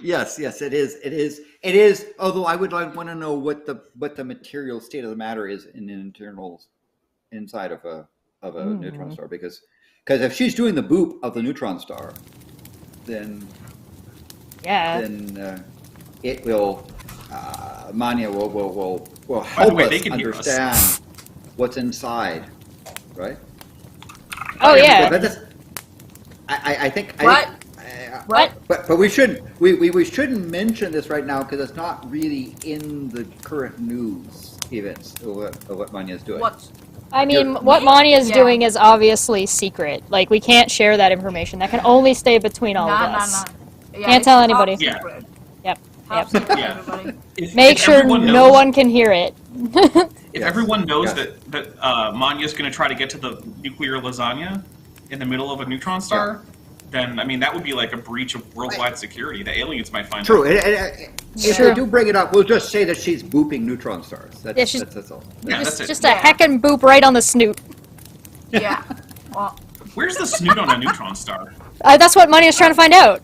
Yes, it is. Although I would want to know what the material state of the matter is in the internals inside of a neutron star, because if she's doing the boop of the neutron star, then it will Maanyaa will help us understand what's inside, right? Oh yeah. I think. What? What? But we shouldn't mention this right now because it's not really in the current news events of what Maanyaa is doing. What? I mean, what Maanyaa is doing is obviously secret. Like, we can't share that information. That can only stay between all of us. Yeah, can't tell anybody. Yeah. Yep. Everybody. Make sure no one can hear it. If everyone knows that Maanyaa is going to try to get to the nuclear lasagna in the middle of a neutron star, then, I mean, that would be like a breach of worldwide security. The aliens might find True. out. If they do bring it up, we'll just say that she's booping neutron stars. That's all. Yeah, that's it. Just a heckin' boop right on the snoot. Yeah. Well, where's the snoot on a neutron star? That's what Maanyaa is trying to find out.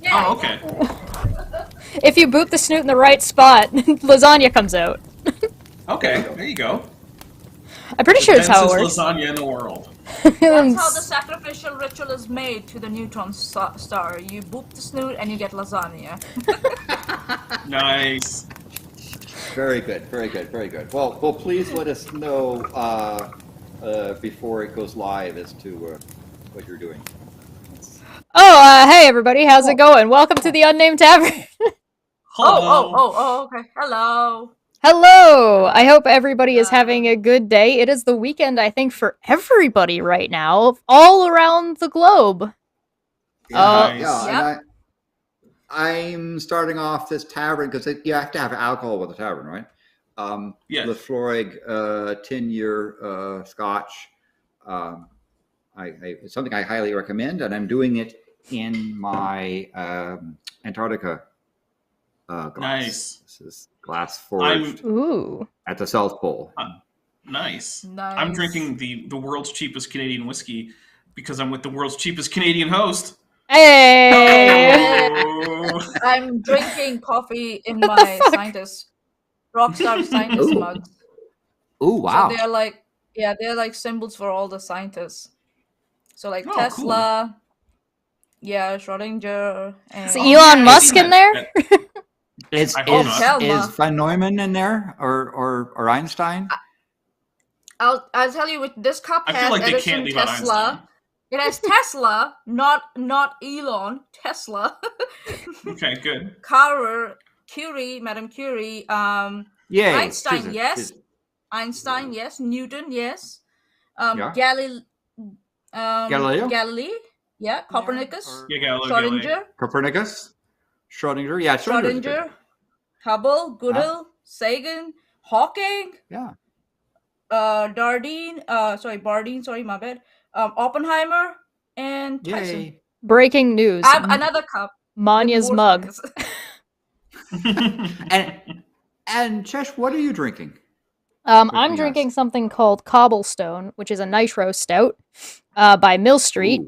yeah. Oh, okay. If you boop the snoot in the right spot, lasagna comes out. Okay, there you go. I'm pretty sure that's how it works. Lasagna in the world. That's how the sacrificial ritual is made to the neutron star. You boop the snoot and you get lasagna. Nice. Very good. Well, please let us know before it goes live as to what you're doing. Oh, hey everybody, how's it going? Welcome to the Unnamed Tavern. Oh, okay. Hello. Hello! I hope everybody is having a good day. It is the weekend, I think, for everybody right now, all around the globe. And I'm starting off this tavern because you have to have alcohol with a tavern, right? Yes. Lefroy 10-year Scotch. It's something I highly recommend, and I'm doing it in my Antarctica glass. Nice. This is glass forged at the South Pole. Nice. I'm drinking the world's cheapest Canadian whiskey because I'm with the world's cheapest Canadian host. Hey! Oh. I'm drinking coffee in my Rockstar scientist mugs. Ooh, wow. So they're like symbols for all the scientists. So like Tesla, Schrodinger, and Is Elon Musk in there? Is Van Neumann in there or Einstein? I'll tell you, with this cup I has feel like they Edison, can't leave out Tesla. Einstein. It has Tesla, not Elon. Tesla. Okay, good. Curie, Madame Curie. Yay. Einstein, yes. Einstein, yes. Newton, yes. Galileo? Galilei, yeah. Copernicus. Galileo. Copernicus. Schrodinger, yeah. Schrodinger. Hubble, Goodall, Sagan, Hawking. Yeah. Bardeen, my bad. Oppenheimer and Tyson. Yay. Breaking news. I have another cup. Maanya's mug. And Chesh, what are you drinking? I'm drinking something called Cobblestone, which is a nitro stout by Mill Street.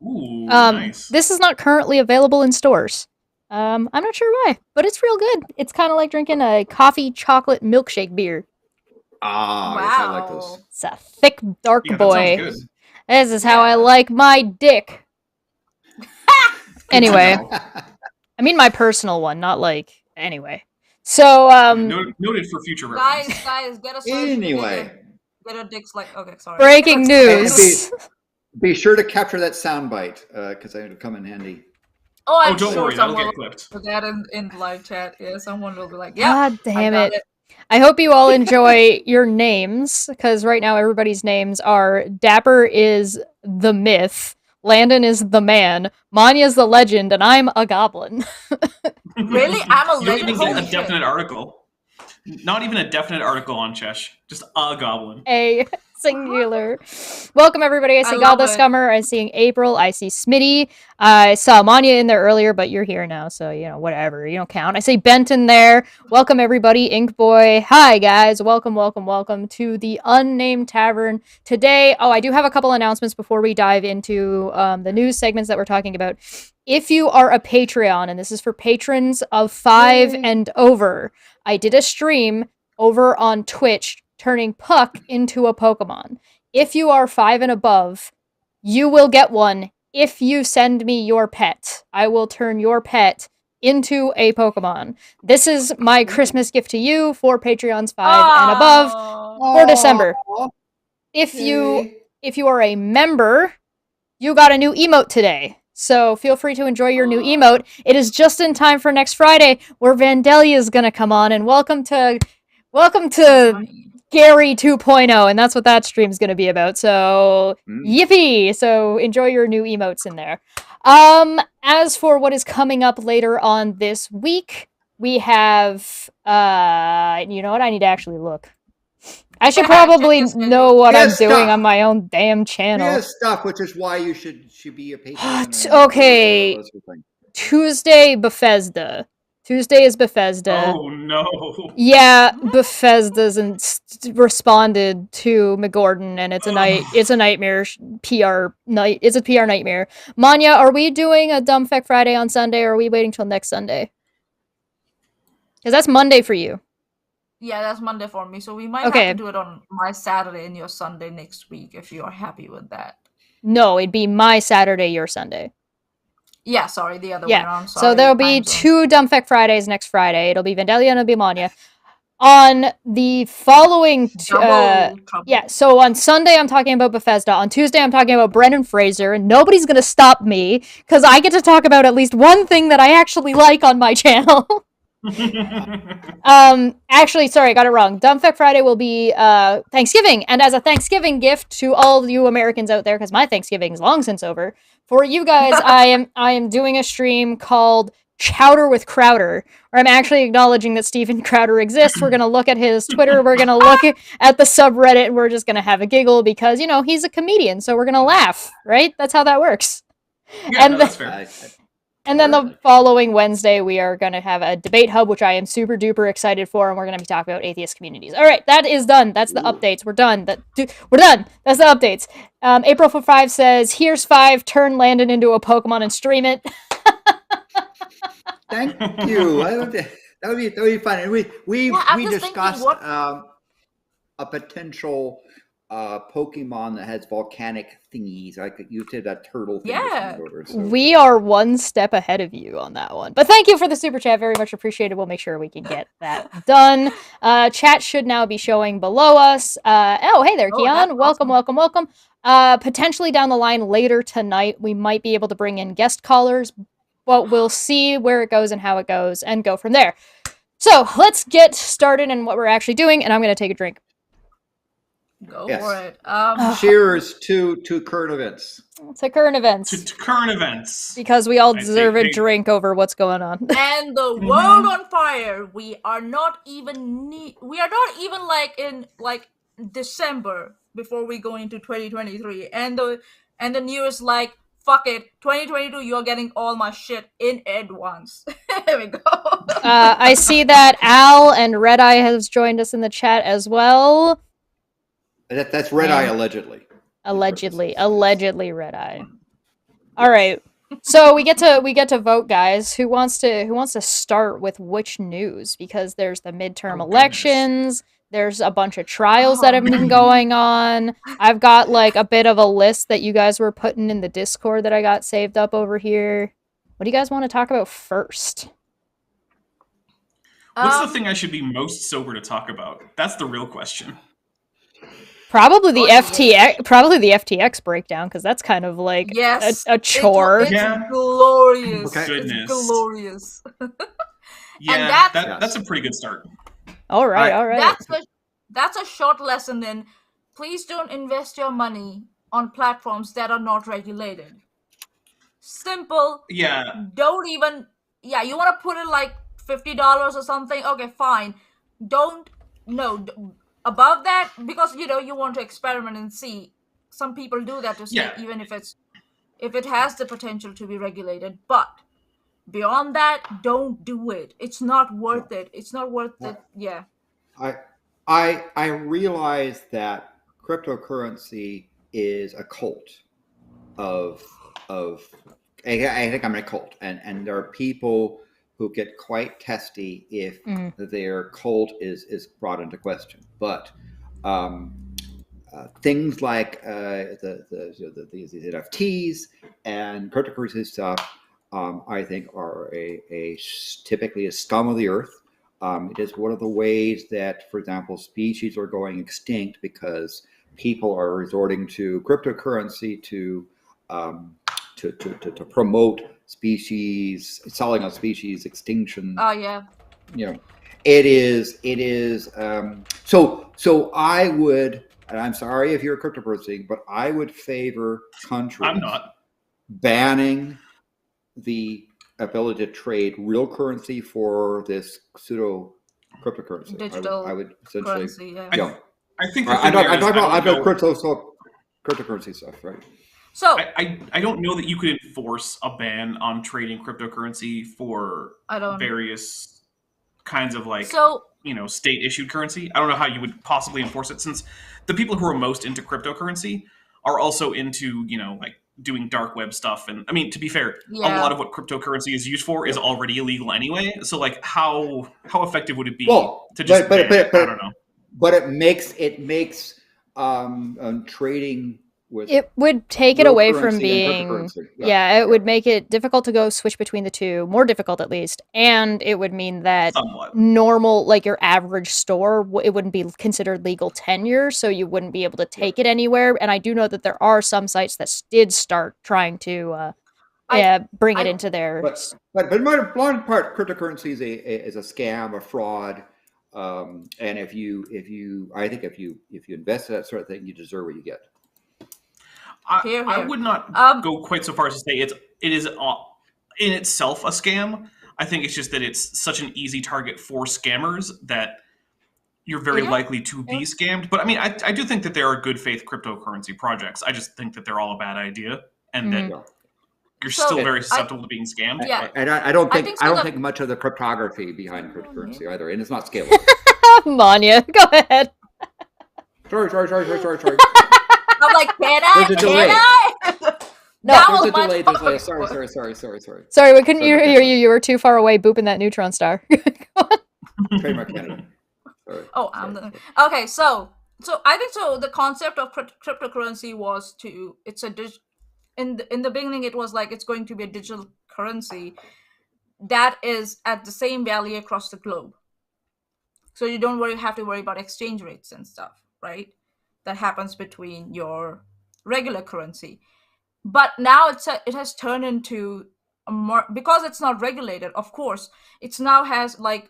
Ooh, nice. This is not currently available in stores. I'm not sure why, but it's real good. It's kind of like drinking a coffee chocolate milkshake beer. Ah, wow. yes, I like those. It's a thick, dark boy. That sounds good. This is how I like my dick. Anyway. I mean my personal one, not like... Anyway. So, Noted for future reference. Guys, get us Anyway. Get a dick's like... Okay, sorry. breaking news. Be sure to capture that soundbite, because it'll come in handy. Oh, I'm don't sure worry, that'll someone get clipped. will put that in live chat. Yeah, someone will be like, yeah. God damn it. I hope you all enjoy your names, because right now everybody's names are Dapper is the myth, Landon is the man, Maanya's the legend, and I'm a goblin. Really? I'm a You don't legend? even get Holy a definite article. Not even a definite article on Chesh. Just a goblin. A Singular. Welcome, everybody. I see love Galda it. Scummer. I see April. I see Smitty. I saw Maanyaa in there earlier, but you're here now, so, whatever. You don't count. I see Benton there. Welcome, everybody. Ink Boy. Hi, guys. Welcome to the Unnamed Tavern. Today, I do have a couple announcements before we dive into the news segments that we're talking about. If you are a Patreon, and this is for patrons of 5 and over, I did a stream over on Twitch turning Puck into a Pokemon. If you are 5 and above, you will get one if you send me your pet. I will turn your pet into a Pokemon. This is my Christmas gift to you for Patreons 5 and above for December. If you are a member, you got a new emote today. So feel free to enjoy your new emote. It is just in time for next Friday where Vandalia is going to come on, and welcome to Gary 2.0, and that's what that stream's going to be about. So yippee! So enjoy your new emotes in there. As for what is coming up later on this week, we have you know what? I need to actually look. I should probably know what I'm doing on my own damn channel. He has stuff, which is why you should be a patron. Okay. Tuesday, Bethesda. Tuesday is Bethesda. Oh no. Yeah, Bethesda's responded to McGordon, and it's a nightmare PR night. It's a PR nightmare. Maanyaa, are we doing a Dumb Feck Friday on Sunday, or are we waiting till next Sunday? Because that's Monday for you. Yeah, that's Monday for me. So we might have to do it on my Saturday and your Sunday next week if you are happy with that. No, it'd be my Saturday, your Sunday. Yeah, sorry, the other way around. Sorry, so there'll be 2 Dumb Feck Fridays next Friday. It'll be Vandalia and it'll be Maanyaa. On the following... so on Sunday I'm talking about Bethesda. On Tuesday I'm talking about Brendan Fraser. And nobody's going to stop me, because I get to talk about at least one thing that I actually like on my channel. Actually, sorry, I got it wrong. Dumb Feck Friday will be Thanksgiving, and as a Thanksgiving gift to all of you Americans out there, because my Thanksgiving is long since over, for you guys, I am doing a stream called Chowder with Crowder, where I'm actually acknowledging that Steven Crowder exists. We're gonna look at his Twitter, we're gonna look at the subreddit, and we're just gonna have a giggle because he's a comedian, so we're gonna laugh, right? That's how that works. Yeah, that's fair. And then the following Wednesday, we are going to have a debate hub, which I am super duper excited for, and we're going to be talking about atheist communities. All right, that is done. That's the updates. We're done. We're done. That's the updates. April for 5 says, "Here's 5. Turn Landon into a Pokemon and stream it." Thank you. That would be fun. And we discussed a potential Pokemon that has volcanic thingies. You said that turtle thing. Yeah. We are one step ahead of you on that one. But thank you for the super chat. Very much appreciated. We'll make sure we can get that done. Chat should now be showing below us. Hey there, Keon. Welcome, awesome. welcome. Potentially down the line later tonight, we might be able to bring in guest callers, but we'll see where it goes and how it goes and go from there. So let's get started in what we're actually doing, and I'm going to take a drink. Go for it. Cheers to current events. To current events. To current events. Because we all deserve a drink over what's going on. And the world on fire. We are not even like in December before we go into 2023. And the news like, fuck it, 2022, you're getting all my shit in advance. There we go. I see that Al and Red Eye has joined us in the chat as well. That's Red Eye, allegedly. Allegedly Red Eye. All right. So we get to vote, guys. Who wants to start with which news? Because there's the midterm elections. There's a bunch of trials that have been going on. I've got like a bit of a list that you guys were putting in the Discord that I got saved up over here. What do you guys want to talk about first? What's the thing I should be most sober to talk about? That's the real question. Probably the FTX breakdown, because that's kind of like a chore. It's glorious. Okay. Goodness. It's glorious. Yeah, that's a pretty good start. All right. That's a short lesson in please don't invest your money on platforms that are not regulated. Simple. Yeah. Don't even. Yeah, you want to put in like $50 or something? Okay, fine. above that, because you want to experiment and see. Some people do that to see even if it has the potential to be regulated, but beyond that, don't do it. It's not worth it. It's not worth it. Yeah. I realize that cryptocurrency is a cult of I think I'm in a cult, and there are people who get quite testy if their cult is brought into question. But things like these NFTs and cryptocurrency stuff, I think, are typically a scum of the earth. It is one of the ways that, for example, species are going extinct because people are resorting to cryptocurrency to promote species, selling on species extinction. Oh yeah. It is. So I would, and I'm sorry if you're a cryptocurrency, but I would favor countries banning the ability to trade real currency for this pseudo cryptocurrency. Digital I would essentially. currency, yeah. I think I'm talking about cryptocurrency stuff, right? So I don't know that you could enforce a ban on trading cryptocurrency for various kinds of state issued currency. I don't know how you would possibly enforce it, since the people who are most into cryptocurrency are also into doing dark web stuff. And I mean, to be fair, a lot of what cryptocurrency is used for is already illegal anyway. So how effective would it be to just ban it? I don't know. But it makes trading with it would take it away from being it would make it difficult to go switch between the two, more difficult at least, and it would mean that normal, like your average store, it wouldn't be considered legal tenure, so you wouldn't be able to take it anywhere. And I do know that there are some sites that did start trying to bring it into their but in one part, cryptocurrency is a scam, a fraud. And if you invest in that sort of thing, you deserve what you get. I would not go quite so far as to say it is in itself a scam. I think it's just that it's such an easy target for scammers that you're very likely to be scammed. But I mean, I do think that there are good faith cryptocurrency projects. I just think that they're all a bad idea, and that you're still very susceptible to being scammed. Yeah, and I don't think much of the cryptography behind cryptocurrency either, and it's not scalable. Maanyaa, go ahead. Sorry. I'm like, There's a delay. No, there's a delay. Sorry. Sorry, we couldn't hear you. You were too far away booping that neutron star. Trademark Canada. Okay. So I think the concept of cryptocurrency was in the beginning it was like it's going to be a digital currency that is at the same value across the globe. So you don't have to worry about exchange rates and stuff, right? That happens between your regular currency. But now it has turned into a more, because it's not regulated, of course, it now has, like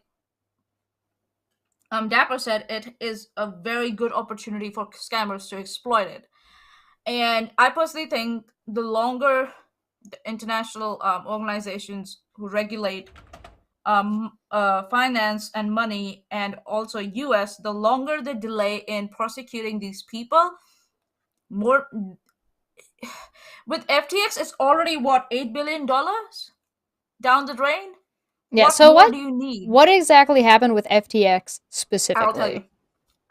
Dapper said, it is a very good opportunity for scammers to exploit it. And I personally think the longer the international organizations who regulate finance and money, and also US, the longer the delay in prosecuting these people, more. With FTX, it's already $8 billion down the drain. Yeah. What do you need? What exactly happened with FTX specifically? I'll tell you.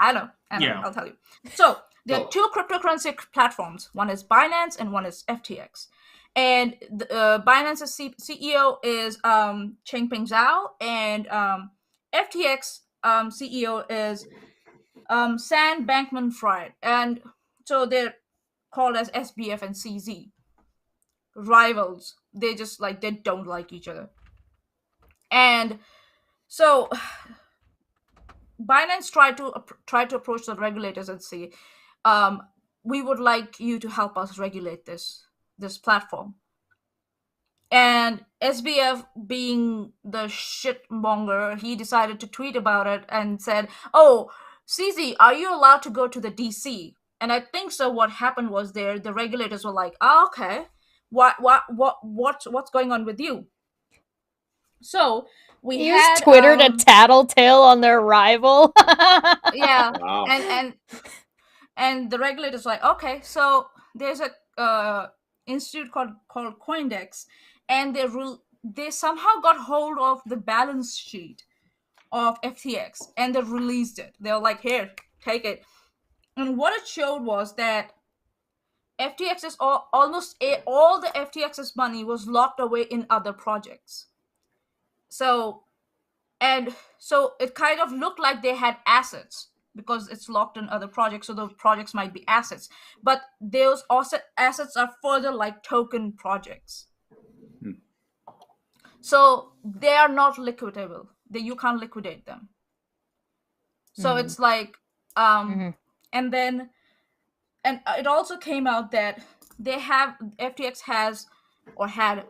I know. I'll tell you. So there are two cryptocurrency platforms. One is Binance and one is FTX. And Binance's CEO is Changpeng Zhao, and FTX CEO is Sam Bankman-Fried. And so they're called as SBF and CZ. Rivals. They just they don't like each other. And so Binance tried to approach the regulators and say, we would like you to help us regulate this platform. And SBF, being the shitmonger, he decided to tweet about it and said, "Oh, CZ, are you allowed to go to the DC?" And I think so. What happened was the regulators were like, "Oh, okay, what's going on with you?" So we used had Twitter to tattletale on their rival. Yeah, Wow. and the regulator's like, okay, so there's a institute called Coindex, and they somehow got hold of the balance sheet of FTX, and they released it. They were like, here, take it. And what it showed was that FTX's almost all the FTX's money was locked away in other projects. So it kind of looked like they had assets because it's locked in other projects, so those projects might be assets. But those assets are further like token projects. So they are not liquidable. You can't liquidate them. So it's like, and it also came out that FTX has, or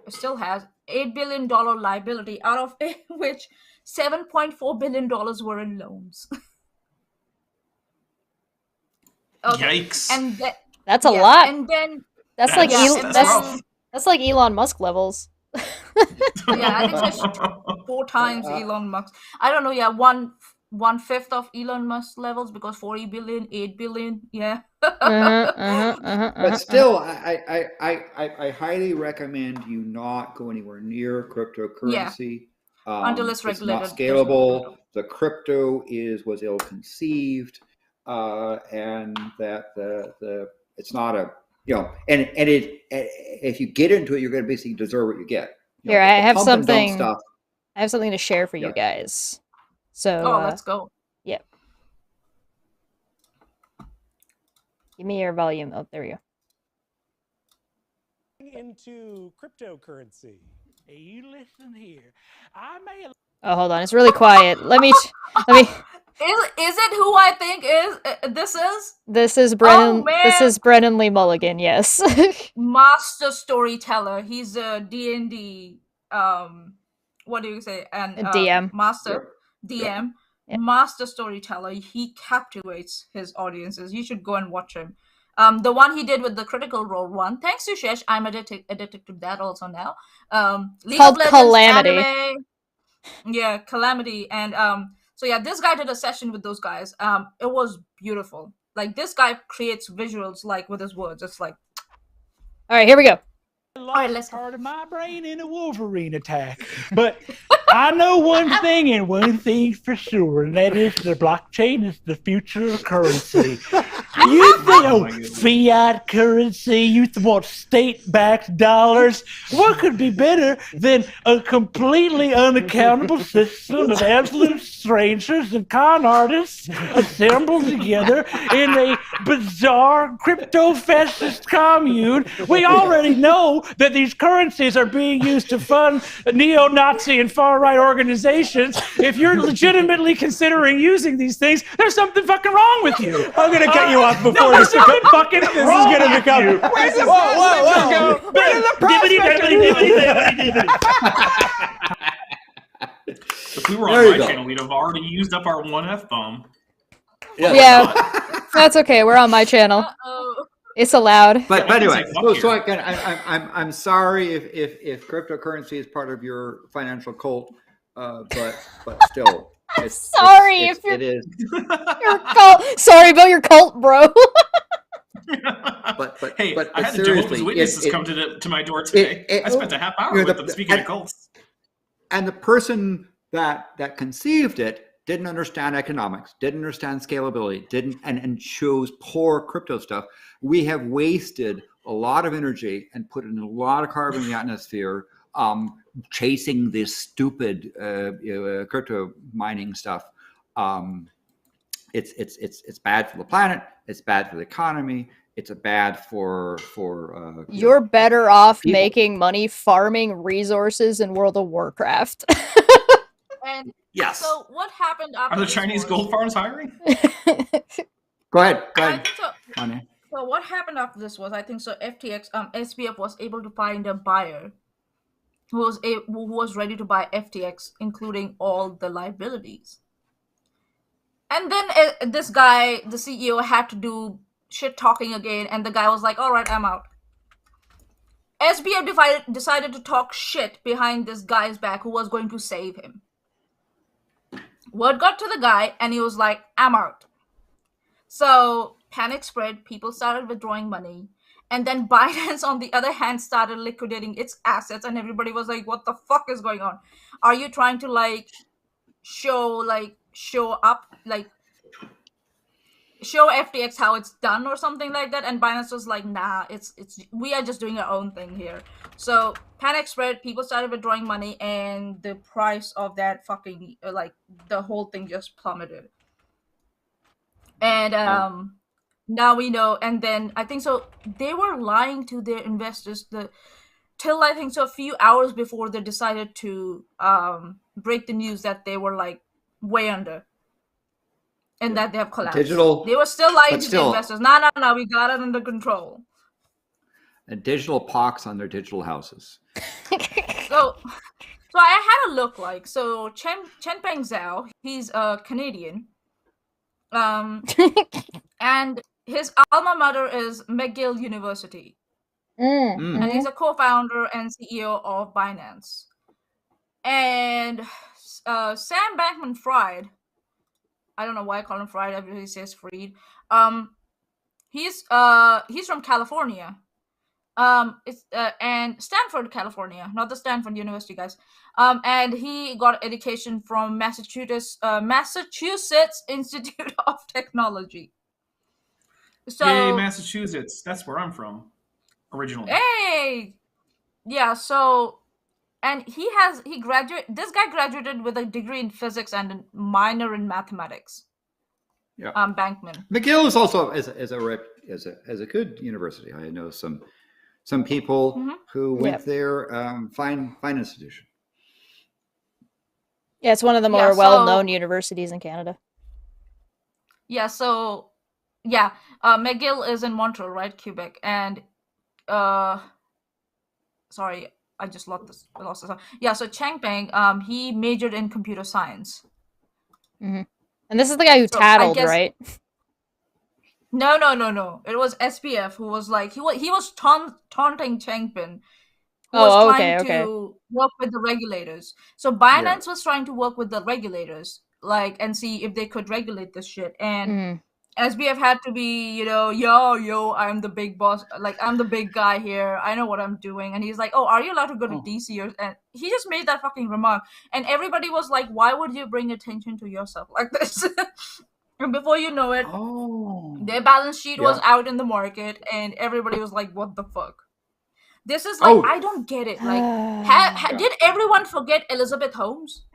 still has, $8 billion liability, out of which $7.4 billion were in loans. Okay. Yikes! And that's a lot. And then that's like Elon Musk levels. Yeah, I think it's 4 times Elon Musk. I don't know. Yeah, 1/5 of Elon Musk levels, because 40 billion, 8 billion. Yeah. But still, I highly recommend you not go anywhere near cryptocurrency. Until it's regulated. It's not scalable. The crypto was ill-conceived, and that it's not a, and if you get into it, you're going to basically deserve what you get. Here, I have something. I have something to share for you guys. So, let's go. Yep. Give me your volume. Oh, there we go. Into cryptocurrency. Hey, you listen here. Oh, hold on. It's really quiet. Let me. Is it who I think this is? This is Brennan. This is Brennan Lee Mulligan. Yes. Master storyteller. He's a D&D. What do you say? And DM. Master DM. Yep. Master storyteller. He captivates his audiences. You should go and watch him. The one he did with the Critical Role one. Thanks to Chesh, I'm addicted to that also now. League of Legends, Calamity. Anime. Yeah, Calamity. And so yeah, this guy did a session with those guys. It was beautiful. Like, this guy creates visuals like with his words. It's like, all right, here we go. All right, let's part of my brain in a Wolverine attack. But I know one thing, and one thing for sure, and that is the blockchain is the future of currency. You think fiat currency, you want state-backed dollars. What could be better than a completely unaccountable system of absolute strangers and con artists assembled together in a bizarre crypto-fascist commune? We already know that these currencies are being used to fund neo-Nazi and far-right organizations. If you're legitimately considering using these things, there's something fucking wrong with you. I'm going to cut you off before this is fucking this is going to become. Where's the whoa. If we were on my channel, we'd have already used up our one F-bomb. Yeah. That's okay. We're on my channel. Uh-oh. It's allowed. But anyway, so again, I'm sorry if cryptocurrency is part of your financial cult, but still, it is. Your cult. Sorry about your cult, bro. but I had the Jehovah's Witnesses come to my door today. I spent a half hour with them speaking of cults. And the person that conceived it didn't understand economics, didn't understand scalability, and chose poor crypto stuff. We have wasted a lot of energy and put in a lot of carbon in the atmosphere chasing this stupid crypto mining stuff. It's bad for the planet. It's bad for the economy. It's bad for You're better off people making money farming resources in World of Warcraft. And yes. So what happened after? Are the Chinese gold farms hiring? Go ahead. So what happened after this was, I think so, FTX SBF was able to find a buyer who was ready to buy FTX, including all the liabilities. And then this guy, the CEO, had to do shit talking again, and the guy was like, all right, I'm out. SBF decided to talk shit behind this guy's back who was going to save him. Word got to the guy, and he was like, I'm out. So panic spread, people started withdrawing money, and then Binance, on the other hand, started liquidating its assets, and everybody was like, what the fuck is going on? Are you trying to, like, show FTX how it's done or something like that? And Binance was like, nah, it's we are just doing our own thing here. So panic spread, people started withdrawing money, and the price of that fucking the whole thing just plummeted. And now we know. And then I think so they were lying to their investors till I think so a few hours before they decided to break the news that they were like way under. And that they have collapsed. They were still lying to the investors. No, we got it under control. And digital pox on their digital houses. So I had a look like. So Changpeng Zhao, he's a Canadian. And his alma mater is McGill University. And he's a co-founder and CEO of Binance. And Sam Bankman-Fried, I don't know why I call him Fried. Everybody says Freed. He's from California. And Stanford, California, not the Stanford University, guys. And he got education from Massachusetts Institute of Technology. So, yay, Massachusetts! That's where I'm from, originally. Hey, yeah. So. And this guy graduated with a degree in physics and a minor in mathematics. Yeah. Bankman. McGill is also as a good university. I know some people who went there. Fine institution. Yeah, it's one of the more well-known universities in Canada. Yeah. So, yeah, McGill is in Montreal, right, Quebec, and sorry. I just lost this. Yeah, so Changpeng, he majored in computer science. And this is the guy who tattled, right? No. It was SPF who was like, he was taunting Changpeng, who was trying to work with the regulators. So Binance was trying to work with the regulators, and see if they could regulate this shit. And SBF had to be, yo, I'm the big boss. I'm the big guy here. I know what I'm doing. And he's like, oh, are you allowed to go to DC? And he just made that fucking remark. And everybody was like, why would you bring attention to yourself like this? And before you know it, their balance sheet was out in the market. And everybody was like, what the fuck? This is I don't get it. Did everyone forget Elizabeth Holmes?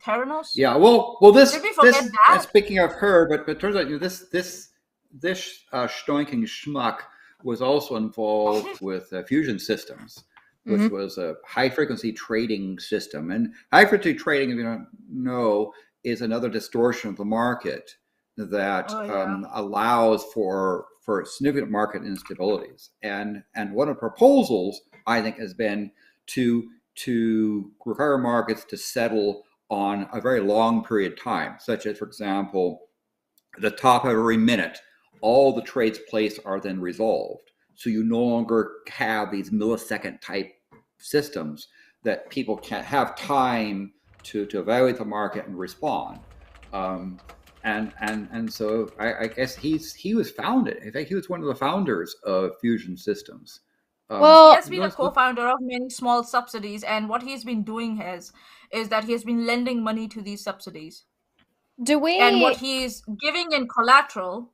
Theranos? Yeah, well, this. Did we forget that? Speaking of her, but turns out this Stoinking schmuck was also involved with Fusion Systems, which was a high frequency trading system. And high frequency trading, if you don't know, is another distortion of the market that allows for significant market instabilities. And one of the proposals, I think, has been to require markets to settle on a very long period of time, such as, for example, at the top of every minute, all the trades placed are then resolved. So you no longer have these millisecond type systems that people can't have time to evaluate the market and respond. And so I guess he was founded. In fact, he was one of the founders of Fusion Systems. He has been a co-founder of many small subsidies, and what he's been doing is that he has been lending money to these subsidies. And what he's giving in collateral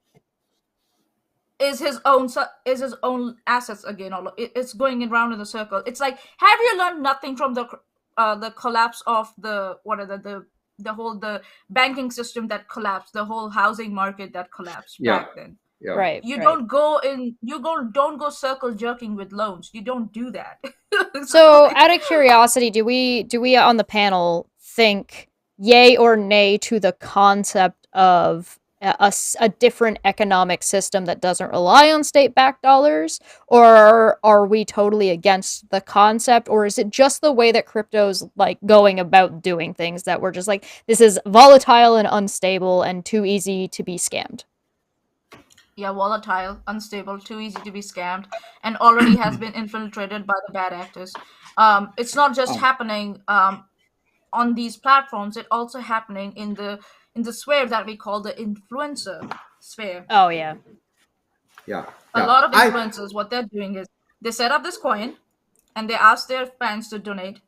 is his own assets again. It's going around in the circle. It's like, have you learned nothing from the collapse of the banking system that collapsed, the whole housing market that collapsed back then? Yeah. Right. Don't go circle jerking with loans. You don't do that. So, out of curiosity, do we on the panel think yay or nay to the concept of a different economic system that doesn't rely on state-backed dollars, or are we totally against the concept, or is it just the way that crypto's going about doing things that we're just like, this is volatile and unstable and too easy to be scammed? volatile, unstable, too easy to be scammed, and already has been infiltrated by the bad actors. It's not just happening on these platforms; it's also happening in the sphere that we call the influencer sphere. Oh yeah. Yeah. A lot of influencers, what they're doing is they set up this coin, and they ask their fans to donate,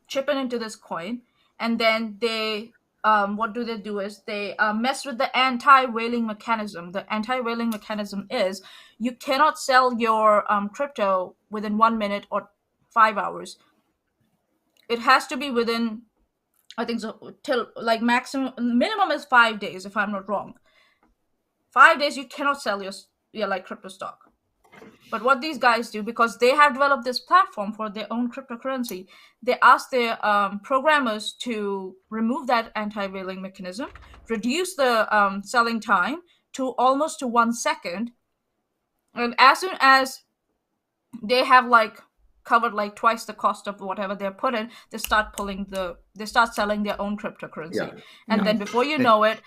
chip in into this coin, and then they what do they do is they mess with the anti-whaling mechanism. The anti-whaling mechanism is you cannot sell your crypto within 1 minute or 5 hours. It has to be within, I think so, till like minimum is 5 days, if I'm not wrong. 5 days you cannot sell your like crypto stock. But what these guys do, because they have developed this platform for their own cryptocurrency, they ask their programmers to remove that anti-whaling mechanism, reduce the selling time to almost to 1 second, and as soon as they have like covered like twice the cost of whatever they're put in, they start selling their own cryptocurrency, and then before you know it,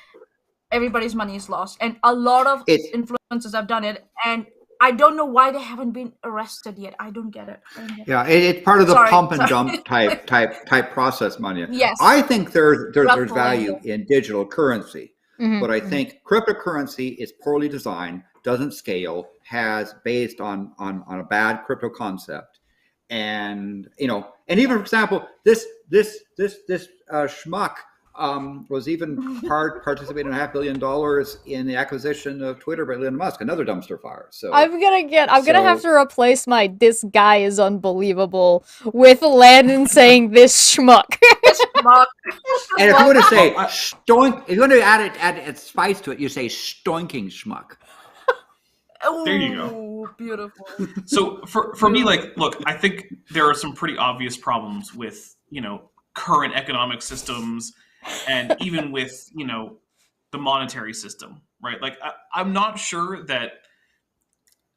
everybody's money is lost. And a lot of influencers have done it, and I don't know why they haven't been arrested yet. I don't get it. Yeah, it's part of the pump and dump type process, Maanyaa. Yes. I think there's value in digital currency, but I think cryptocurrency is poorly designed, doesn't scale, has based on a bad crypto concept, and and even for example, this schmuck was even participating in $500 million in the acquisition of Twitter by Elon Musk, another dumpster fire. So I'm gonna have to replace my "this guy is unbelievable" with Landon saying "this schmuck." And if you want to say stoink, if you want to add spice to it, you say stoinking schmuck. There you go. Beautiful. So for me, like, look, I think there are some pretty obvious problems with current economic systems. And even with, the monetary system, right? Like, I'm not sure that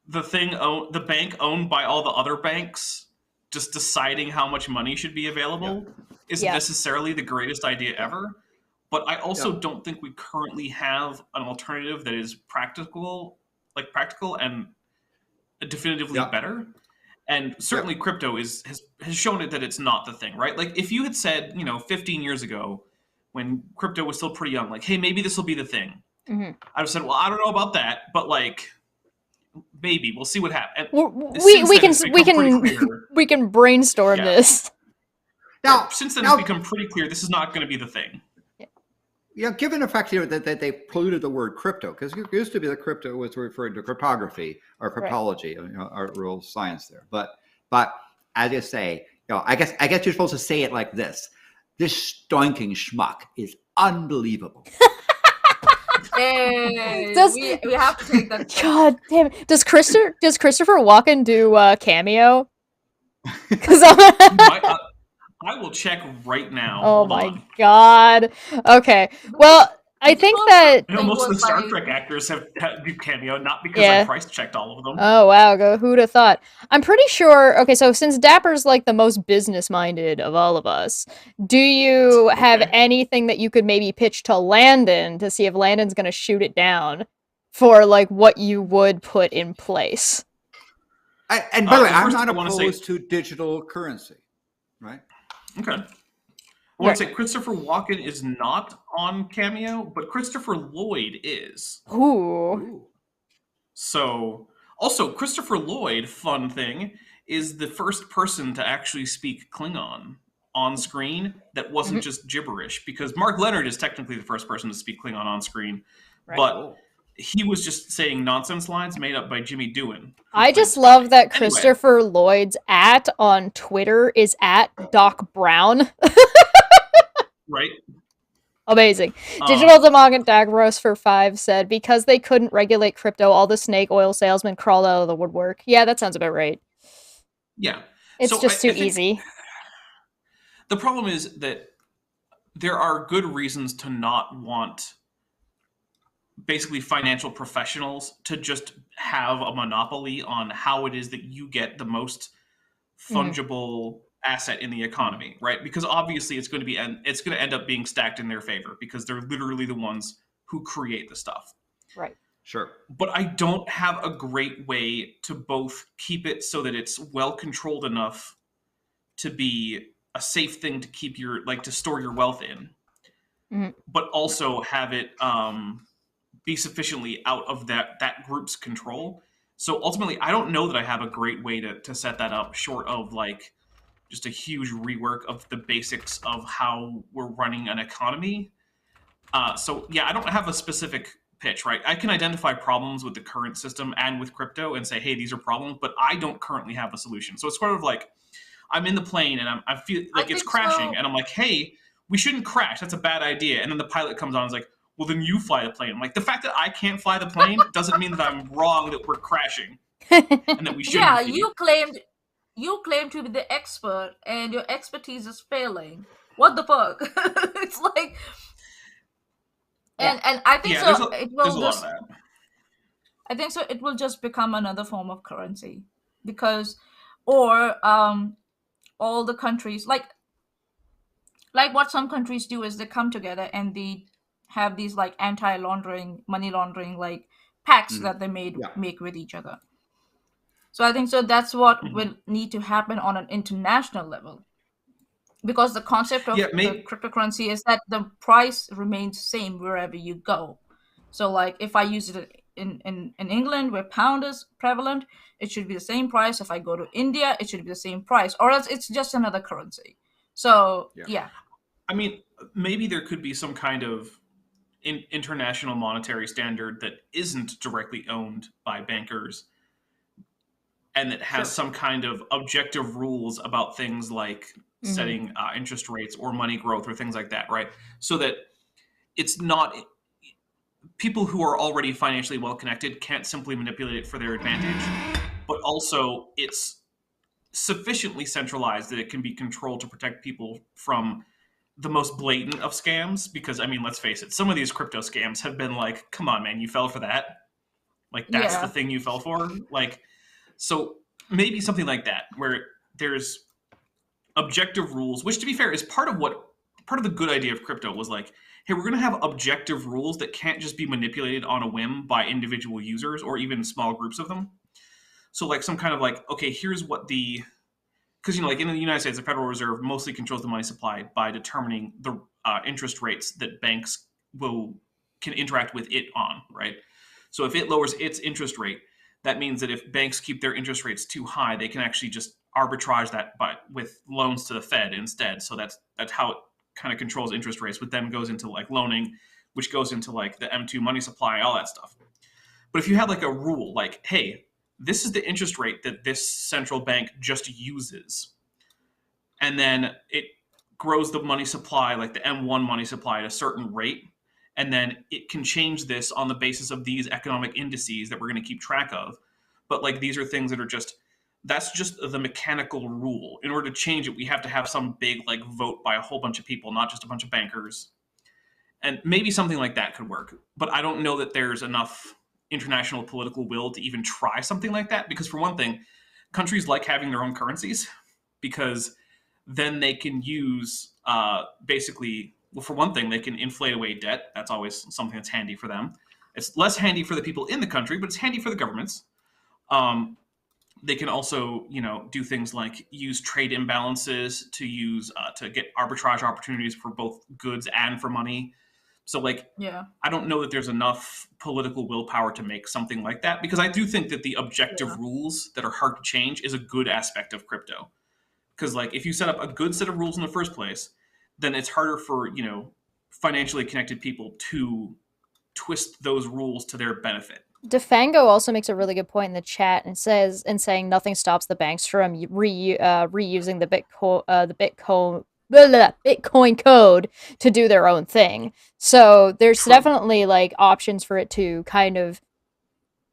the bank owned by all the other banks just deciding how much money should be available isn't necessarily the greatest idea ever. But I also don't think we currently have an alternative that is practical and definitively better. And certainly crypto has shown it that it's not the thing, right? Like, if you had said, 15 years ago, when crypto was still pretty young, like, hey, maybe this will be the thing. I'd have said, well, I don't know about that, but like, maybe we'll see what happens. We can brainstorm this. Now, since then, it's become pretty clear this is not going to be the thing. Yeah, given the fact that they polluted the word crypto, because it used to be that crypto was referring to cryptography or cryptology, our real science there. But as you say, I guess you're supposed to say it like this. This stoinking schmuck is unbelievable. Hey, we have to take that. God damn it! Does Christopher Walken do Cameo? Because I will check right now. Oh my god. Okay. Well, I think that most of the Star Trek actors have do Cameo, not because I price checked all of them. Oh wow, who'd have thought? I'm pretty sure. Okay, so since Dapper's like the most business minded of all of us, do you have anything that you could maybe pitch to Landon to see if Landon's gonna shoot it down for like what you would put in place? And by the way, I'm not opposed to digital currency, right? Okay. I want to say Christopher Walken is not on Cameo, but Christopher Lloyd is. Ooh. So, also, Christopher Lloyd, fun thing, is the first person to actually speak Klingon on screen that wasn't just gibberish, because Mark Leonard is technically the first person to speak Klingon on screen, but he was just saying nonsense lines made up by Jimmy Doohan. I just love that Christopher Lloyd's @ on Twitter is @Doc Brown. Right. Amazing. Digital Demogorgon Dagros for 5 said, because they couldn't regulate crypto, all the snake oil salesmen crawled out of the woodwork. Yeah, that sounds about right. Yeah. It's just too easy. The problem is that there are good reasons to not want basically financial professionals to just have a monopoly on how it is that you get the most fungible asset in the economy, right? Because obviously it's going to end up being stacked in their favor because they're literally the ones who create the stuff. Right. Sure. But I don't have a great way to both keep it so that it's well controlled enough to be a safe thing to keep to store your wealth in, but also have it be sufficiently out of that group's control. So ultimately, I don't know that I have a great way to set that up, short of like just a huge rework of the basics of how we're running an economy. So yeah, I don't have a specific pitch, right? I can identify problems with the current system and with crypto and say, hey, these are problems, but I don't currently have a solution. So it's sort of like I'm in the plane and I feel like it's crashing, and I'm like, hey, we shouldn't crash. That's a bad idea. And then the pilot comes on and is like, well, then you fly the plane. I'm like, the fact that I can't fly the plane doesn't mean that I'm wrong that we're crashing and that we shouldn't. Yeah, you claim to be the expert, and your expertise is failing. What the fuck? It's like, and I think so. It will there's a lot of that. I think so. It will just become another form of currency because, or all the countries like what some countries do is they come together and they have these like anti-laundering, money laundering like pacts that they make with each other. So I think so that's what will need to happen on an international level, because the concept of the cryptocurrency is that the price remains same wherever you go. So like if I use it in England where pound is prevalent, it should be the same price. If I go to India, it should be the same price, or else it's just another currency. So yeah. I mean, maybe there could be some kind of international monetary standard that isn't directly owned by bankers and that has some kind of objective rules about things like setting interest rates or money growth or things like that, right? So that it's not people who are already financially well connected can't simply manipulate it for their advantage, but also it's sufficiently centralized that it can be controlled to protect people from the most blatant of scams. Because I mean, let's face it, some of these crypto scams have been like, come on, man, you fell for that? Like that's the thing you fell for? Like, so maybe something like that, where there's objective rules, which to be fair is part of the good idea of crypto was like, hey, we're going to have objective rules that can't just be manipulated on a whim by individual users or even small groups of them. So like some kind of like, okay, here's what because like in the United States, the Federal Reserve mostly controls the money supply by determining the interest rates that banks can interact with it on, right? So if it lowers its interest rate, that means that if banks keep their interest rates too high, they can actually just arbitrage that with loans to the Fed instead. So that's how it kind of controls interest rates, which then goes into like loaning, which goes into like the M2 money supply, all that stuff. But if you had like a rule like, hey, this is the interest rate that this central bank just uses, and then it grows the money supply, like the M1 money supply, at a certain rate, and then it can change this on the basis of these economic indices that we're going to keep track of. But like these are things that are that's just the mechanical rule. In order to change it, we have to have some big like vote by a whole bunch of people, not just a bunch of bankers. And maybe something like that could work. But I don't know that there's enough international political will to even try something like that. Because for one thing, countries like having their own currencies, because then they can use basically, well, for one thing, they can inflate away debt. That's always something that's handy for them. It's less handy for the people in the country, but it's handy for the governments. They can also, do things like use trade imbalances to get arbitrage opportunities for both goods and for money. So, I don't know that there's enough political willpower to make something like that, because I do think that the objective rules that are hard to change is a good aspect of crypto. Because, if you set up a good set of rules in the first place, then it's harder for, financially connected people to twist those rules to their benefit. Defango also makes a really good point in the chat and saying nothing stops the banks from reusing the Bitcoin code to do their own thing. So there's definitely options for it to kind of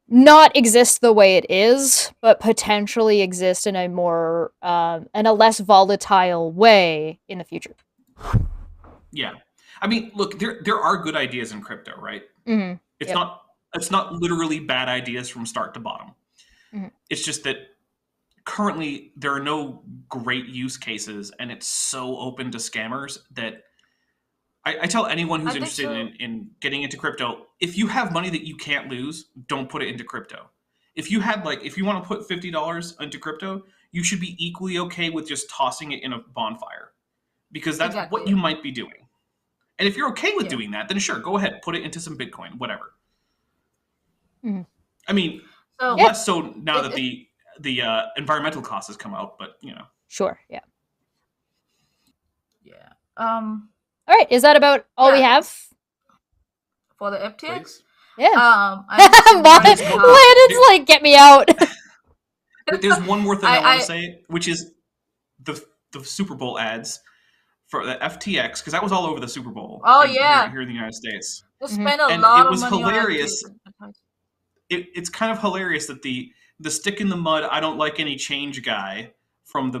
not exist the way it is, but potentially exist in a more in a less volatile way in the future. Yeah, I mean, look, there are good ideas in crypto, right? Mm-hmm. It's not literally bad ideas from start to bottom. Mm-hmm. It's just that currently there are no great use cases, and it's so open to scammers that I tell anyone who's interested in getting into crypto, if you have money that you can't lose, don't put it into crypto. If you want to put $50 into crypto, you should be equally okay with just tossing it in a bonfire, because that's what you might be doing. And if you're okay with doing that, then sure, go ahead, put it into some Bitcoin, whatever. Mm-hmm. I mean, less so now that the environmental cost has come out, but Sure, yeah. Yeah. All right, is that about all we have for the FTX? Please? Yeah. Landon's like, get me out. There's one more thing I want to say, which is the Super Bowl ads for the FTX, because that was all over the Super Bowl. Here in the United States. They spent a lot of money hilarious. It's kind of hilarious that the stick in the mud, I don't like any change guy from the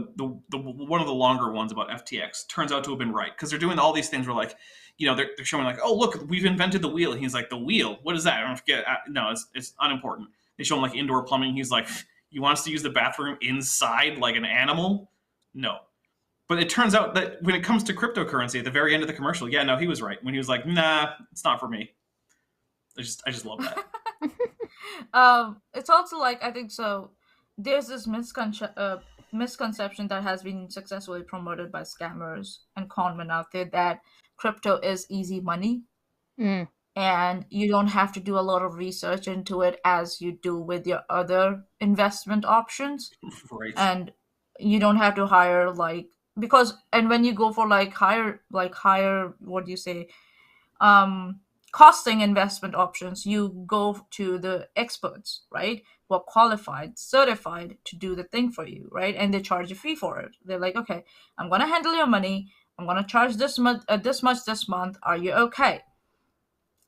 one of the longer ones about FTX turns out to have been right, because they're doing all these things where, like, they're showing like, oh look, we've invented the wheel, and he's like, the wheel, what is that? I don't forget. No, it's unimportant. They show him like indoor plumbing. He's like, you want us to use the bathroom inside like an animal? No. But it turns out that when it comes to cryptocurrency, at the very end of the commercial, he was right when he was like, nah, it's not for me. I just love that. It's also like, I think so. There's this misconception that has been successfully promoted by scammers and conmen out there that crypto is easy money, and you don't have to do a lot of research into it as you do with your other investment options. Right. And you don't have to hire and when you go for higher what do you say, costing investment options, you go to the experts, right, who are qualified, certified to do the thing for you, right? And they charge a fee for it. They're like, okay, I'm going to handle your money. I'm going to charge this much this month. Are you okay?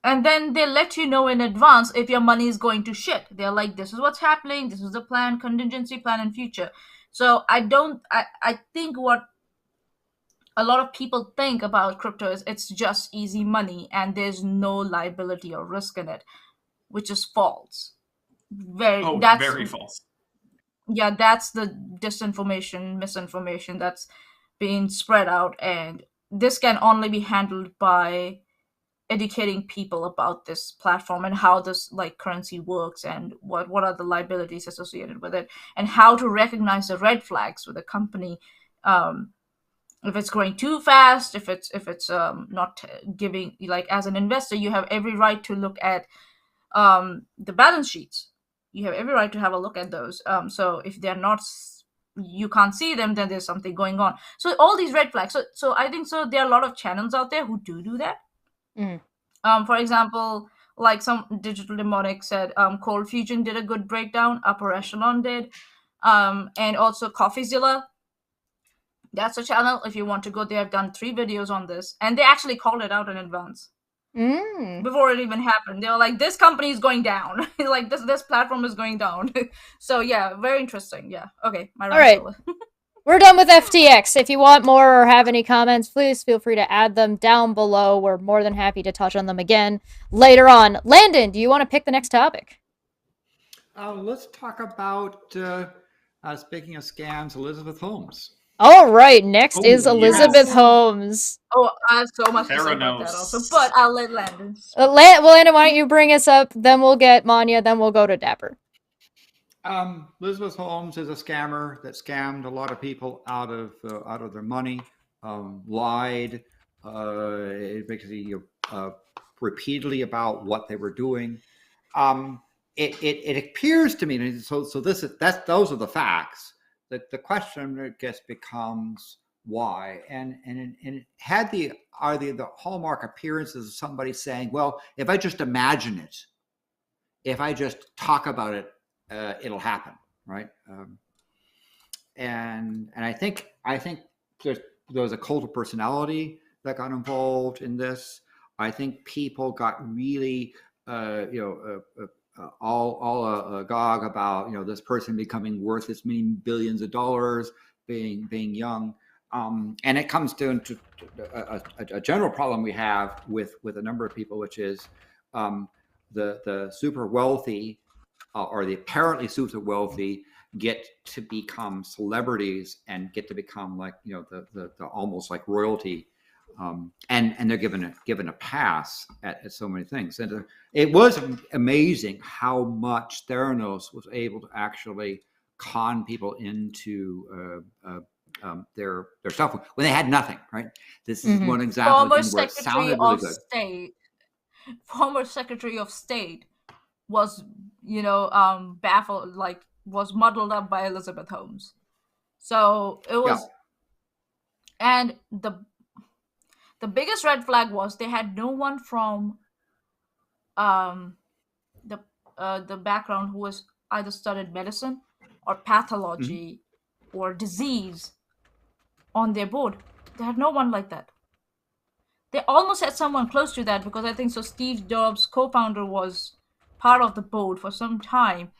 And then they let you know in advance if your money is going to shit. They're like, this is what's happening. This is the plan, contingency plan in future. So I think what a lot of people think about crypto is it's just easy money and there's no liability or risk in it, which is false. Very false. Yeah, that's the misinformation that's being spread out, and this can only be handled by educating people about this platform and how this currency works and what are the liabilities associated with it, and how to recognize the red flags with a company. If it's growing too fast, if it's not giving, as an investor, you have every right to look at the balance sheets. You have every right to have a look at those. So if they're not, you can't see them, then there's something going on. So all these red flags. So I think so. There are a lot of channels out there who do that. For example, like some Digital Demonic said, Cold Fusion did a good breakdown. Upper Echelon did, and also CoffeeZilla. That's a channel. If you want to go, they have done 3 videos on this, and they actually called it out in advance before it even happened. They were like, "This company is going down. Like this platform is going down." So yeah, very interesting. Yeah. Okay. All right. We're done with FTX. If you want more or have any comments, please feel free to add them down below. We're more than happy to touch on them again later on. Landon, do you want to pick the next topic? Let's talk about, speaking of scams, Elizabeth Holmes. All right, next is Elizabeth Holmes. Oh, I have so much to say about that also, but I'll let Landon. Landon, why don't you bring us up? Then we'll get Maanyaa, then we'll go to Dapper. Elizabeth Holmes is a scammer that scammed a lot of people out of their money, lied basically repeatedly about what they were doing. It appears to me, and so those are the facts. That the question, I guess, becomes why, and it had the hallmark appearances of somebody saying, well, if I just imagine it, if I just talk about it, it'll happen, right? And I think there was a cult of personality that got involved in this. I think people got really all agog about this person becoming worth this many billions of dollars, being young, and it comes down to a general problem we have with a number of people, which is the super wealthy or the apparently super wealthy get to become celebrities and get to become like the almost like royalty and they're given a pass at so many things. And it was amazing how much Theranos was able to actually con people into their stuff when they had nothing. Right. This is one example where it sounded really good. Former Secretary of State was, baffled, like was muddled up by Elizabeth Holmes. So it was, and the biggest red flag was they had no one from the background who was either studied medicine or pathology or disease on their board. They had no one like that. They almost had someone close to that, because I think so Steve Jobs, co-founder, was part of the board for some time.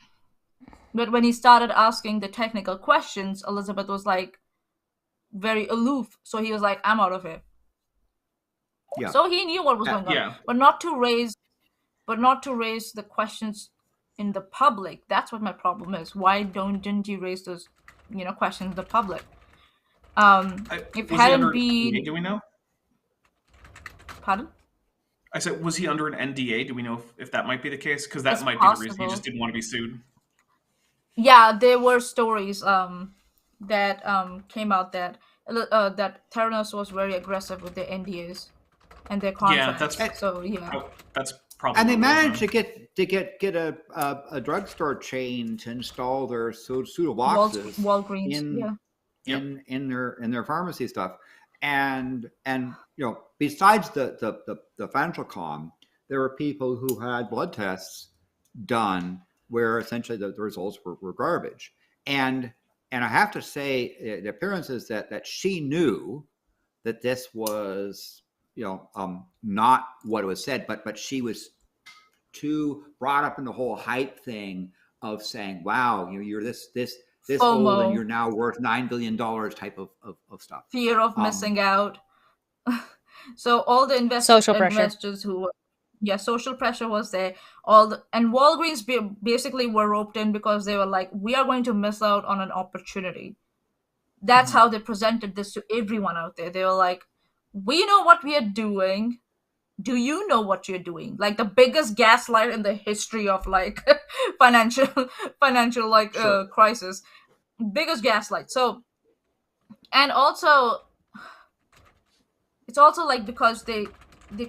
But when he started asking the technical questions, Elizabeth was like very aloof. So he was like, I'm out of here. Yeah. So he knew what was going on. But not to raise the questions in the public. That's what my problem is. Why didn't you raise those, questions in the public? If hadn't been, do we know? Pardon? I said, was he under an NDA? Do we know if that might be the case? Because that might be the reason he just didn't want to be sued. Yeah, there were stories that came out that Theranos was very aggressive with their NDAs and their contracts. Yeah, that's probably. And they managed to get a drugstore chain to install their pseudo boxes, Walgreens, in their pharmacy stuff. And besides the financial con, there were people who had blood tests done where essentially the results were garbage. And I have to say, the appearance is that she knew that this was not what it was said, but she was too brought up in the whole hype thing of saying, wow, you're this old and you're now worth $9 billion type of stuff. Fear of missing out. So all the investors who were, social pressure was there. And Walgreens basically were roped in because they were like, we are going to miss out on an opportunity. That's how they presented this to everyone out there. They were like, we know what we are doing. Do you know what you're doing? Like the biggest gaslight in the history of like financial crisis. Biggest gaslight. So, and also, it's also like because they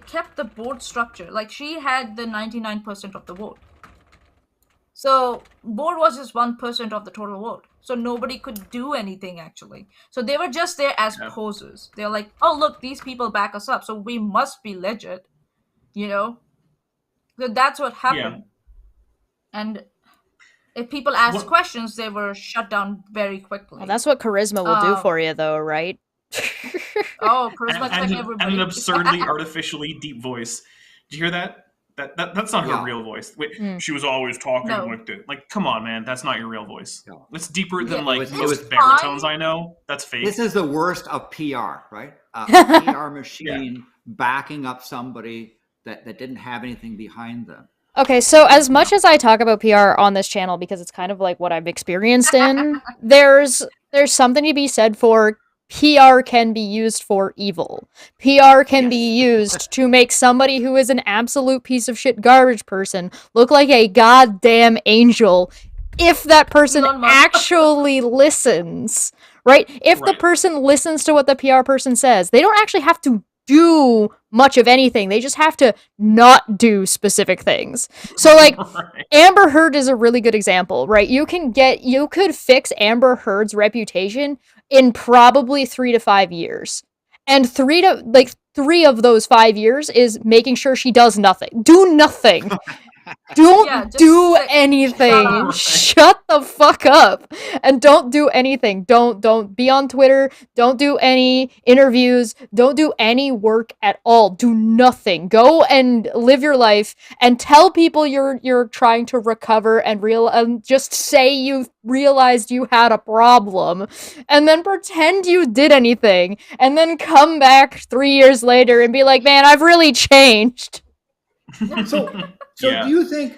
kept the board structure. Like she had the 99% of the vote. So board was just 1% of the total vote. So nobody could do anything actually. So they were just there as posers. They're like, oh look, these people back us up, so we must be legit. So that's what happened. Yeah. And if people asked questions, they were shut down very quickly. Well, that's what charisma will do for you, though, right? Charisma check everybody. And an absurdly artificially deep voice. Did you hear that? That's not her real voice. Wait, she was always talking like that. Like, come on, man, that's not your real voice. No. It's deeper than most baritones I know. That's fake. This is the worst of PR, right? A PR machine backing up somebody that didn't have anything behind them. Okay, so as much as I talk about PR on this channel, because it's kind of like what I've experienced in, there's something to be said for PR can be used for evil. PR can be used to make somebody who is an absolute piece of shit garbage person look like a goddamn angel if that person actually listens, right? If the person listens to what the PR person says, they don't actually have to do much of anything. They just have to not do specific things. So like Amber Heard is a really good example, right? You could fix Amber Heard's reputation in probably 3 to 5 years. And 3 of those 5 years is making sure she does nothing. Do nothing. Don't do anything. Shut the fuck up. And don't do anything. Don't be on Twitter. Don't do any interviews. Don't do any work at all. Do nothing. Go and live your life and tell people you're trying to recover and just say you realized you had a problem and then pretend you did anything and then come back 3 years later and be like, man, I've really changed. So do you think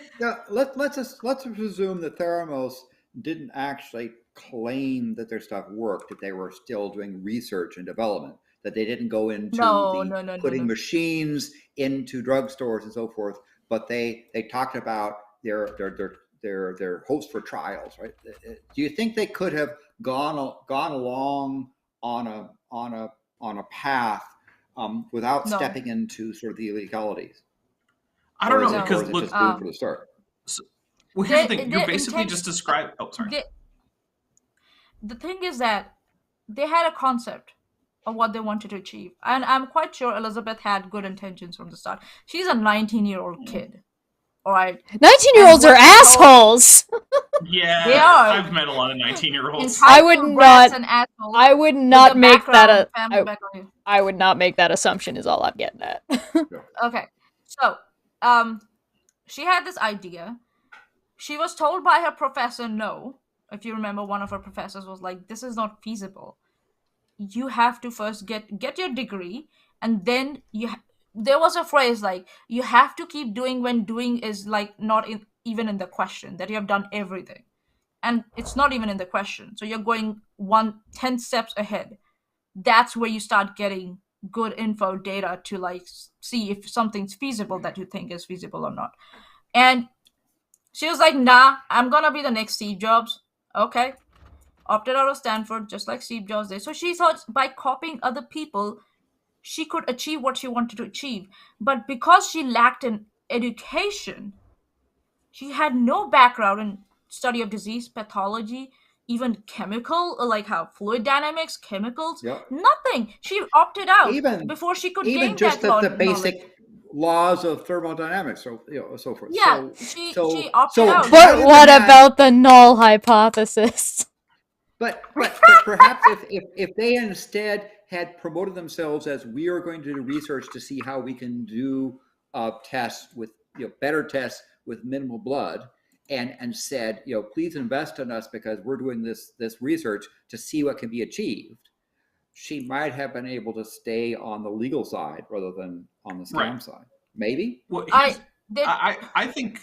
let's presume that Theranos didn't actually claim that their stuff worked, that they were still doing research and development, that they didn't go into putting machines into drugstores and so forth, but they talked about their hopes for trials, right? Do you think they could have gone along on a path without stepping into sort of the illegalities? I don't know, because look, for the start. Well, here's the thing: you're basically just describing. Oh, sorry. The thing is that they had a concept of what they wanted to achieve, and I'm quite sure Elizabeth had good intentions from the start. She's a 19-year-old kid. All right. 19-year-olds are assholes. Yeah, they are. I've met a lot of 19-year-olds. I would not make that I would not make that assumption. Is all I'm getting at. Okay, so she had this idea. She was told by her professor no. If you remember, one of her professors was like, "This is not feasible. You have to first get your degree, and then there was a phrase like, you have to keep doing when doing is like not even in the question, that you have done everything. And it's not even in the question. So you're going 10 steps ahead. That's where you start getting good info data to like see if something's feasible that you think is feasible or not." And she was like, "Nah, I'm gonna be the next Steve Jobs." Okay. Opted out of Stanford, just like Steve Jobs did. So she thought by copying other people, she could achieve what she wanted to achieve. But because she lacked an education, she had no background in study of disease, pathology, even chemical, like how fluid dynamics, chemicals, nothing. She opted out before she could gain just that the basic laws of thermodynamics, so so forth. Yeah, she opted out. But what about the null hypothesis? But perhaps if they instead had promoted themselves as, we are going to do research to see how we can do tests with better tests with minimal blood, and said, please invest in us because we're doing this research to see what can be achieved, she might have been able to stay on the legal side rather than on the scam side. Maybe. Well, I think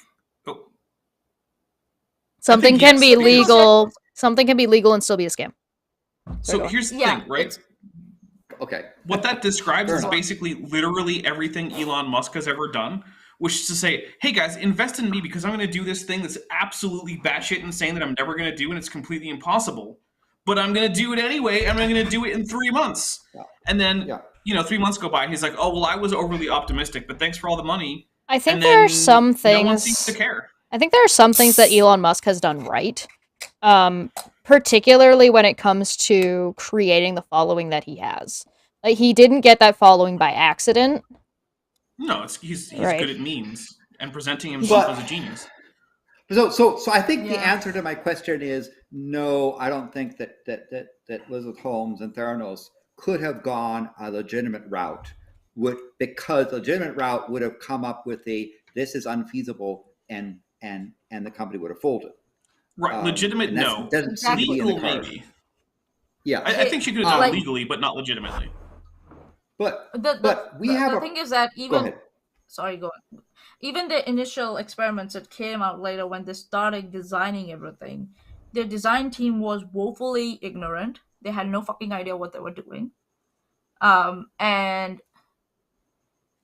something can be legal. Something can be legal and still be a scam. So here's the thing, right? Okay. What that describes is basically literally everything Elon Musk has ever done, which is to say, hey guys, invest in me because I'm going to do this thing that's absolutely batshit insane that I'm never going to do and it's completely impossible. But I'm going to do it anyway, and I'm going to do it in 3 months. Yeah. And then, 3 months go by, and he's like, oh, well, I was overly optimistic, but thanks for all the money. I think there are some things... No one seems to care. I think there are some things that Elon Musk has done right. Particularly when it comes to creating the following that he has. Like, he didn't get that following by accident. No, he's good at memes and presenting himself as a genius. So I think the answer to my question is no. I don't think that Elizabeth Holmes and Theranos could have gone a legitimate route, because legitimate route would have come up with this is unfeasible, and the company would have folded. Right, legitimate, no. Doesn't seem to be in the cards. Yeah, I think she could have done it legally, but not legitimately. But the thing is that even even the initial experiments that came out later, when they started designing everything, their design team was woefully ignorant. They had no fucking idea what they were doing. And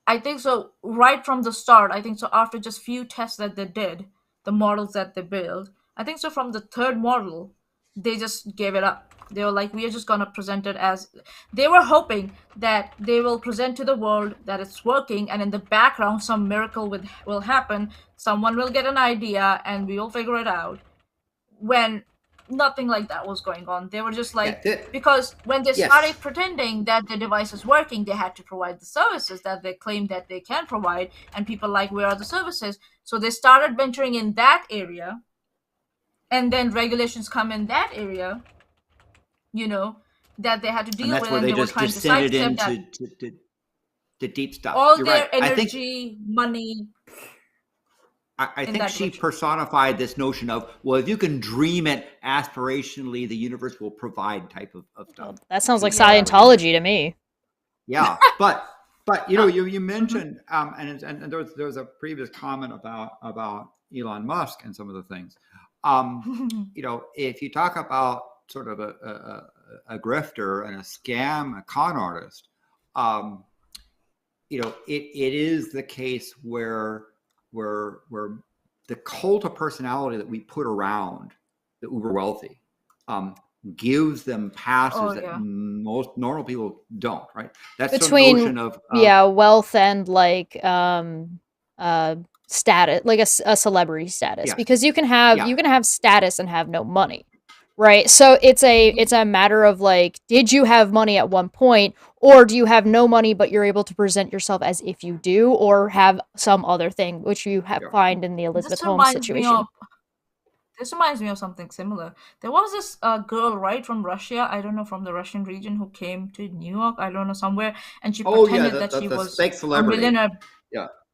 I think so right from the start, after just few tests that they did, the models that they built, I think so from the third model, they just gave it up. They were like, we are just going to present it as... They were hoping that they will present to the world that it's working, and in the background, some miracle will happen. Someone will get an idea, and we will figure it out. When nothing like that was going on. They were just like... because when they started pretending that the device is working, they had to provide the services that they claimed that they can provide, and people like, where are the services? So they started venturing in that area, and then regulations come in that area, that they had to deal with. And that's where they just descended into the deep stuff. All their energy, money. I think she personified this notion of, well, if you can dream it aspirationally, the universe will provide type of stuff. That sounds like Scientology to me. Yeah, but you mentioned and there was a previous comment about Elon Musk and some of the things. If you talk about sort of grifter and a scam, a con artist, it is the case where the cult of personality that we put around the uber wealthy gives them passes that most normal people don't, right? That's between the notion of wealth and status, like a celebrity status, because you can have status and have no money, right? So it's a matter of like, did you have money at one point, or do you have no money but you're able to present yourself as if you do, or have some other thing, which you find in the Elizabeth Holmes situation. This reminds me of something similar. There was this girl, right, from Russia, I don't know, from the Russian region, who came to New York, I don't know, somewhere, and she pretended that she was a millionaire.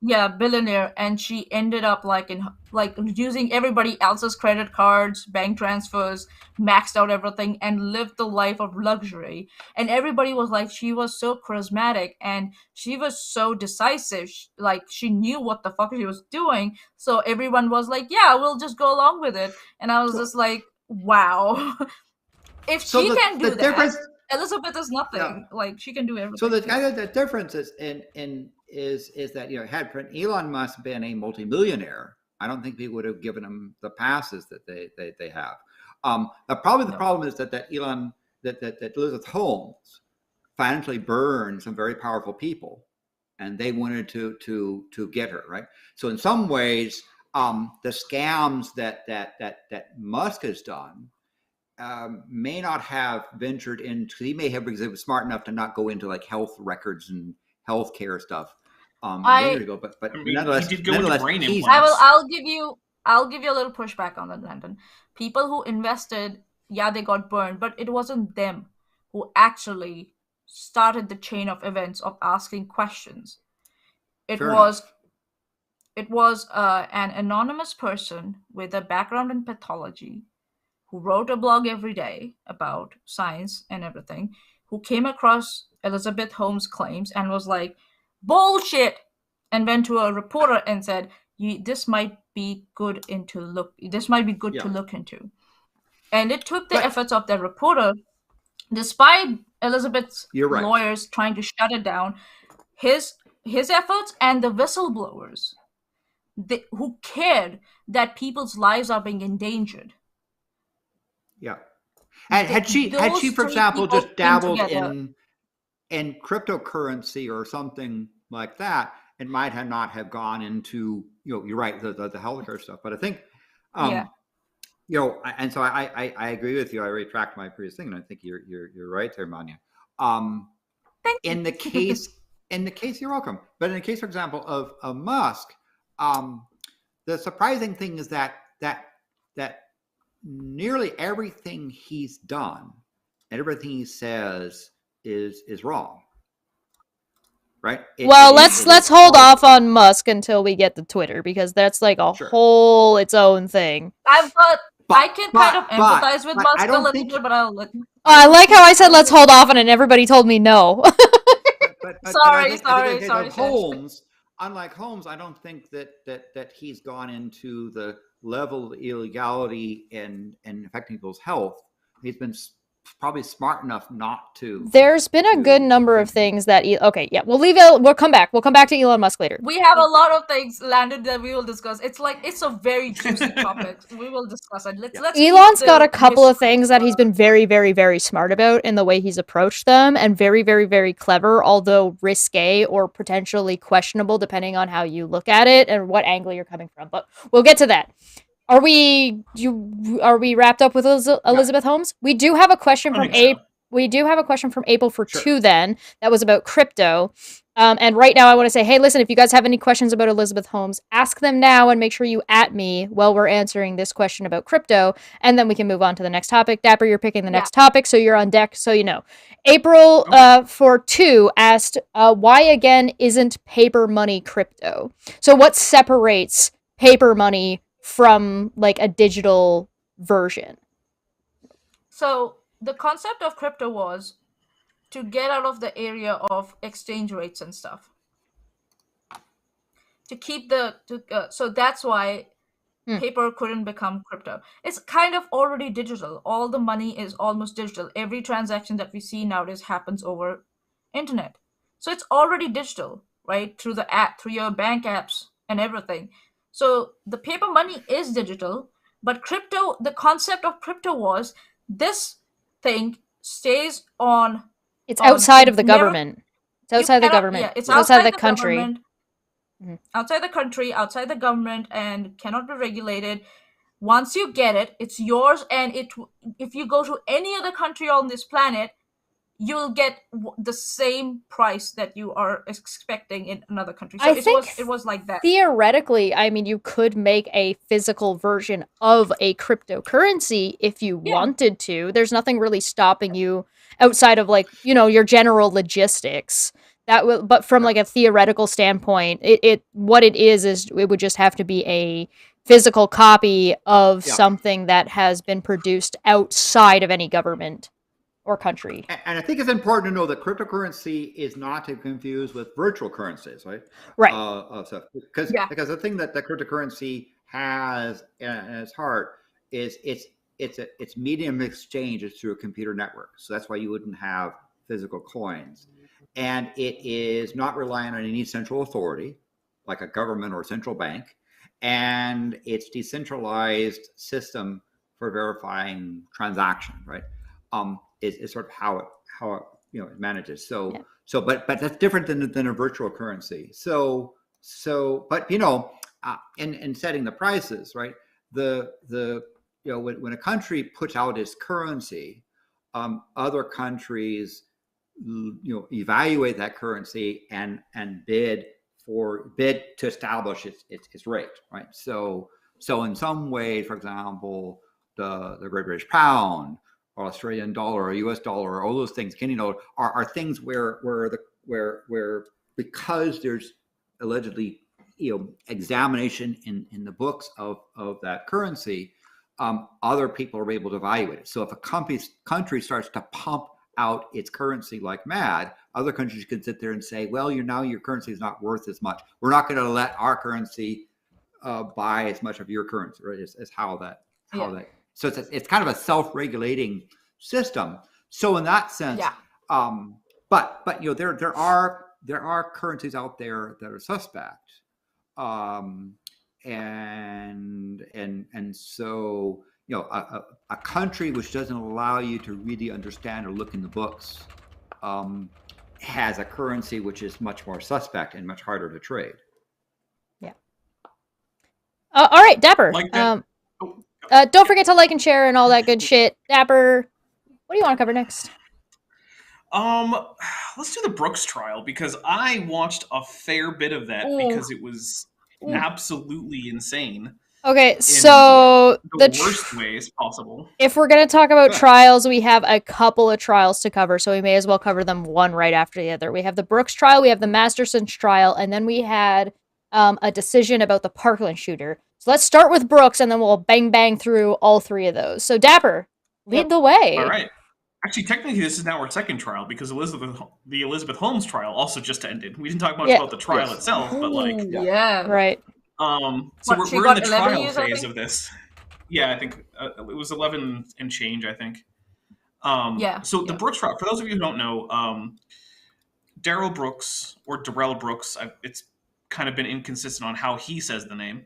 Yeah, billionaire, and she ended up using everybody else's credit cards, bank transfers, maxed out everything, and lived the life of luxury. And everybody was like, she was so charismatic and she was so decisive. She knew what the fuck she was doing. So everyone was like, yeah, we'll just go along with it. And I was just like, wow. If she can do that, Elizabeth is nothing. Like, she can do everything. So the difference is is that, had Elon Musk been a multimillionaire, I don't think people would have given him the passes that they have. The problem is that Elizabeth Holmes financially burned some very powerful people, and they wanted to get her, right. So in some ways, the scams that Musk has done may not have ventured into. He may have, because he was smart enough to not go into like health records and healthcare stuff. But nonetheless, he did go into brain implants. I'll give you a little pushback on that, Landon. People who invested, they got burned, but it wasn't them who actually started the chain of events of asking questions. It was an anonymous person with a background in pathology, who wrote a blog every day about science and everything, who came across Elizabeth Holmes' claims and was like, bullshit, and went to a reporter and said, this might be good to look into. And it took the efforts of the reporter, despite Elizabeth's lawyers trying to shut it down, his efforts and the whistleblowers who cared that people's lives are being endangered. Yeah. And had she, for example, just dabbled in cryptocurrency or something like that, it might not have gone into, you're right, the healthcare stuff. But I think, and so I agree with you. I retract my previous thing, and I think you're right there, Maanyaa. In the case, you're welcome. But in the case, for example, of Musk, the surprising thing is that nearly everything he's done and everything he says is wrong. Right? Let's hold off on Musk until we get to Twitter, because that's like a whole its own thing. I can kind of empathize with Musk a little bit, but I'll let. I like how I said let's hold off on it, and everybody told me no. Sorry. Holmes, unlike Holmes, I don't think that he's gone into the level of illegality and affecting people's health. He's been probably smart enough not to. There's been a good number of things that we'll come back to Elon Musk later. We have a lot of things, Landon, that we will discuss. It's a very juicy topic. We will discuss it. Let's Elon's got a couple of things that he's been very, very, very smart about in the way he's approached them, and very, very, very clever, although risque or potentially questionable depending on how you look at it and what angle you're coming from. But we'll get to that. Are we wrapped up with Elizabeth Holmes? We do have a question from April for 2 then that was about crypto. And right now I want to say, hey, listen, if you guys have any questions about Elizabeth Holmes, ask them now and make sure you at me while we're answering this question about crypto, and then we can move on to the next topic. Dapper, you're picking the next topic, so you're on deck, so you know. April for 2 asked, why again isn't paper money crypto? So what separates paper money from like a digital version? So the concept of crypto was to get out of the area of exchange rates and stuff. To keep so that's why paper couldn't become crypto. It's kind of already digital. All the money is almost digital. Every transaction that we see nowadays happens over internet. So it's already digital, right? Through the app, through your bank apps and everything. So the paper money is digital, but crypto, the concept of crypto was this thing stays on. It's outside of the government. It's outside the government. Yeah, it's outside the country. Government, outside the country, outside the government, and cannot be regulated. Once you get it, it's yours, and if you go to any other country on this planet, you'll get the same price that you are expecting in another country. So it was like that. Theoretically, I mean, you could make a physical version of a cryptocurrency if you wanted to. There's nothing really stopping you outside of, like, you know, your general logistics. But from like a theoretical standpoint, what it is it would just have to be a physical copy of something that has been produced outside of any government or country. And I think it's important to know that cryptocurrency is not to confuse with virtual currencies, right? Right. Because the thing that the cryptocurrency has in its heart is its medium of exchange is through a computer network. So that's why you wouldn't have physical coins. And it is not reliant on any central authority, like a government or central bank. And it's decentralized system for verifying transactions, right? Is sort of how it it manages. But that's different than a virtual currency. But in setting the prices, right? When a country puts out its currency, other countries evaluate that currency and bid to establish its rate, right? So in some way, for example, the Great British Pound, or Australian dollar, or U.S. dollar, or all those things, are things where because there's allegedly examination in the books of that currency, other people are able to evaluate it. So if a country starts to pump out its currency like mad, other countries can sit there and say, well, now your currency is not worth as much. We're not going to let our currency buy as much of your currency, right? Is how that. So it's kind of a self-regulating system. So in that sense, but there are currencies out there that are suspect, and so a country which doesn't allow you to really understand or look in the books has a currency which is much more suspect and much harder to trade. Yeah. All right, Dapper. Don't forget to like and share and all that good shit. Dapper, what do you want to cover next? Let's do the Brooks trial, because I watched a fair bit of that because it was absolutely insane. Okay, so the worst ways possible. If we're going to talk about trials, we have a couple of trials to cover, so we may as well cover them one right after the other. We have the Brooks trial, we have the Masterson trial, and then we had a decision about the Parkland shooter. So let's start with Brooks, and then we'll bang through all three of those. So Dapper, lead the way. All right. Actually, technically, this is now our second trial, because the Elizabeth Holmes trial also just ended. We didn't talk much about the trial itself, but right. So we're in the trial phase of this. Yeah, I think it was 11 and change, I think. So the Brooks trial, for those of you who don't know, Darrell Brooks, or Darrell Brooks, it's kind of been inconsistent on how he says the name,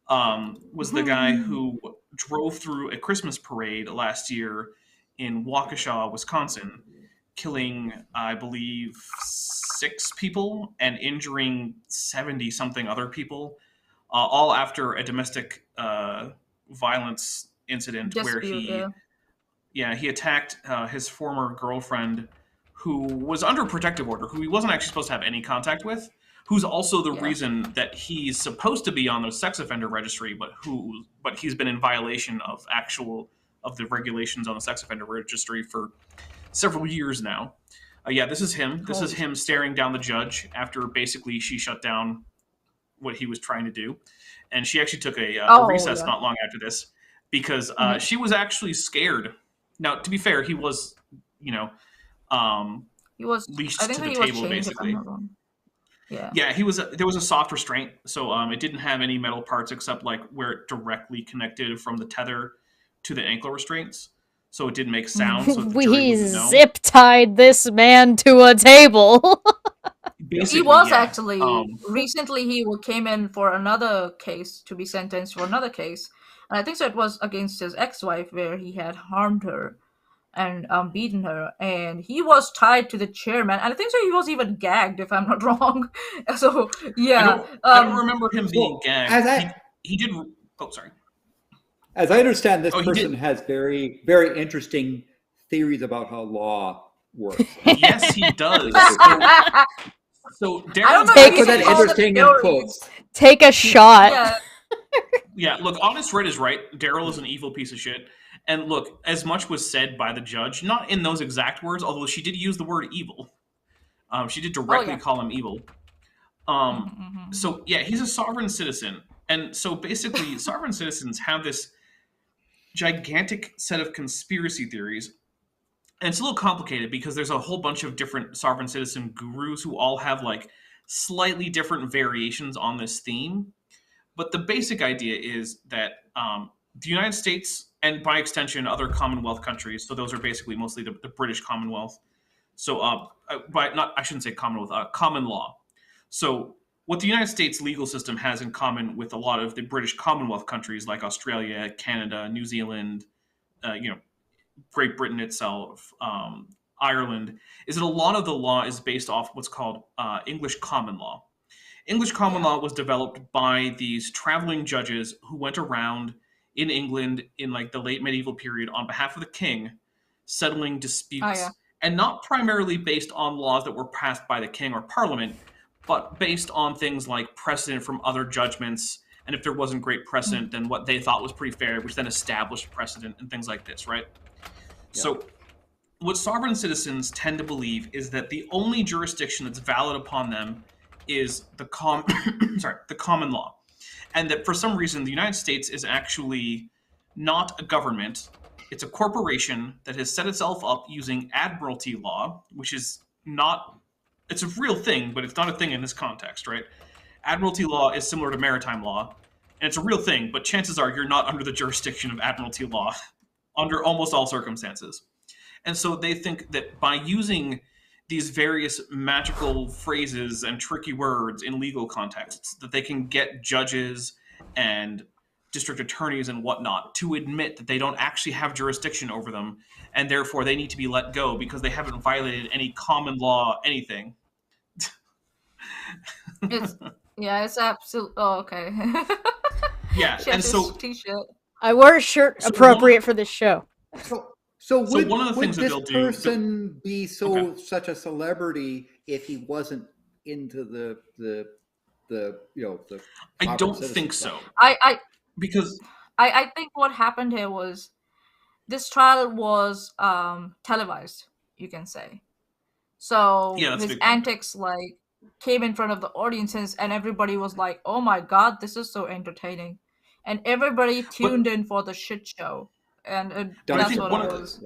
was the guy who drove through a Christmas parade last year in Waukesha, Wisconsin, killing, I believe, 6 people and injuring 70-something other people, all after a domestic violence incident where he attacked his former girlfriend, who was under protective order, who he wasn't actually supposed to have any contact with, who's also the reason that he's supposed to be on the sex offender registry, but he's been in violation of the regulations on the sex offender registry for several years now. This is him. This is him staring down the judge after basically she shut down what he was trying to do. And she actually took a recess not long after this, because she was actually scared. Now, to be fair, he was, leashed to the table, basically. Yeah. Yeah, there was a soft restraint, so it didn't have any metal parts except like where it directly connected from the tether to the ankle restraints, so it didn't make sound, so the jury We wouldn't know. zip tied this man to a table. Basically, he was yeah. actually recently he came in for another case to be sentenced for another case, and I think so it was against his ex-wife where he had harmed her and beaten her, and he was tied to the chair, man. And I think so he was even gagged, if I'm not wrong. So yeah, I don't remember him being gagged. He did. Oh, sorry. As I understand, this person has very, very interesting theories about how law works. Yes, he does. So Daryl, put that interesting in quotes. Take a shot. Yeah. Yeah, look, Honest Red is right. Daryl is an evil piece of shit. And look, as much was said by the judge, not in those exact words, although she did use the word evil. She did directly call him evil. So, yeah, he's a sovereign citizen. And so basically, sovereign citizens have this gigantic set of conspiracy theories. And it's a little complicated because there's a whole bunch of different sovereign citizen gurus who all have like slightly different variations on this theme. But the basic idea is that the United States, and by extension, other Commonwealth countries, so those are basically mostly the British Commonwealth. So, I shouldn't say Commonwealth, common law. So, what the United States legal system has in common with a lot of the British Commonwealth countries like Australia, Canada, New Zealand, Great Britain itself, Ireland, is that a lot of the law is based off what's called English common law. English common law was developed by these traveling judges who went around in England in like the late medieval period on behalf of the king, settling disputes, and not primarily based on laws that were passed by the king or parliament, but based on things like precedent from other judgments, and if there wasn't great precedent, then what they thought was pretty fair, which then established precedent and things like this, right? Yeah. So what sovereign citizens tend to believe is that the only jurisdiction that's valid upon them is the common law. And that for some reason, the United States is actually not a government. It's a corporation that has set itself up using admiralty law, which is not, it's a real thing, but it's not a thing in this context, right? Admiralty law is similar to maritime law, and it's a real thing, but chances are you're not under the jurisdiction of admiralty law under almost all circumstances. And so they think that by using these various magical phrases and tricky words in legal contexts, that they can get judges and district attorneys and whatnot to admit that they don't actually have jurisdiction over them, and therefore they need to be let go because they haven't violated any common law anything. It's absolute. Oh, okay. Yeah, and so T-shirt. I wore a shirt appropriate for this show. So would one of the things this that person be such a celebrity if he wasn't into the I don't think so. Because I think what happened here was this trial was televised, you can say. So his antics like came in front of the audiences, and everybody was like, "Oh my god, this is so entertaining," and everybody tuned in for the shit show. And that's what it was.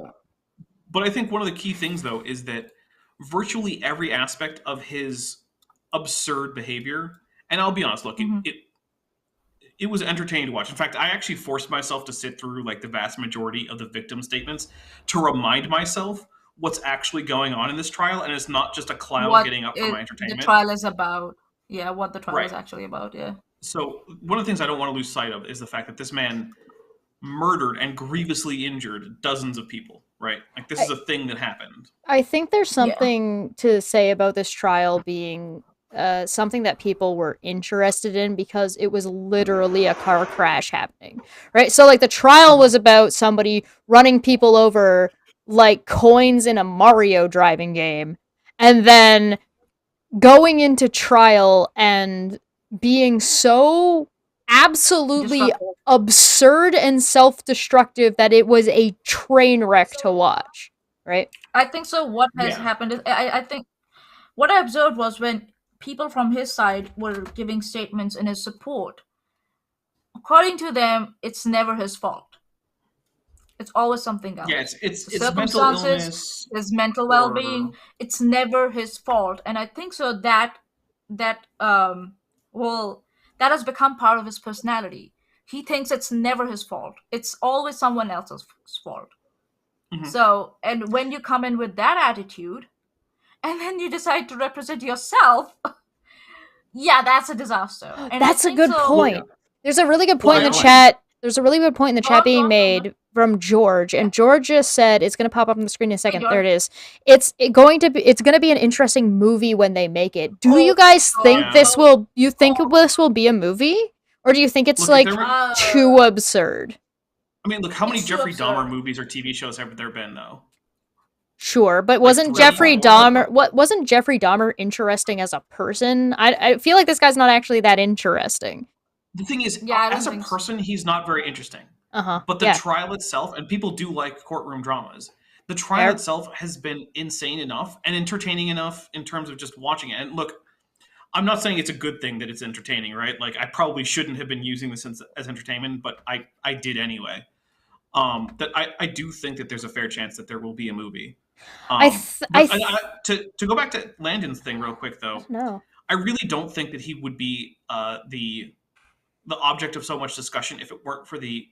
But I think one of the key things, though, is that virtually every aspect of his absurd behavior, and I'll be honest, look, it was entertaining to watch. In fact, I actually forced myself to sit through like the vast majority of the victim statements to remind myself what's actually going on in this trial, and it's not just a clown getting up for my entertainment. The trial is about, what the trial is actually about, So one of the things I don't want to lose sight of is the fact that this man murdered and grievously injured dozens of people, right? Like this is a thing that happened. I think there's something to say about this trial being something that people were interested in because it was literally a car crash happening, right? So like the trial was about somebody running people over like coins in a Mario driving game, and then going into trial and being so absolutely absurd and self-destructive that it was a train wreck to watch, right? I think so. What has happened is, I think what I observed was when people from his side were giving statements in his support, according to them, it's never his fault. It's always something else. Yeah, it's circumstances, mental illness, his mental well-being. It's never his fault, and I think so that that that has become part of his personality. He thinks it's never his fault. It's always someone else's fault. Mm-hmm. So, and when you come in with that attitude, and then you decide to represent yourself, yeah, that's a disaster. And that's a good point. There's a really good point in the chat. There's a really good point in the chat being made from George, and George just said it's going to pop up on the screen in a second. There it is. It's going to be an interesting movie when they make it. Do you guys think this will? You think this will be a movie, or do you think it's too absurd? I mean, look, how many Jeffrey Dahmer movies or TV shows have there been, though? Sure, but wasn't Jeffrey Dahmer interesting as a person? I feel like this guy's not actually that interesting. The thing is, as a person, he's not very interesting. But the trial itself, and people do like courtroom dramas, the trial itself has been insane enough and entertaining enough in terms of just watching it. And look, I'm not saying it's a good thing that it's entertaining, right? Like, I probably shouldn't have been using this as entertainment, but I did anyway. That I do think that there's a fair chance that there will be a movie. To go back to Landon's thing real quick, though, I really don't think that he would be the object of so much discussion if it weren't for the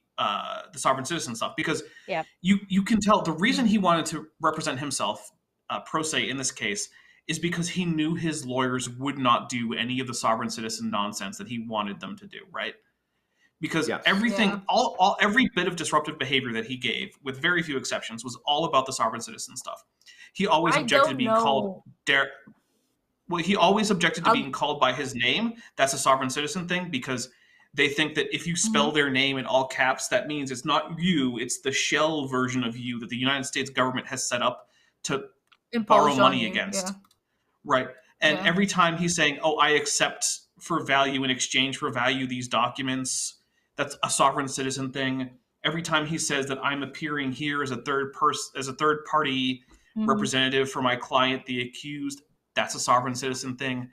sovereign citizen stuff, because you can tell the reason he wanted to represent himself pro se in this case is because he knew his lawyers would not do any of the sovereign citizen nonsense that he wanted them to do, right? Because everything, every bit of disruptive behavior that he gave, with very few exceptions, was all about the sovereign citizen stuff. He always objected to being called he always objected to being called by his name. That's a sovereign citizen thing, because they think that if you spell their name in all caps, that means it's not you, it's the shell version of you that the United States government has set up to borrow money against. Yeah. Right. And every time he's saying, oh, I accept for value in exchange for value these documents, that's a sovereign citizen thing. Every time he says that I'm appearing here as a third party representative for my client, the accused, that's a sovereign citizen thing.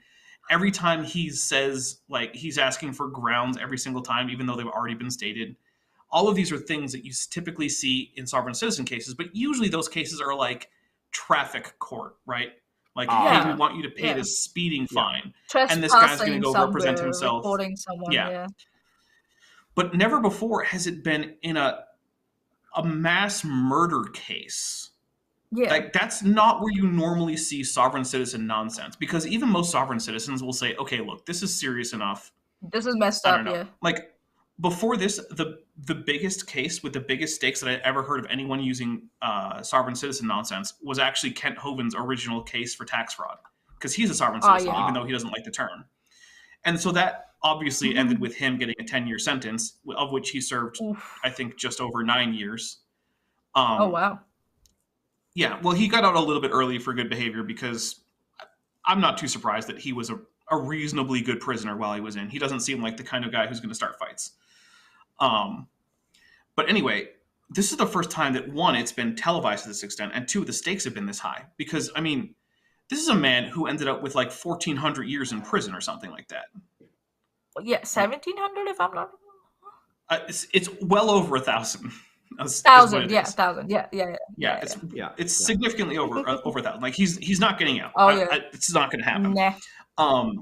Every time he says, like, he's asking for grounds every single time, even though they've already been stated. All of these are things that you typically see in sovereign citizen cases, but usually those cases are like traffic court, right? Like, hey, we want you to pay this speeding fine. And this guy's going to go represent himself. Someone, But never before has it been in a mass murder case. Yeah. Like, that's not where you normally see sovereign citizen nonsense, because even most sovereign citizens will say, okay, look, this is serious enough. This is messed up, Like, before this, the biggest case with the biggest stakes that I ever heard of anyone using sovereign citizen nonsense was actually Kent Hovind's original case for tax fraud, because he's a sovereign citizen, even though he doesn't like the term. And so that obviously ended with him getting a 10-year sentence, of which he served, I think, just over 9 years. Oh, wow. Yeah, well, he got out a little bit early for good behavior, because I'm not too surprised that he was a reasonably good prisoner while he was in. He doesn't seem like the kind of guy who's going to start fights. But anyway, this is the first time that, one, it's been televised to this extent, and two, the stakes have been this high. Because, I mean, this is a man who ended up with like 1,400 years in prison or something like that. Yeah, 1,700 if I'm not. It's well over 1,000. 1,000, yeah, 1,000, yeah. It's significantly over 1,000. Like, he's not getting out. It's not going to happen. Nah.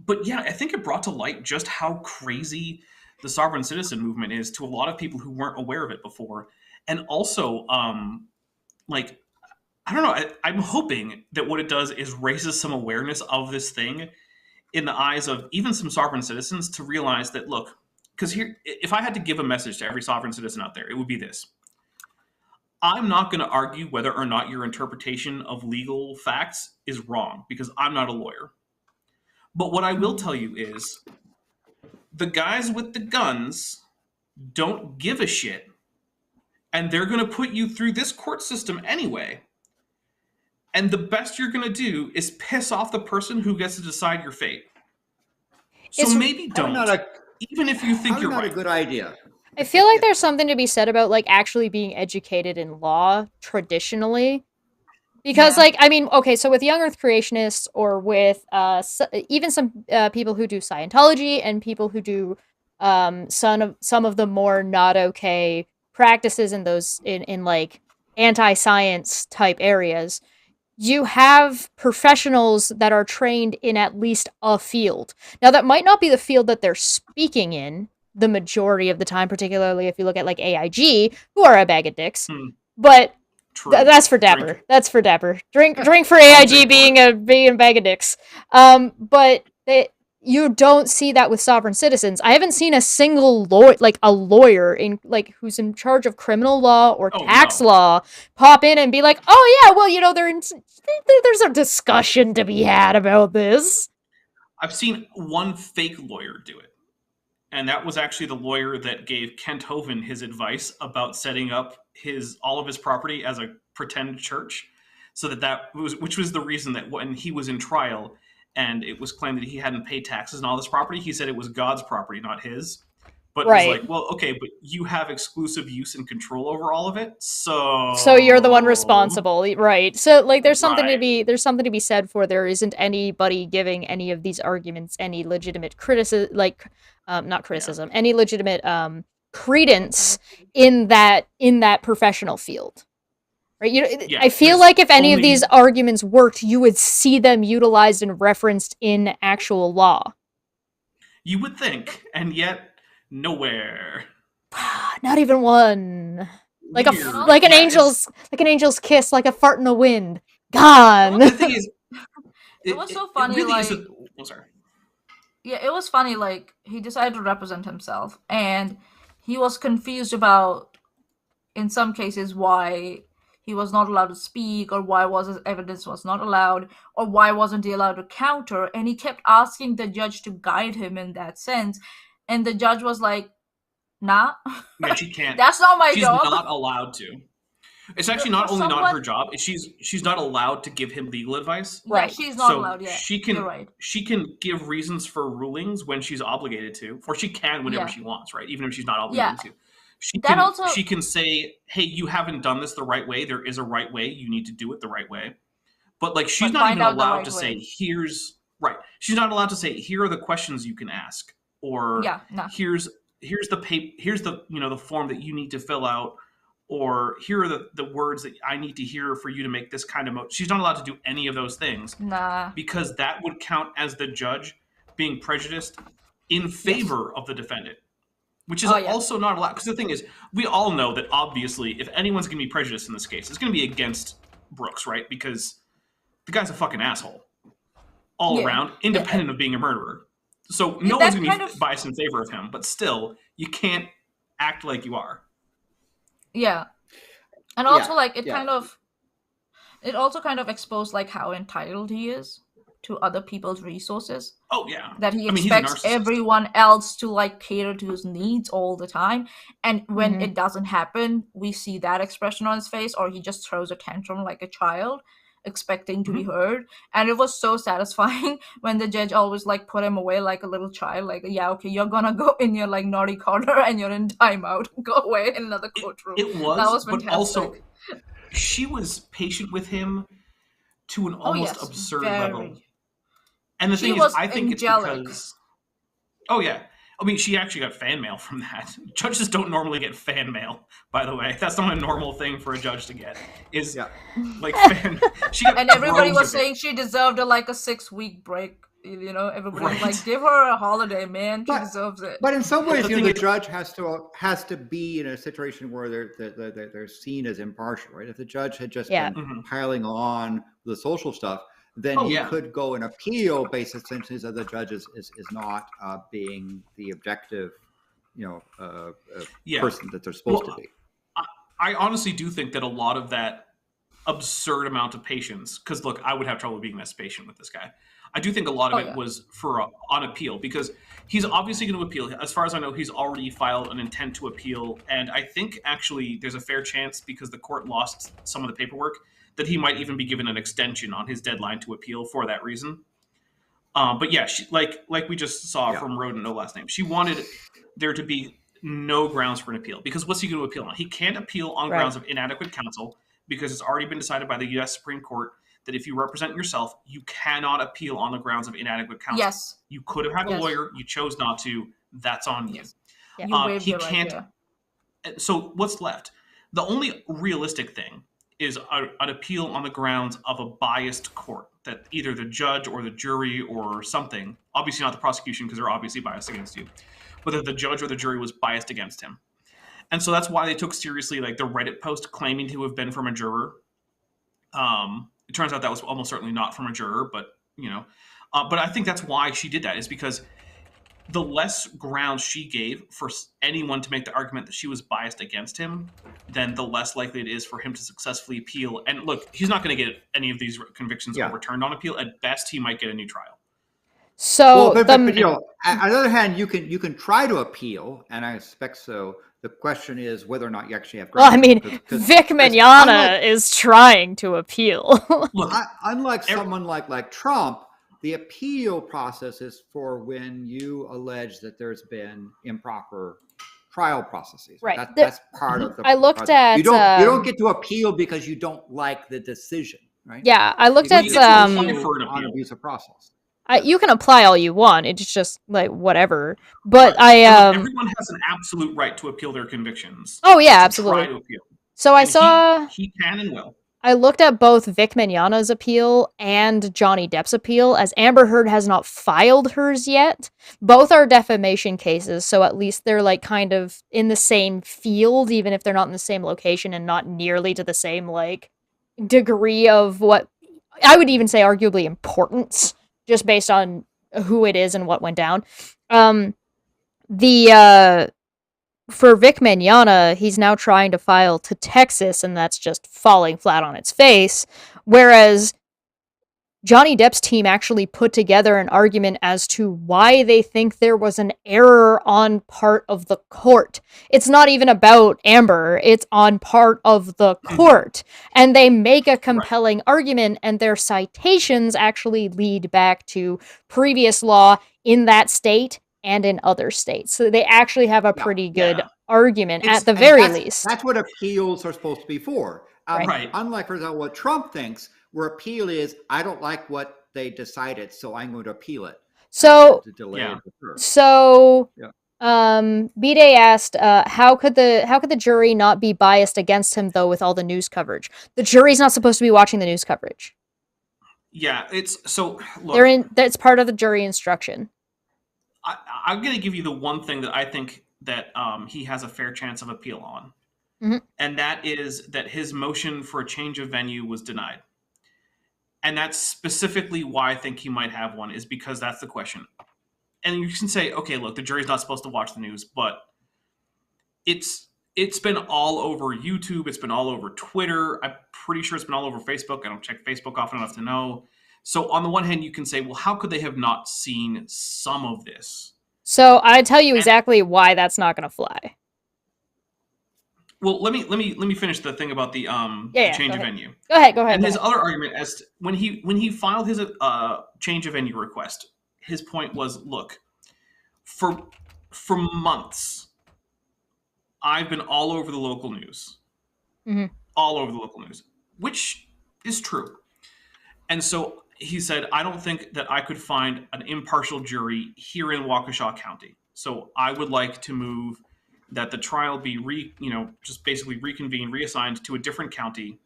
But yeah, I think it brought to light just how crazy the sovereign citizen movement is to a lot of people who weren't aware of it before, and also, like, I don't know. I'm hoping that what it does is raises some awareness of this thing in the eyes of even some sovereign citizens, to realize that, look. Because here, if I had to give a message to every sovereign citizen out there, it would be this. I'm not going to argue whether or not your interpretation of legal facts is wrong, because I'm not a lawyer. But what I will tell you is, the guys with the guns don't give a shit, and they're going to put you through this court system anyway. And the best you're going to do is piss off the person who gets to decide your fate. So maybe don't. Even if you think you're right. Not a good idea. I feel like there's something to be said about, like, actually being educated in law traditionally. Because, like, I mean, okay, so with young earth creationists, or with even some people who do Scientology, and people who do some of the more not okay practices in those, in like, anti-science type areas, you have professionals that are trained in at least a field. Now, that might not be the field that they're speaking in the majority of the time, particularly if you look at like AIG, who are a bag of dicks. But that's for Dapper. Drink. That's for Dapper. Drink for AIG being a bag of dicks. But you don't see that with sovereign citizens. I haven't seen a single lawyer in like who's in charge of criminal law or tax law pop in and be like, "Oh yeah, well, you know, there's a discussion to be had about this." I've seen one fake lawyer do it. And that was actually the lawyer that gave Kent Hovind his advice about setting up all of his property as a pretend church. So which was the reason that when he was in trial and it was claimed that he hadn't paid taxes on all this property, he said it was God's property, not his. But it was like, well, okay, but you have exclusive use and control over all of it, so you're the one responsible, right? So like, there's something to be said for there isn't anybody giving any of these arguments any legitimate criticism, any legitimate credence in that professional field, right? I feel like if any of these arguments worked, you would see them utilized and referenced in actual law. You would think, and yet. Nowhere. Not even one. Like an angel's kiss, like a fart in the wind. Gone. Well, the thing is, it was so funny. It really like, sorry. Yeah, it was funny. Like he decided to represent himself, and he was confused about, in some cases, why he was not allowed to speak, or why his evidence was not allowed, or why wasn't he allowed to counter. And he kept asking the judge to guide him in that sense. And the judge was like, nah. Yeah, she can't. That's not my job. She's not allowed to. It's actually not only not her job, she's not allowed to give him legal advice. Right. Yeah, she's not allowed, yeah. She can give reasons for rulings when she's obligated to, or she can whenever she wants, right? Even if she's not obligated to. She can say, hey, you haven't done this the right way. There is a right way. You need to do it the right way. But like, she's not even allowed to say, she's not allowed to say, here are the questions you can ask. Or here's the form that you need to fill out, or here are the words that I need to hear for you to make this kind of motion. She's not allowed to do any of those things. Nah. Because that would count as the judge being prejudiced in favor of the defendant, which is also not allowed. Because the thing is, we all know that obviously if anyone's going to be prejudiced in this case, it's going to be against Brooks, right? Because the guy's a fucking asshole all around, independent of being a murderer. So no one's going to be biased in favor of him, but still, you can't act like you are. Yeah. And also, it also kind of exposed, like, how entitled he is to other people's resources. Oh, yeah. That he expects everyone else to, like, cater to his needs all the time. And when it doesn't happen, we see that expression on his face, or he just throws a tantrum like a child, expecting to be heard. And it was so satisfying when the judge always like put him away like a little child, like, yeah, okay, you're gonna go in your like naughty corner and you're in timeout, go away in another courtroom. That was fantastic. But also she was patient with him to an almost absurd level. And the thing is, I think angelic. It's because I mean, she actually got fan mail from that. Judges don't normally get fan mail, by the way. That's not a normal thing for a judge to get. Like fan. And everybody was saying she deserved a 6-week break. You know, everybody was like, give her a holiday, man. She deserves it. But in some ways, the judge has to be in a situation where they're seen as impartial, right? If the judge had just been piling on the social stuff, then he could go and appeal based essentially that the judge is not being the objective, person that they're supposed to be. I honestly do think that a lot of that absurd amount of patience, because look, I would have trouble being this patient with this guy. I do think a lot of it was on appeal, because he's obviously going to appeal. As far as I know, he's already filed an intent to appeal. And I think actually there's a fair chance, because the court lost some of the paperwork, that he might even be given an extension on his deadline to appeal for that reason. But yeah, she, like we just saw from Roden, no last name, she wanted there to be no grounds for an appeal. Because what's he going to appeal on? He can't appeal on grounds of inadequate counsel, because it's already been decided by the U.S. Supreme Court that if you represent yourself, you cannot appeal on the grounds of inadequate counsel. Yes. You could have had a lawyer, you chose not to, that's on you. Yeah. He can't. So what's left? The only realistic thing is an appeal on the grounds of a biased court, that either the judge or the jury or something, obviously not the prosecution because they're obviously biased against you, but that the judge or the jury was biased against him. And so that's why they took seriously like the Reddit post claiming to have been from a juror. It turns out that was almost certainly not from a juror, but but I think that's why she did that, is because the less grounds she gave for anyone to make the argument that she was biased against him, then the less likely it is for him to successfully appeal. And look, he's not going to get any of these convictions overturned on appeal. At best, he might get a new trial. So, on the other hand, you can try to appeal, and I expect so. The question is whether or not you actually have grounds. Well, I mean, Vic Maanyaa is trying to appeal. Look, unlike someone like Trump, the appeal process is for when you allege that there's been improper trial processes. Right. That's part of the. I looked at. You don't get to appeal because you don't like the decision, right? Yeah, I looked at on abusive process. You can apply all you want. It's just like whatever. But everyone has an absolute right to appeal their convictions. Oh yeah, absolutely. Try to appeal. So I saw he can and will. I looked at both Vic Maanyaa's appeal and Johnny Depp's appeal, as Amber Heard has not filed hers yet. Both are defamation cases, so at least they're like kind of in the same field, even if they're not in the same location and not nearly to the same like degree of what I would even say arguably importance, just based on who it is and what went down. For Vic Maanyaa, he's now trying to file to Texas, and that's just falling flat on its face. Whereas Johnny Depp's team actually put together an argument as to why they think there was an error on part of the court. It's not even about Amber, it's on part of the court. And they make a compelling argument, and their citations actually lead back to previous law in that state and in other states. So they actually have a pretty good argument at the very least. That's what appeals are supposed to be for. Right. Unlike, for example, what Trump thinks, where appeal is, I don't like what they decided, so I'm going to appeal it. So, Yeah. B-Day asked, how could the jury not be biased against him, though, with all the news coverage? The jury's not supposed to be watching the news coverage. Yeah, look. That's part of the jury instruction. I'm going to give you the one thing that I think that he has a fair chance of appeal on. Mm-hmm. And that is that his motion for a change of venue was denied. And that's specifically why I think he might have one, is because that's the question. And you can say, okay, look, the jury's not supposed to watch the news, but it's been all over YouTube. It's been all over Twitter. I'm pretty sure it's been all over Facebook. I don't check Facebook often enough to know. So on the one hand, you can say, well, how could they have not seen some of this? So I tell you exactly why that's not going to fly. Well, let me finish the thing about the change of venue. Go ahead. And his other argument, as to, when he filed his change of venue request, his point was, look, for months, I've been all over the local news, all over the local news, which is true. And so he said, I don't think that I could find an impartial jury here in Waukesha County. So I would like to move that the trial be just basically reconvened, reassigned to a different county,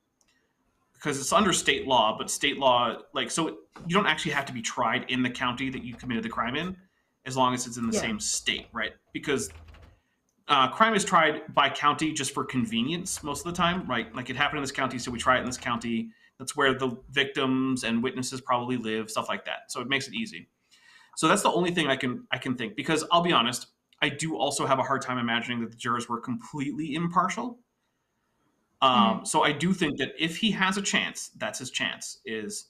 because it's under state law, but state law, so you don't actually have to be tried in the county that you committed the crime in, as long as it's in the same state, right? Because crime is tried by county just for convenience most of the time, right? Like, it happened in this county, so we try it in this county. That's where the victims and witnesses probably live, stuff like that. So it makes it easy. So that's the only thing I can think, because I'll be honest, I do also have a hard time imagining that the jurors were completely impartial. So I do think that if he has a chance, that's his chance, is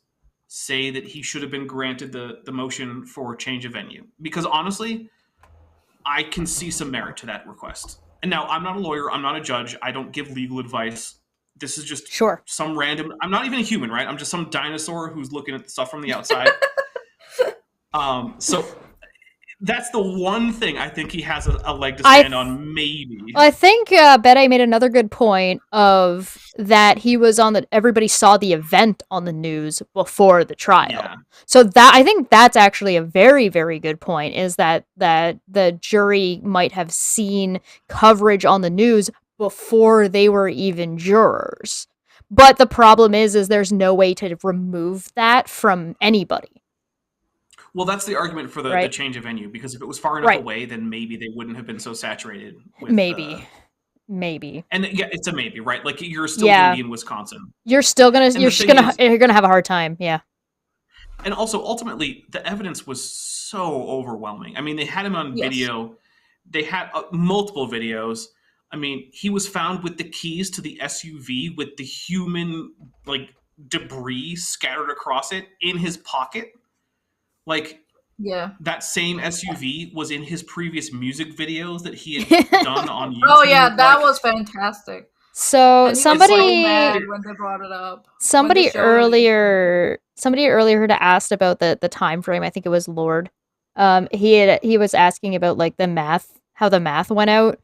say that he should have been granted the motion for change of venue. Because honestly, I can see some merit to that request. And now, I'm not a lawyer, I'm not a judge, I don't give legal advice. This is just some random, I'm not even a human, right? I'm just some dinosaur who's looking at the stuff from the outside. So that's the one thing I think he has a leg to stand on, maybe. I think Bede made another good point of that he was everybody saw the event on the news before the trial. Yeah. So that, I think that's actually a very, very good point, is that the jury might have seen coverage on the news before they were even jurors. But the problem is there's no way to remove that from anybody. Well, that's the argument for the change of venue, because if it was far enough away, then maybe they wouldn't have been so saturated with maybe. And yeah, it's a maybe, right? Like you're still gonna be in Wisconsin. You're gonna have a hard time, yeah. And also, ultimately, the evidence was so overwhelming. I mean, they had him on video. They had multiple videos. I mean, he was found with the keys to the SUV with the human debris scattered across it in his pocket. That same SUV was in his previous music videos that he had done on YouTube. Oh yeah, that was fantastic. So somebody mad when they brought it up. Somebody earlier had asked about the time frame. I think it was Lord. He was asking about the math, how the math went out.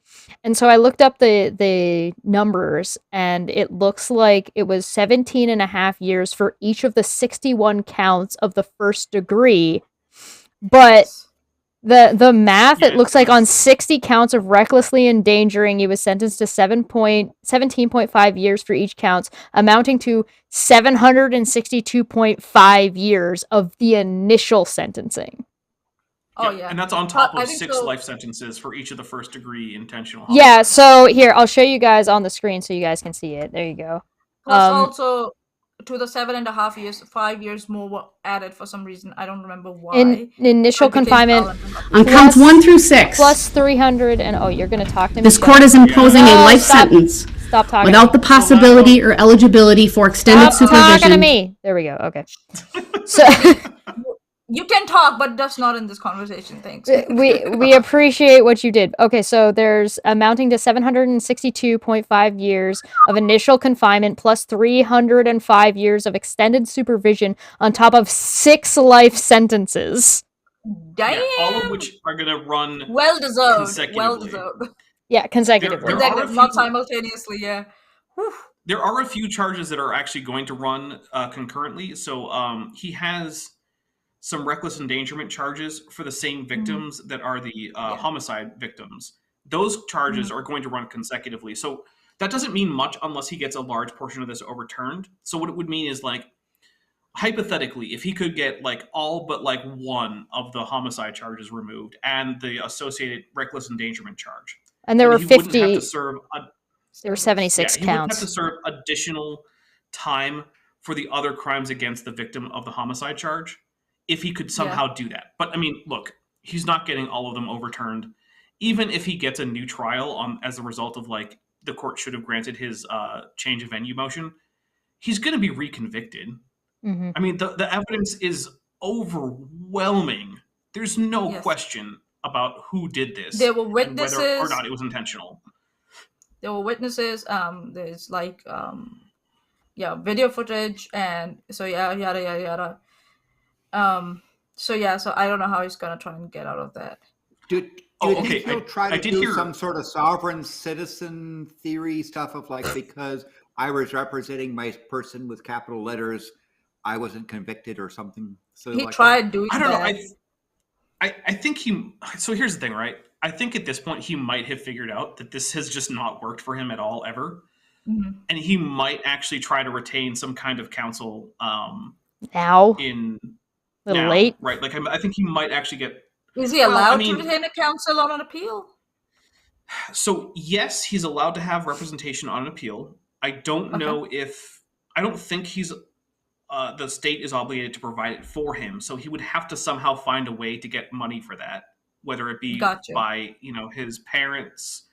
And so I looked up the numbers, and it looks like it was 17 and a half years for each of the 61 counts of the first degree. But the math, it looks like on 60 counts of recklessly endangering, he was sentenced to 17.5 years for each counts, amounting to 762.5 years of the initial sentencing. Oh yeah, and that's on top of 6 life sentences for each of the first degree intentional homicide. Yeah, so here, I'll show you guys on the screen so you guys can see it. There you go. Plus also to the 7.5 years, 5 years more were added for some reason. I don't remember why. In initial confinement on counts 1 through 6. Plus 300 and you're gonna talk to me. This court is imposing a life sentence. Stop talking. Without the possibility or eligibility for extended supervision. Stop talking to me. There we go. Okay. So you can talk, but that's not in this conversation. Thanks. We appreciate what you did. Okay, so there's amounting to 762.5 years of initial confinement plus 305 years of extended supervision on top of 6 life sentences. Damn. Yeah, all of which are going to run well-deserved. Yeah, consecutively. Not simultaneously, yeah. Whew. There are a few charges that are actually going to run concurrently. So he has some reckless endangerment charges for the same victims that are the homicide victims. Those charges are going to run consecutively. So that doesn't mean much unless he gets a large portion of this overturned. So what it would mean is hypothetically, if he could get all but one of the homicide charges removed and the associated reckless endangerment charge. And there were 50. Have to serve there were 76 counts. He wouldn't have to serve additional time for the other crimes against the victim of the homicide charge if he could somehow do that. But I mean, look, he's not getting all of them overturned. Even if he gets a new trial as a result of the court should have granted his change of venue motion, he's going to be reconvicted. Mm-hmm. I mean, the evidence is overwhelming. There's no question about who did this. There were witnesses, and whether or not it was intentional. There were witnesses. There's video footage, and so yada yada yada. So I don't know how he's gonna try and get out of that. Do you think he'll try to do some sort of sovereign citizen theory stuff of because I was representing my person with capital letters, I wasn't convicted or something? So he tried doing that. I don't know. I think he. So here's the thing, right? I think at this point he might have figured out that this has just not worked for him at all ever, and he might actually try to retain some kind of counsel. Now. Late, right? I think he might actually get. Is he allowed to retain a counsel on an appeal? So yes, he's allowed to have representation on an appeal. I don't know if I don't think he's. The state is obligated to provide it for him, so he would have to somehow find a way to get money for that, whether it be by his parents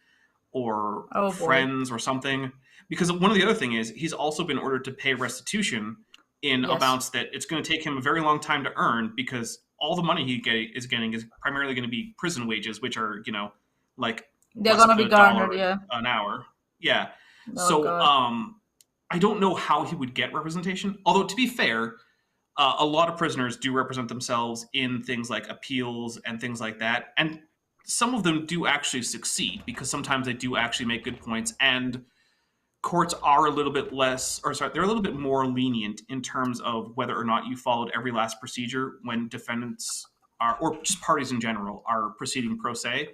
or friends or something. Because one of the other thing is he's also been ordered to pay restitution in amounts that it's going to take him a very long time to earn, because all the money is getting is primarily going to be prison wages, which are they're going to be garnered an hour. Yeah. God. I don't know how he would get representation. Although, to be fair, a lot of prisoners do represent themselves in things like appeals and things like that. And some of them do actually succeed because sometimes they do actually make good points. And courts are a little bit they're a little bit more lenient in terms of whether or not you followed every last procedure when defendants are, or just parties in general, are proceeding pro se.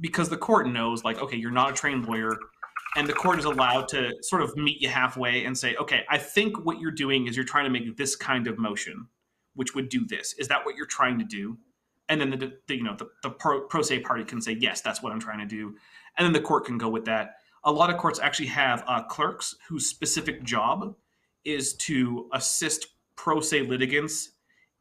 Because the court knows, okay, you're not a trained lawyer. and the court is allowed to sort of meet you halfway and say, okay, I think what you're doing is you're trying to make this kind of motion, which would do this. Is that what you're trying to do? And then the pro se party can say, yes, that's what I'm trying to do. And then the court can go with that. A lot of courts actually have clerks whose specific job is to assist pro se litigants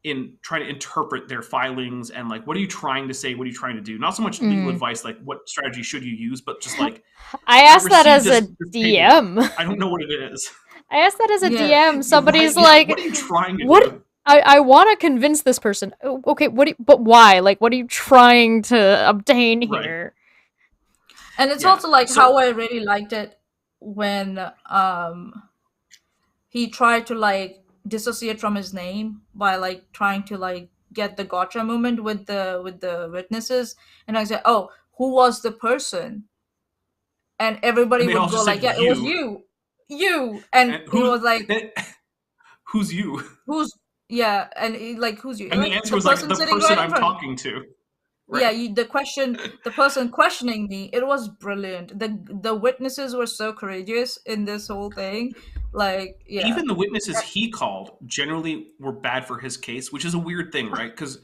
in trying to interpret their filings and like, what are you trying to say? What are you trying to do? Not so much legal advice, like what strategy should you use, but just like, I asked that as a DM. I don't know what it is. I asked that as a DM. Somebody's like, what are you trying to do? I want to convince this person. Okay, but why? Like, what are you trying to obtain here? Right. And it's also like how I really liked it when he tried to like dissociate from his name by like trying to like get the gotcha moment with the witnesses, and I said, oh, who was the person? And everybody would go like, yeah, it was you, and he was like, who's you? Yeah, and who's you? And the answer was like the person I'm talking to. Right. Yeah, the person questioning me, it was brilliant. The witnesses were so courageous in this whole thing. Like, yeah. Even the witnesses he called generally were bad for his case, which is a weird thing, right? Because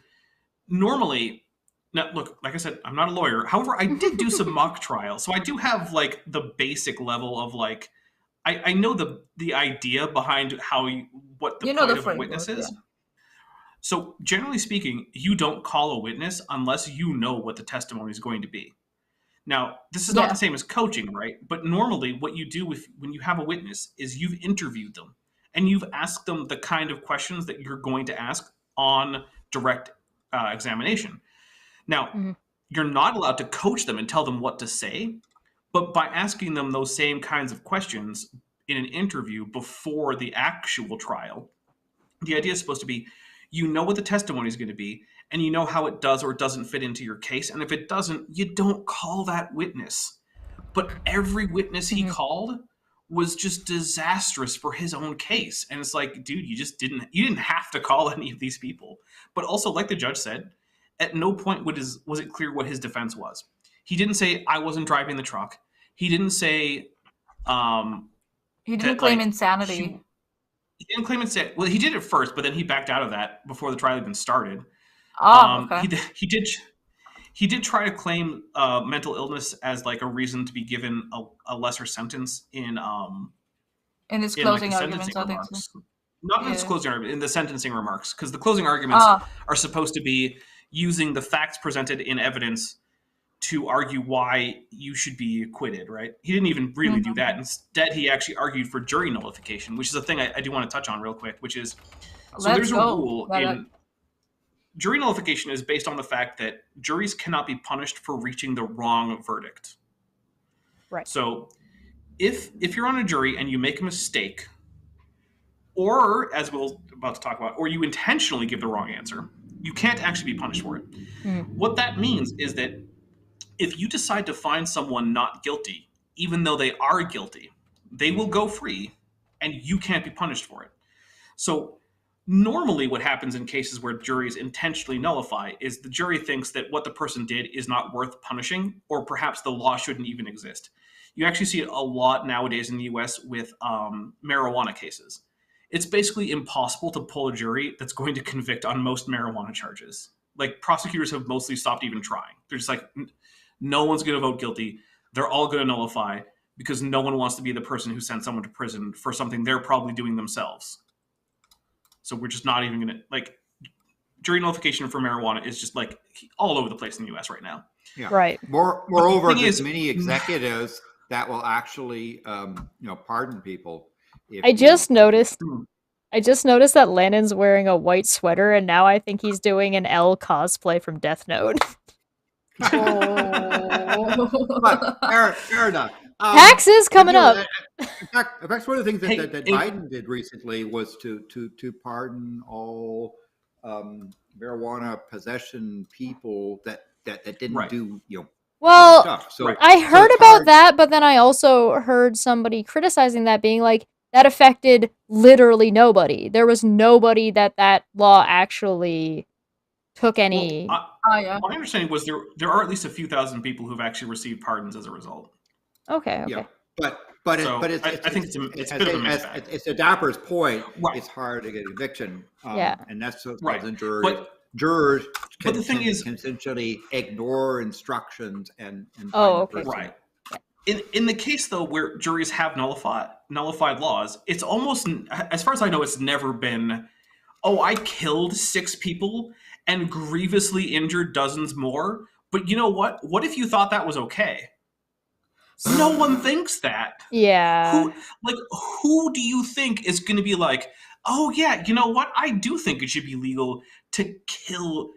normally, now look, like I said, I'm not a lawyer. However, I did do some mock trial, so I do have like the basic level of like, I know the idea behind what the point of a witness is. Yeah. So generally speaking, you don't call a witness unless you know what the testimony is going to be. Now, this is not the same as coaching, right? But normally what you do when you have a witness is you've interviewed them and you've asked them the kind of questions that you're going to ask on direct examination. Now, you're not allowed to coach them and tell them what to say, but by asking them those same kinds of questions in an interview before the actual trial, the idea is supposed to be, you know what the testimony is going to be, and you know how it does or doesn't fit into your case. And if it doesn't, you don't call that witness. But every witness he called was just disastrous for his own case. And it's like, dude, you didn't have to call any of these people. But also, like the judge said, at no point was it clear what his defense was. He didn't say, I wasn't driving the truck. He didn't say... he didn't claim insanity. He didn't claim insanity. Well, he did it first, but then he backed out of that before the trial even started. Oh, okay. He did try to claim mental illness as like a reason to be given a lesser sentence in his closing arguments, I think so. Not in his closing argument, in the sentencing remarks, because the closing arguments are supposed to be using the facts presented in evidence to argue why you should be acquitted, right? He didn't even really do that. Instead, he actually argued for jury nullification, which is a thing I do want to touch on real quick, which is, there's a rule in... Jury nullification is based on the fact that juries cannot be punished for reaching the wrong verdict. Right. So if you're on a jury and you make a mistake, or as we're about to talk about, or you intentionally give the wrong answer, you can't actually be punished for it. What that means is that if you decide to find someone not guilty, even though they are guilty, they will go free and you can't be punished for it. So normally what happens in cases where juries intentionally nullify is the jury thinks that what the person did is not worth punishing, or perhaps the law shouldn't even exist. You actually see it a lot nowadays in the US with marijuana cases. It's basically impossible to pull a jury that's going to convict on most marijuana charges. Like, prosecutors have mostly stopped even trying. They're just like, no one's going to vote guilty. They're all going to nullify because no one wants to be the person who sent someone to prison for something they're probably doing themselves. So we're just not even going to, like, jury nullification for marijuana is just like all over the place in the US right now. Yeah. Right. Moreover, there's many executives that will actually, pardon people. I just noticed that Landon's wearing a white sweater, and now I think he's doing an L cosplay from Death Note. But fair enough. Tax is coming up. In fact, one of the things that Biden did recently was to pardon all marijuana possession people that didn't do well stuff. So I heard about that, but then I also heard somebody criticizing that, being like, that affected literally nobody. There was nobody that law actually took any. My understanding was there are at least a few thousand people who've actually received pardons as a result. Okay. Yeah. But I think it's a bit of a mixed bag. It's a Dapper's point. Right. It's hard to get eviction. And that's what right. Jurors but the thing is, can essentially ignore instructions and right. In the case though where juries have nullified laws, it's almost, as far as I know, it's never been, oh, I killed 6 people and grievously injured dozens more. But you know what? What if you thought that was okay? No one thinks that. Yeah. Who do you think is going to be like, oh yeah, you know what? I do think it should be legal to kill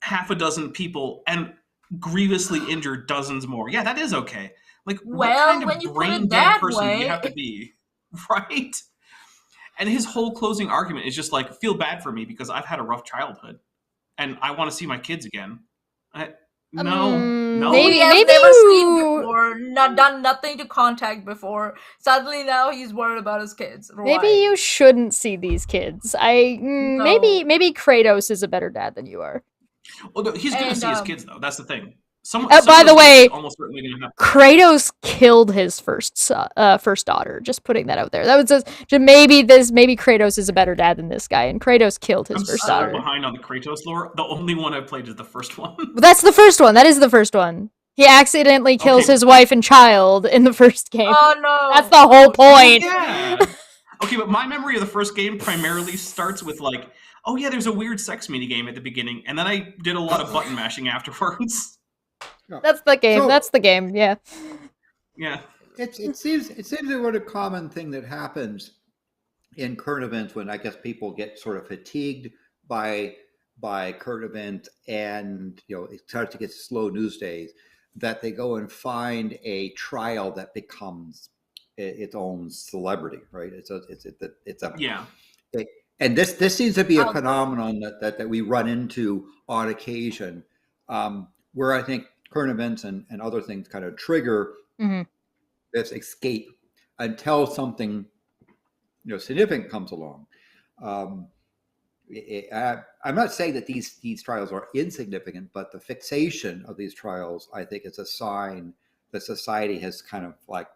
half a dozen people and grievously injure dozens more. Yeah, that is okay. Like, what kind of brain dead person do you have to be? Right? And his whole closing argument is just like, feel bad for me because I've had a rough childhood and I want to see my kids again. No. Maybe never seen before, done nothing to contact before. Suddenly now he's worried about his kids. Maybe you shouldn't see these kids. Maybe Kratos is a better dad than you are. Well, no, he's gonna see his kids though. That's the thing. By the way, almost certainly gonna happen. Kratos killed his first daughter. Just putting that out there. That was just maybe Kratos is a better dad than this guy, and Kratos killed his first daughter. I'm so behind on the Kratos lore. The only one I've played is the first one. That's the first one. That is the first one. He accidentally kills his wife and child in the first game. Oh no! That's the whole point. Yeah. Okay, but my memory of the first game primarily starts with like, oh yeah, there's a weird sex minigame at the beginning, and then I did a lot of button mashing afterwards. That's the game. That's the game. Yeah. Yeah. It seems to be a common thing that happens in current events when I guess people get sort of fatigued by current events, and it starts to get slow news days, that they go and find a trial that becomes its own celebrity, right? And this seems to be a phenomenon that we run into on occasion, where I think current events and other things kind of trigger this escape until something significant comes along. I'm not saying that these trials are insignificant, but the fixation of these trials, I think, is a sign that society has kind of like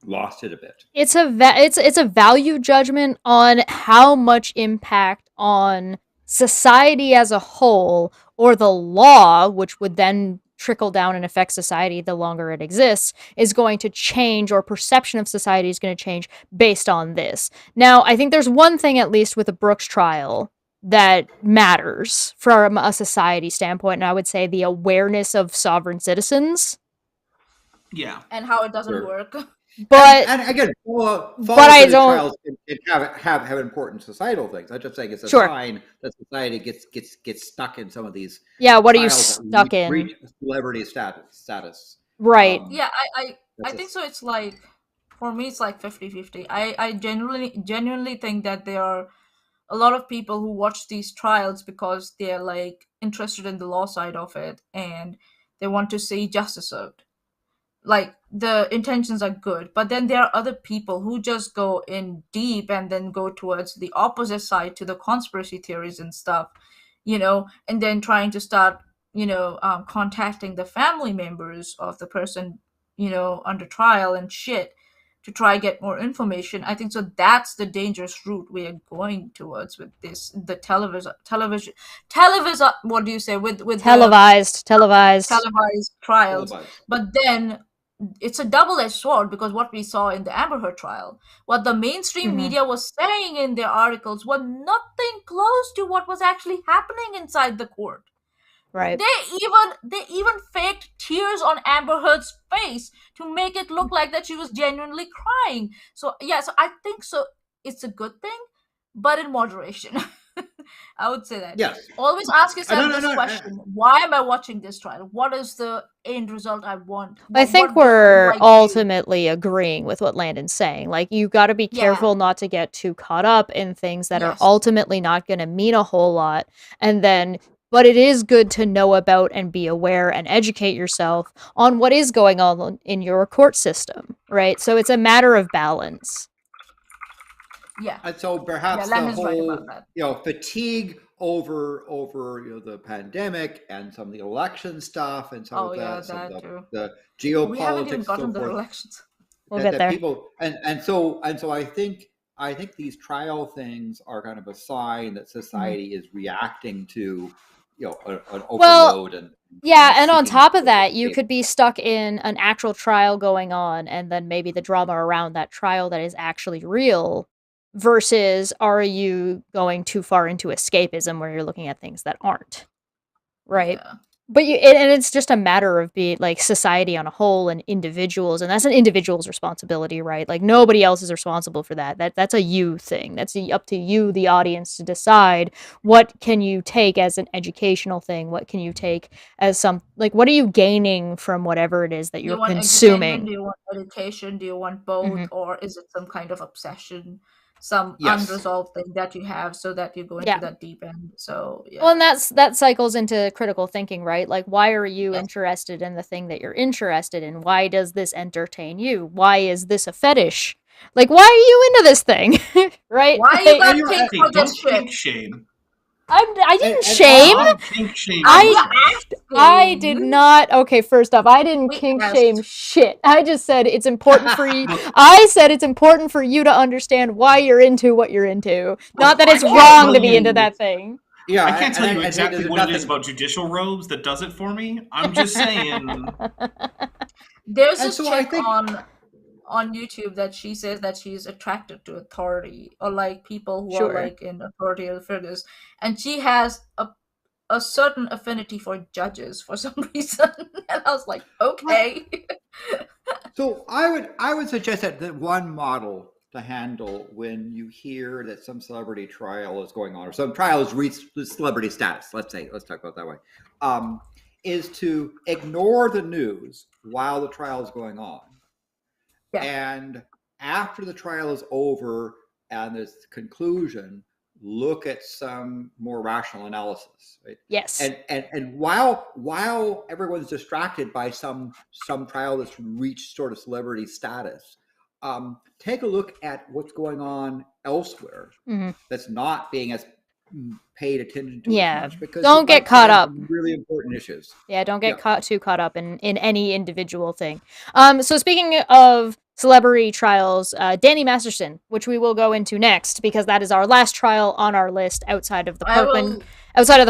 lost it a bit. It's a value judgment on how much impact on society as a whole, or the law, which would then trickle down and affect society the longer it exists, is going to change, or perception of society is going to change based on this. Now, I think there's one thing, at least with the Brooks trial, that matters from a society standpoint, and I would say the awareness of sovereign citizens. Yeah. And how it doesn't work. But and again, but I don't have important societal things. I'm just saying it's a sure. sign that society gets stuck in some of these. Yeah, what are you stuck in? Reach celebrity status. Right. Yeah, I think so. It's like, for me, it's like 50-50. I genuinely think that there are a lot of people who watch these trials because they're like interested in the law side of it and they want to see justice served. Like, the intentions are good, but then there are other people who just go in deep and then go towards the opposite side to the conspiracy theories and stuff, and then trying to start, contacting the family members of the person, under trial and shit to try get more information. I think so. That's the dangerous route we are going towards with this, the television. What do you say with televised trials? But then it's a double-edged sword, because what we saw in the Amber Heard trial, what the mainstream media was saying in their articles was nothing close to what was actually happening inside the court. Right. They even faked tears on Amber Heard's face to make it look like that she was genuinely crying. So I think so. It's a good thing, but in moderation. I would say that. Yes. Always ask yourself this question: why am I watching this trial? What is the end result I want? I think we're ultimately agreeing with what Landon's saying. Like, you got to be careful not to get too caught up in things that are ultimately not going to mean a whole lot, but it is good to know about and be aware and educate yourself on what is going on in your court system, right? So it's a matter of balance. Yeah. And so perhaps the whole, fatigue over the pandemic and some of the election stuff and some of the geopolitics. We haven't even gotten the elections. We'll get there. People and so I think these trial things are kind of a sign that society is reacting to an overload and on top of that, you could be stuck in an actual trial going on, and then maybe the drama around that trial that is actually real. Versus, are you going too far into escapism where you're looking at things that aren't, right? Yeah. But and it's just a matter of being like society on a whole and individuals, and that's an individual's responsibility, right? Like nobody else is responsible for that. That's a you thing. That's up to you, the audience, to decide what can you take as an educational thing. What can you take as what are you gaining from whatever it is that you're consuming? Do you want education? Do you want both, or is it some kind of obsession? Some unresolved thing that you have, so that you go into that deep end. So well, and that cycles into critical thinking, right? Like, why are you interested in the thing that you're interested in? Why does this entertain you? Why is this a fetish? Like, why are you into this thing? Right? Why you got pink for this shit? Shame. I didn't shame. I did not. Okay, first off, I didn't kink shame shit. I just said it's important for you. I said it's important for you to understand why you're into what you're into. Not that it's wrong to be into that thing. Yeah, I can't tell you exactly what it is about judicial robes that does it for me. I'm just saying. There's this chick on YouTube that she says that she's attracted to authority, or like people who are like in authoritative figures, and she has a certain affinity for judges for some reason. And I was like, okay. So I would suggest that one model to handle when you hear that some celebrity trial is going on, or some trial has reached celebrity status, let's talk about it that way, is to ignore the news while the trial is going on. Yeah. And after the trial is over and there's conclusion, look at some more rational analysis, right? Yes. And while everyone's distracted by some trial that's reached sort of celebrity status, take a look at what's going on elsewhere that's not being as paid attention to as much, because don't get caught up. Really important issues. Yeah, don't get too caught up in any individual thing. So speaking of celebrity trials, Danny Masterson, which we will go into next, because that is our last trial on our list outside of the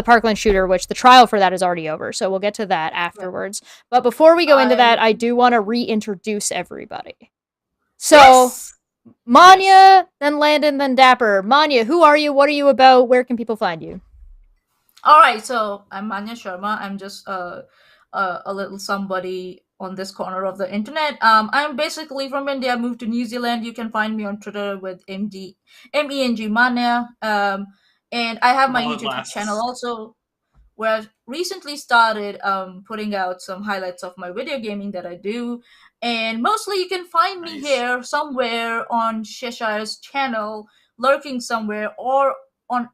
Parkland shooter, which the trial for that is already over. So we'll get to that afterwards. Yeah. But before we go into that, I do want to reintroduce everybody. So Maanyaa, then Landon, then Dapper. Maanyaa, who are you? What are you about? Where can people find you? All right, so I'm Maanyaa Sharma. I'm just a little somebody on this corner of the internet. I'm basically from India. I moved to New Zealand. You can find me on Twitter with MENG Maanyaa. And I have my YouTube channel also, where I've recently started putting out some highlights of my video gaming that I do. And mostly you can find me here somewhere on Cheshire's channel, lurking somewhere, or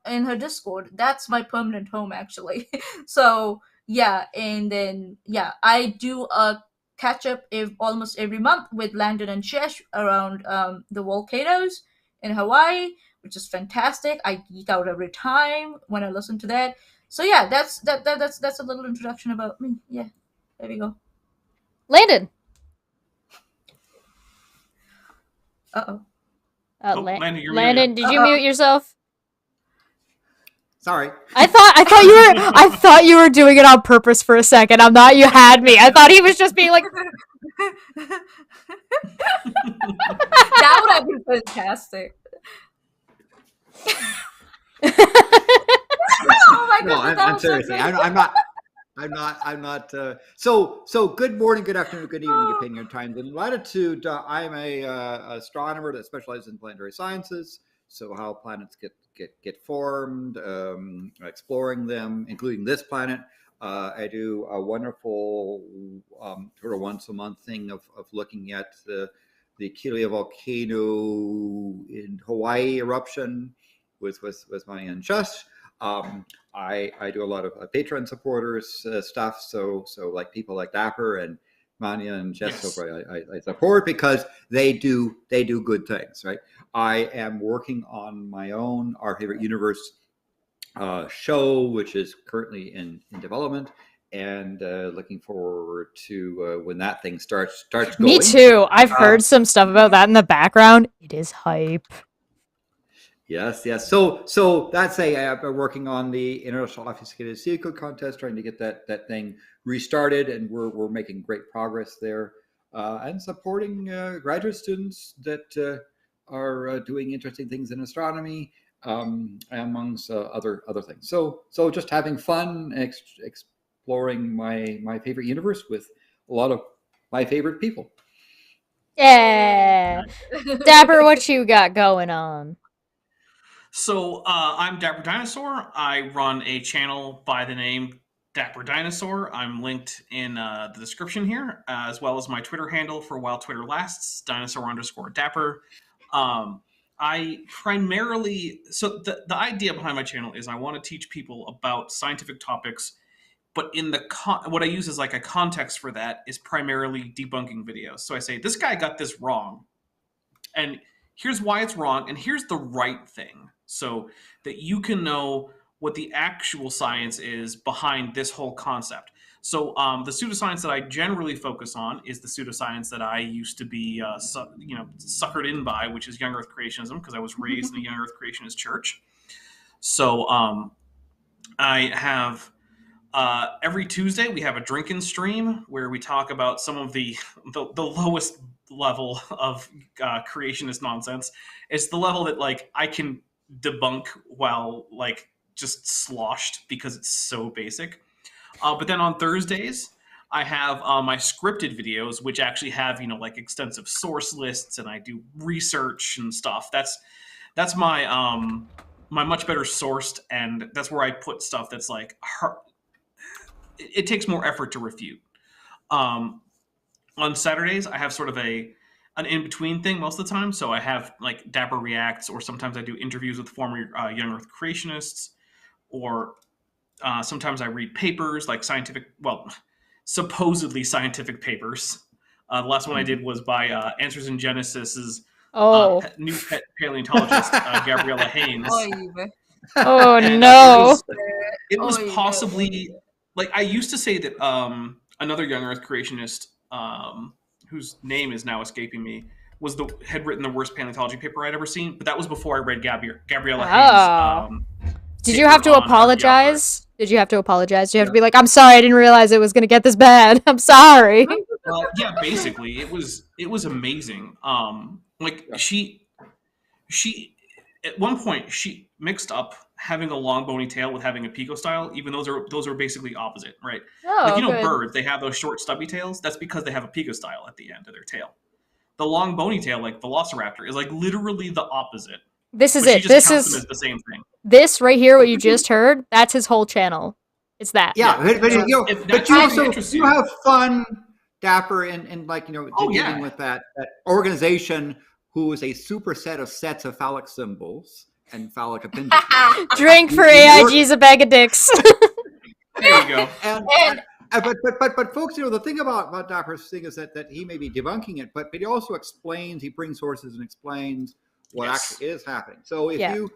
in her Discord. That's my permanent home, actually. So yeah, and then I do a catch up almost every month with Landon and Chesh around the volcanoes in Hawaii, which is fantastic. I geek out every time when I listen to that. So yeah, that's a little introduction about me. Yeah, there we go. Landon. Landon, did you mute yourself? Sorry. I thought you were doing it on purpose for a second. I'm not. You had me. I thought he was just being like. That would have been fantastic. Oh my God! No, I'm seriously. I'm not. So good morning, good afternoon, good evening, depending on time and latitude. I'm a astronomer that specializes in planetary sciences. So how planets get formed, exploring them, including this planet. I do a wonderful sort of once a month thing of looking at the Kilauea volcano in Hawaii eruption with Maanyaa and Chesh. I do a lot of Patreon supporters stuff. So like people like Dapper and Maanyaa and Chesh, I support because they do good things, right? I am working on my own Our Favorite Universe show, which is currently in development, and looking forward to when that thing starts going. Me too. I've heard some stuff about that in the background. It is hype. Yes. So that's I've been working on the International Obfuscated Seed Code contest, trying to get that thing restarted, and we're making great progress there, and supporting graduate students that are doing interesting things in astronomy, amongst other things. So just having fun, exploring my favorite universe with a lot of my favorite people. Yeah. Dapper, what you got going on? So I'm Dapper Dinosaur. I run a channel by the name Dapper Dinosaur. I'm linked in the description here, as well as my Twitter handle for while Twitter lasts, dinosaur_Dapper. I primarily, so the idea behind my channel is I want to teach people about scientific topics, but in the what I use as like a context for that is primarily debunking videos. So I say, this guy got this wrong, and here's why it's wrong, and here's the right thing, so that you can know what the actual science is behind this whole concept. So the pseudoscience that I generally focus on is the pseudoscience that I used to be, suckered in by, which is young Earth creationism, because I was raised in a young Earth creationist church. So I have every Tuesday we have a drinking stream where we talk about some of the lowest level of creationist nonsense. It's the level that like I can debunk while like just sloshed because it's so basic. But then on Thursdays I have my scripted videos, which actually have like extensive source lists, and I do research and stuff. That's my my much better sourced, and that's where I put stuff that's like hard. It takes more effort to refute. On Saturdays, I have sort of an in-between thing most of the time. So I have like Dapper Reacts, or sometimes I do interviews with former young Earth creationists, or sometimes I read papers, like supposedly scientific papers. The last one I did was by Answers in Genesis's new pet paleontologist, Gabriella Haynes. Oh, and, no. It was possibly... Like, I used to say that another young Earth creationist, whose name is now escaping me, had written the worst paleontology paper I'd ever seen, but that was before I read Gabriella Haynes. Did you have to apologize? Did you have to apologize? Did you have to be like, I'm sorry, I didn't realize it was going to get this bad. I'm sorry. Yeah, basically. It was amazing. She at one point, she mixed up having a long bony tail with having a pico style, even those are basically opposite, right? Good. Birds, they have those short stubby tails. That's because they have a pico style at the end of their tail. The long bony tail, like Velociraptor, is like literally the opposite. This is it. She just counts them as the same thing. This right here, what you just heard, that's his whole channel. It's that. Yeah, but you have fun, Dapper, and like dealing with that organization who is a superset of sets of phallic symbols and phallic appendages. Drink for AIG's a bag of dicks. There you go. But folks, the thing about Dapper's thing is that he may be debunking it, but he also explains. He brings sources and explains what actually is happening. So if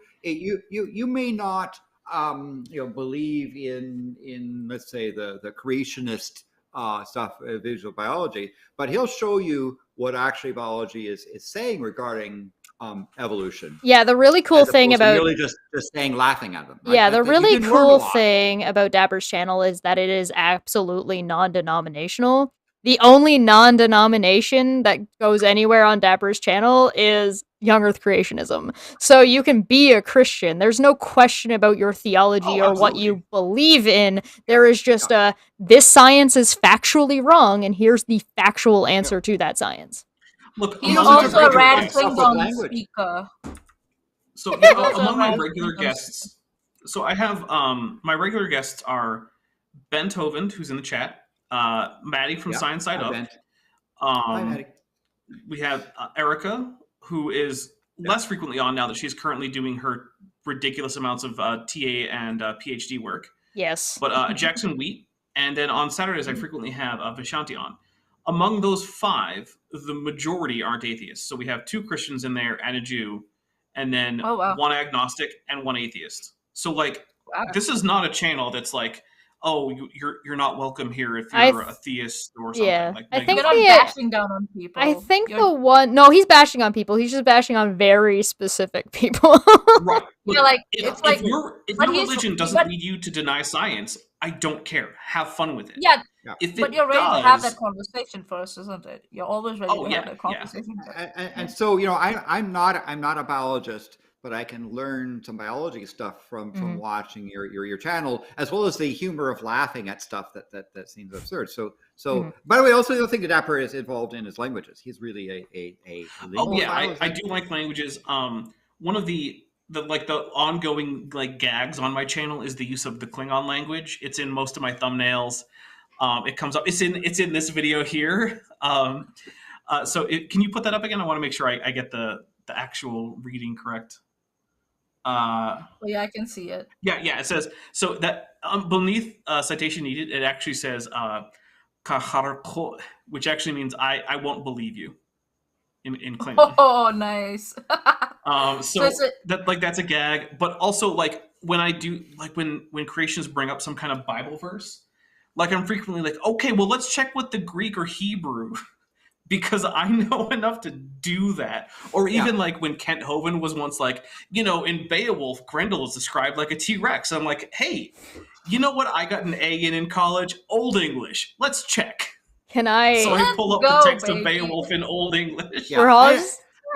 you may not believe in let's say the creationist stuff, visual biology, but he'll show you what actually biology is saying regarding evolution. Yeah, the really cool thing about really just saying, laughing at them. Right? Yeah, the really cool thing about Dapper's channel is that it is absolutely non-denominational. The only non-denomination that goes anywhere on Dapper's channel is young Earth creationism. So you can be a Christian. There's no question about your theology or what you believe in. There is just this science is factually wrong, and here's the factual answer to that science. Look, he's also a rad Klingon speaker. So among my regular guests, so I have my regular guests are Ben Tovand, who's in the chat, Maddie from Science Side Up. Hi, Maddie. We have Erica, who is less frequently on now that she's currently doing her ridiculous amounts of TA and PhD work. Yes. But Jackson Wheat, and then on Saturdays I frequently have Vishanti on. Among those 5, the majority aren't atheists. So we have 2 Christians in there and a Jew, and then 1 agnostic and 1 atheist. So this is not a channel that's like, oh, you're not welcome here if you're a theist or something. Yeah, Like, I no, think you're not bashing down on people. I think no, he's bashing on people. He's just bashing on very specific people. Right. Yeah, like if your religion doesn't lead you to deny science, I don't care. Have fun with it. Yeah. If but you're ready to have that conversation first, isn't it? You're always ready to have that conversation. And so, you know, I'm not a biologist, but I can learn some biology stuff from watching your channel, as well as the humor of laughing at stuff that seems absurd. So by the way, also the thing that Dapper is involved in is languages. He's really a I do like languages. One of the ongoing like gags on my channel is the use of the Klingon language. It's in most of my thumbnails. It comes up. It's in this video here. So can you put that up again? I want to make sure I get the actual reading correct. Yeah, I can see it. Yeah. It says so that beneath citation needed. It actually says "kaharko," which actually means I won't believe you in Klingon. Oh, nice. So that's a gag, but also like when I do like when creationists bring up some kind of Bible verse, like I'm frequently like, okay, well let's check with the Greek or Hebrew because I know enough to do that. Or even like when Kent Hovind was once like, you know, in Beowulf, Grendel is described like a T-Rex. I'm like, hey, you know what? I got an A in college, Old English. Let's check. Can I? So I pull up the text of Beowulf in Old English.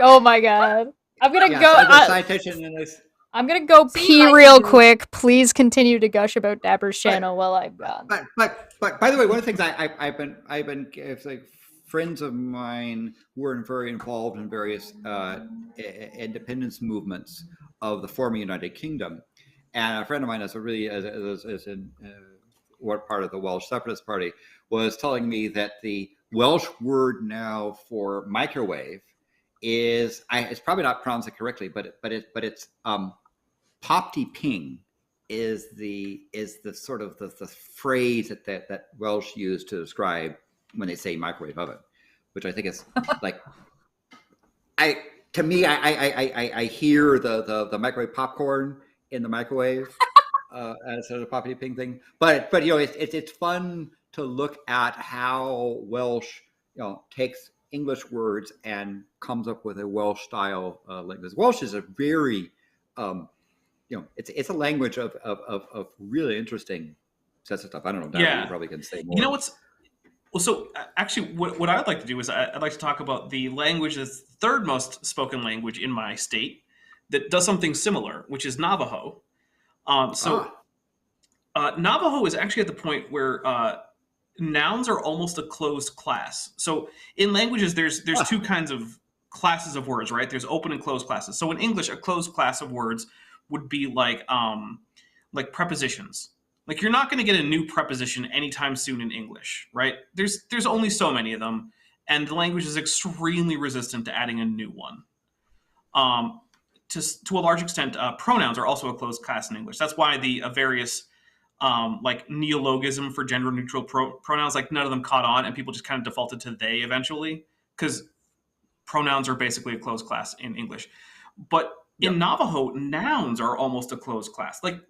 Oh my god. I'm gonna go. Citation in this. I'm gonna go pee real quick. Please continue to gush about Dapper's channel while I'm gone. But by the way, one of the things I've been it's like friends of mine were very involved in various independence movements of the former United Kingdom, and a friend of mine is in what part of the Welsh Separatist Party was telling me that the Welsh word now for microwave is it's probably not pronounced it correctly, but it's popty ping is the sort of the phrase that Welsh use to describe when they say microwave oven, which I think is like I hear the microwave popcorn in the microwave as sort of popty ping thing, but you know it's fun to look at how Welsh takes English words and comes up with a Welsh style language. Welsh is a very it's a language of really interesting sets of stuff. I don't know. You probably can say more. You know what's so actually what I'd like to do is I'd like to talk about the language that's the third most spoken language in my state that does something similar, which is Navajo. Navajo is actually at the point where nouns are almost a closed class. So in languages, there's two kinds of classes of words, right? There's open and closed classes. So in English, a closed class of words would be like prepositions. Like you're not going to get a new preposition anytime soon in English, right? There's only so many of them, and the language is extremely resistant to adding a new one. To a large extent, pronouns are also a closed class in English. That's why the various like neologism for gender neutral pronouns, like none of them caught on, and people just kind of defaulted to they eventually, because pronouns are basically a closed class in English. But in Navajo, nouns are almost a closed class. Like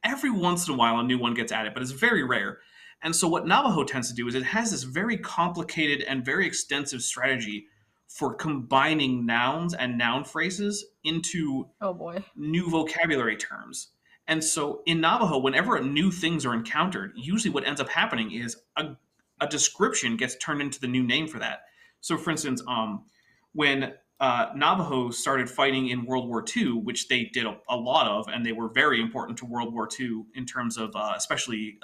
every once in a while a new one gets added, but it's very rare. And so what Navajo tends to do is it has this very complicated and very extensive strategy for combining nouns and noun phrases into new vocabulary terms. And so in Navajo, whenever new things are encountered, usually what ends up happening is a description gets turned into the new name for that. So for instance, when Navajo started fighting in World War II, which they did a lot of, and they were very important to World War II in terms of especially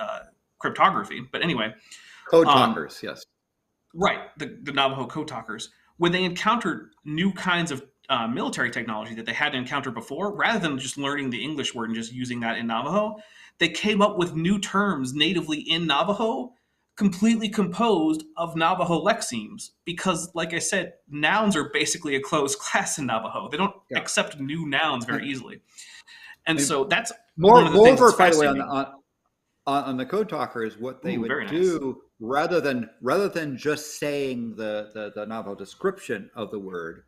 cryptography. But anyway. Code talkers, yes. Right, the Navajo code talkers. When they encountered new kinds of military technology that they hadn't encountered before, rather than just learning the English word and just using that in Navajo, they came up with new terms natively in Navajo, completely composed of Navajo lexemes, because, like I said, nouns are basically a closed class in Navajo. They don't accept new nouns very easily. And so that's moreover, by the way, on the code talkers, what they would do, rather than just saying the Navajo description of the word,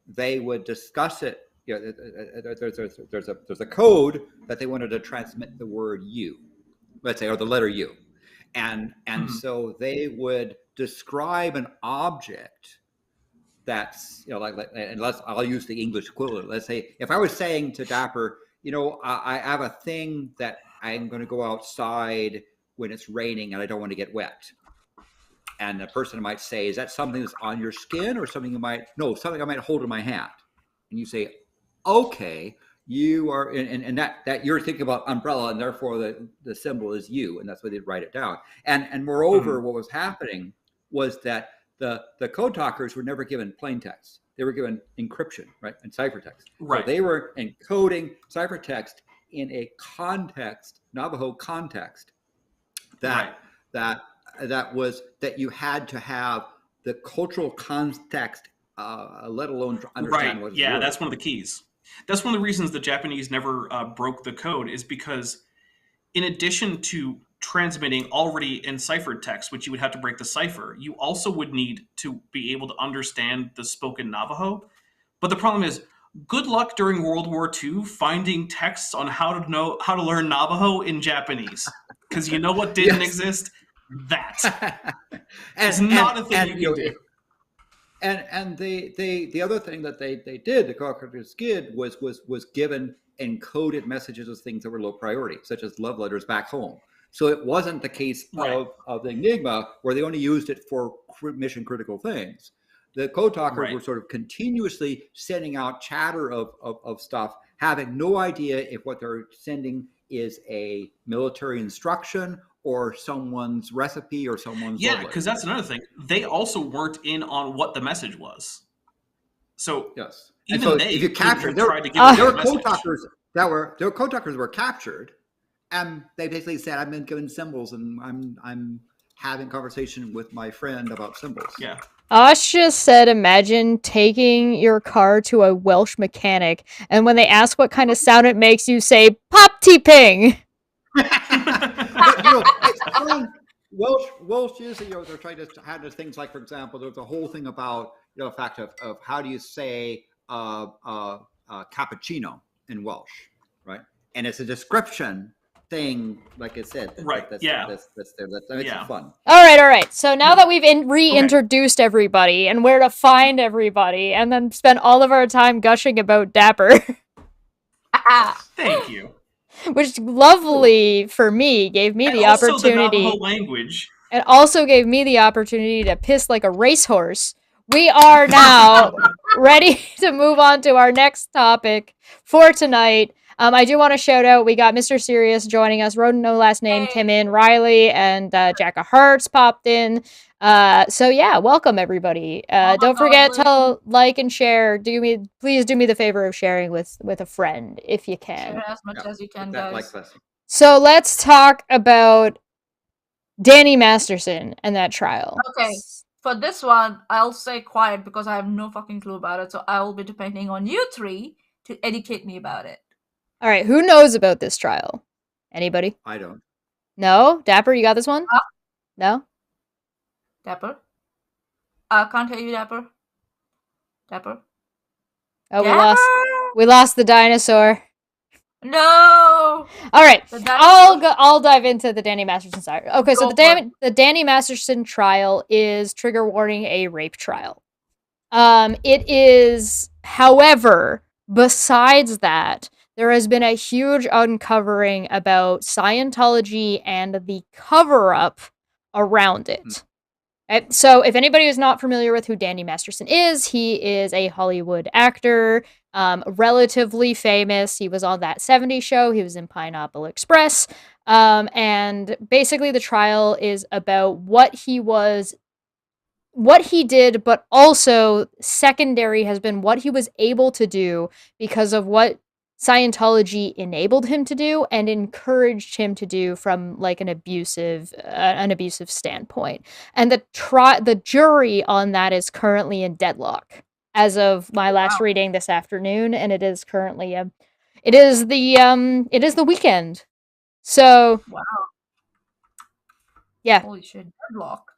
they would discuss it. There's a code that they wanted to transmit the word "you," let's say, or the letter U. And so they would describe an object that's, and I'll use the English equivalent. Let's say if I was saying to Dapper, I have a thing that I'm going to go outside when it's raining and I don't want to get wet. And the person might say, is that something that's on your skin or something something I might hold in my hand? And you say, okay, you are, and that you're thinking about umbrella, and therefore the symbol is U, and that's why they'd write it down. And moreover, what was happening was that the code talkers were never given plain text. They were given encryption, right, and ciphertext. Right. So they were encoding ciphertext in a context, Navajo context, that you had to have the cultural context, let alone understand what. Yeah, that's one of the keys. That's one of the reasons the Japanese never broke the code, is because in addition to transmitting already enciphered text, which you would have to break the cipher, you also would need to be able to understand the spoken Navajo. But the problem is, good luck during World War II finding texts on how to learn Navajo in Japanese, because you know what didn't exist? That. It's not a thing you can do. And the other thing that they did, the cockroaches did, was given encoded messages of things that were low priority, such as love letters back home. So it wasn't the case of the Enigma, where they only used it for mission critical things. The code talkers were sort of continuously sending out chatter of stuff, having no idea if what they're sending is a military instruction or someone's recipe or someone's because that's another thing. They also weren't in on what the message was. So yes, even if you captured, there were code talkers their code talkers were captured, and they basically said, "I've been given symbols, and I'm having conversation with my friend about symbols." Yeah. Osh just said, imagine taking your car to a Welsh mechanic, and when they ask what kind of sound it makes, you say, pop-tee-ping! It's fun. Welsh is, they're trying to have things like, for example, there's a whole thing about, the fact of how do you say cappuccino in Welsh, right? And it's a description thing, like I said. That's fun. All right. So now that we've reintroduced everybody and where to find everybody, and then spent all of our time gushing about Dapper. Thank you. Which lovely for me, gave me the opportunity. The Navajo language. It also gave me the opportunity to piss like a racehorse. We are now ready to move on to our next topic for tonight. I do want to shout out, we got Mr. Sirius joining us, Roden No Last Name, Timon, Riley, and Jacka Hearts popped in. So yeah, welcome everybody. Don't forget to like and share. Please do me the favor of sharing with a friend if you can. Share as much as you can, guys. So let's talk about Danny Masterson and that trial. Okay. For this one, I'll stay quiet because I have no fucking clue about it. So I will be depending on you three to educate me about it. All right, who knows about this trial? Anybody? I don't. No? Dapper, you got this one? No? Dapper? Can't hear you, Dapper. Dapper? Oh, we lost the dinosaur. No! All right, I'll dive into the Danny Masterson side. Okay, so the Danny Masterson trial is, trigger warning, a rape trial. It is, however, besides that, there has been a huge uncovering about Scientology and the cover-up around it. Right? So if anybody is not familiar with who Danny Masterson is, he is a Hollywood actor, relatively famous. He was on That 70s Show. He was in Pineapple Express. And basically the trial is about what he did, but also secondary has been what he was able to do because of what Scientology enabled him to do and encouraged him to do from like an abusive standpoint. And the jury on that is currently in deadlock as of my last reading this afternoon, and it is currently it is the weekend. So yeah. Holy shit, deadlock.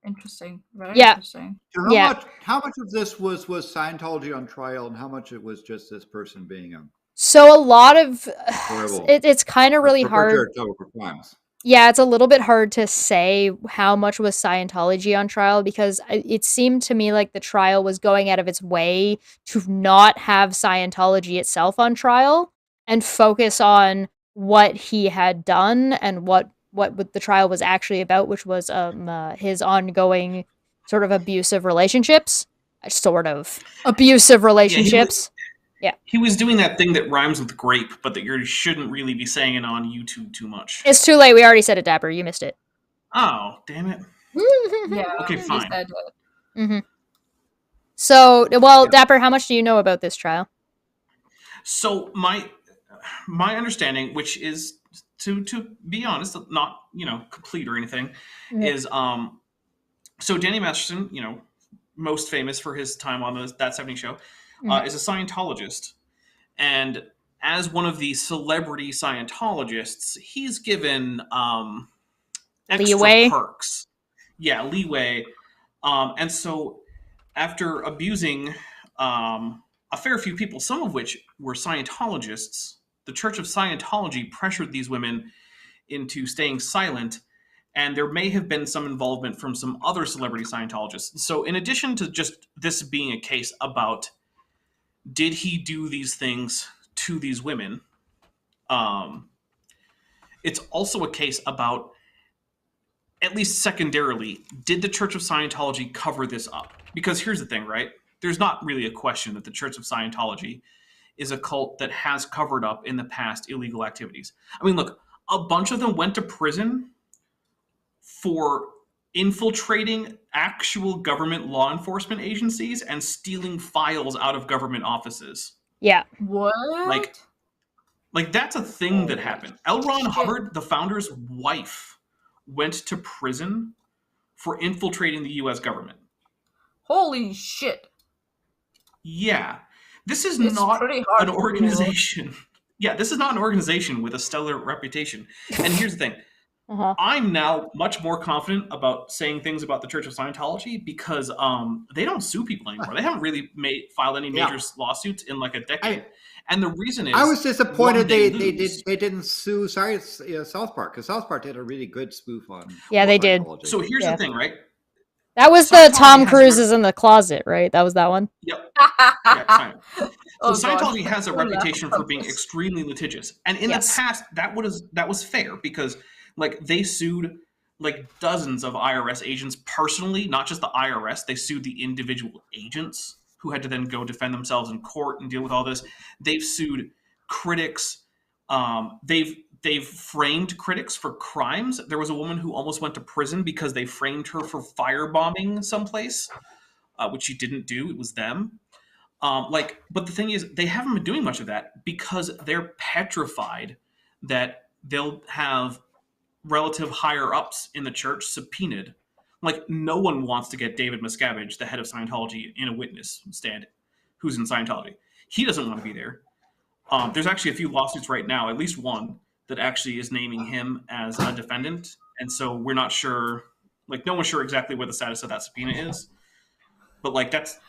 Interesting. Very yeah. Interesting. So how much of this was Scientology on trial, and how much it was just this person being So a lot of it's kind of really hard. Yeah, it's a little bit hard to say how much was Scientology on trial because it seemed to me like the trial was going out of its way to not have Scientology itself on trial and focus on what he had done and what the trial was actually about, which was his ongoing sort of abusive relationships, relationships. Yeah. He was doing that thing that rhymes with grape, but that you shouldn't really be saying it on YouTube too much. It's too late. We already said it, Dapper. You missed it. Oh, damn it. Yeah. Okay, fine. Mm-hmm. So, well, Dapper, how much do you know about this trial? So my understanding, which is to be honest, not complete or anything, is so Danny Masterson, most famous for his time on That 70s Show, is a Scientologist. And as one of the celebrity Scientologists, he's given extra leeway. Perks. Yeah, leeway. And so after abusing a fair few people, some of which were Scientologists, the Church of Scientology pressured these women into staying silent, and there may have been some involvement from some other celebrity Scientologists. So in addition to just this being a case about did he do these things to these women, it's also a case about, at least secondarily, did the Church of Scientology cover this up? Because here's the thing, right? There's not really a question that the Church of Scientology is a cult that has covered up in the past illegal activities. I mean, look, a bunch of them went to prison for infiltrating actual government law enforcement agencies and stealing files out of government offices. Yeah. What? Like that's a thing that happened. L. Ron Hubbard, the founder's wife, went to prison for infiltrating the U.S. government. Holy shit. Yeah. This is not an organization. Yeah, this is not an organization with a stellar reputation. And here's the thing. I'm now much more confident about saying things about the Church of Scientology because they don't sue people anymore. They haven't really filed any major lawsuits in like a decade. And the reason is, I was disappointed they didn't sue South Park, because South Park did a really good spoof on. Yeah, they did. So here's the thing, right? That was the Tom Cruise is in the closet, right? That was that one. Yep. Yeah, so Scientology has a reputation for being extremely litigious, and in the past, that was fair because like they sued like dozens of IRS agents personally, not just the IRS. They sued the individual agents who had to then go defend themselves in court and deal with all this. They've sued critics. They've framed critics for crimes. There was a woman who almost went to prison because they framed her for firebombing someplace, which she didn't do. It was them. But the thing is, they haven't been doing much of that because they're petrified that they'll have relative higher ups in the church subpoenaed. Like, no one wants to get David Miscavige, the head of Scientology, in a witness stand who's in Scientology. He doesn't want to be there. There's actually a few lawsuits right now, at least one, that actually is naming him as a defendant. And so we're not sure, like, no one's sure exactly what the status of that subpoena is. But, like, it's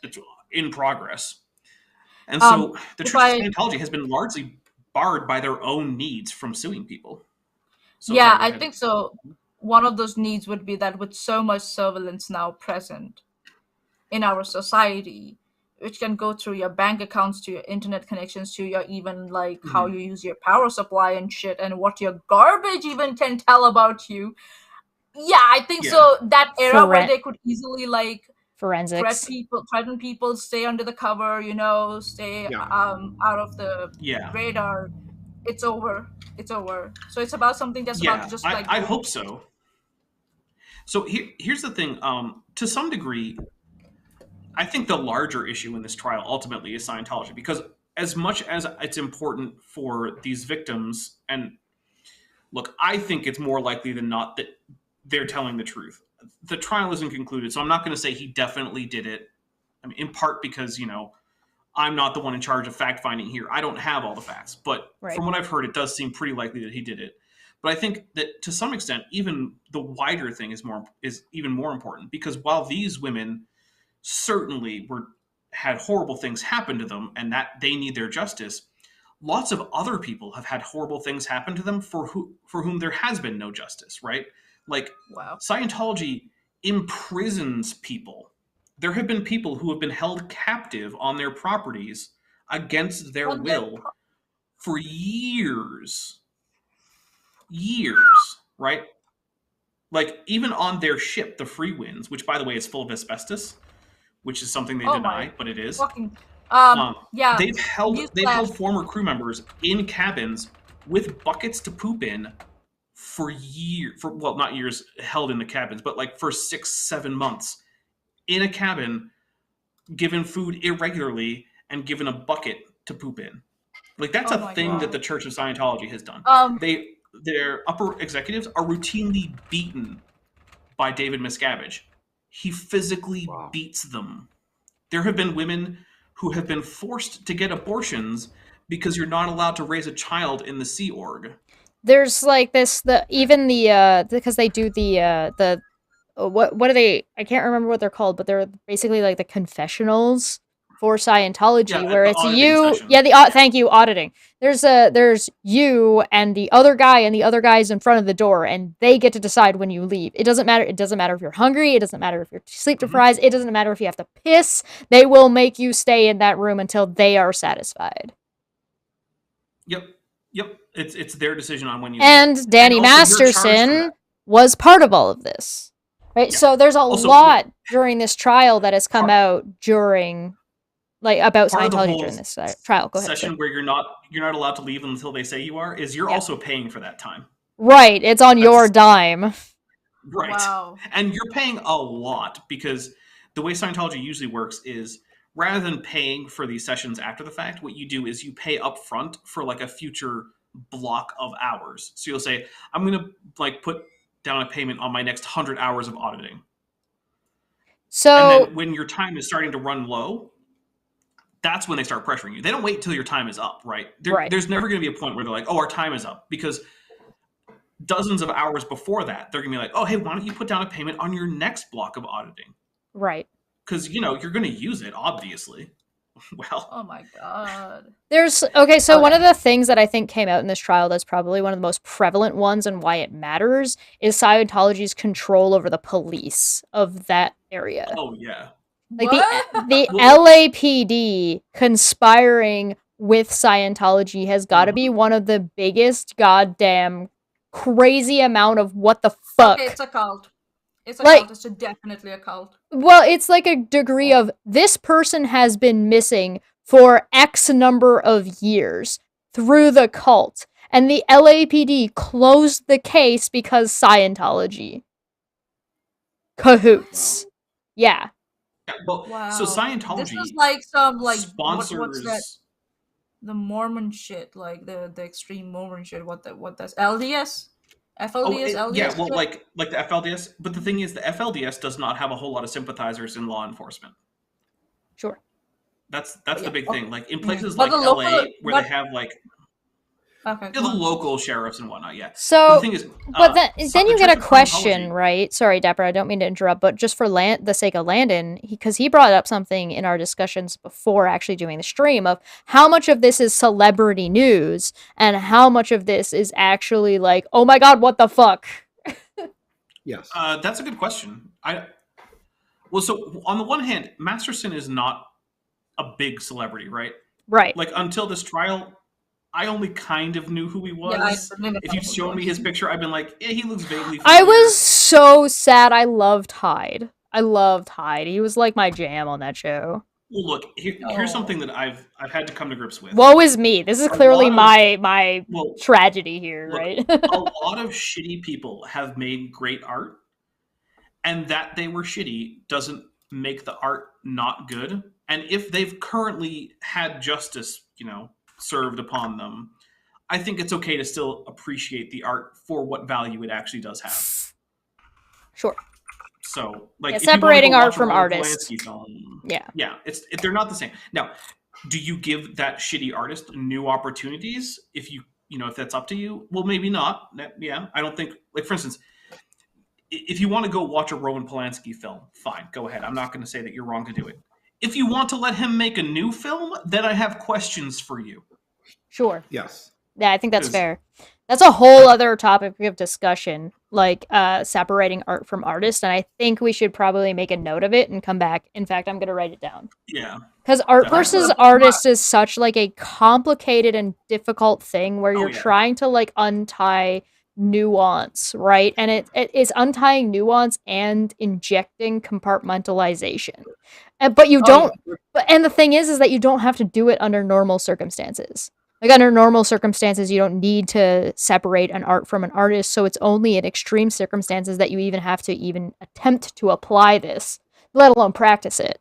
in progress. And so the Church of Scientology has been largely barred by their own needs from suing people. So I think so. One of those needs would be that with so much surveillance now present in our society, which can go through your bank accounts, to your internet connections, to your even like how you use your power supply and shit, and what your garbage even can tell about you. Yeah, I think so. That era where they could easily like forensics, threaten people, stay under the cover, stay out of the radar. It's over. It's over. So it's about something that's about to just like. I hope so. So here's the thing. To some degree, I think the larger issue in this trial ultimately is Scientology, because as much as it's important for these victims, and look, I think it's more likely than not that they're telling the truth. The trial isn't concluded, so I'm not going to say he definitely did it. I mean, in part because, I'm not the one in charge of fact-finding here. I don't have all the facts. But from what I've heard, it does seem pretty likely that he did it. But I think that to some extent, even the wider thing is even more important, because while these women certainly had horrible things happen to them and that they need their justice, lots of other people have had horrible things happen to them for whom there has been no justice, right? Like, Scientology imprisons people. There have been people who have been held captive on their properties against their will for years, right? Like, even on their ship, the Free Winds, which, by the way, is full of asbestos, which is something they deny, but it is. They've held former crew members in cabins with buckets to poop in for years. Well, not years held in the cabins, but like for 6-7 months in a cabin, given food irregularly and given a bucket to poop in. Like, that's a thing that the Church of Scientology has done. Their upper executives are routinely beaten by David Miscavige. He physically beats them. There have been women who have been forced to get abortions because you're not allowed to raise a child in the Sea Org. There's like this, because they do what are they? I can't remember what they're called, but they're basically like the confessionals for Scientology, where it's you. Session. Thank you, auditing. There's you and the other guy, and the other guy's in front of the door, and they get to decide when you leave. It doesn't matter. It doesn't matter if you're hungry. It doesn't matter if you're sleep deprived. It doesn't matter if you have to piss. They will make you stay in that room until they are satisfied. Yep. It's their decision on when you. And leave. Danny Masterson was part of all of this, right? Yeah. So there's a lot during this trial that has come out during. Like, about Scientology during this trial. Go ahead. Session where you're not allowed to leave until they say you are, is you're also paying for that time. Right. It's on your dime. Right. Wow. And you're paying a lot, because the way Scientology usually works is, rather than paying for these sessions after the fact, what you do is you pay up front for like a future block of hours. So you'll say, I'm going to like put down a payment on my next 100 hours of auditing. So, and then when your time is starting to run low, that's when they start pressuring you. They don't wait till your time is up, right? There's never going to be a point where they're like, oh, our time is up. Because dozens of hours before that, they're going to be like, oh, hey, why don't you put down a payment on your next block of auditing? Right. Because, you're going to use it, obviously. Well. Oh, my God. So one of the things that I think came out in this trial that's probably one of the most prevalent ones, and why it matters, is Scientology's control over the police of that area. Oh, yeah. Like the LAPD conspiring with Scientology has got to be one of the biggest goddamn crazy amount of what the fuck. Okay, it's a cult. It's a cult. It's definitely a cult. Well, it's like a degree of, this person has been missing for X number of years through the cult, and the LAPD closed the case because Scientology. Cahoots. Wow. Yeah. Well, so Scientology this is like some sponsors what's that? The Mormon shit, like the extreme Mormon shit. What that's LDS, FLDS, LDS. Yeah, well, shit? like the FLDS. But the thing is, the FLDS does not have a whole lot of sympathizers in law enforcement. Sure. That's the big thing. Like in places like LA, where they have like. Okay, the local sheriffs and whatnot, yeah. So, the thing is, but then you get a question, right? Sorry, Dapper, I don't mean to interrupt, but just for the sake of Landon, because he brought up something in our discussions before actually doing the stream of how much of this is celebrity news and how much of this is actually like, oh my god, what the fuck? Yes. That's a good question. So on the one hand, Masterson is not a big celebrity, right? Right. Like, until this trial, I only kind of knew who he was. Yeah, if you'd shown me his picture, I'd been like, yeah, he looks vaguely familiar. I was so sad. I loved Hyde. He was like my jam on that show. Well, look, here's something that I've had to come to grips with. Woe is me. This is clearly my tragedy here, look, right? A lot of shitty people have made great art, and that they were shitty doesn't make the art not good. And if they've currently had justice, served upon them, I think it's okay to still appreciate the art for what value it actually does have. Sure. So, like, separating art from artists. Yeah, they're not the same. Now, do you give that shitty artist new opportunities if if that's up to you? Well, maybe not. I don't think, like, for instance, if you want to go watch a Roman Polanski film, fine, go ahead. I'm not going to say that you're wrong to do it. If you want to let him make a new film, then I have questions for you. Sure. Yes. Yeah, I think that's fair. That's a whole other topic of discussion, like separating art from artist, and I think we should probably make a note of it and come back. In fact, I'm going to write it down. Yeah. Because art versus artist is such like a complicated and difficult thing where you're trying to like untie nuance, right? And it is untying nuance and injecting compartmentalization. But you don't and the thing is that you don't have to do it under normal circumstances. Like under normal circumstances, you don't need to separate an art from an artist, so it's only in extreme circumstances that you even have to even attempt to apply this, let alone practice it.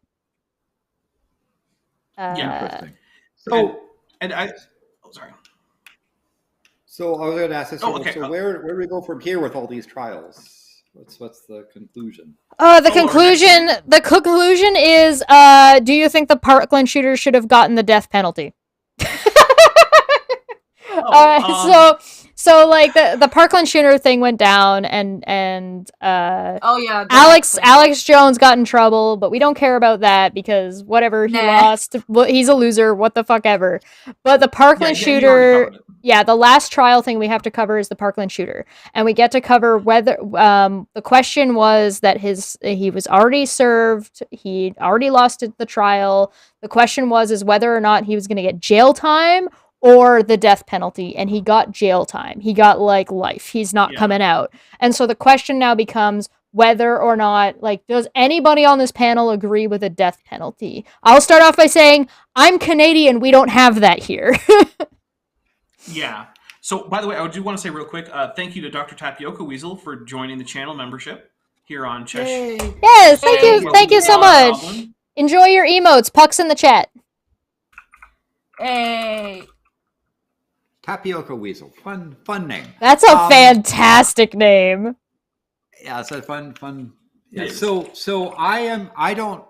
Interesting. So, sorry. So I was going to ask this. Okay. So where do we go from here with all these trials? What's the conclusion? The conclusion is, do you think the Parkland shooter should have gotten the death penalty? So like the Parkland shooter thing went down, and Alex Jones got in trouble, but we don't care about that because whatever, he lost. He's a loser. What the fuck ever. But the Parkland shooter, the last trial thing we have to cover is the Parkland shooter, and we get to cover whether the question was that he was already served, he already lost the trial. The question is whether or not he was going to get jail time or the death penalty, and he got jail time. He got like life. He's not coming out. And so the question now becomes whether or not, like, does anybody on this panel agree with a death penalty? I'll start off by saying I'm Canadian. We don't have that here. Yeah. So, by the way, I do want to say real quick, thank you to Dr. Tapioca Weasel for joining the channel membership here on Chesh. Yes, thank you. Thank you so much. Goblin. Enjoy your emotes. Puck's in the chat. Hey. Tapioca Weasel, fun name. That's a fantastic name. Yeah, it's a fun. Yeah. So I don't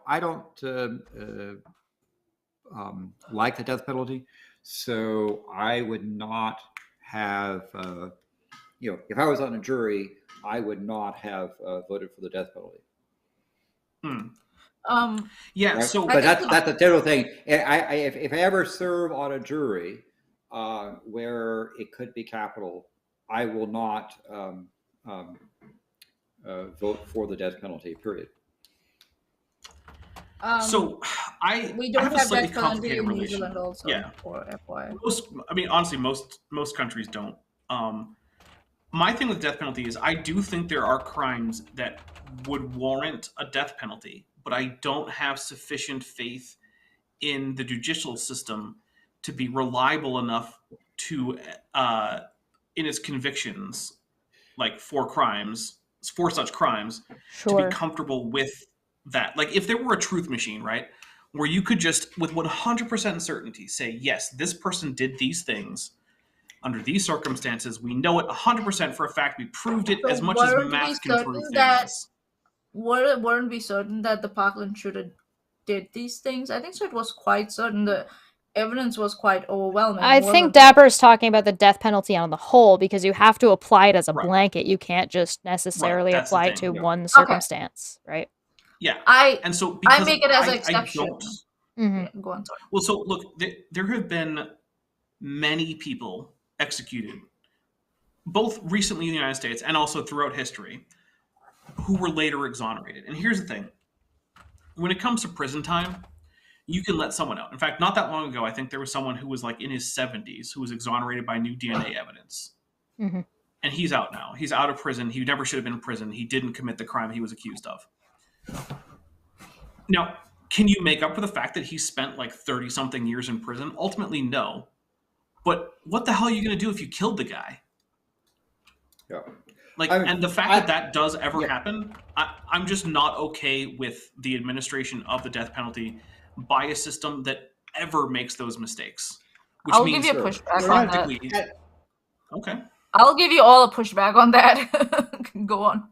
like the death penalty. So I would not have, if I was on a jury, I would not have voted for the death penalty. Yeah. Right? So, but that's the general thing. If I ever serve on a jury where it could be capital, I will not vote for the death penalty. Period. So we don't have a have slightly death penalty complicated in New relation. Zealand also. Yeah. For FY. Honestly, most countries don't. My thing with death penalty is I do think there are crimes that would warrant a death penalty, but I don't have sufficient faith in the judicial system to be reliable enough to, in its convictions, like for such crimes, to be comfortable with that. Like if there were a truth machine, right, where you could just, with 100% certainty, say, yes, this person did these things under these circumstances. We know it 100% for a fact. We proved it as much as math can prove things. Weren't we certain that the Parkland shooter did these things? I think so. It was quite certain. The evidence was quite overwhelming. I think Dapper's talking about the death penalty on the whole, because you have to apply it as a blanket. You can't just necessarily apply to one circumstance, right? Yeah. I make it as an exception. Go on, sorry. Well, so look, there have been many people executed, both recently in the United States and also throughout history, who were later exonerated. And here's the thing. When it comes to prison time, you can let someone out. In fact, not that long ago, I think there was someone who was like in his 70s who was exonerated by new DNA evidence. Mm-hmm. And he's out now. He's out of prison. He never should have been in prison. He didn't commit the crime he was accused of. Now, can you make up for the fact that he spent like 30-something years in prison? Ultimately, no. But what the hell are you going to do if you killed the guy? Yeah. And the fact that does ever happen, I'm just not okay with the administration of the death penalty by a system that ever makes those mistakes. I'll give you a pushback on that. Okay. I'll give you all a pushback on that. Go on.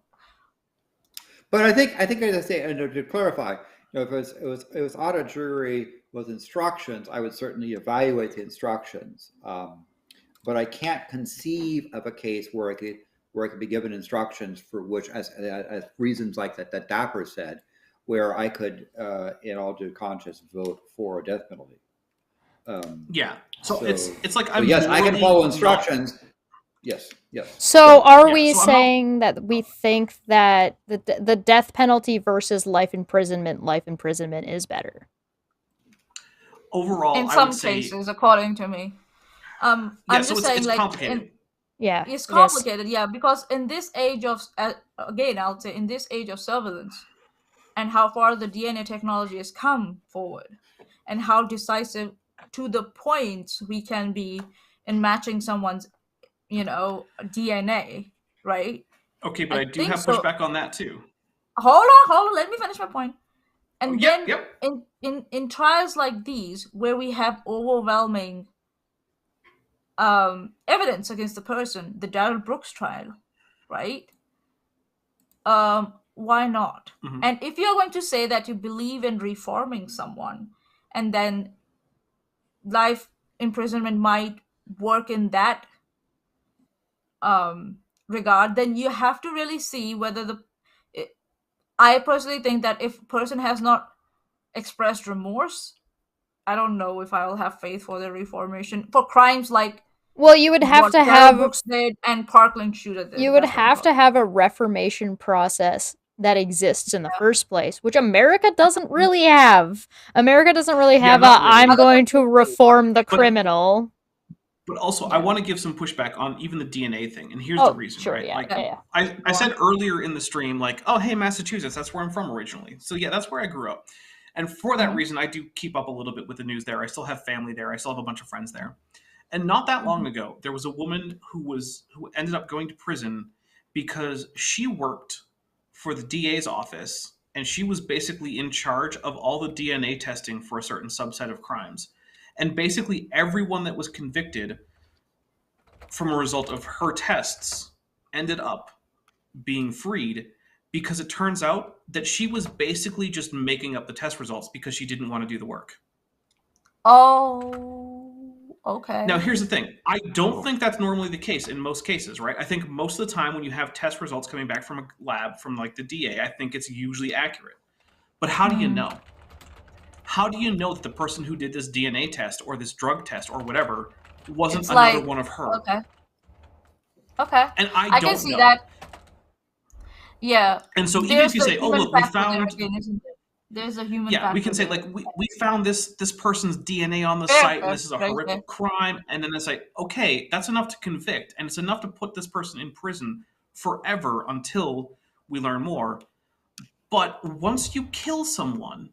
But I think I say, and to clarify, if it was on a jury with instructions, I would certainly evaluate the instructions. But I can't conceive of a case where I could be given instructions for which, as reasons like that Dapper said, where I could, in all due conscience, vote for a death penalty. So it's like yes, I can follow instructions. Yes. So are we saying that we think that the death penalty versus life imprisonment is better? Overall, in some cases, according to me. I'm just saying, it's like, complicated. It's complicated, because in this age of, again, I'll say, in this age of surveillance, and how far the DNA technology has come forward, and how decisive to the point we can be in matching someone's, DNA, right? Okay, but I do have pushback on that too. Hold on, let me finish my point. And in trials like these, where we have overwhelming evidence against the person, the Darrell Brooks trial, right? Why not? Mm-hmm. And if you're going to say that you believe in reforming someone, and then life imprisonment might work in that regard, then you have to really see whether I personally think that if a person has not expressed remorse, I don't know if I will have faith for their reformation for crimes like. Well, you would have to have Brooks did and Parkland shooter did. You would have to have a reformation process that exists in the first place, which America doesn't really have. America doesn't really have I'm going to reform the criminal. But also, I want to give some pushback on even the DNA thing, and here's the reason, right? I said earlier in the stream, like, oh, hey, Massachusetts, that's where I'm from originally. So yeah, that's where I grew up. And for that reason, I do keep up a little bit with the news there. I still have family there. I still have a bunch of friends there. And not that long ago, there was a woman who ended up going to prison because she worked for the DA's office, and she was basically in charge of all the DNA testing for a certain subset of crimes. And basically everyone that was convicted from a result of her tests ended up being freed, because it turns out that she was basically just making up the test results because she didn't want to do the work. Oh, okay. Now, here's the thing. I don't think that's normally the case in most cases, right? I think most of the time when you have test results coming back from a lab, from like the DA, I think it's usually accurate. But how do you know? How do you know that the person who did this DNA test or this drug test or whatever wasn't another one of her? Okay. And I don't can see know. That. Yeah. And so even if you say, oh, look, we found... There's a human factor. We can say, like, we found this person's DNA on the site, and this is a horrific crime. And then it's like, okay, that's enough to convict. And it's enough to put this person in prison forever until we learn more. But once you kill someone,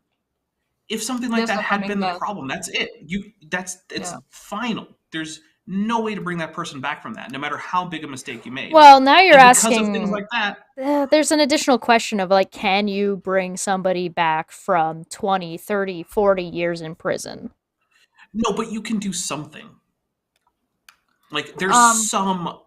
if something like that had been the problem, that's it. It's final. There's no way to bring that person back from that, no matter how big a mistake you made. Well, now you're asking, because of things like that. There's an additional question of, like, can you bring somebody back from 20, 30, 40 years in prison? No, but you can do something. Like, there's some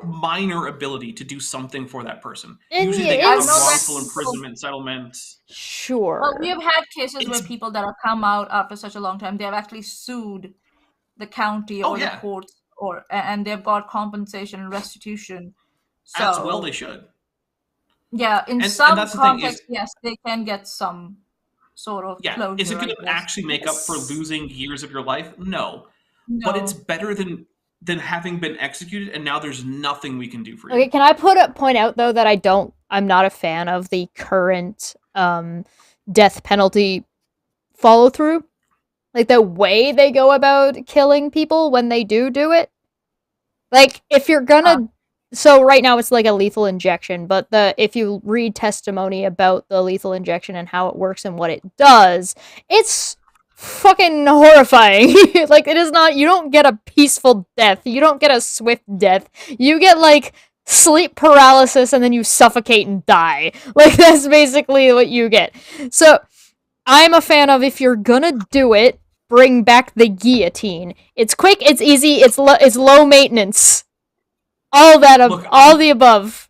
minor ability to do something for that person. Usually they have wrongful imprisonment settlement. Sure. Well, we have had cases where people that have come out after such a long time, they have actually sued the county or the courts, and they've got compensation and restitution. So, as well they should. Yeah, in some contexts, yes, they can get some sort of closure. Is it going to actually make up for losing years of your life? No. But it's better than having been executed, and now there's nothing we can do for you. Okay, can I point out, though, that I'm not a fan of the current death penalty follow-through? Like, the way they go about killing people when they do it? Like, if you're gonna... So right now it's like a lethal injection, but if you read testimony about the lethal injection and how it works and what it does, it's fucking horrifying. Like, it is not... You don't get a peaceful death. You don't get a swift death. You get, like, sleep paralysis and then you suffocate and die. Like, that's basically what you get. So... I'm a fan of, if you're gonna do it, bring back the guillotine. It's quick, it's easy, it's low maintenance. All the above.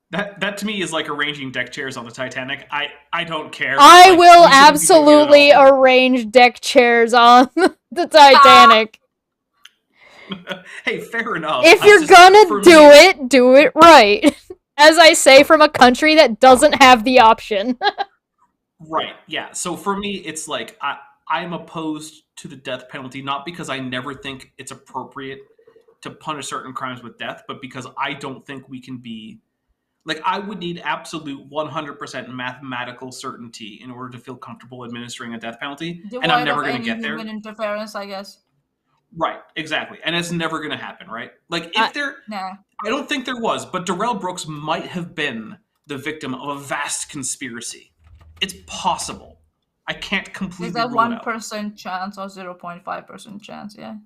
That to me is like arranging deck chairs on the Titanic. I don't care. I will absolutely arrange deck chairs on the Titanic. Hey, fair enough. If you're gonna do it right. As I say, from a country that doesn't have the option. Right, yeah. So for me, it's like, I'm opposed to the death penalty, not because I never think it's appropriate to punish certain crimes with death, but because I don't think we can be... Like, I would need absolute 100% mathematical certainty in order to feel comfortable administering a death penalty, and I'm never going to get there. Human interference, I guess. Right, exactly. And it's never going to happen, right? Like, if Nah. I don't think there was, but Darrell Brooks might have been the victim of a vast conspiracy. It's possible. I can't completely rule it out. Is that 1% chance or 0.5% chance? Yeah.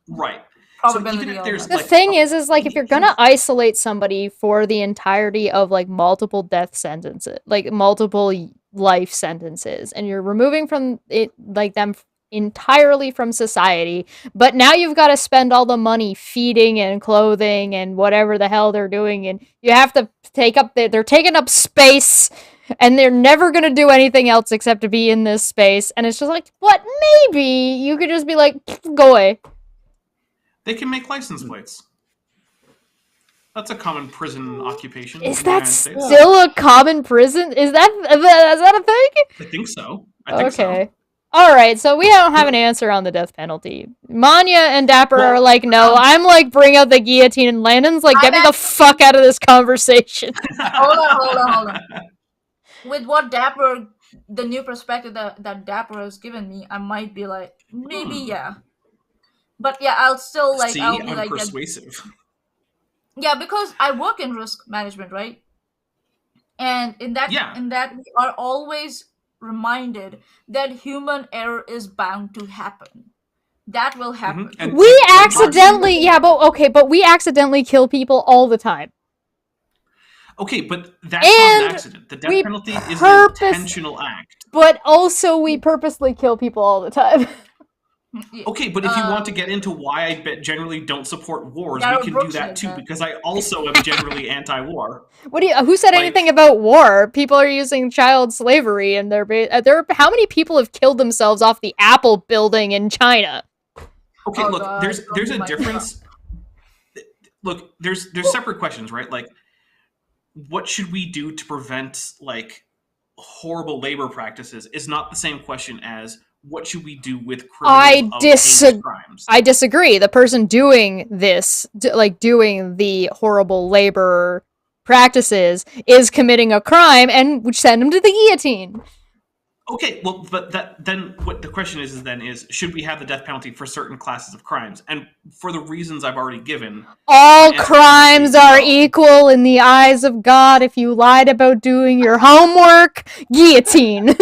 Right. Probability. So even if there's the thing is like if you're gonna isolate somebody for the entirety of like multiple death sentences, like multiple life sentences, and you're removing from it like them entirely from society, but now you've got to spend all the money feeding and clothing and whatever the hell they're doing, and you have to take up they're taking up space, and they're never gonna do anything else except to be in this space, and it's just like, what? Maybe you could just be like, go away. They can make license plates. That's a common prison occupation. Is that still a common prison? Is that a thing? I think so. I think so. All right, so we don't have an answer on the death penalty. Maanyaa and Dapper are like, no. I'm like, bring out the guillotine, and Landon's like, get me the fuck out of this conversation. Hold on. With what Dapper, the new perspective that Dapper has given me, I might be like, maybe yeah. But yeah, I'll still like. See, I'll be I'm like persuasive. Yeah, because I work in risk management, right? And in that, we are always reminded that human error is bound to happen. That will happen. Mm-hmm. We accidentally, but we accidentally kill people all the time. Okay, but that's not an accident. The death penalty is an intentional act. But also, we purposely kill people all the time. Okay, but if you want to get into why I generally don't support wars, we can do that too, because I also am generally anti-war. Who said anything about war? People are using child slavery, and how many people have killed themselves off the Apple building in China? Okay, look, there's a difference. Look, there's separate questions, right? Like, what should we do to prevent like horrible labor practices is not the same question as what should we do with criminals of crimes. I disagree. The person doing this, doing the horrible labor practices, is committing a crime, and we send him to the guillotine. Okay, well, but then what the question is should we have the death penalty for certain classes of crimes? And for the reasons I've already given, all crimes are equal in the eyes of God. If you lied about doing your homework, guillotine.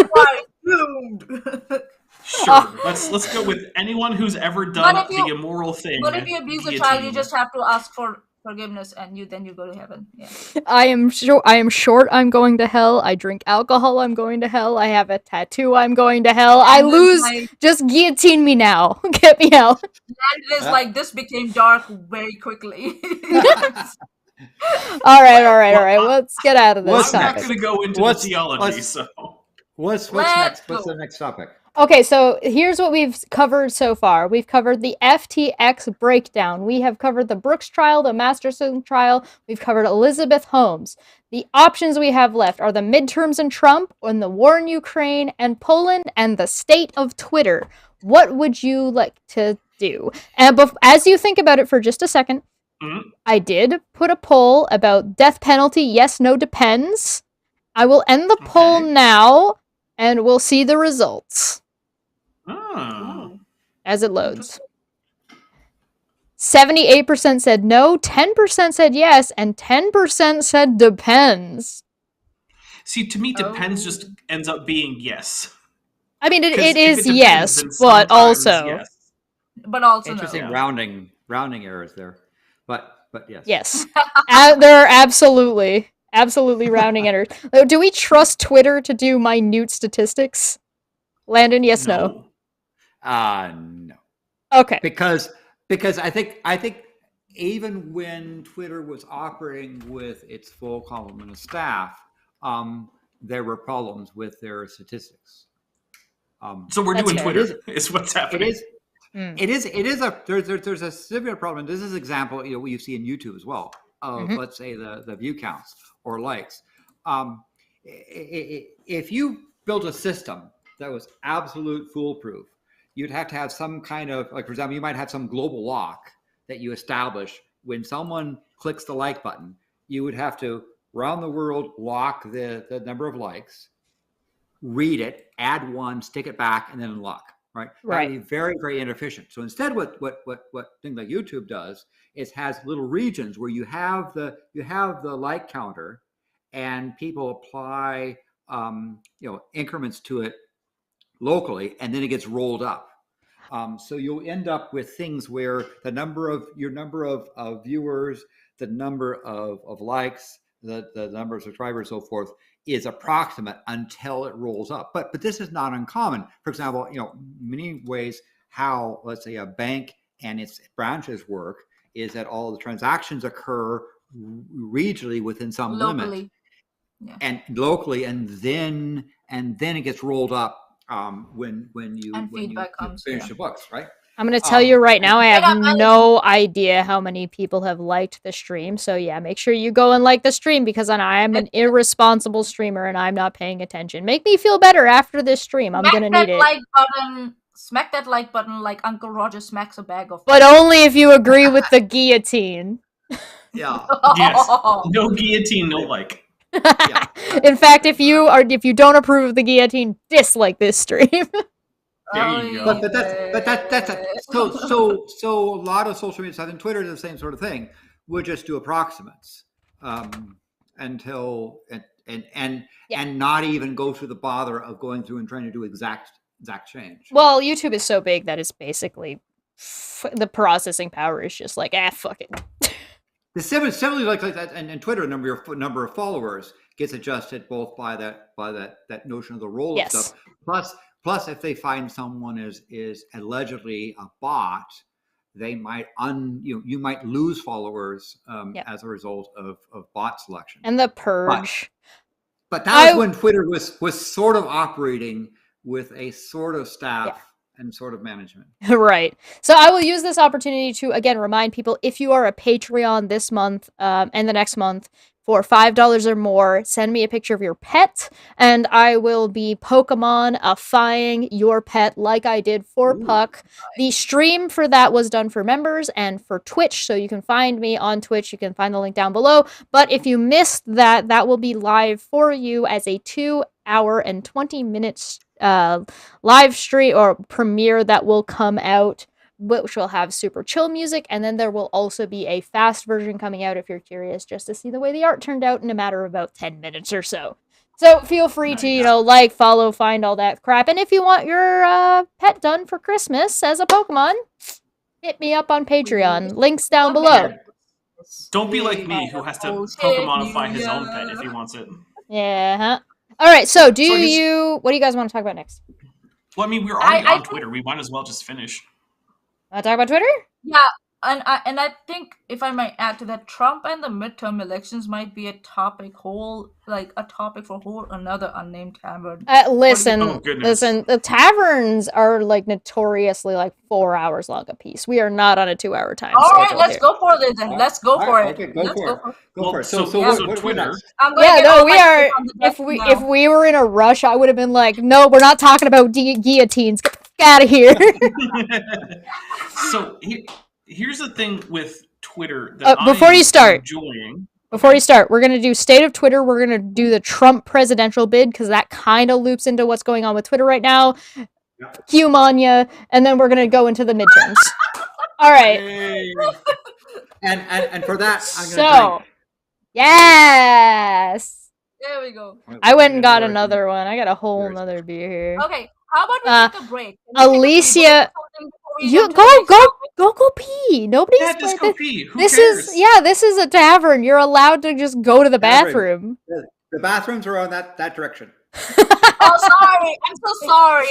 Sure, let's go with anyone who's ever done the immoral thing. But if you abuse a child, you just have to ask for forgiveness, and then you go to heaven. Yeah. I am short. I'm going to hell. I drink alcohol. I'm going to hell. I have a tattoo. I'm going to hell. I lose. Just guillotine me now. Get me out. And it is like this became dark very quickly. All right. Let's get out of this topic. I'm not going to go into the theology. What's next? What's the next topic? Okay, so here's what we've covered so far. We've covered the FTX breakdown. We have covered the Brooks trial, the Masterson trial. We've covered Elizabeth Holmes. The options we have left are the midterms in Trump, and the war in Ukraine, and Poland, and the state of Twitter. What would you like to do? And as you think about it for just a second, I did put a poll about death penalty, yes, no, depends. I will end the poll now, and we'll see the results. As it loads. 78% said no, 10% said yes, and 10% said depends. See, to me, depends just ends up being yes. I mean, it is yes, but also... Yes. But also interesting no. rounding errors there. But yes. Yes. There are absolutely rounding errors. Do we trust Twitter to do minute statistics? Landon, yes, no? No. Okay. Because I think even when Twitter was operating with its full complement of staff, there were problems with their statistics. So we're doing Twitter. Is what's happening. There's a severe problem. This is an example, what you see in YouTube as well of let's say the view counts or likes. If you built a system that was absolute foolproof, you'd have to have some kind of, like, for example, you might have some global lock that you establish. When someone clicks the like button, you would have to, around the world, lock the number of likes, read it, add one, stick it back, and then unlock. Right. That would be very, very inefficient. So instead, what things like YouTube does is has little regions where you have the like counter, and people apply increments to it locally, and then it gets rolled up. So you'll end up with things where your number of viewers, the number of likes, the number of subscribers, so forth, is approximate until it rolls up. But this is not uncommon. For example, many ways how, let's say, a bank and its branches work is that all the transactions occur regionally within some limit, and locally, and then it gets rolled up when you finish the books, right? I'm going to tell you right now, I have no idea how many people have liked the stream. So yeah, make sure you go and like the stream, because I am an irresponsible streamer and I'm not paying attention. Make me feel better after this stream. I'm going to need it. Smack that like button like Uncle Roger smacks a bag of... But only if you agree with the guillotine. Yeah. Yes. No guillotine, no like. Yeah. In fact, if you don't approve of the guillotine, dislike this stream. There you go. But that's so a lot of social media stuff, and Twitter is the same sort of thing. We'll just do approximates until and not even go through the bother of going through and trying to do exact change. Well, YouTube is so big that it's basically the processing power is just like, fuck it. The similarly like that, and Twitter number of followers gets adjusted both by that notion of the role of stuff. Plus, if they find someone is allegedly a bot, they might you might lose followers as a result of bot selection. And the purge. But that was when Twitter was sort of operating with a sort of staff and sort of management. Right. So I will use this opportunity to, again, remind people, if you are a Patreon this month and the next month, for $5 or more, send me a picture of your pet, and I will be Pokemon-ifying your pet like I did for Puck. The stream for that was done for members and for Twitch, so you can find me on Twitch. You can find the link down below. But if you missed that, that will be live for you as a 2-hour and 20 minutes live stream or premiere that will come out, which will have super chill music, and then there will also be a fast version coming out if you're curious, just to see the way the art turned out in a matter of about 10 minutes or so. So feel free to, like, follow, find all that crap, and if you want your pet done for Christmas as a Pokemon, hit me up on Patreon. Links down below. Don't be like me, who has to Pokemonify his own pet if he wants it. Yeah. All right. So, what do you guys want to talk about next? Well, I mean, we're already on Twitter. We might as well just finish. Want to talk about Twitter? Yeah, and I think, if I might add to that, Trump and the midterm elections might be a topic for another Unnamed Tavern. Listen, the taverns are like notoriously like 4 hours long a piece. We are not on a 2-hour time. All right, let's go for it then. Let's go for it. Okay, go for it. So Twitter. We are. If we were in a rush, I would have been like, no, we're not talking about guillotines. Get the fuck out of here. So here's the thing with Twitter that before you start, enjoying. Before you start, we're going to do State of Twitter. We're going to do the Trump presidential bid, because that kind of loops into what's going on with Twitter right now. Cue Maanyaa, and then we're going to go into the midterms. All right. Hey. And for that, I'm going to drink. Yes! There we go. I went and got another one. I got a whole nother beer here. Okay, how about we take a break? Alicia, you go pee. Nobody's just go pee. Who this cares? This is a tavern. You're allowed to just go to the bathroom. The bathrooms are on that direction. Oh, sorry. I'm so sorry.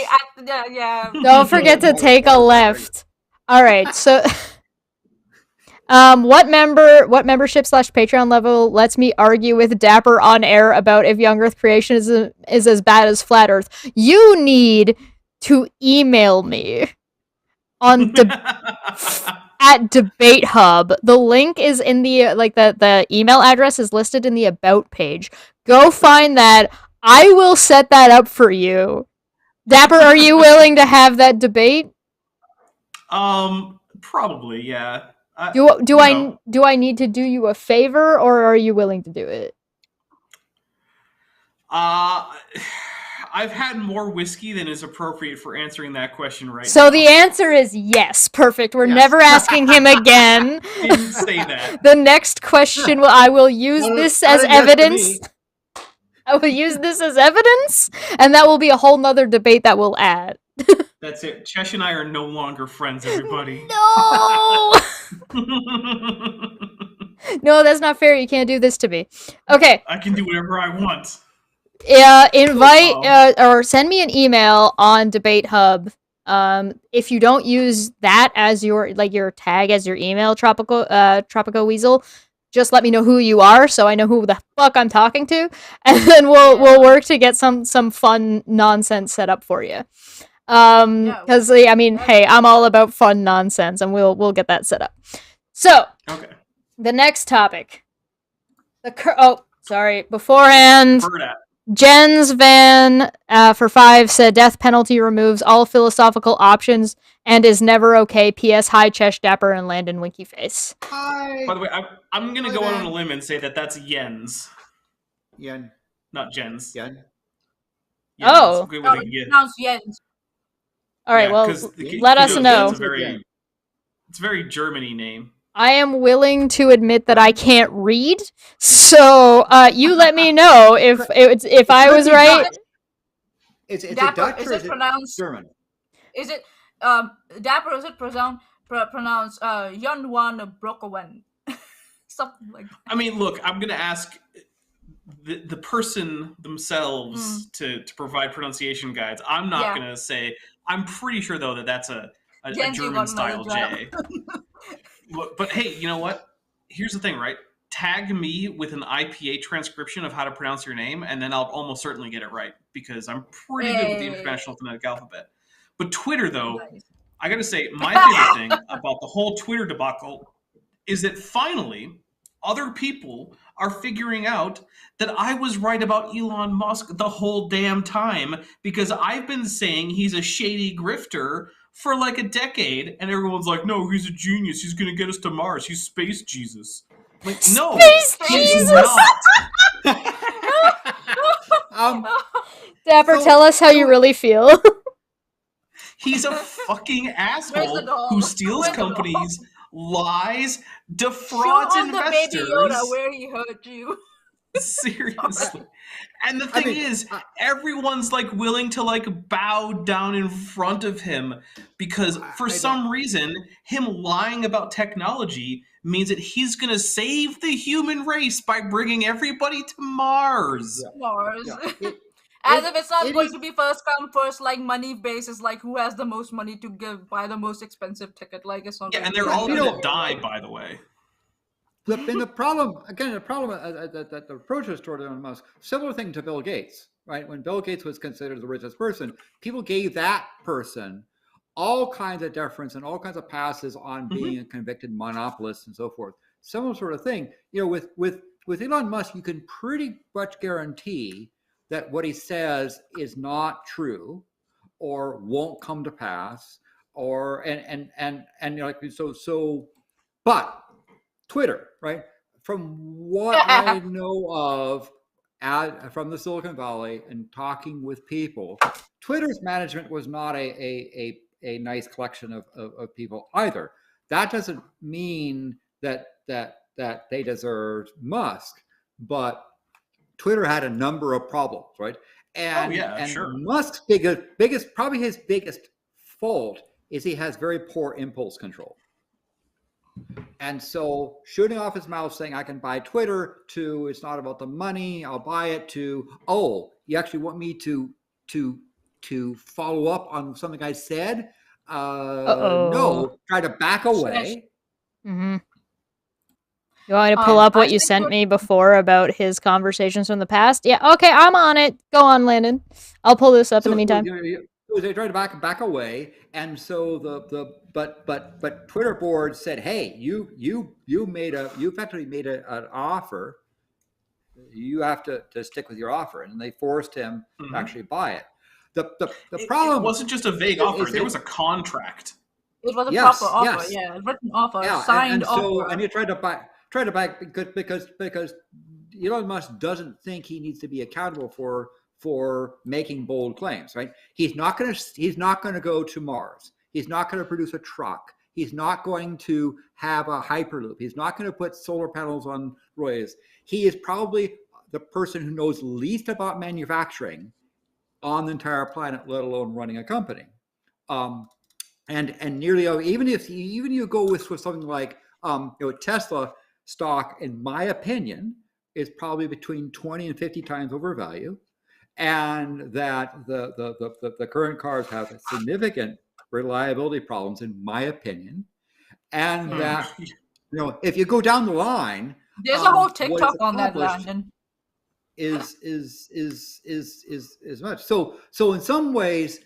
Yeah. Don't forget to take a left. All right. So, what membership / Patreon level lets me argue with Dapper on air about if young Earth creationism is as bad as flat Earth? You need to email me on at Debate Hub. The link is in the the email address is listed in the About page. Go find that. I will set that up for you. Dapper, are you willing to have that debate? Probably, yeah. Do I need to do you a favor, or are you willing to do it? I've had more whiskey than is appropriate for answering that question right now. So the answer is yes. Perfect. We're never asking him again. Didn't say that. The next question, I will use this as evidence. I will use this as evidence, and that will be a whole nother debate that we'll add. That's it. Chesh and I are no longer friends, everybody. No! No, that's not fair. You can't do this to me. Okay. I can do whatever I want. Invite or send me an email on Debate Hub. If you don't use that as your tag as your email, Tropico Weasel, just let me know who you are so I know who the fuck I'm talking to, and then we'll work to get some fun nonsense set up for you. Because I mean, hey, I'm all about fun nonsense, and we'll get that set up. So, okay. The next topic. Beforehand. Jens Van for 5 said death penalty removes all philosophical options and is never okay. P.S. Hi, Chesh, Dapper, and Landon Winky Face. Hi. By the way, I'm going to go out on a limb and say that that's Jens. Yen. Not Jens. Yen. Oh. Pronounced Jens. All right, well, let us know. It's a very Germany name. I am willing to admit that I can't read, so you let me know if I was right. Is it Dapper, Dutch is or it is it pronounced German? Is it Dapper? Is it pronounced Yunwan Brokowen? Something like that. I mean, look, I'm gonna ask the person themselves to provide pronunciation guides. I'm not gonna say. I'm pretty sure though that that's a German style J. But hey, you know what? Here's the thing, right? Tag me with an IPA transcription of how to pronounce your name, and then I'll almost certainly get it right, because I'm pretty good with the International Phonetic Alphabet. But Twitter, though, I gotta say, my favorite thing about the whole Twitter debacle is that finally other people are figuring out that I was right about Elon Musk the whole damn time, because I've been saying he's a shady grifter for like a decade, and everyone's like, no, he's a genius. He's going to get us to Mars. He's Space Jesus. Like, no, he's not. Dapper, tell us how you really feel. He's a fucking asshole who steals companies, lies, defrauds investors. The baby Yoda where he hurt you. Seriously. And the thing is, everyone's like willing to like bow down in front of him, because for some reason, him lying about technology means that he's going to save the human race by bringing everybody to Mars. Yeah. Mars. Yeah. As if it's not going to be first come first, like money basis, like who has the most money to buy the most expensive ticket. Like it's not. Yeah, and they're all going to die, by the way. And the problem that the approaches toward Elon Musk, similar thing to Bill Gates, right? When Bill Gates was considered the richest person, people gave that person all kinds of deference and all kinds of passes on being a convicted monopolist and so forth. Similar sort of thing. You know, with Elon Musk, you can pretty much guarantee that what he says is not true, or won't come to pass, or and you're like but Twitter, right? From what I know of from the Silicon Valley and talking with people, Twitter's management was not a nice collection of people either. That doesn't mean that they deserved Musk, but Twitter had a number of problems, right? And Musk's probably his biggest fault is he has very poor impulse control. And so shooting off his mouth saying I can buy Twitter to it's not about the money, I'll buy it, to you actually want me to follow up on something I said? No, try to back away. Mm-hmm. You want me to pull up what you sent me before about his conversations from the past? Yeah, okay, I'm on it. Go on, Landon. I'll pull this up in the meantime. They tried to back away, and so but Twitter board said, "Hey, you effectively made an offer. You have to stick with your offer," and they forced him to actually buy it. The problem it wasn't just a vague offer. There was a contract. It was a proper offer, a written offer, signed offer. And he tried to buy because Elon Musk doesn't think he needs to be accountable for making bold claims, right? He's not going to go to Mars. He's not going to produce a truck. He's not going to have a hyperloop. He's not going to put solar panels on roads. He is probably the person who knows least about manufacturing on the entire planet, let alone running a company. And nearly even you go with something like Tesla stock, in my opinion, is probably between 20 and 50 times overvalued, and that the current cars have significant reliability problems, in my opinion, and that if you go down the line, there's a whole TikTok on that, Landon. Is much so in some ways.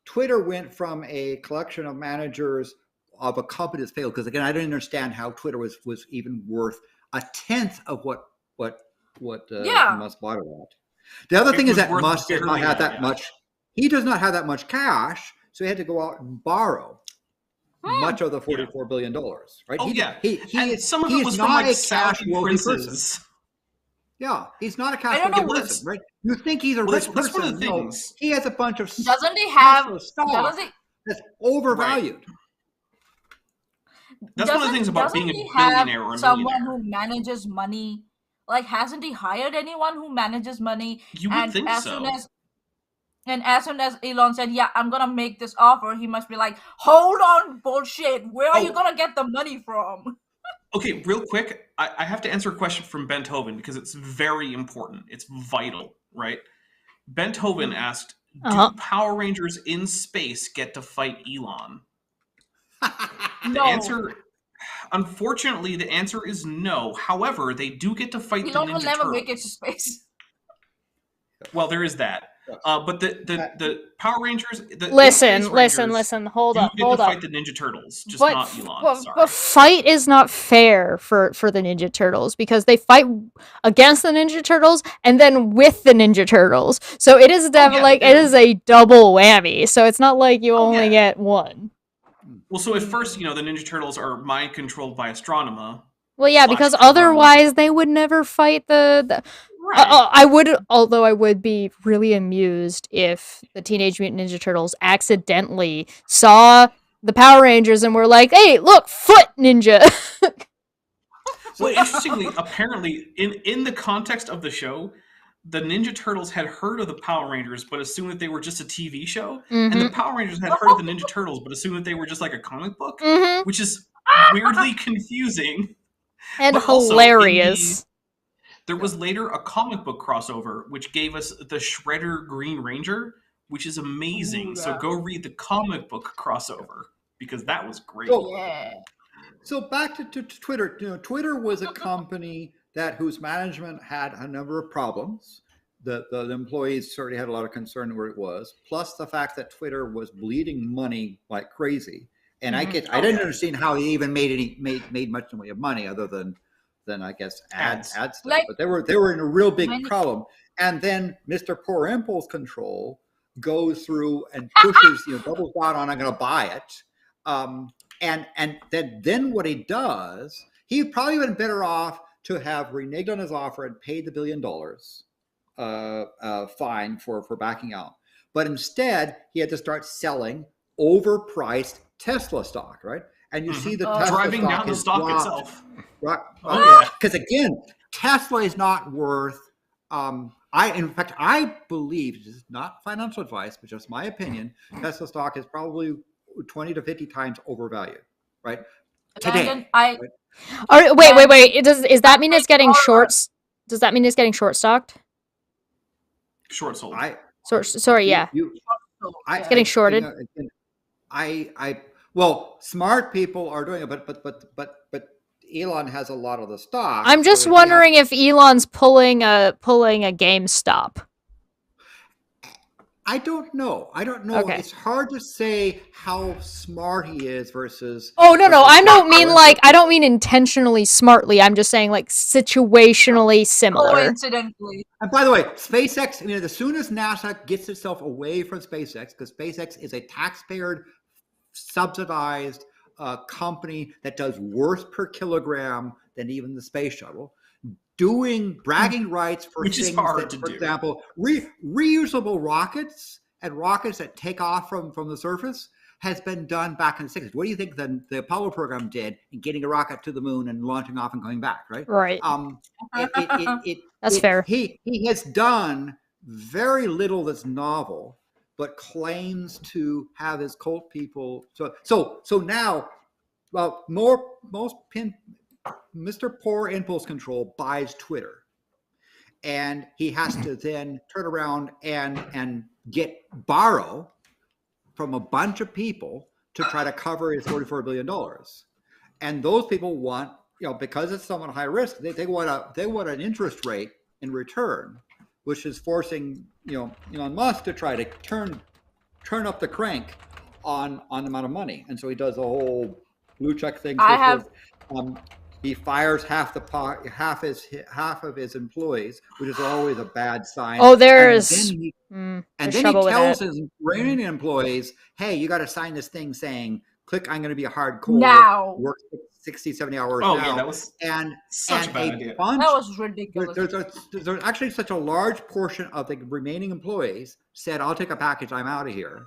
Twitter went from a collection of managers of a company that's failed, because again, I didn't understand how Twitter was even worth a tenth of what Musk bought it at. The other thing is that Musk does not have that much. He does not have that much cash, so he had to go out and borrow much of the $44 billion. Right? Some of it was from like Saudi princes. Yeah, he's not a cash flow person, right? You think he's a rich person? That's one of the things. No, he has a bunch of doesn't he have that's overvalued. Right. That's one of the things about being a billionaire or a someone who manages money. Like, hasn't he hired anyone who manages money? You would think so. As soon as Elon said, "Yeah, I'm gonna make this offer," he must be like, "Hold on, bullshit. Where are you gonna get the money from?" Okay, real quick, I have to answer a question from Benthoven because it's very important. It's vital, right? Benthoven asked, do Power Rangers in space get to fight Elon? Unfortunately, the answer is no. However, they do get to fight the Ninja Turtles. Elon will never make it to space. Well, there is that. But the Power Rangers. Listen. Hold up. To fight the Ninja Turtles, just not Elon. But fight is not fair for the Ninja Turtles, because they fight against the Ninja Turtles and then with the Ninja Turtles. So it is definitely it is a double whammy. So it's not like you only get one. Well, so at first, the Ninja Turtles are mind controlled by Astronema. Well, yeah, because otherwise they would never fight the Right. Although I would be really amused if the Teenage Mutant Ninja Turtles accidentally saw the Power Rangers and were like, "Hey, look, foot ninja." Well, interestingly, apparently, in the context of the show, the Ninja Turtles had heard of the Power Rangers, but assumed that they were just a TV show, and the Power Rangers had heard of the Ninja Turtles, but assumed that they were just like a comic book, which is weirdly confusing and hilarious. There was later a comic book crossover, which gave us the Shredder Green Ranger, which is amazing. Ooh, so go read the comic book crossover, because that was great. So back to Twitter. Twitter was a company whose management had a number of problems. The employees certainly had a lot of concern where it was, plus the fact that Twitter was bleeding money like crazy. And I didn't understand how he even made much in the way of money, other than I guess ad stuff. But they were in a real big problem. And then Mr. Poor Impulse Control goes through and pushes, doubles down on, I'm going to buy it. And then what he does, he probably been better off to have reneged on his offer and paid the $1 billion fine for backing out. But instead, he had to start selling overpriced Tesla stock, right? And you see the Tesla driving stock down the stock dropped, itself. Right? Because again, Tesla is not worth. I believe, this is not financial advice, but just my opinion, Tesla stock is probably 20 to 50 times overvalued, right? Today. Wait. Does that mean it's getting shorts? Does that mean it's getting short stocked? Short sold. Sorry, yeah. It's getting shorted. Well, smart people are doing it, but Elon has a lot of the stock. I'm just wondering if Elon's pulling a GameStop. I don't know. Okay. It's hard to say how smart he is versus. Oh no, I don't mean intentionally smartly. I'm just saying like situationally similar. Coincidentally. And by the way, SpaceX. As soon as NASA gets itself away from SpaceX, because SpaceX is a taxpayer subsidized company that does worse per kilogram than even the space shuttle, doing bragging rights for Which things is hard that, to for do. example, reusable rockets and rockets that take off from the surface has been done back in the 60s. What do you think the Apollo program did in getting a rocket to the moon and launching off and coming back, right? Right. That's fair. He has done very little that's novel, but claims to have his cult people. So now, well, Mr. Poor Impulse Control buys Twitter, and he has to then turn around and borrow from a bunch of people to try to cover his $44 billion. And those people want, because it's somewhat high risk, they want an interest rate in return, which is forcing Elon Musk to try to turn up the crank on the amount of money. And so he does a whole blue check thing. He fires half of his employees, which is always a bad sign. Oh, there's and then he tells his remaining employees, "Hey, you got to sign this thing saying, click, I'm going to be a hardcore now. Work 60, 70 hours now." Yeah, that was such a bad idea. That was ridiculous. There's actually such a large portion of the remaining employees said, "I'll take a package, I'm out of here,"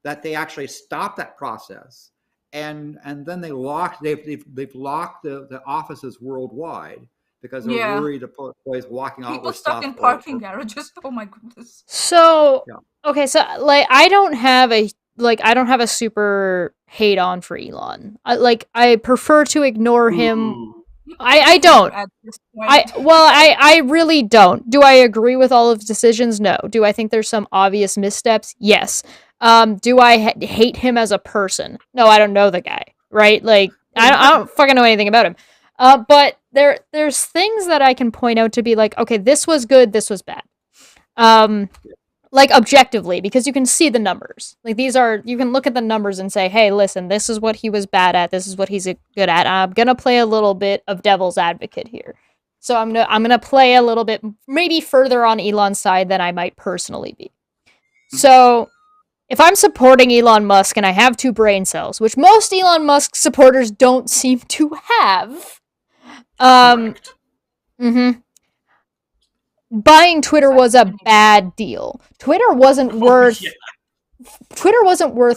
that they actually stopped that process. And then they've locked the offices worldwide because they're worried about employees walking out with stuff. People stuck in parking garages. Oh my goodness. So okay, so like I don't have a super hate on for Elon. I prefer to ignore him. I don't. I really don't. Do I agree with all of his decisions? No. Do I think there's some obvious missteps? Yes. Do I hate him as a person? No, I don't know the guy, right? Like, I don't fucking know anything about him. But there's things that I can point out to be like, okay, this was good, this was bad. Like objectively, because you can see the numbers. Like you can look at the numbers and say, hey, listen, this is what he was bad at, this is what he's good at. I'm gonna play a little bit of devil's advocate here. So I'm gonna play a little bit, maybe further on Elon's side than I might personally be. So if I'm supporting Elon Musk and I have 2 brain cells, which most Elon Musk supporters don't seem to have, buying Twitter was a bad deal. Twitter wasn't worth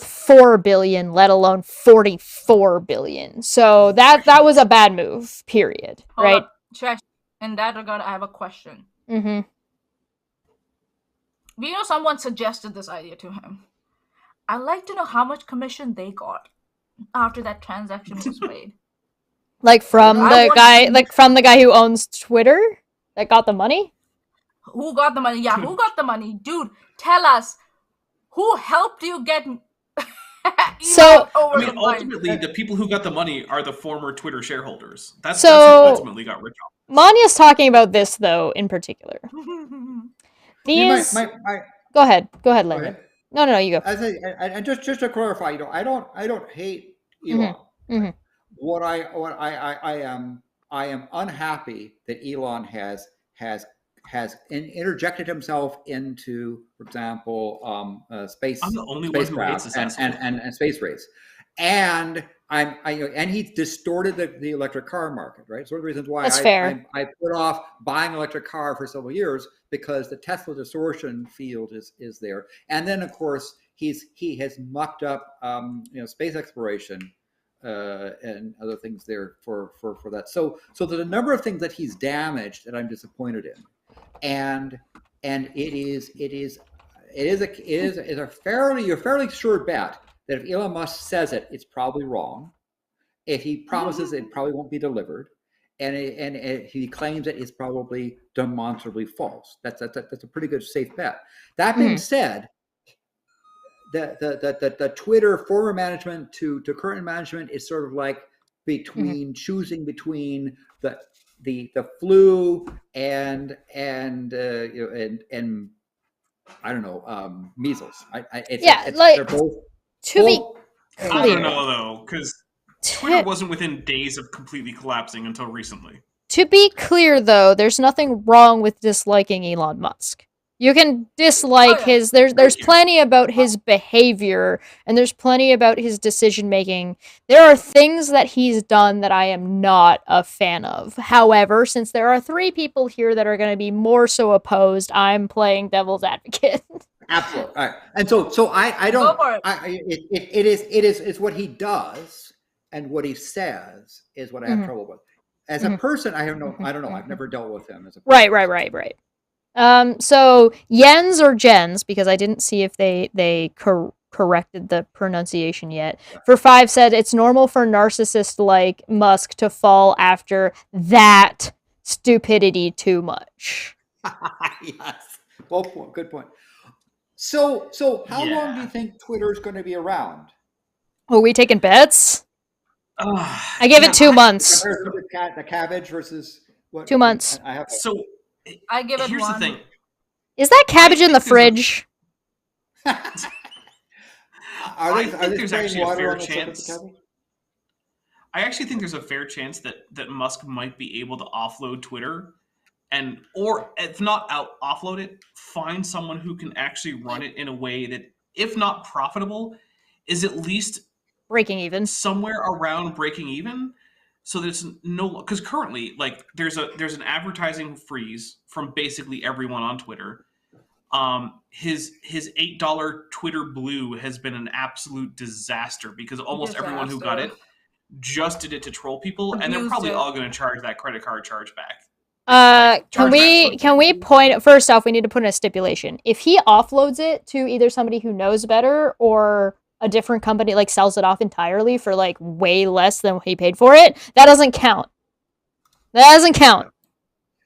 4 billion, let alone 44 billion. So that was a bad move, period. Right? Chesh, in that regard, I have a question. Someone suggested this idea to him. I'd like to know how much commission they got after that transaction was made. Like from the guy who owns Twitter that got the money? Who got the money? Yeah, who got the money? Dude, tell us. Who helped you get ultimately, the people who got the money are the former Twitter shareholders. That's who ultimately got rich off. Maanya's talking about this, though, in particular. Go ahead, Landon. No, you go. And just to clarify, I don't hate Elon. What I am unhappy that Elon has interjected himself into, for example, space. I'm the only one who hates this and space race, and and he distorted the electric car market, right? So one of the reasons why I put off buying an electric car for several years, because the Tesla distortion field is there, and then of course he has mucked up space exploration and other things there for that. So there's a number of things that he's damaged that I'm disappointed in, and it is a fairly sure bet that if Elon Musk says it's probably wrong. If he promises it probably won't be delivered, and if he claims it's probably demonstrably false. That's a pretty good safe bet. That being said, the Twitter former management to current management is sort of like choosing between the flu and I don't know, measles. They're both. To be clear, I don't know though, because Twitter wasn't within days of completely collapsing until recently. To be clear, though, there's nothing wrong with disliking Elon Musk. You can dislike his. There's plenty about his behavior, and there's plenty about his decision making. There are things that he's done that I am not a fan of. However, since there are 3 people here that are going to be more so opposed, I'm playing devil's advocate. Absolutely. All right. And so I don't. It's what he does and what he says is what I have trouble with. As a person, I don't know. I've never dealt with him as a person. Right. So Jens or Jens, because I didn't see if they corrected the pronunciation yet. For 5 said it's normal for narcissists like Musk to fall after that stupidity too much. Yes. Well, good point. So how long do you think Twitter is going to be around? Are we taking bets? I give it 2 months. The cabbage versus what? 2 months. I give it Here's 1. the thing. Is that cabbage in the fridge? Are they there's actually a fair chance. I actually think there's a fair chance that Musk might be able to offload Twitter, or if not offload it, find someone who can actually run it in a way that, if not profitable, is at least breaking even, somewhere around breaking even. So there's because currently, like, there's an advertising freeze from basically everyone on Twitter. His $8 Twitter Blue has been an absolute disaster because almost everyone who got it just did it to troll people, and they're probably all going to charge that credit card charge back. Can we point, first off, we need to put in a stipulation. If he offloads it to either somebody who knows better or a different company, like sells it off entirely for like way less than he paid for it, that doesn't count.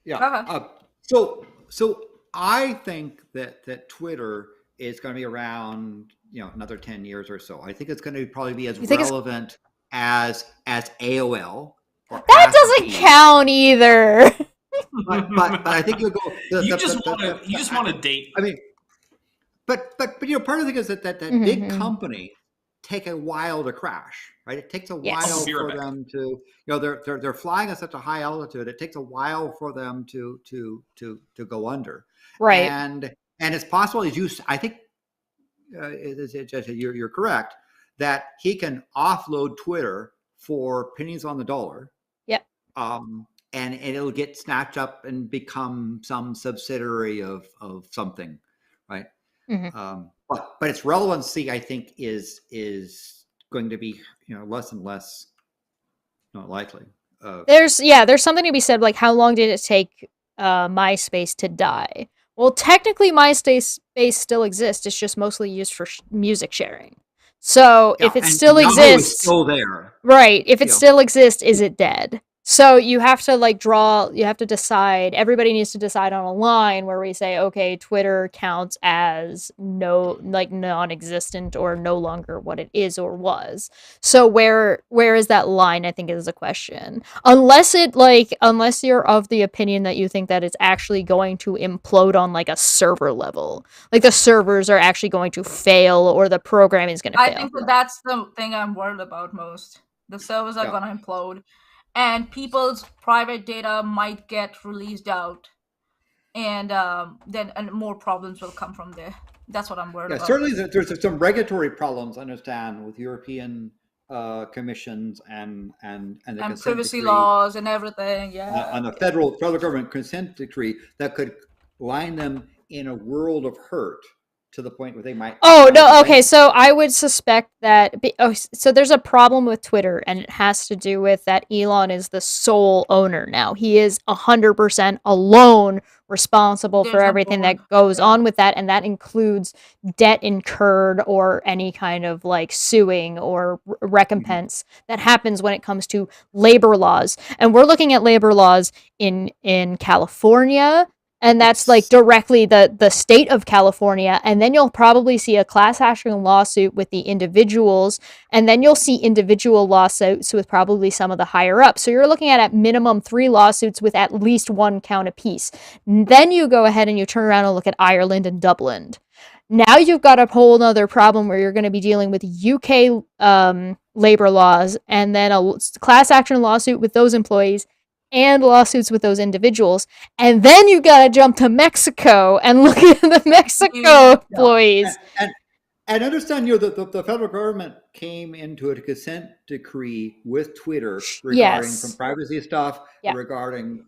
Yeah. So I think that Twitter is going to be around, another 10 years or so. I think it's going to probably be as relevant as AOL. That doesn't count either. but I think you'll go. You just want to date. I mean, but part of the thing is that big company take a while to crash, right? It takes a while for them to, they're flying at such a high altitude. It takes a while for them to go under, right? And it's possible, I think, you're correct that he can offload Twitter for pennies on the dollar. Yep. And it'll get snatched up and become some subsidiary of something, right? Mm-hmm. But its relevancy, I think, is going to be less and less not likely. There's something to be said, like how long did it take MySpace to die? Well, technically, MySpace still exists. It's just mostly used for music sharing. So if it still exists, still there, right? If it still exists, is it dead? So you have to decide, everybody needs to decide on a line where we say, okay, Twitter counts as non-existent or no longer what it is or was. So where is that line, I think, is the question. Unless you're of the opinion that you think that it's actually going to implode on like a server level. Like the servers are actually going to fail or the programming is going to fail. I think that's the thing I'm worried about most. The servers are going to implode. And people's private data might get released out, and then more problems will come from there. That's what I'm worried about. Certainly, there's some regulatory problems. I understand with European commissions and the privacy laws and everything. On the federal government consent decree that could line them in a world of hurt. To the point where they might. Oh, no. Okay. So I would suspect that. So there's a problem with Twitter, and it has to do with that Elon is the sole owner now. He is 100% alone responsible for everything that goes on with that. And that includes debt incurred or any kind of like suing or recompense that happens when it comes to labor laws. And we're looking at labor laws in California, And that's like directly the state of California. And then you'll probably see a class action lawsuit with the individuals. And then you'll see individual lawsuits with probably some of the higher ups. So you're looking at minimum 3 lawsuits with at least 1 count apiece. Then you go ahead and you turn around and look at Ireland and Dublin. Now you've got a whole other problem where you're going to be dealing with UK labor laws and then a class action lawsuit with those employees and lawsuits with those individuals. And then you got to jump to Mexico and look at the Mexico employees. And understand, the federal government came into a consent decree with Twitter regarding some privacy stuff, regarding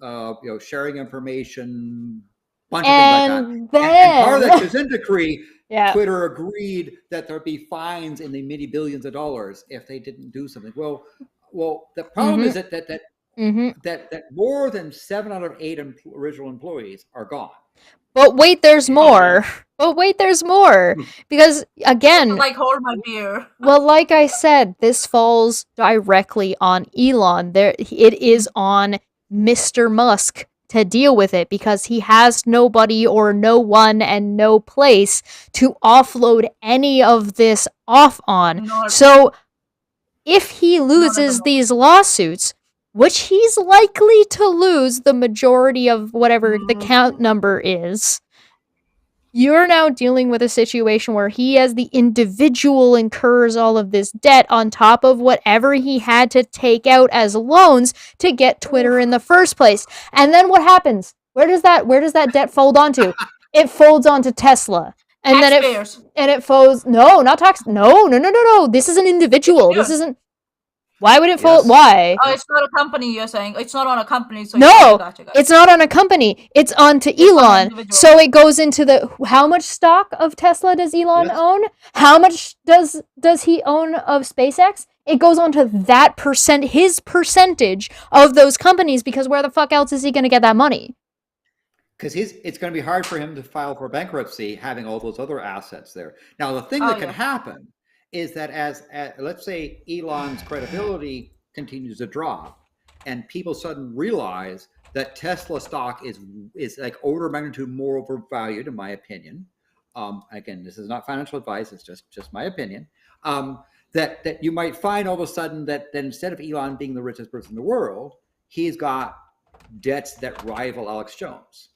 sharing information, bunch of things like that. And part of that consent decree, Twitter agreed that there'd be fines in the many billions of dollars if they didn't do something. Well, the problem is that more than 7 out of 8 original employees are gone. But wait, there's more. Because again, like hold my beer. Well, like I said, this falls directly on Elon. It is on Mr. Musk to deal with it because he has nobody or no one and no place to offload any of this off on. So if he loses these lawsuits, which he's likely to lose the majority of whatever the count number is, you're now dealing with a situation where he as the individual incurs all of this debt on top of whatever he had to take out as loans to get Twitter in the first place. And then what happens? Where does that debt fold onto? It folds onto Tesla. And Taxpayers. then it folds not tax. No. This is an individual. Yeah. This isn't. Why would it fold? Why? Oh, it's not a company, you're saying. It's not on a company. So no, gotcha. It's not on a company. It's onto Elon. So it goes into how much stock of Tesla does Elon own? How much does he own of SpaceX? It goes on to that his percentage of those companies, because where the fuck else is he going to get that money? Because it's going to be hard for him to file for bankruptcy having all those other assets there. Now, the thing that can happen is that as let's say Elon's credibility continues to drop and people suddenly realize that Tesla stock is like order of magnitude more overvalued, in my opinion. Again, this is not financial advice, it's just my opinion. That you might find all of a sudden that instead of Elon being the richest person in the world, he's got debts that rival Alex Jones.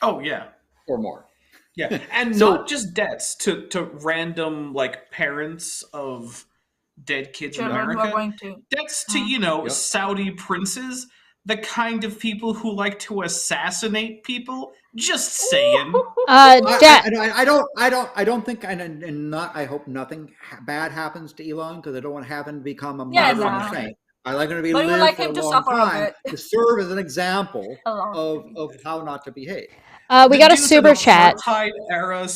Oh, yeah. Or more. Yeah, and not just debts to random like parents of dead kids in America. Debts to Saudi princes, the kind of people who like to assassinate people. Just saying. I don't think, I hope nothing bad happens to Elon, because I don't want to have him become a martyr on the saint. I like him to be lived for a long time to serve as an example of how not to behave. We got a super chat. Apartheid-era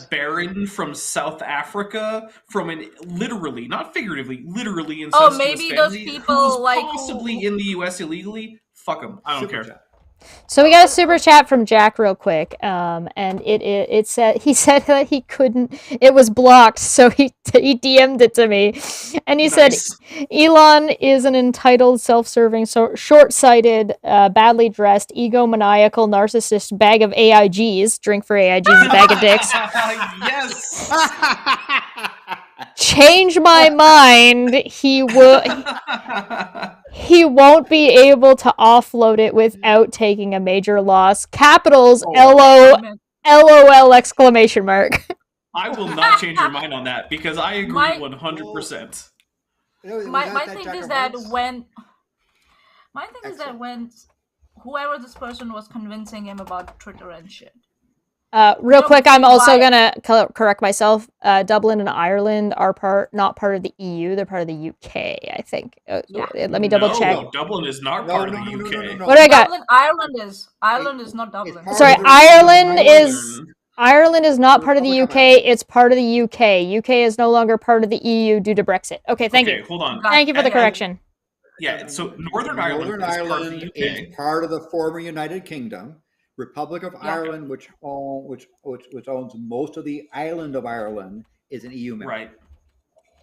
baron from South Africa, from an literally, not figuratively, literally incestuous maybe family, those people who's possibly in the U.S. illegally. Fuck them. I don't care. Chat. So we got a super chat from Jack real quick, and it said he said that he couldn't. It was blocked, so he DM'd it to me, and he said Elon is an entitled, self-serving, short-sighted, badly dressed, egomaniacal, narcissist bag of AIGs. Drink for AIGs, a bag of dicks. Yes. Change my mind. He won't be able to offload it without taking a major loss. Capitals, LOL exclamation mark. I will not change your mind on that, because I agree 100%. My thing is that when whoever this person was convincing him about Twitter and shit. Real quick, I'm also gonna correct myself. Dublin and Ireland are not part of the EU. They're part of the UK, I think. Let me double check. No, Dublin is not part of the UK. What do I got? Ireland is not Dublin. Sorry, Ireland is not part of the UK. It's part of the UK. UK is no longer part of the EU due to Brexit. Okay, thank you. Hold on. Thank you for the correction. Yeah, so Northern Ireland is part of the former United Kingdom. Republic of Ireland, which owns most of the island of Ireland, is an EU member. Right.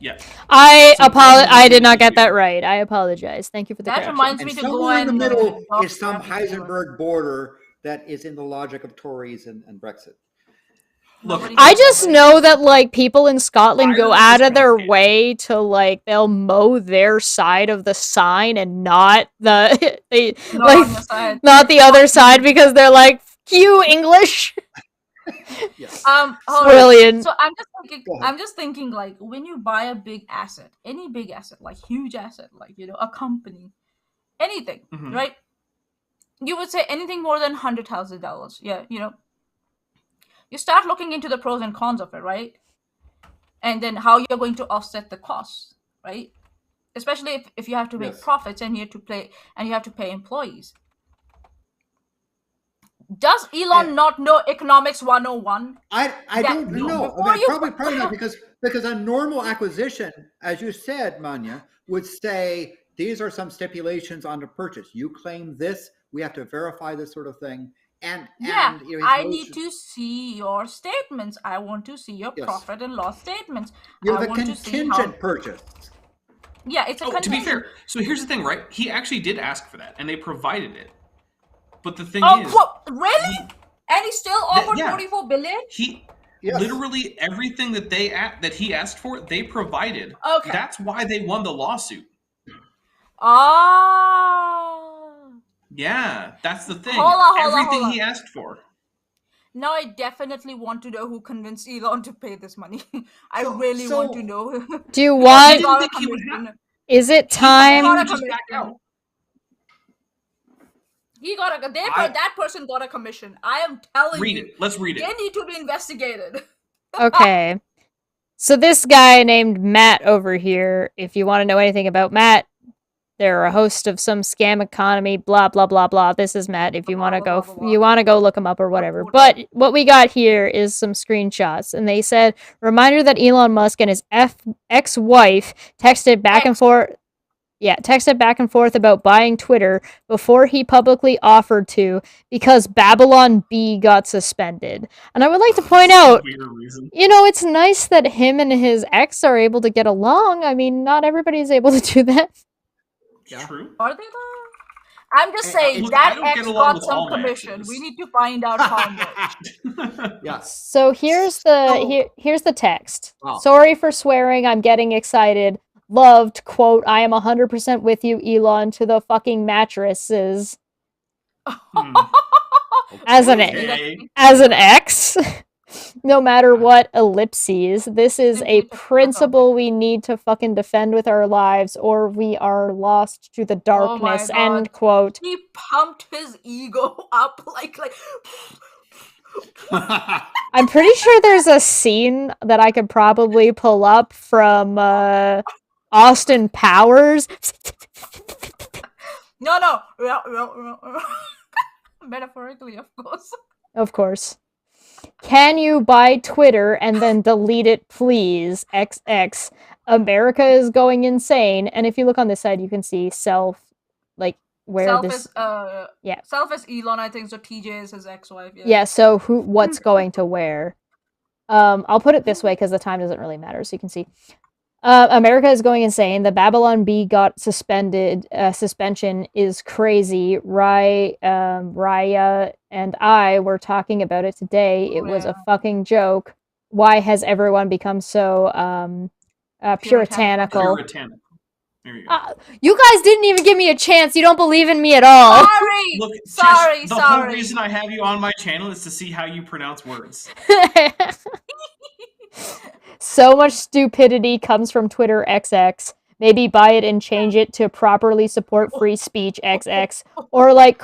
Yeah. I did not get that right. I apologize. Thank you for the correction. That reminds me to go in the middle is some Heisenberg border that is in the logic of Tories and Brexit. Look, I just know that like people in Scotland go out of their way to like they'll mow their side of the sign and not the not the other side because they're like you English. Brilliant. So I'm just thinking like when you buy a big asset, any big asset, like huge asset, like a company, anything, right? You would say anything more than $100,000. Yeah, you start looking into the pros and cons of it, right? And then how you're going to offset the costs, right? Especially if you have to make profits and you have to pay employees. Does Elon not know economics 101? I don't know. Probably not because a normal acquisition, as you said, Maanyaa, would say these are some stipulations on the purchase. You claim this, we have to verify this sort of thing. I need to see your statements. I want to see your profit and loss statements. You have a contingent purchase. Yeah, it's a contingent. To be fair, so here's the thing, right? He actually did ask for that, and they provided it. But the thing is... Really? And he still offered $44 billion? Literally everything that he asked for, they provided. Okay. That's why they won the lawsuit. Yeah, that's the thing. Everything he asked for. Now I definitely want to know who convinced Elon to pay this money. I really want to know. Do you want... Is it time... That person got a commission. I am telling you. Read it. Let's read it. They need to be investigated. Okay. So this guy named Matt over here, if you want to know anything about Matt, they're a host of some scam economy, blah, blah, blah, blah. This is Matt if you want to go look him up or whatever. But what we got here is some screenshots. And they said, reminder that Elon Musk and his ex-wife texted back and forth about buying Twitter before he publicly offered to because Babylon B got suspended. And I would like to point out, it's nice that him and his ex are able to get along. I mean, not everybody's able to do that. Yeah. True. Are they though? I'm just saying that ex got some commission. We need to find out how much. So here's the text. Wow. Sorry for swearing. I'm getting excited. Loved, quote, I am 100% with you, Elon, to the fucking mattresses. As an ex, no matter what, ellipses, this is a principle we need to fucking defend with our lives or we are lost to the darkness, end quote. He pumped his ego up like I'm pretty sure there's a scene that I could probably pull up from Austin Powers. No. Metaphorically, of course. Of course. Can you buy Twitter and then delete it, please? XX. America is going insane. And if you look on this side, you can see self is Elon, I think. So TJ is his ex-wife. Yeah. So what's going to where? I'll put it this way because the time doesn't really matter, so you can see. America is going insane. The Babylon B got suspended. Suspension is crazy. Raya and I were talking about it today. It was a fucking joke. Why has everyone become so puritanical? There you go. You guys didn't even give me a chance. You don't believe in me at all. Sorry. Look, sorry. The whole reason I have you on my channel is to see how you pronounce words. So much stupidity comes from Twitter XX. Maybe buy it and change it to properly support free speech XX. Or liked,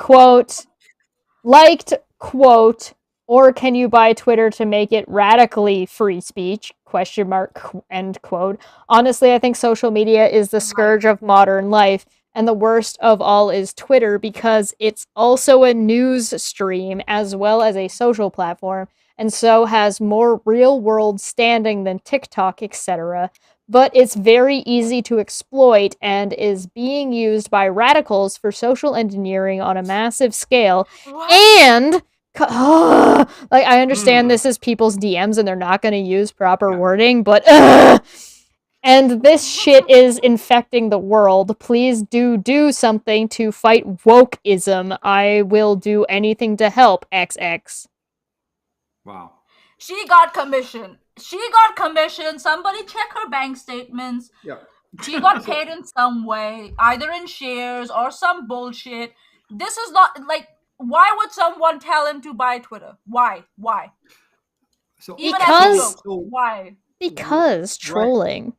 quote, or can you buy Twitter to make it radically free speech? ? End quote. Honestly, I think social media is the scourge of modern life. And the worst of all is Twitter because it's also a news stream as well as a social platform. And so has more real-world standing than TikTok, etc. But it's very easy to exploit and is being used by radicals for social engineering on a massive scale. What? And I understand this is people's DMs and they're not going to use proper wording, but And this shit is infecting the world. Please do something to fight wokeism. I will do anything to help, XX. Wow. She got commission. Somebody check her bank statements. Yep. She got paid in some way, either in shares or some bullshit. This is not like, why would someone tell him to buy Twitter? Why? So Even because as a joke, why? Because trolling.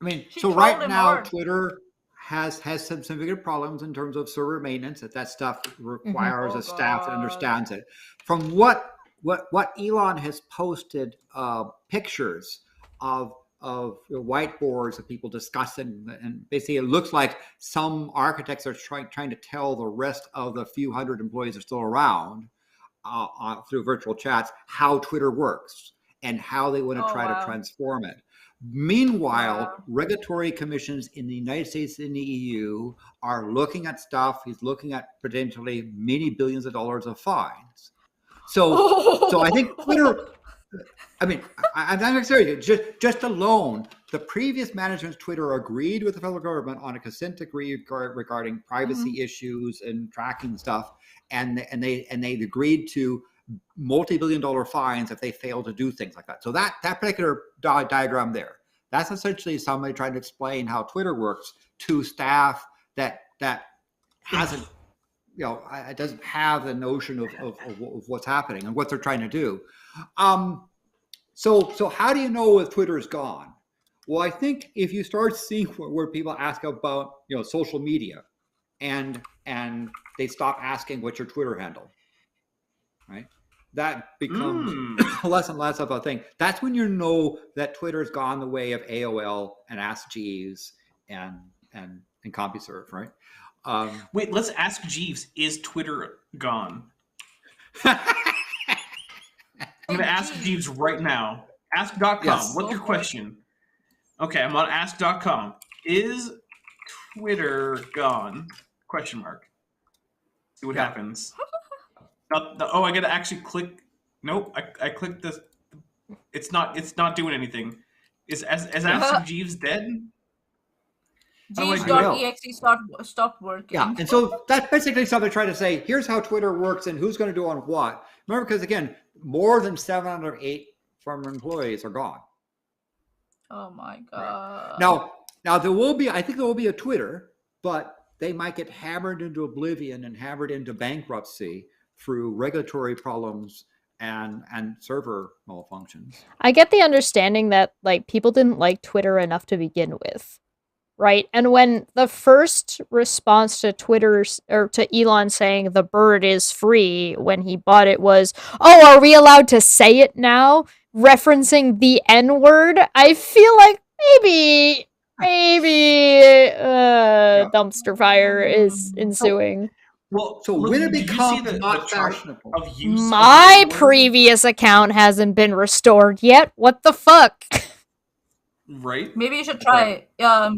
I mean, She so right trolled him now hard. Twitter has some significant problems in terms of server maintenance. That stuff requires a staff that understands it. From what Elon has posted, pictures of whiteboards of people discussing, and basically it looks like some architects are trying to tell the rest of the few hundred employees that are still around through virtual chats how Twitter works and how they want to try to transform it. Meanwhile, regulatory commissions in the United States and the EU are looking at stuff. He's looking at potentially many billions of dollars of fines. So I think Twitter. I mean, I'm not serious. Just alone, the previous management of Twitter agreed with the federal government on a consent decree regarding privacy issues and tracking stuff, and they agreed to multi-billion-dollar fines if they fail to do things like that. So that particular diagram there, that's essentially somebody trying to explain how Twitter works to staff that hasn't, it doesn't have the notion of what's happening and what they're trying to do. So how do you know if Twitter is gone? Well, I think if you start seeing where people ask about social media, and they stop asking what's your Twitter handle, right? That becomes less and less of a thing. That's when you know that Twitter's gone the way of AOL and Ask Jeeves and CompuServe, right? Wait, let's ask Jeeves, is Twitter gone? I'm going to ask Jeeves right now. Ask.com. Yes. What's your question? Okay, I'm on ask.com. Is Twitter gone? Question mark. See what happens. I got to actually click. Nope, I clicked this. It's not doing anything. Is Ask Jeeves dead? Jeeves.exe stopped working. Yeah, and so that's basically something trying to say, here's how Twitter works and who's going to do on what. Remember, because again, more than 7 out of 8 former employees are gone. Oh my god. Now there will be, I think there will be a Twitter, but they might get hammered into oblivion and hammered into bankruptcy through regulatory problems and server malfunctions. I get the understanding that people didn't like Twitter enough to begin with. Right? And when the first response to Twitter or to Elon saying the bird is free when he bought it was, "Oh, are we allowed to say it now?" referencing the N-word, I feel like maybe dumpster fire is ensuing. So when it becomes not fashionable, my previous account hasn't been restored yet. What the fuck? Right? Maybe you should try tag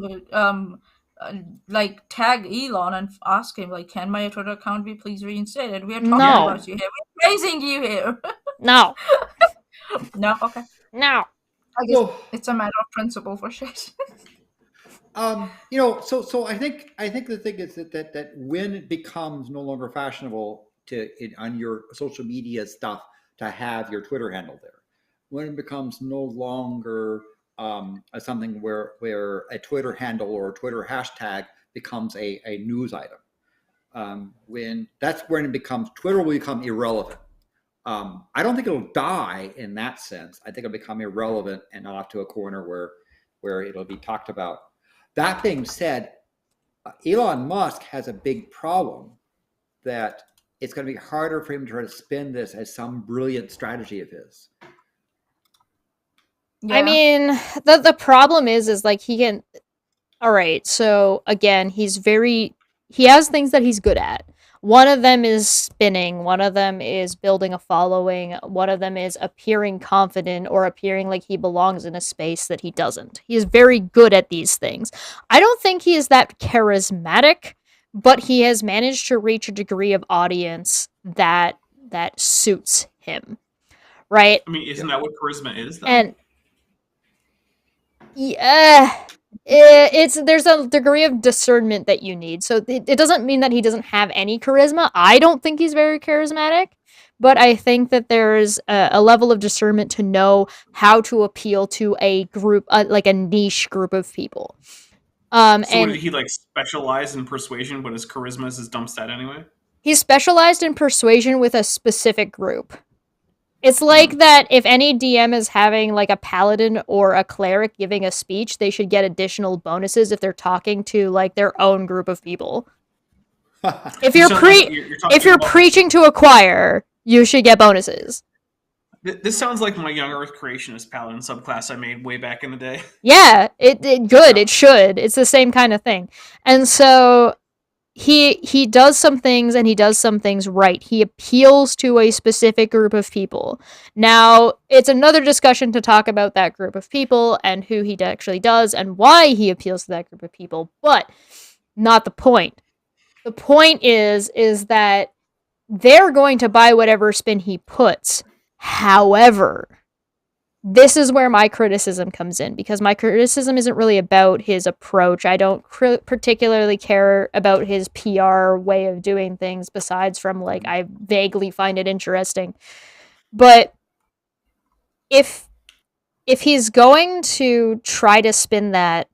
Elon and ask him can my Twitter account be please reinstated? We are talking about you here. We're praising you here. No. No. Okay. No. I guess it's a matter of principle for shit. So I think the thing is that when it becomes no longer fashionable on your social media stuff to have your Twitter handle there, when it becomes no longer something where a Twitter handle or a Twitter hashtag becomes a news item, when it becomes, Twitter will become irrelevant. I don't think it'll die in that sense. I think it'll become irrelevant and off to a corner where it'll be talked about. That being said, Elon Musk has a big problem that it's going to be harder for him to try to spin this as some brilliant strategy of his. Yeah. I mean, the problem is he can. All right, so again, he has things that he's good at. One of them is spinning. One of them is building a following. One of them is appearing confident or appearing like he belongs in a space that he doesn't. He is very good at these things. I don't think he is that charismatic, but he has managed to reach a degree of audience that suits him, right? I mean, isn't that what charisma is, though? And Yeah. There's a degree of discernment that you need. So it doesn't mean that he doesn't have any charisma. I don't think he's very charismatic, but I think that there's a level of discernment to know how to appeal to a group, like a niche group of people. So did he like specialize in persuasion, but his charisma is his dumb stat anyway? He specialized in persuasion with a specific group. It's like that if any DM is having like a paladin or a cleric giving a speech, they should get additional bonuses if they're talking to like their own group of people. If you're preaching to a choir, you should get bonuses. This sounds like my Young Earth Creationist paladin subclass I made way back in the day. Yeah, it should. It's the same kind of thing. And so he does some things and he does some things right. He appeals to a specific group of people. Now, it's another discussion to talk about that group of people and who he actually does and why he appeals to that group of people, but not the point. The point is that they're going to buy whatever spin he puts. However, this is where my criticism comes in, because my criticism isn't really about his approach. I don't particularly care about his PR way of doing things, besides from, like, I vaguely find it interesting. But if he's going to try to spin that,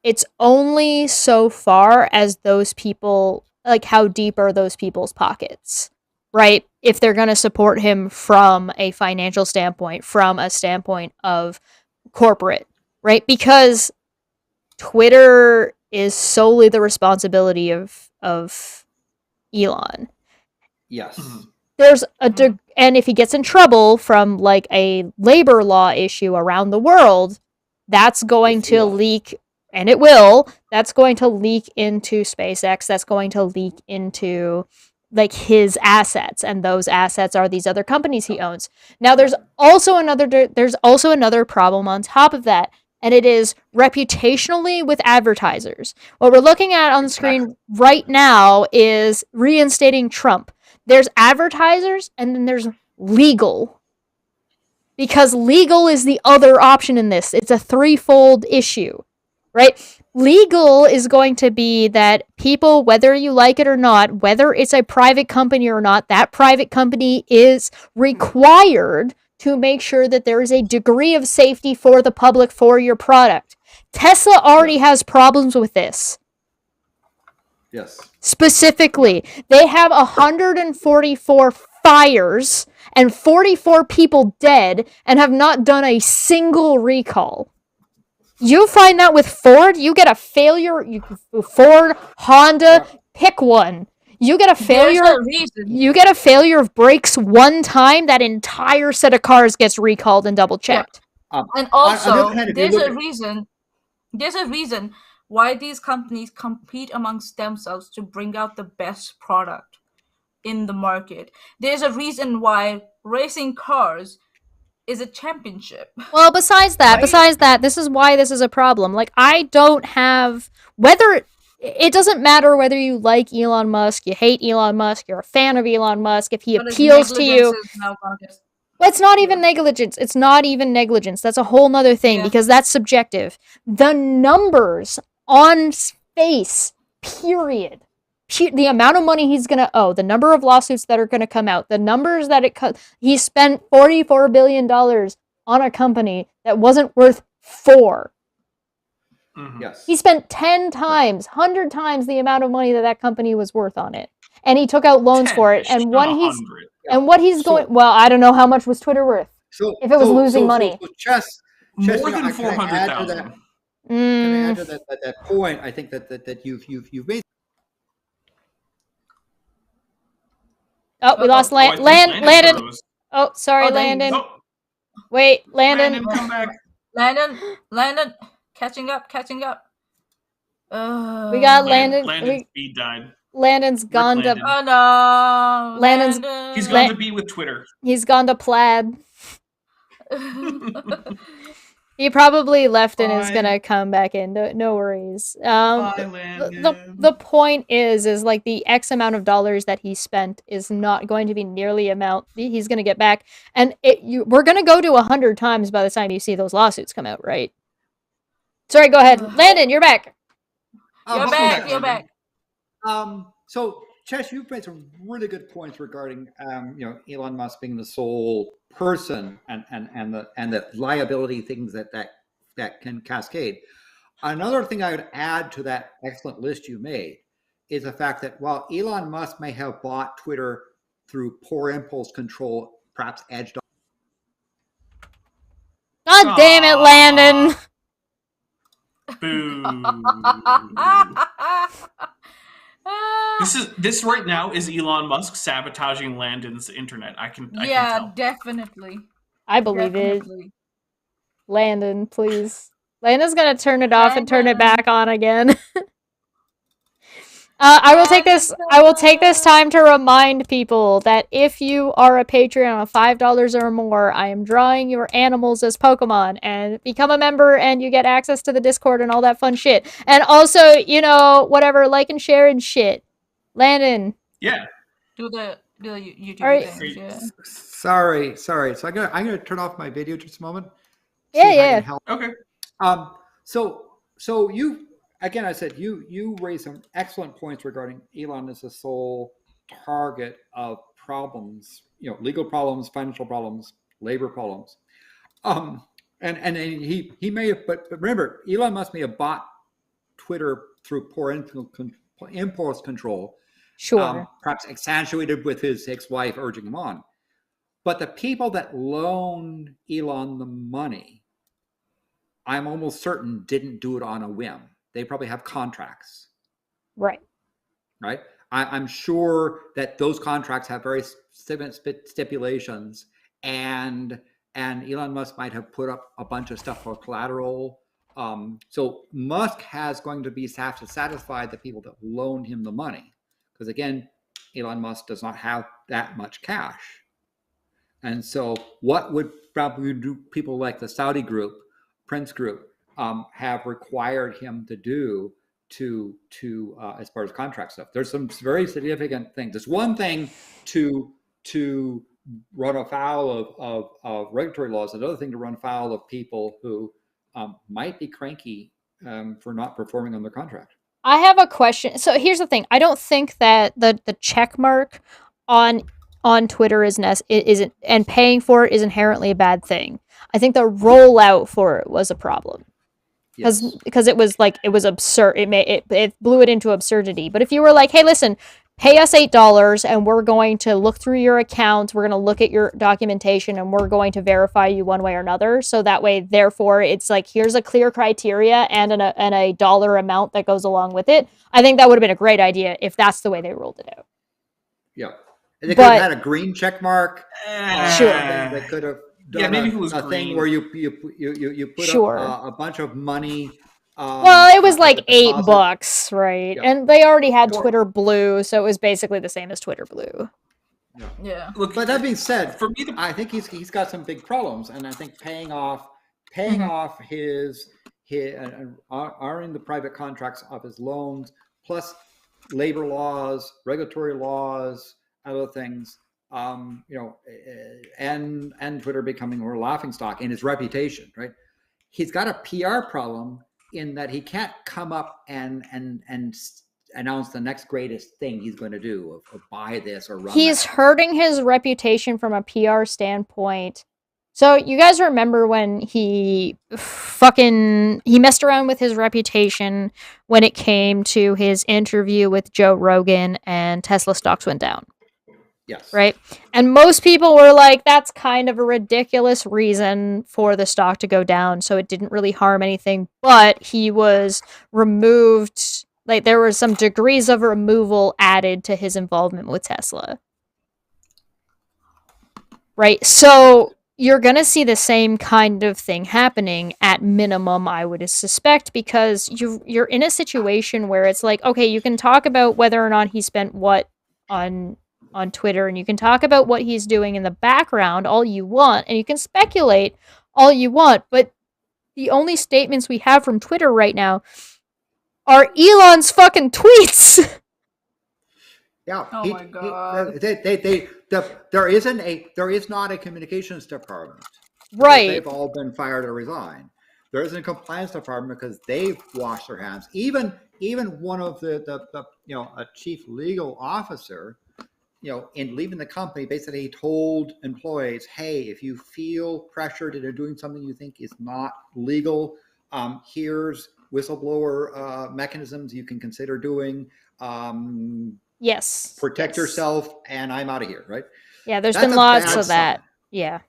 it's only so far as those people, like, how deep are those people's pockets, right? If they're going to support him from a financial standpoint, from a standpoint of corporate, right? Because Twitter is solely the responsibility of Elon. Yes. There's and if he gets in trouble from like a labor law issue around the world, that's going to leak, and it will. That's going to leak into SpaceX. That's going to leak into like his assets, and those assets are these other companies he owns. Now there's also another problem on top of that, and it is reputationally with advertisers. What we're looking at on the screen right now is reinstating Trump. There's advertisers and then there's legal. Because legal is the other option in this. It's a threefold issue, right? Legal is going to be that people, whether you like it or not, whether it's a private company or not, that private company is required to make sure that there is a degree of safety for the public for your product. Tesla already has problems with this. Yes. Specifically, they have 144 fires and 44 people dead and have not done a single recall. You find that with Ford, you get a failure. Ford, Honda, pick one. You get a failure. You get a failure of brakes one time. That entire set of cars gets recalled and double checked. Yeah. And also, there's a reason. There's a reason why these companies compete amongst themselves to bring out the best product in the market. There's a reason why racing cars is a championship. Well, besides that, this is why this is a problem. Like, I don't have it doesn't matter whether you like Elon Musk, you hate Elon Musk, you're a fan of Elon Musk, if he appeals to you. It's not even negligence. It's not even negligence. That's a whole nother thing, because that's subjective. The numbers on space, period. The amount of money he's going to owe, the number of lawsuits that are going to come out, the numbers that he spent $44 billion on a company that wasn't worth $4. Mm-hmm. Yes. He spent 10 times, 100 times the amount of money that company was worth on it. And he took out loans for it. And what he's going, well, I don't know how much was Twitter worth. If it was losing money. More than 400,000. Can I add to that point? I think that you've made. Oh, we lost Landon. Oh, sorry, Landon. Wait, Landon. Come back. Landon, catching up. We got Landon. Landon's speed died. Landon's gone to. Oh no. He's gone to be with Twitter. He's gone to Plaid. He probably left and is gonna come back in. No worries. The point is like the X amount of dollars that he spent is not going to be nearly the amount he's gonna get back, and we're gonna go to 100 times by the time you see those lawsuits come out, right? Sorry, go ahead. Landon, you're back. You're back. So, Chesh, you've made some really good points regarding, Elon Musk being the sole person and the liability things that can cascade. Another thing I would add to that excellent list you made is the fact that while Elon Musk may have bought Twitter through poor impulse control, perhaps edged. God damn it, Landon! Boo. This right now is Elon Musk sabotaging Landon's internet. I can tell. Definitely. I believe it. Landon, please. Landon's gonna turn it off and turn it back on again. I will take this time to remind people that if you are a Patreon of $5 or more, I am drawing your animals as Pokemon, and become a member and you get access to the Discord and all that fun shit. And also, whatever, like and share and shit. Landon. Yeah. Do the YouTube things, yeah. Sorry. So I'm gonna turn off my video just a moment. Yeah. Okay. So you. Again, I said you raised some excellent points regarding Elon as the sole target of problems, legal problems, financial problems, labor problems. And he may have, but remember, Elon Musk may have bought Twitter through poor impulse control. Sure. Perhaps accentuated with his ex-wife urging him on. But the people that loaned Elon the money, I'm almost certain didn't do it on a whim. They probably have contracts. Right. I'm sure that those contracts have very stipulations, and Elon Musk might have put up a bunch of stuff for collateral. So Musk has going to have to satisfy the people that loaned him the money, because again, Elon Musk does not have that much cash. And so what would probably do people like the Saudi group, Prince Group, have required him to do to as far as contract stuff? There's some very significant things. It's one thing to run afoul of regulatory laws. Another thing to run afoul of people who might be cranky for not performing on their contract. I have a question. So here's the thing. I don't think that the check mark on Twitter isn't and paying for it is inherently a bad thing. I think the rollout for it was a problem. Because it was absurd. It blew it into absurdity. But if you were like, hey, listen, pay us $8 and we're going to look through your account, we're going to look at your documentation, and we're going to verify you one way or another. So that way, therefore, it's like, here's a clear criteria and a dollar amount that goes along with it. I think that would have been a great idea if that's the way they rolled it out. Yeah. They could have had a green check mark. Sure. They could have done maybe it was a green. thing where you put up a bunch of money. Well, it was like $8, right? Yeah. And they already had Twitter Blue, so it was basically the same as Twitter Blue. Yeah. Look, but that being said, for me, I think he's got some big problems, and I think paying off his honoring the private contracts of his loans, plus labor laws, regulatory laws, other things. And Twitter becoming more laughingstock in his reputation, right? He's got a PR problem in that he can't come up and announce the next greatest thing he's going to do, or buy this or run. He's hurting his reputation from a PR standpoint. So you guys remember when he messed around with his reputation when it came to his interview with Joe Rogan and Tesla stocks went down. Yes. Right? And most people were like, that's kind of a ridiculous reason for the stock to go down, so it didn't really harm anything. But he was removed, like there were some degrees of removal added to his involvement with Tesla. Right? So you're going to see the same kind of thing happening at minimum, I would suspect, because you're in a situation where it's like, okay, you can talk about whether or not he spent what on Twitter, and you can talk about what he's doing in the background all you want, and you can speculate all you want, but the only statements we have from Twitter right now are Elon's fucking tweets. Yeah. Oh my god. There is not a communications department. Right. They've all been fired or resigned. there isn't a compliance department because they've washed their hands. Even one of the a chief legal officer, in leaving the company, basically he told employees, hey, if you feel pressured into doing something you think is not legal, here's whistleblower mechanisms you can consider doing. Yes. Protect yourself, and I'm out of here, right? Yeah, there's been lots of that. Yeah.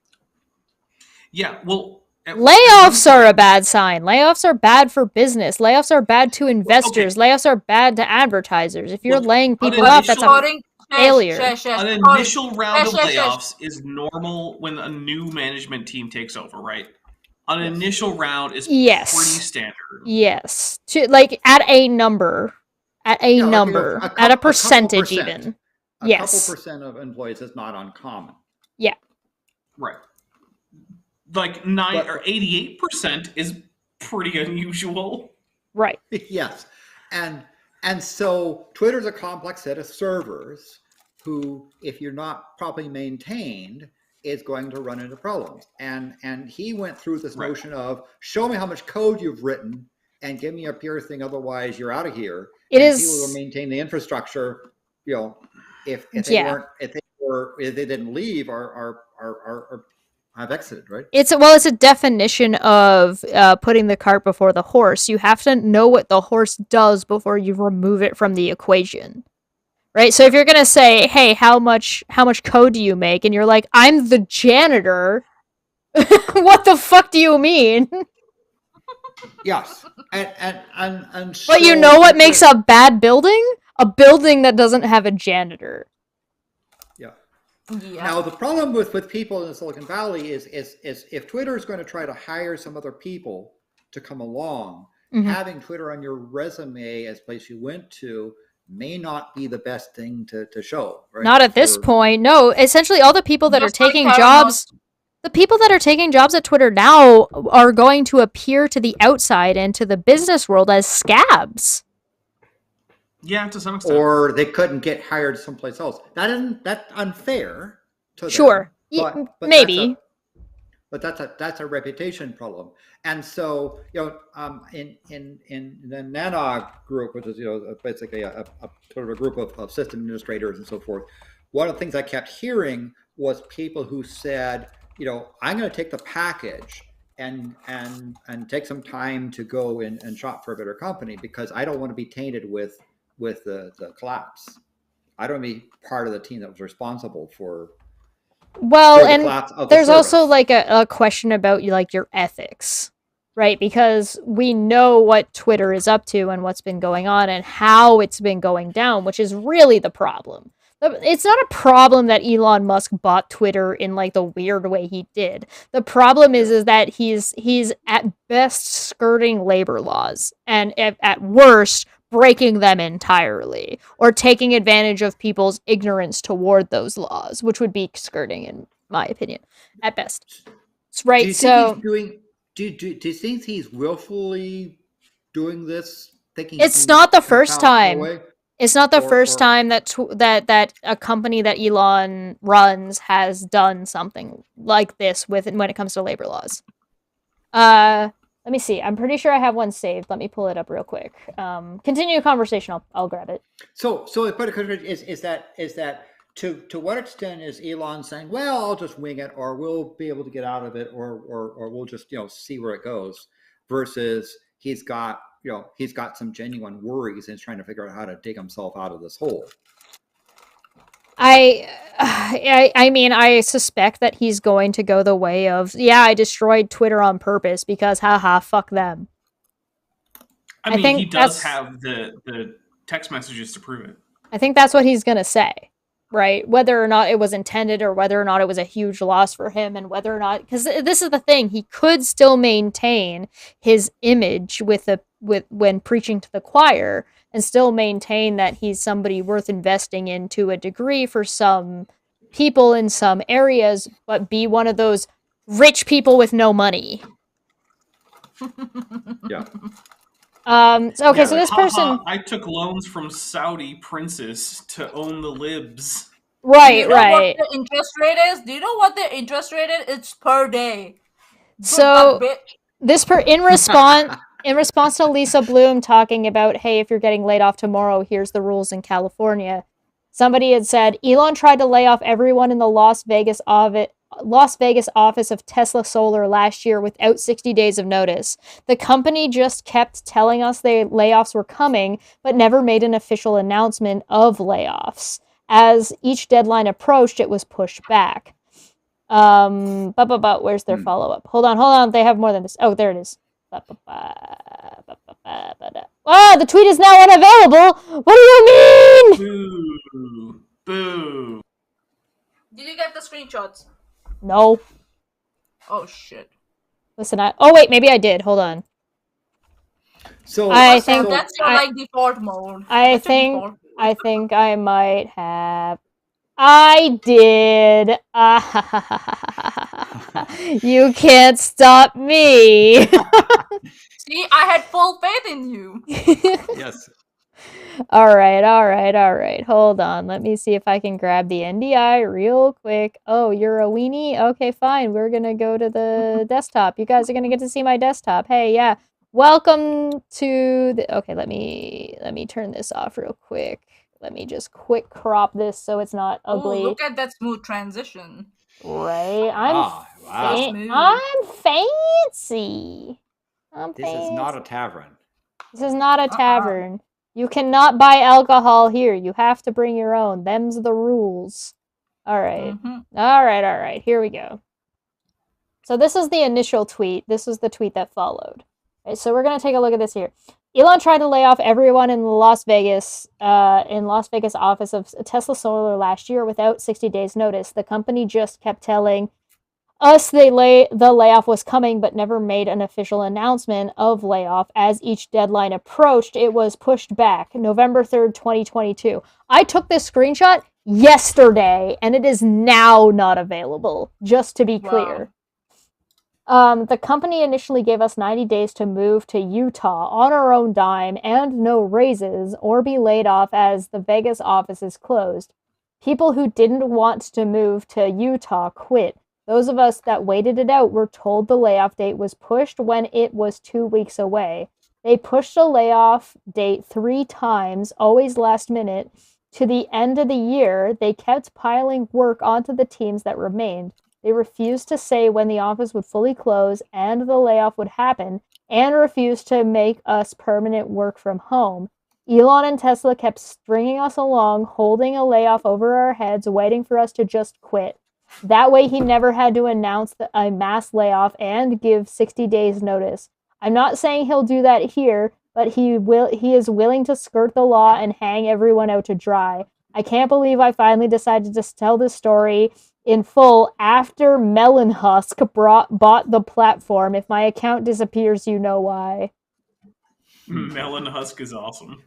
Yeah, well... Layoffs are a bad sign. Layoffs are bad for business. Layoffs are bad to investors. Okay. Layoffs are bad to advertisers. If you're laying people off, that's a failure. An initial round of layoffs is normal when a new management team takes over, right? An initial round is pretty standard. Yes. At a number. At a number. At a percentage even. A couple percent of employees is not uncommon. Yeah. Right. Like 88% is pretty unusual. Right. Yes. And so Twitter's a complex set of servers who, if you're not properly maintained, is going to run into problems. And he went through this notion of show me how much code you've written and give me a pure thing, otherwise you're out of here. People who maintain the infrastructure, if they didn't leave are have exited, right? It's a definition of putting the cart before the horse. You have to know what the horse does before you remove it from the equation, right? So if you're gonna say, "Hey, how much code do you make?" and you're like, "I'm the janitor," what the fuck do you mean? Yes, and so but you know what makes a bad building? A building that doesn't have a janitor. Yeah. Now the problem with people in the Silicon Valley is if Twitter is going to try to hire some other people to come along, having Twitter on your resume as a place you went to may not be the best thing to show. Right? Not at this point. No, essentially all the people that are taking jobs, the people that are taking jobs at Twitter now are going to appear to the outside and to the business world as scabs. Yeah, to some extent. Or they couldn't get hired someplace else. That's unfair to them. Sure. But maybe. That's a reputation problem. And so, in the Maanyaa group, which is basically a sort of a group of system administrators and so forth, one of the things I kept hearing was people who said, I'm going to take the package and take some time to go and shop for a better company because I don't want to be tainted with the collapse. I don't want to be part of the team that was responsible for. Well, and there's also like a question about your ethics, right? Because we know what Twitter is up to and what's been going on and how it's been going down, which is really the problem. It's not a problem that Elon Musk bought Twitter in the weird way he did. The problem is that he's at best skirting labor laws and at worst breaking them entirely or taking advantage of people's ignorance toward those laws, which would be skirting in my opinion at best. Right. Do you think he's willfully doing this? It's not the first time. It's not the first time that a company that Elon runs has done something like this when it comes to labor laws. Let me see. I'm pretty sure I have one saved. Let me pull it up real quick. Continue the conversation. I'll grab it. So the question is that to what extent is Elon saying, well, I'll just wing it, or we'll be able to get out of it, or we'll just see where it goes, versus he's got some genuine worries and he's trying to figure out how to dig himself out of this hole. I mean, I suspect that he's going to go the way of, I destroyed Twitter on purpose because, haha, fuck them. I mean, he does have the text messages to prove it. I think that's what he's going to say, right? Whether or not it was intended or whether or not it was a huge loss for him and whether or not, because this is the thing, he could still maintain his image when preaching to the choir and still maintain that he's somebody worth investing in to a degree for some people in some areas, but be one of those rich people with no money. Yeah. So this person... I took loans from Saudi princes to own the libs. Right, Do you know what the interest rate is? Do you know what the interest rate is? It's per day. So... in response to Lisa Bloom talking about, hey, if you're getting laid off tomorrow, here's the rules in California. Somebody had said Elon tried to lay off everyone in the Las Vegas office of Tesla Solar last year without 60 days of notice. The company just kept telling us layoffs were coming, but never made an official announcement of layoffs. As each deadline approached, it was pushed back. Where's their follow-up? Hold on. They have more than this. Oh, there it is. The tweet is now unavailable. What do you mean? Boo. Did you get the screenshots? No. Oh shit. Listen, wait, maybe I did. Hold on. So I think that's your default mode. I think I might have. I did. You can't stop me. See, I had full faith in you. Yes. All right. Hold on. Let me see if I can grab the NDI real quick. Oh, you're a weenie? Okay, fine. We're going to go to the desktop. You guys are going to get to see my desktop. Hey, yeah. Welcome to the... Okay, let me turn this off real quick. Let me just quick crop this so it's not ugly. Ooh, look at that smooth transition. Right? Wow. I'm fancy. This is not a tavern. This is not a tavern. You cannot buy alcohol here. You have to bring your own. Them's the rules. All right. All right. Here we go. So this is the initial tweet. This was the tweet that followed. Right, so we're going to take a look at this here. Elon tried to lay off everyone in the Las Vegas office of Tesla Solar last year without 60 days notice. The company just kept telling us the layoff was coming, but never made an official announcement of layoff. As each deadline approached, it was pushed back. November 3rd, 2022. I took this screenshot yesterday, and it is now not available, just to be clear. The company initially gave us 90 days to move to Utah on our own dime and no raises or be laid off as the Vegas office is closed. People who didn't want to move to Utah quit. Those of us that waited it out were told the layoff date was pushed when it was 2 weeks away. They pushed the layoff date 3 times, always last minute. To the end of the year, they kept piling work onto the teams that remained. They refused to say when the office would fully close and the layoff would happen, and refused to make us permanent work from home. Elon and Tesla kept stringing us along, holding a layoff over our heads, waiting for us to just quit. That way he never had to announce a mass layoff and give 60 days notice. I'm not saying he'll do that here, but he is willing to skirt the law and hang everyone out to dry. I can't believe I finally decided to tell this story in full after Melon Husk bought the platform. If my account disappears, you know why. Melon Husk is awesome.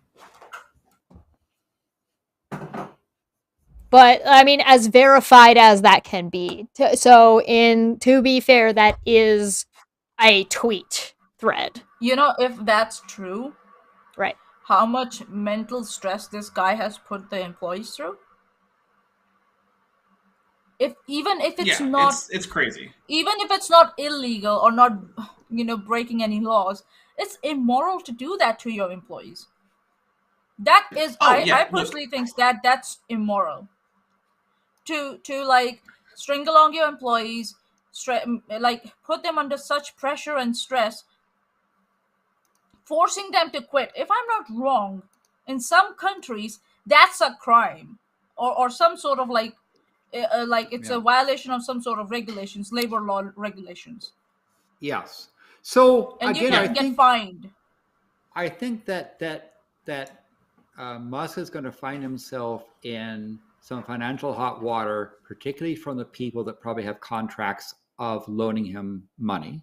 But, I mean, as verified as that can be. To be fair, that is a tweet thread. You know, if that's true, right? How much mental stress this guy has put the employees through? Even if it's not... It's crazy. Even if it's not illegal or not, breaking any laws, it's immoral to do that to your employees. That is... I personally think that's immoral. To string along your employees, put them under such pressure and stress, forcing them to quit. If I'm not wrong, in some countries that's a crime, or some sort of it's a violation of some sort of regulations, labor law regulations. Yes. So and again, you can get fined. I think that Musk is going to find himself in some financial hot water, particularly from the people that probably have contracts of loaning him money.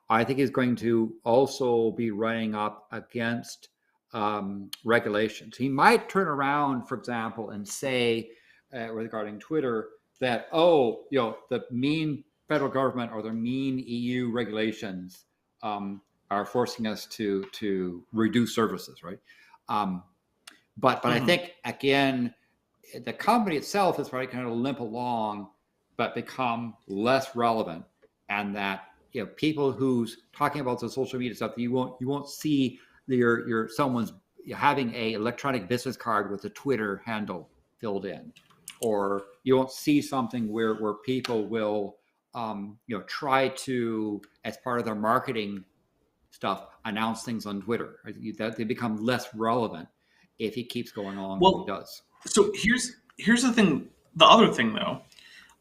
I think he's going to also be running up against regulations. He might turn around, for example, and say, regarding Twitter, that, the mean federal government or the mean EU regulations are forcing us to reduce services, right? But I think, again, the company itself is probably going to limp along, but become less relevant, and that people who's talking about the social media stuff. You won't see your someone's having a electronic business card with a Twitter handle filled in, or you won't see something where people will try to, as part of their marketing stuff, announce things on Twitter. That they become less relevant if he keeps going along as he does. So here's the thing. The other thing, though,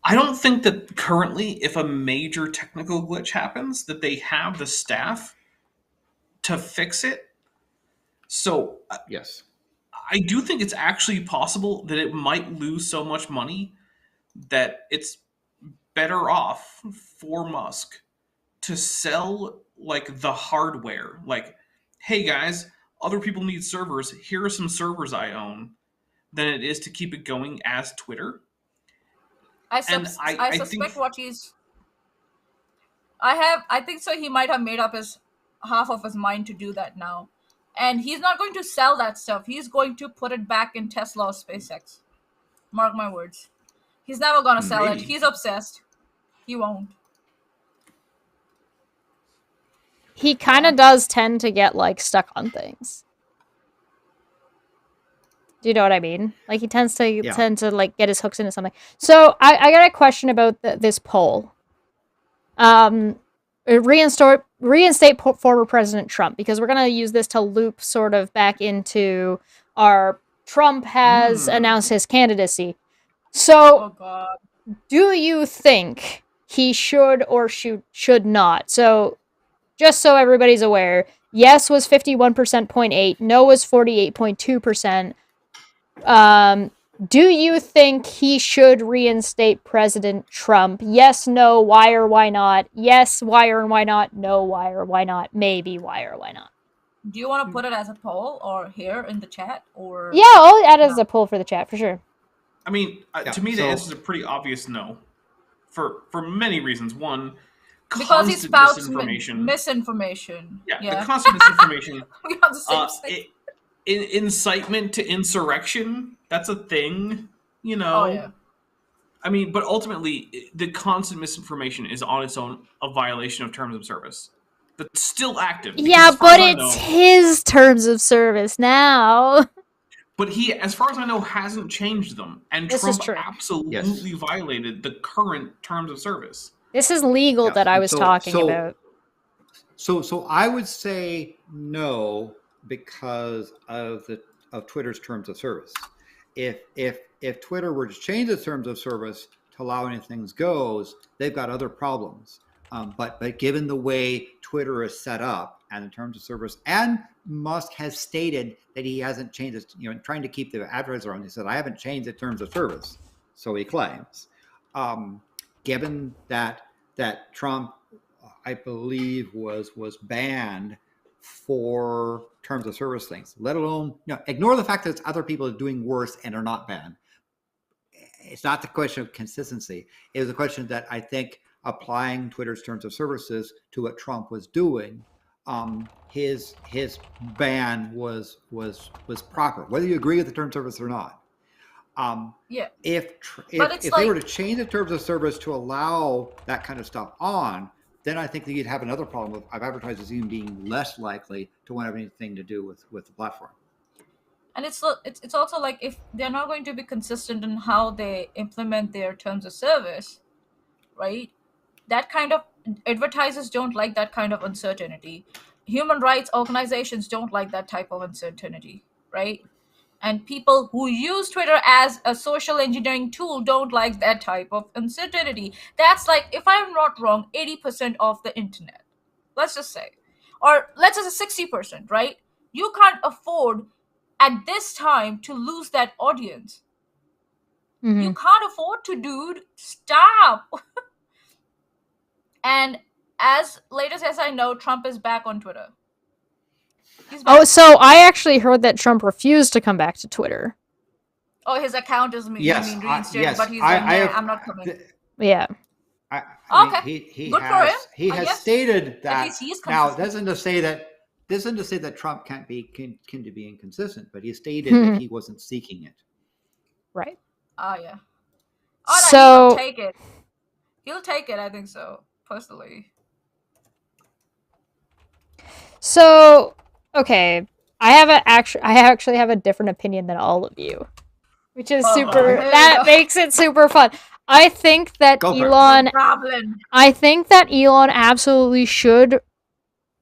I don't think that currently, if a major technical glitch happens, that they have the staff to fix it. So yes, I do think it's actually possible that it might lose so much money that it's better off for Musk to sell like the hardware. Like, hey guys, other people need servers. Here are some servers I own, than it is to keep it going as Twitter. I suspect what he's. I think so. He might have made up half of his mind to do that now, and he's not going to sell that stuff. He's going to put it back in Tesla or SpaceX. Mark my words. He's never gonna sell it. He's obsessed. He won't. He kind of does tend to get like stuck on things. Do you know what I mean? Like he tends to like get his hooks into something. So I got a question about this poll. Reinstate former President Trump, because we're gonna use this to loop sort of back into our Trump has announced his candidacy. So, do you think he should or should not? So, just so everybody's aware, yes was 51.8%, no was 48.2%. Do you think he should reinstate President Trump? Yes, no, why or why not? Yes, why or why not? No, why or why not? Maybe, why or why not? Do you want to put it as a poll or here in the chat? Or yeah, I'll add it as a poll for the chat, for sure. I mean, to me, the answer is a pretty obvious no. For many reasons. One, because he spouts misinformation. Yeah, the constant misinformation. We have the same thing. Incitement to insurrection, that's a thing, you know. Oh, yeah. I mean, but ultimately, the constant misinformation is on its own a violation of terms of service. But still active. Yeah, but it's his terms of service now. But he, as far as I know, hasn't changed them. And Trump absolutely violated the current terms of service. This is legal that I was talking about. So I would say no, because of Twitter's terms of service. If Twitter were to change its terms of service to allow anything goes, they've got other problems. But given the way Twitter is set up and the terms of service, and Musk has stated that he hasn't changed it, trying to keep the advertiser on. He said, I haven't changed the terms of service. So he claims. Given that Trump, I believe, was banned for terms of service things, let alone, ignore the fact that other people are doing worse and are not banned. It's not the question of consistency. It was a question that I think applying Twitter's terms of services to what Trump was doing, his ban was proper, whether you agree with the terms of service or not. If they were to change the terms of service to allow that kind of stuff on, then I think that you'd have another problem of advertisers even being less likely to want to have anything to do with the platform. And it's also like, if they're not going to be consistent in how they implement their terms of service, right? That kind of advertisers don't like that kind of uncertainty. Human rights organizations don't like that type of uncertainty, right? And people who use Twitter as a social engineering tool don't like that type of uncertainty. That's like, if I'm not wrong, 80% of the internet. Let's just say. Or let's just say 60%, right? You can't afford at this time to lose that audience. Mm-hmm. You can't afford to, dude. Stop. And as latest as I know, Trump is back on Twitter. Oh, so I actually heard that Trump refused to come back to Twitter. Oh, his account is reinstated, but he's I'm not coming. Yeah. Okay. Good for him. He has stated that. Now, doesn't to say that Trump can be inconsistent, but he stated that he wasn't seeking it. Right. Yeah. Oh, no, he'll take it. He'll take it. I think so, personally. So, okay, I actually have a different opinion than all of you, which is super. That makes it super fun. I think that Elon. I think that Elon absolutely should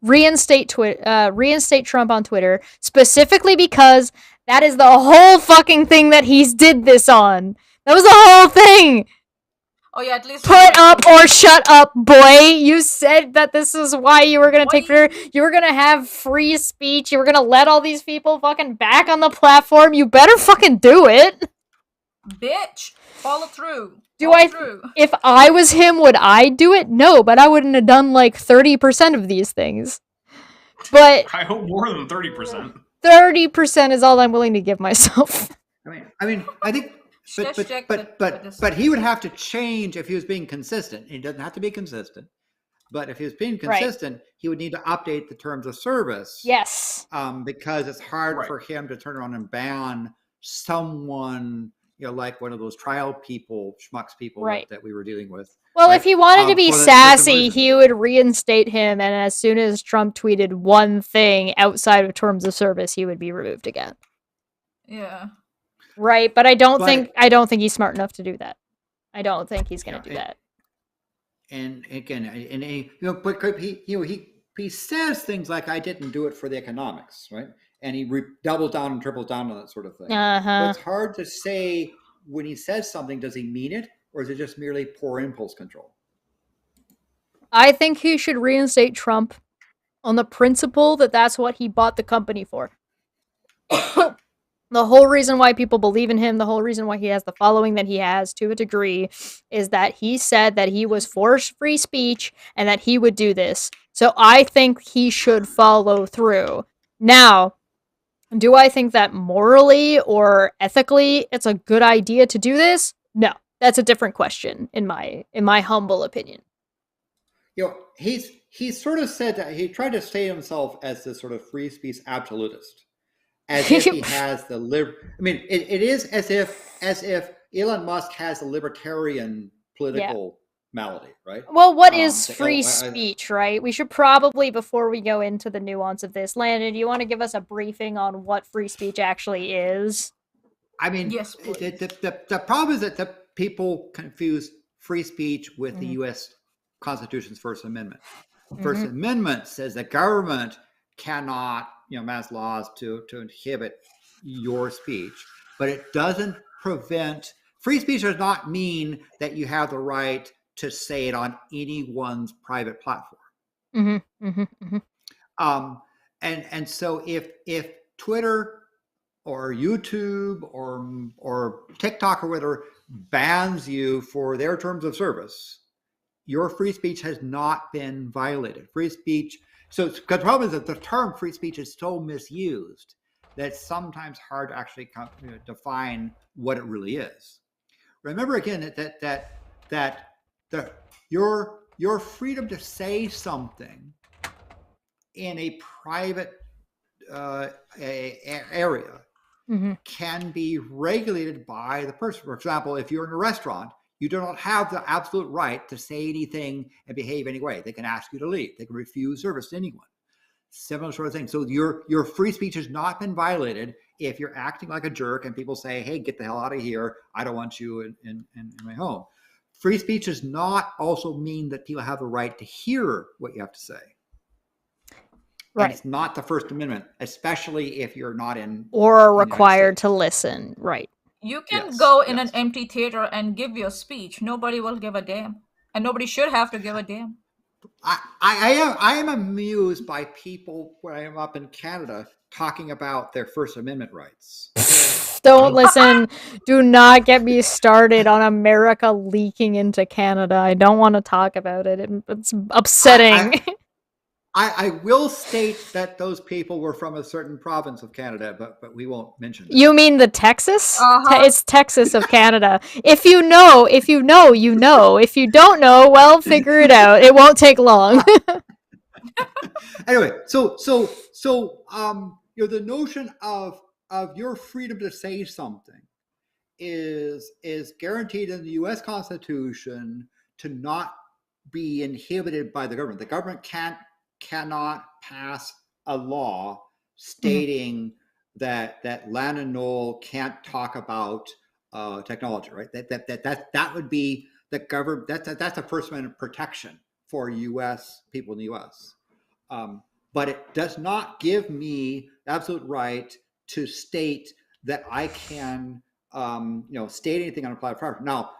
reinstate Trump on Twitter, specifically because that is the whole fucking thing that he's did this on. That was the whole thing. Oh yeah, at least put up or shut up, boy. You said that this is why you were gonna take Twitter. You were gonna have free speech. You were gonna let all these people fucking back on the platform. You better fucking do it, bitch. Follow through. If I was him, would I do it? No, but I wouldn't have done like 30% of these things. But I hope more than 30%. 30% is all I'm willing to give myself. I mean, I think. But he would have to change if he was being consistent. He doesn't have to be consistent, but if he was being consistent, he would need to update the terms of service. Yes. Because it's hard for him to turn around and ban someone, like one of those trial people, schmucks people that we were dealing with. Well, if he wanted to be sassy, he would reinstate him, and as soon as Trump tweeted one thing outside of terms of service, he would be removed again. Yeah. Right, but I don't think he's smart enough to do that. I don't think he's going to do that. And again, but he says things like, "I didn't do it for the economics," right? And he doubles down and triples down on that sort of thing. But it's hard to say when he says something, does he mean it, or is it just merely poor impulse control? I think he should reinstate Trump on the principle that that's what he bought the company for. The whole reason why people believe in him, the whole reason why he has the following that he has to a degree, is that he said that he was for free speech and that he would do this. So I think he should follow through. Now, do I think that morally or ethically it's a good idea to do this? No, that's a different question in my humble opinion. He's sort of said that he tried to state himself as this sort of free speech absolutist. As if he has the it is as if Elon Musk has a libertarian political malady, right? Well, what is free speech, right? We should probably, before we go into the nuance of this, Landon, do you want to give us a briefing on what free speech actually is? I mean, yes, the problem is that the people confuse free speech with the U.S. Constitution's First Amendment. First Amendment says the government cannot pass laws to inhibit your speech, but it doesn't prevent. Free speech does not mean that you have the right to say it on anyone's private platform. And so if Twitter or YouTube or TikTok or whatever bans you for their terms of service, your free speech has not been violated. Free speech. So the problem is that the term free speech is so misused that it's sometimes hard to actually define what it really is. Remember again that your freedom to say something in a private area can be regulated by the person. For example, if you're in a restaurant, you do not have the absolute right to say anything and behave any way. They can ask you to leave. They can refuse service to anyone. Similar sort of thing. So your free speech has not been violated if you're acting like a jerk and people say, "Hey, get the hell out of here. I don't want you in my home." Free speech does not also mean that people have the right to hear what you have to say. Right. And it's not the First Amendment, especially if you're not in or are required to listen. Right. You can go in an empty theater and give your speech. Nobody will give a damn. And nobody should have to give a damn. I am amused by people when I am up in Canada talking about their First Amendment rights. Don't listen. Do not get me started on America leaking into Canada. I don't want to talk about it. It's upsetting. I will state that those people were from a certain province of Canada, but we won't mention that. You mean the Texas? It's Texas of Canada. If you know, you know. If you don't know, well, figure it out. It won't take long. Anyway, so the notion of your freedom to say something is guaranteed in the U.S. Constitution to not be inhibited by the government. The government cannot pass a law stating that Lan and Noel can't talk about technology, right? That would be the government. That's a First Amendment protection for U.S. people in the U.S. But it does not give me absolute right to state that I can, state anything on a platform. Now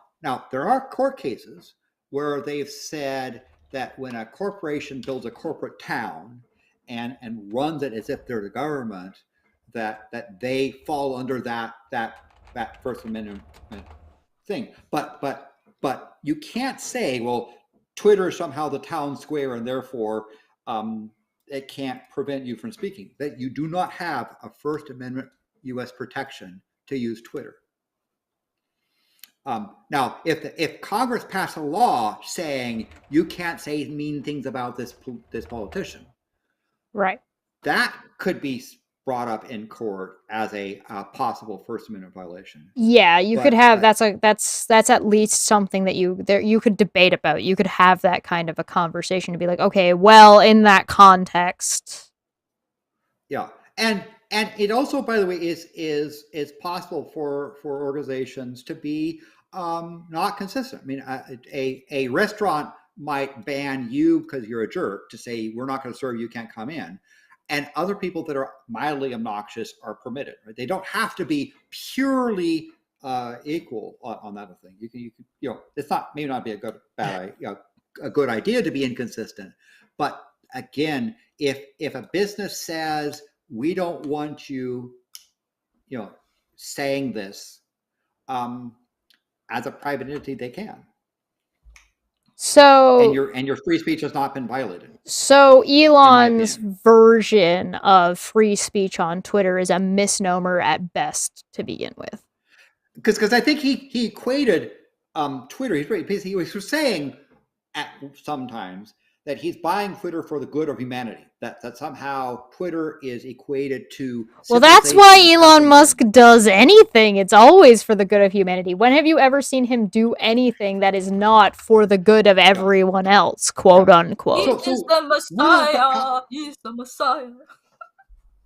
there are court cases where they've said that when a corporation builds a corporate town and runs it as if they're the government, that they fall under that First Amendment thing. But you can't say, well, Twitter is somehow the town square and therefore it can't prevent you from speaking. That you do not have a First Amendment U.S. protection to use Twitter. Now, if Congress passed a law saying you can't say mean things about this politician, right, that could be brought up in court as a possible First Amendment violation. Yeah, you could have that's at least something that you could debate about. You could have that kind of a conversation to be like, okay, well, in that context. Yeah, and it also, by the way, is possible for organizations to be not consistent. I mean, a restaurant might ban you because you're a jerk to say we're not going to serve you, can't come in. And other people that are mildly obnoxious are permitted. Right? They don't have to be purely equal on that thing. You can it's maybe not be a good idea to be inconsistent. But again, if a business says we don't want you, saying this, as a private entity, they can. So and your free speech has not been violated. So Elon's version of free speech on Twitter is a misnomer at best to begin with. Because I think he equated Twitter. He was saying sometimes that he's buying Twitter for the good of humanity. That somehow Twitter is equated to. Well, that's why Elon Musk does anything. It's always for the good of humanity. When have you ever seen him do anything that is not for the good of everyone else, quote unquote? He is the Messiah. He's the Messiah.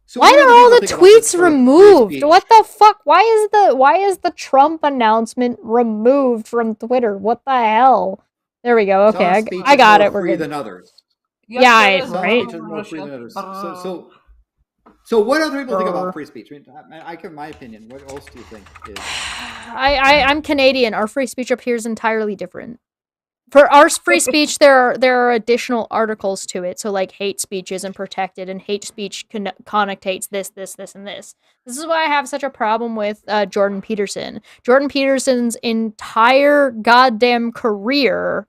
So why are all the tweets removed? What the fuck? Why is the Trump announcement removed from Twitter? What the hell? There we go. Okay, I got it. We're good. Than others. Yeah, right. More free than others. So what other people think about free speech? I mean, I give my opinion. What else do you think is? I'm Canadian. Our free speech up here is entirely different. For our free speech, there are additional articles to it. So, like, hate speech isn't protected, and hate speech connotates this, and this. This is why I have such a problem with Jordan Peterson. Jordan Peterson's entire goddamn career,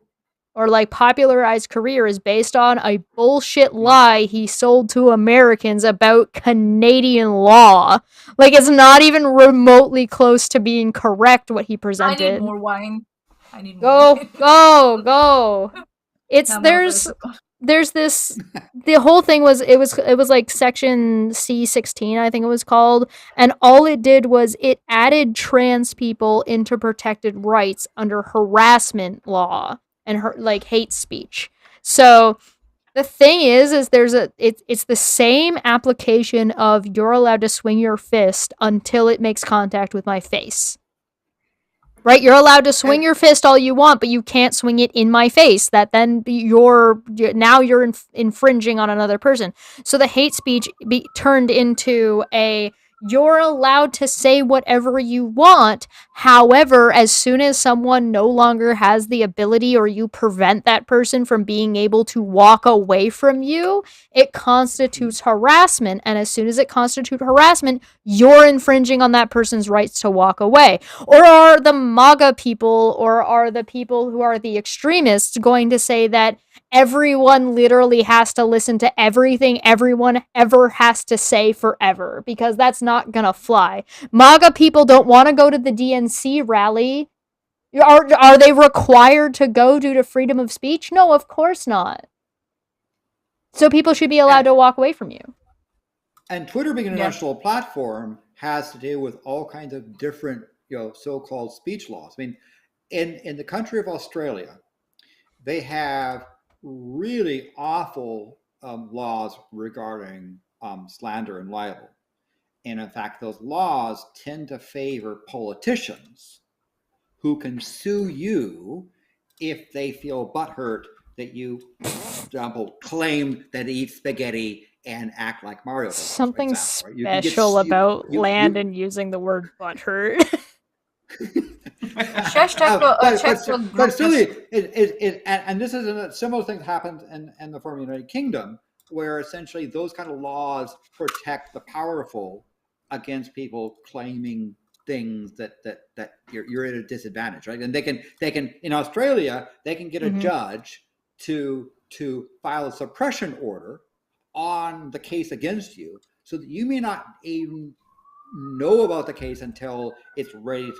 or like popularized career, is based on a bullshit lie he sold to Americans about Canadian law. Like, it's not even remotely close to being correct what he presented. I need more wine. Go. It's there's this the whole thing was it was like section C-16, I think it was called, and all it did was it added trans people into protected rights under harassment law and hate speech. So the thing is it's the same application of you're allowed to swing your fist until it makes contact with my face. Right, you're allowed to swing your fist all you want, but you can't swing it in my face. That then you're infringing on another person. So the hate speech turned into you're allowed to say whatever you want. However, as soon as someone no longer has the ability or you prevent that person from being able to walk away from you, it constitutes harassment. And as soon as it constitutes harassment, you're infringing on that person's rights to walk away. Or are the MAGA people or are the people who are the extremists going to say that everyone literally has to listen to everything everyone ever has to say forever? Because that's not gonna fly. MAGA people don't want to go to the DNC rally. Are they required to go due to freedom of speech? No, of course not. So people should be allowed to walk away from you. And Twitter being an international platform has to deal with all kinds of different, so-called speech laws. I mean, in the country of Australia, they have really awful laws regarding slander and libel. And in fact, those laws tend to favor politicians who can sue you if they feel butthurt that you, for example, claim that they eat spaghetti and act like Mario. Something example, right? special about Landon using the word butthurt. But still, and this is a similar thing that happens in the former United Kingdom, where essentially those kind of laws protect the powerful against people claiming things that you're at a disadvantage, right? And they can in Australia they can get a judge to file a suppression order on the case against you, so that you may not even know about the case until it's ready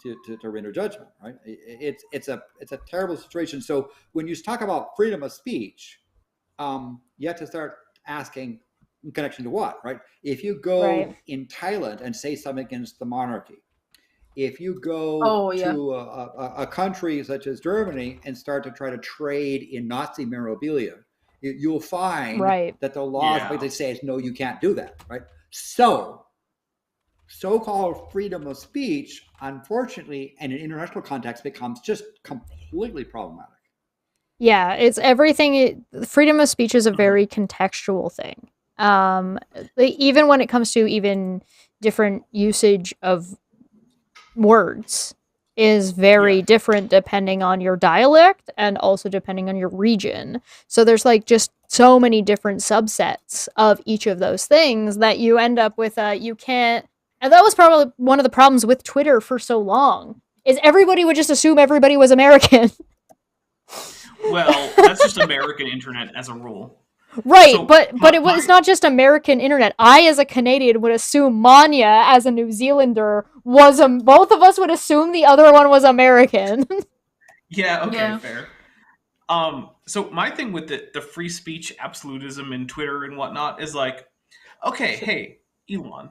to render judgment, right? It's a terrible situation. So when you talk about freedom of speech, you have to start asking in connection to what, right? If you go in Thailand and say something against the monarchy, if you go to a country such as Germany and start to try to trade in Nazi memorabilia, you'll find that the laws basically say, no, you can't do that, right? So-called freedom of speech, unfortunately, in an international context, becomes just completely problematic. Yeah, it's everything. Freedom of speech is a very contextual thing. Even when it comes to even different usage of words is very different depending on your dialect and also depending on your region. So there's like just so many different subsets of each of those things that you end up with you can't. And that was probably one of the problems with Twitter for so long, is everybody would just assume everybody was American. Well, that's just American internet as a rule. Right, so, but it was not just American internet. I, as a Canadian, would assume Maanyaa, as a New Zealander, was both of us would assume the other one was American. Fair. So my thing with the free speech absolutism in Twitter and whatnot is like, okay, hey, Elon.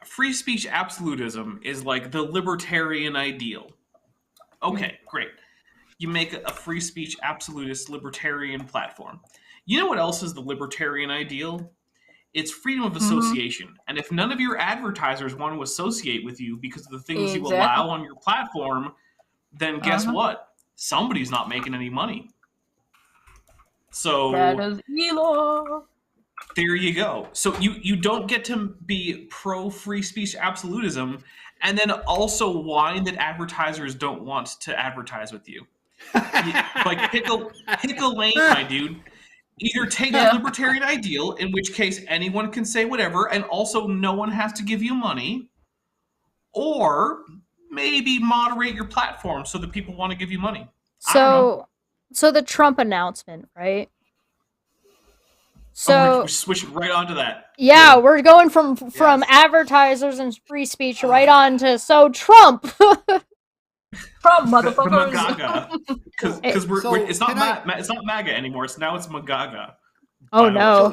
Free speech absolutism is like the libertarian ideal. Okay, great. You make a free speech absolutist libertarian platform. You know what else is the libertarian ideal? It's freedom of association. And if none of your advertisers want to associate with you because of the things you allow on your platform, then guess what? Somebody's not making any money. So that is Elon. There you go. So you don't get to be pro free speech absolutism and then also whine that advertisers don't want to advertise with you. Like pick a lane, my dude. Either take the libertarian ideal, in which case anyone can say whatever and also no one has to give you money, or maybe moderate your platform so that people want to give you money. So the Trump announcement, right? So we're switching right onto that. Yeah, we're going from advertisers and free speech right on to Trump. Trump, motherfuckers. Magaga. Because it's not MAGA anymore. It's Magaga. Oh no.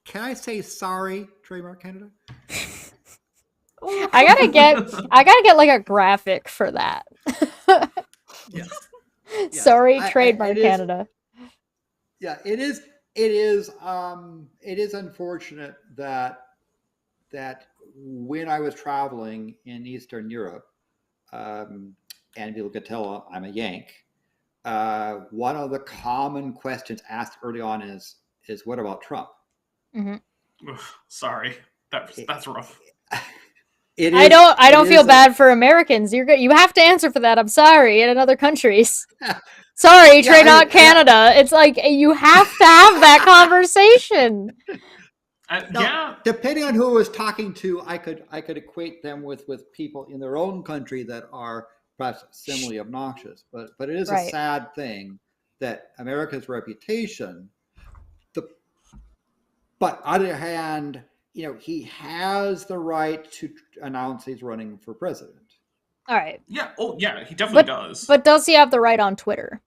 Can I say sorry, Trademark Canada? I gotta get like a graphic for that. Yes. Sorry, Trademark Canada. Yeah, it is unfortunate that when I was traveling in Eastern Europe, and people could tell I'm a Yank, one of the common questions asked early on is what about Trump? Mm-hmm. Sorry, that's rough. I don't feel bad for Americans. You have to answer for that. I'm sorry. In other countries. Sorry, Trademark Canada. It's like you have to have that conversation. Depending on who I was talking to, I could equate them with people in their own country that are perhaps similarly obnoxious. But it is a sad thing that America's reputation. But on the other hand, he has the right to announce he's running for president. All right. Yeah. Oh, yeah. He definitely does. But does he have the right on Twitter?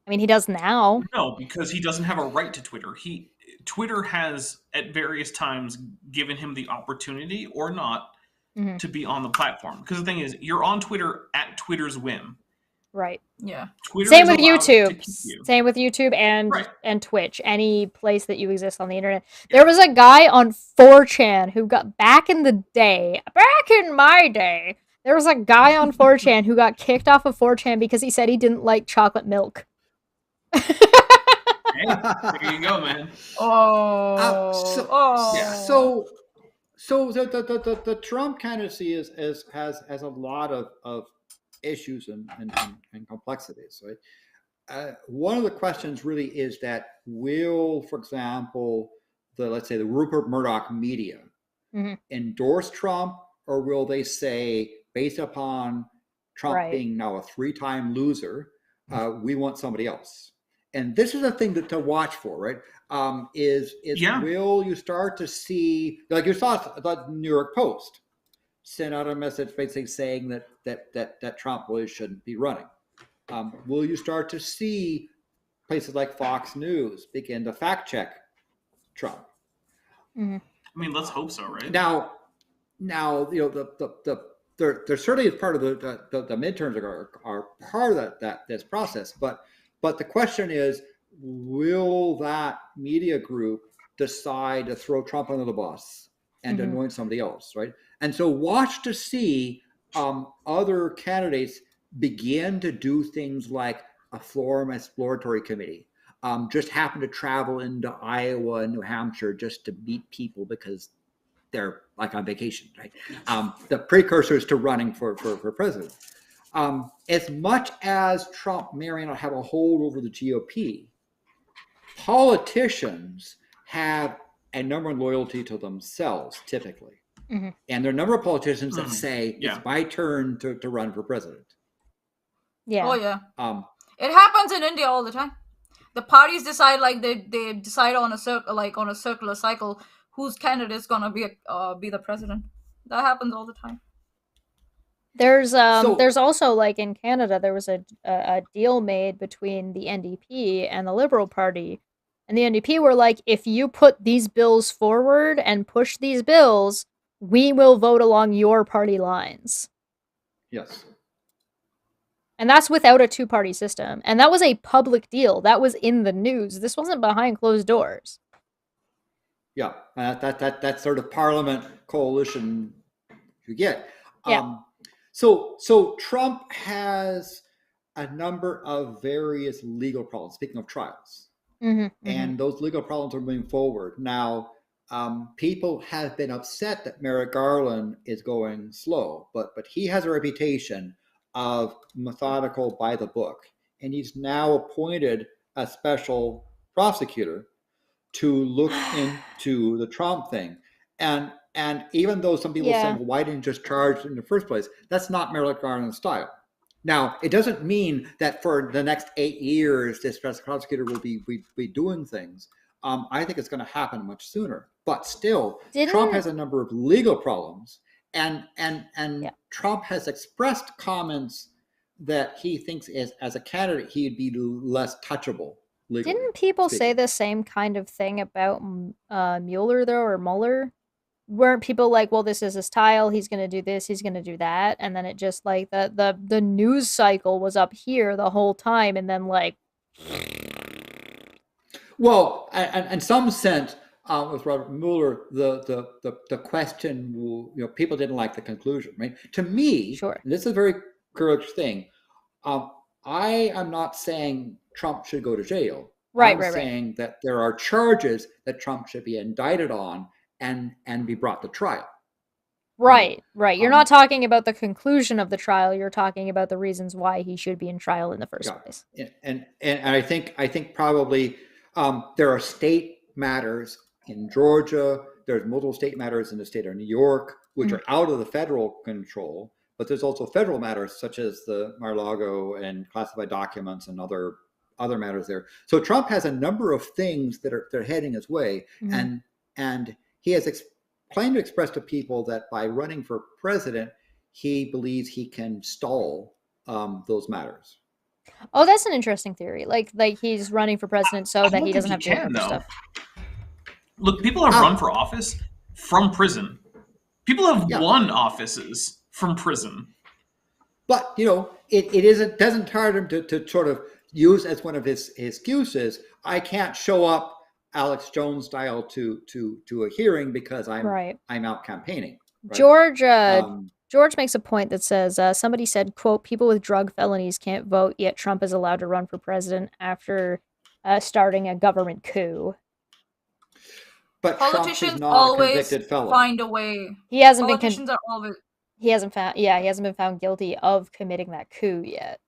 I mean, he does now. No, because he doesn't have a right to Twitter. Twitter has at various times given him the opportunity or not to be on the platform. Because the thing is, you're on Twitter at Twitter's whim. Right. Yeah. Twitter Same is with allowed to YouTube. keep you. Same with YouTube and Right. and Twitch. Any place that you exist on the internet. There was a guy on 4chan who got back in my day. There was a guy on 4chan who got kicked off of 4chan because he said he didn't like chocolate milk. Hey, there you go, man. So the Trump candidacy has a lot of issues and complexities, right? One of the questions really is that will, for example, let's say the Rupert Murdoch media endorse Trump, or will they say, based upon Trump being now a 3-time loser, we want somebody else? And this is a thing to watch for, right? Will you start to see, like you saw the New York Post sent out a message basically saying that Trump really shouldn't be running? Will you start to see places like Fox News begin to fact check Trump? I mean, let's hope so, right? Now, there certainly is part of the midterms are part of this process, but the question is, will that media group decide to throw Trump under the bus and anoint somebody else, right? And so watch to see other candidates begin to do things like a forum exploratory committee. Just happen to travel into Iowa and New Hampshire just to meet people because they're like on vacation, right? The precursors to running for president. As much as Trump may or may not have a hold over the GOP, politicians have a number of loyalty to themselves, typically. And there are a number of politicians that say, it's my turn to run for president. Yeah. Oh, yeah. It happens in India all the time. The parties decide, like, they decide on a circular cycle whose candidate is gonna be the president. That happens all the time. There's also, like, in Canada, there was a deal made between the NDP and the Liberal Party, and the NDP were like, if you put these bills forward and push these bills, we will vote along your party lines. Yes. And that's without a two-party system. And that was a public deal. That was in the news. This wasn't behind closed doors. Yeah, that sort of parliament coalition you get. Yeah. So Trump has a number of various legal problems, speaking of trials. And those legal problems are moving forward. Now, people have been upset that Merrick Garland is going slow, but he has a reputation of methodical by the book. And he's now appointed a special prosecutor to look into the Trump thing. And even though some people say, well, why didn't you just charge in the first place? That's not Merrick Garland's style. Now, it doesn't mean that for the next 8 years, this special prosecutor will be doing things. I think it's going to happen much sooner. But still, Trump has a number of legal problems. And Trump has expressed comments that he thinks as a candidate, he'd be less touchable legally. Didn't people say the same kind of thing about Mueller, though, or Mueller? Weren't people like, well, this is his style, he's going to do this, he's going to do that, and then it just, like, the news cycle was up here the whole time, and then, like... Well, in some sense, with Robert Mueller, the question, people didn't like the conclusion, right? To me, and this is a very courageous thing, I am not saying Trump should go to jail. I'm saying that there are charges that Trump should be indicted on and be brought to trial. Right. You're not talking about the conclusion of the trial. You're talking about the reasons why he should be in trial in the first place. And I think probably there are state matters in Georgia. There's multiple state matters in the state of New York, which are out of the federal control. But there's also federal matters such as the Mar-a-Lago and classified documents and other matters there. So Trump has a number of things that are heading his way, and he has claimed to express to people that by running for president, he believes he can stall those matters. Oh, that's an interesting theory. Like he's running for president so that he doesn't have to do other stuff. Look, people have run for office from prison. People have won offices from prison. But, it doesn't hurt him to sort of use as one of his excuses. I can't show up Alex Jones style to a hearing because I'm out campaigning. Right? George makes a point that says somebody said, quote, people with drug felonies can't vote, yet Trump is allowed to run for president after starting a government coup. But politicians Trump is not always a convicted felon. find a way. He hasn't politicians are always. He hasn't been found guilty of committing that coup yet.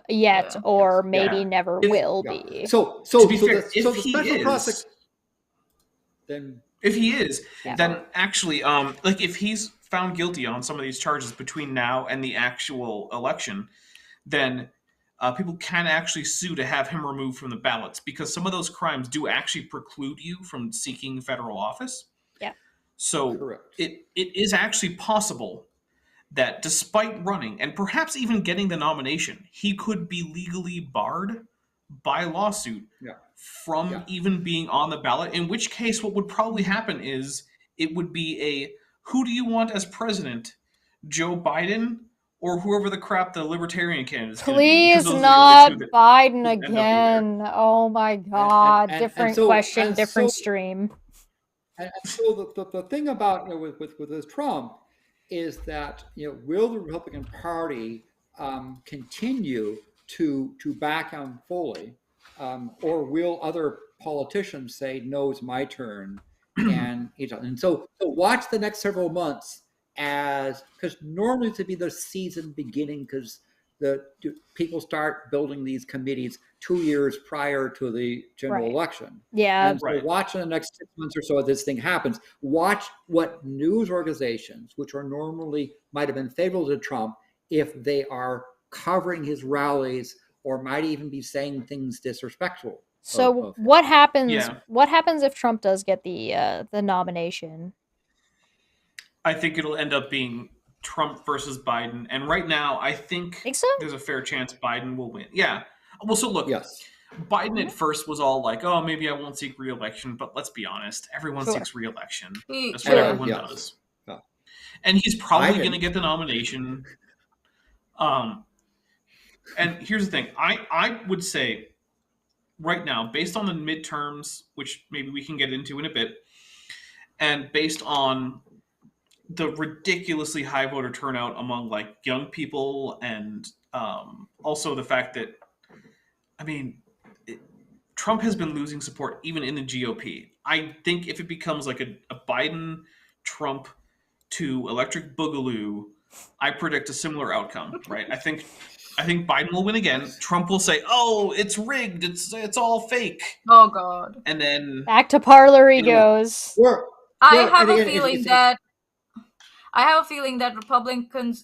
Never will be. So to be fair, if he is, then actually, like if he's found guilty on some of these charges between now and the actual election, then people can actually sue to have him removed from the ballots, because some of those crimes do actually preclude you from seeking federal office. Yeah. So it is actually possible that despite running and perhaps even getting the nomination, he could be legally barred by lawsuit from even being on the ballot, in which case what would probably happen is it would be a, who do you want as president, Joe Biden or whoever the crap the libertarian candidate is going to be? Please not Biden again. Oh my God. Different question, different stream. And so the thing about with this Trump is that will the Republican Party continue to back him fully, or will other politicians say no, it's my turn, and so watch the next several months because normally to be the season beginning because the people start building these committees 2 years prior to the general election. Yeah. And so watch in the next 6 months or so as this thing happens. Watch what news organizations, which are normally might have been favorable to Trump, if they are covering his rallies or might even be saying things disrespectful. So what happens? Yeah. What happens if Trump does get the nomination? I think it'll end up being Trump versus Biden, and right now I think so? There's a fair chance Biden will win. Yeah. Well, so look, Biden at first was all like, "Oh, maybe I won't seek re-election," but let's be honest, everyone seeks re-election. That's what everyone does. Yeah. And he's probably going to get the nomination. And here's the thing: I would say right now, based on the midterms, which maybe we can get into in a bit, and based on the ridiculously high voter turnout among like young people, and also the fact that, I mean, Trump has been losing support even in the GOP. I think if it becomes like a Biden-Trump to electric boogaloo, I predict a similar outcome. Right? I think Biden will win again. Trump will say, "Oh, it's rigged. It's all fake." Oh God! And then back to parlor he goes. I have a feeling that Republicans,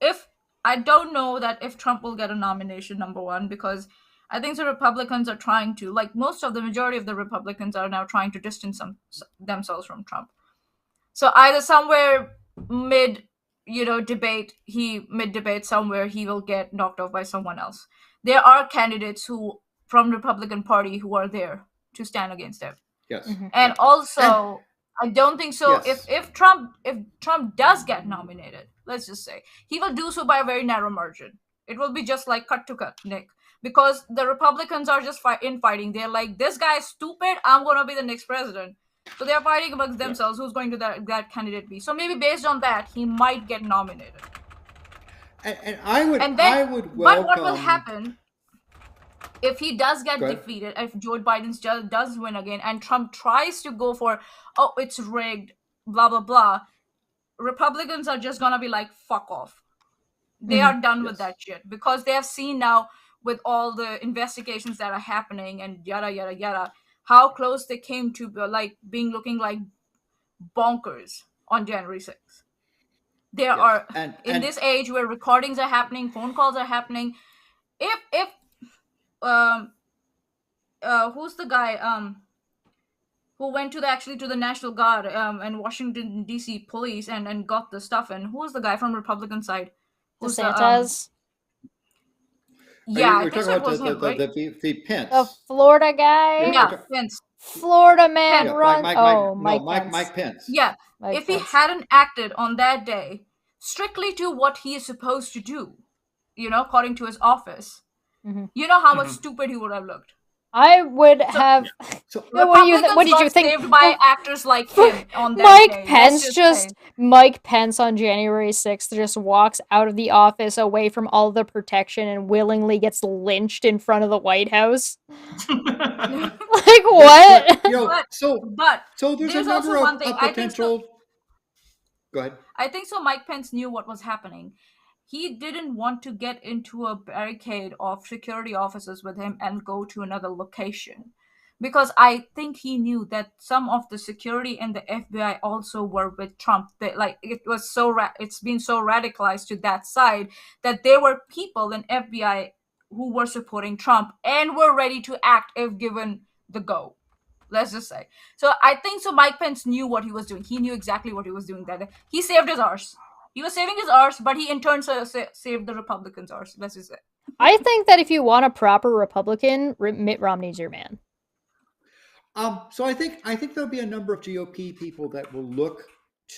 if I don't know that if Trump will get a nomination, number one, because I think the Republicans are trying to, like the majority of the Republicans are now trying to distance themselves from Trump. So either somewhere mid-debate somewhere he will get knocked off by someone else. There are candidates from the Republican Party who are there to stand against him. Yes. And also, I don't think so. Yes. If Trump does get nominated, let's just say, he will do so by a very narrow margin. It will be just like cut to cut, Nick, because the Republicans are just fighting. They're like, this guy is stupid. I'm going to be the next president. So they're fighting amongst themselves. Who's going to that candidate be? So maybe based on that, he might get nominated. And I would welcome. But what will happen if he does get defeated, if Joe Biden does win again, and Trump tries to go for, oh, it's rigged, blah, blah, blah, Republicans are just going to be like, fuck off. They are done with that shit, because they have seen now with all the investigations that are happening and yada, yada, yada, how close they came to looking like bonkers on January 6th. There are, in this age where recordings are happening, phone calls are happening, if who's the guy who went to the National Guard and Washington D.C. police and got the stuff, and who's the guy from Republican side? DeSantis. Yeah, we're talking about the Pence, the Florida guy. Yeah, Pence. Florida man Mike Pence. Yeah, if he hadn't acted on that day strictly to what he is supposed to do, according to his office, you know how much stupid he would have looked. I would have. So What did you think? Saved by actors like him on that Mike day. Pence Mike Pence on January 6th just walks out of the office away from all the protection and willingly gets lynched in front of the White House. Like what? So there's a number of potential. Go ahead. I think so. Mike Pence knew what was happening. He didn't want to get into a barricade of security officers with him and go to another location. Because I think he knew that some of the security and the FBI also were with Trump. That it's been so radicalized to that side that there were people in FBI who were supporting Trump and were ready to act if given the go. Let's just say. So I think so. Mike Pence knew what he was doing. He knew exactly what he was doing that day. He saved his arse. He was saving his arse, but he in turn saved the Republicans' arse. Let's just say. I think that if you want a proper Republican, Mitt Romney's your man. So I think there'll be a number of GOP people that will look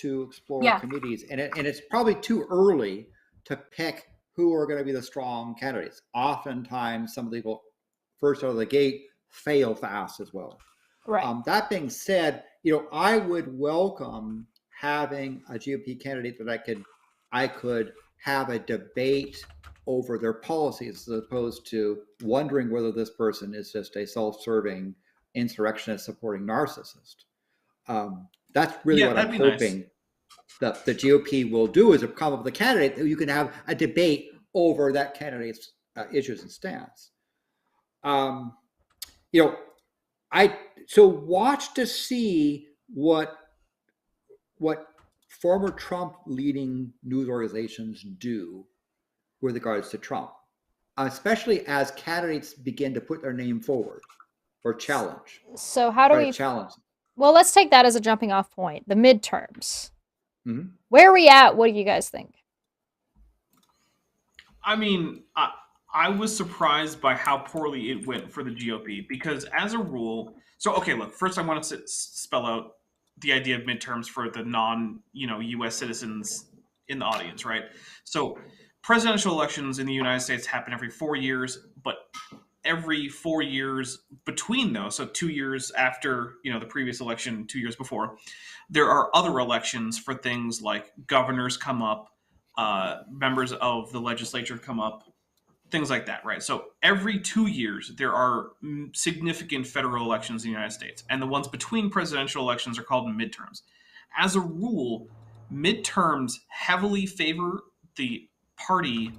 to explore committees, and it's probably too early to pick who are going to be the strong candidates. Oftentimes, some of the people first out of the gate fail fast as well. Right. That being said, I would welcome having a GOP candidate that I could have a debate over their policies, as opposed to wondering whether this person is just a self-serving insurrectionist supporting narcissist. That's really what I'm hoping that the GOP will do, is come up with a candidate that you can have a debate over that candidate's issues and stance. So watch to see what former Trump leading news organizations do with regards to Trump, especially as candidates begin to put their name forward or challenge. So how do we challenge? Well, let's take that as a jumping off point. The midterms. Mm-hmm. Where are we at? What do you guys think? I mean, I was surprised by how poorly it went for the GOP, because as a rule, look, first I want to spell out the idea of midterms for the non-US citizens in the audience, right? So presidential elections in the United States happen every 4 years, but every 4 years between those, so 2 years after, the previous election, 2 years before, there are other elections for things like governors come up, members of the legislature come up, things like that, right? So every 2 years, there are significant federal elections in the United States, and the ones between presidential elections are called midterms. As a rule, midterms heavily favor the party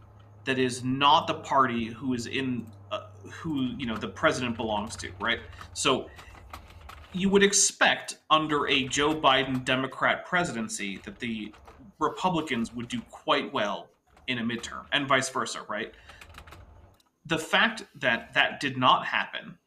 that is not the party who is in, the president belongs to, right? So you would expect under a Joe Biden Democrat presidency that the Republicans would do quite well in a midterm, and vice versa, right? The fact that that did not happen,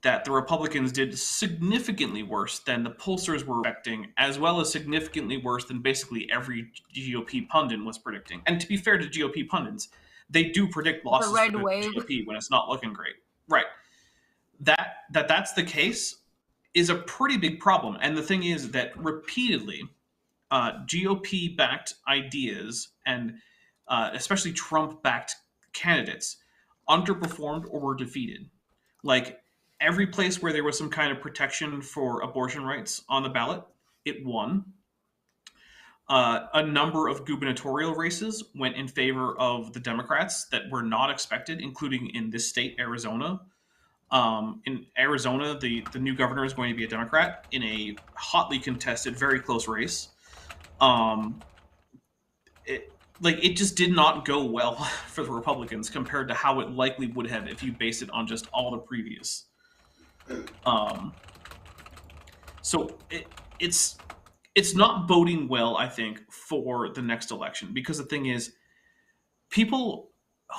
that the Republicans did significantly worse than the pollsters were expecting, as well as significantly worse than basically every GOP pundit was predicting. And to be fair to GOP pundits, they do predict losses for the GOP when it's not looking great. Right. That's the case is a pretty big problem. And the thing is that repeatedly, GOP-backed ideas and especially Trump-backed candidates underperformed or were defeated. Like every place where there was some kind of protection for abortion rights on the ballot, it won. A number of gubernatorial races went in favor of the Democrats that were not expected, including in this state, Arizona. In Arizona, the new governor is going to be a Democrat in a hotly contested, very close race. It just did not go well for the Republicans compared to how it likely would have if you base it on just all the previous. So it's not boding well, I think, for the next election, because the thing is, people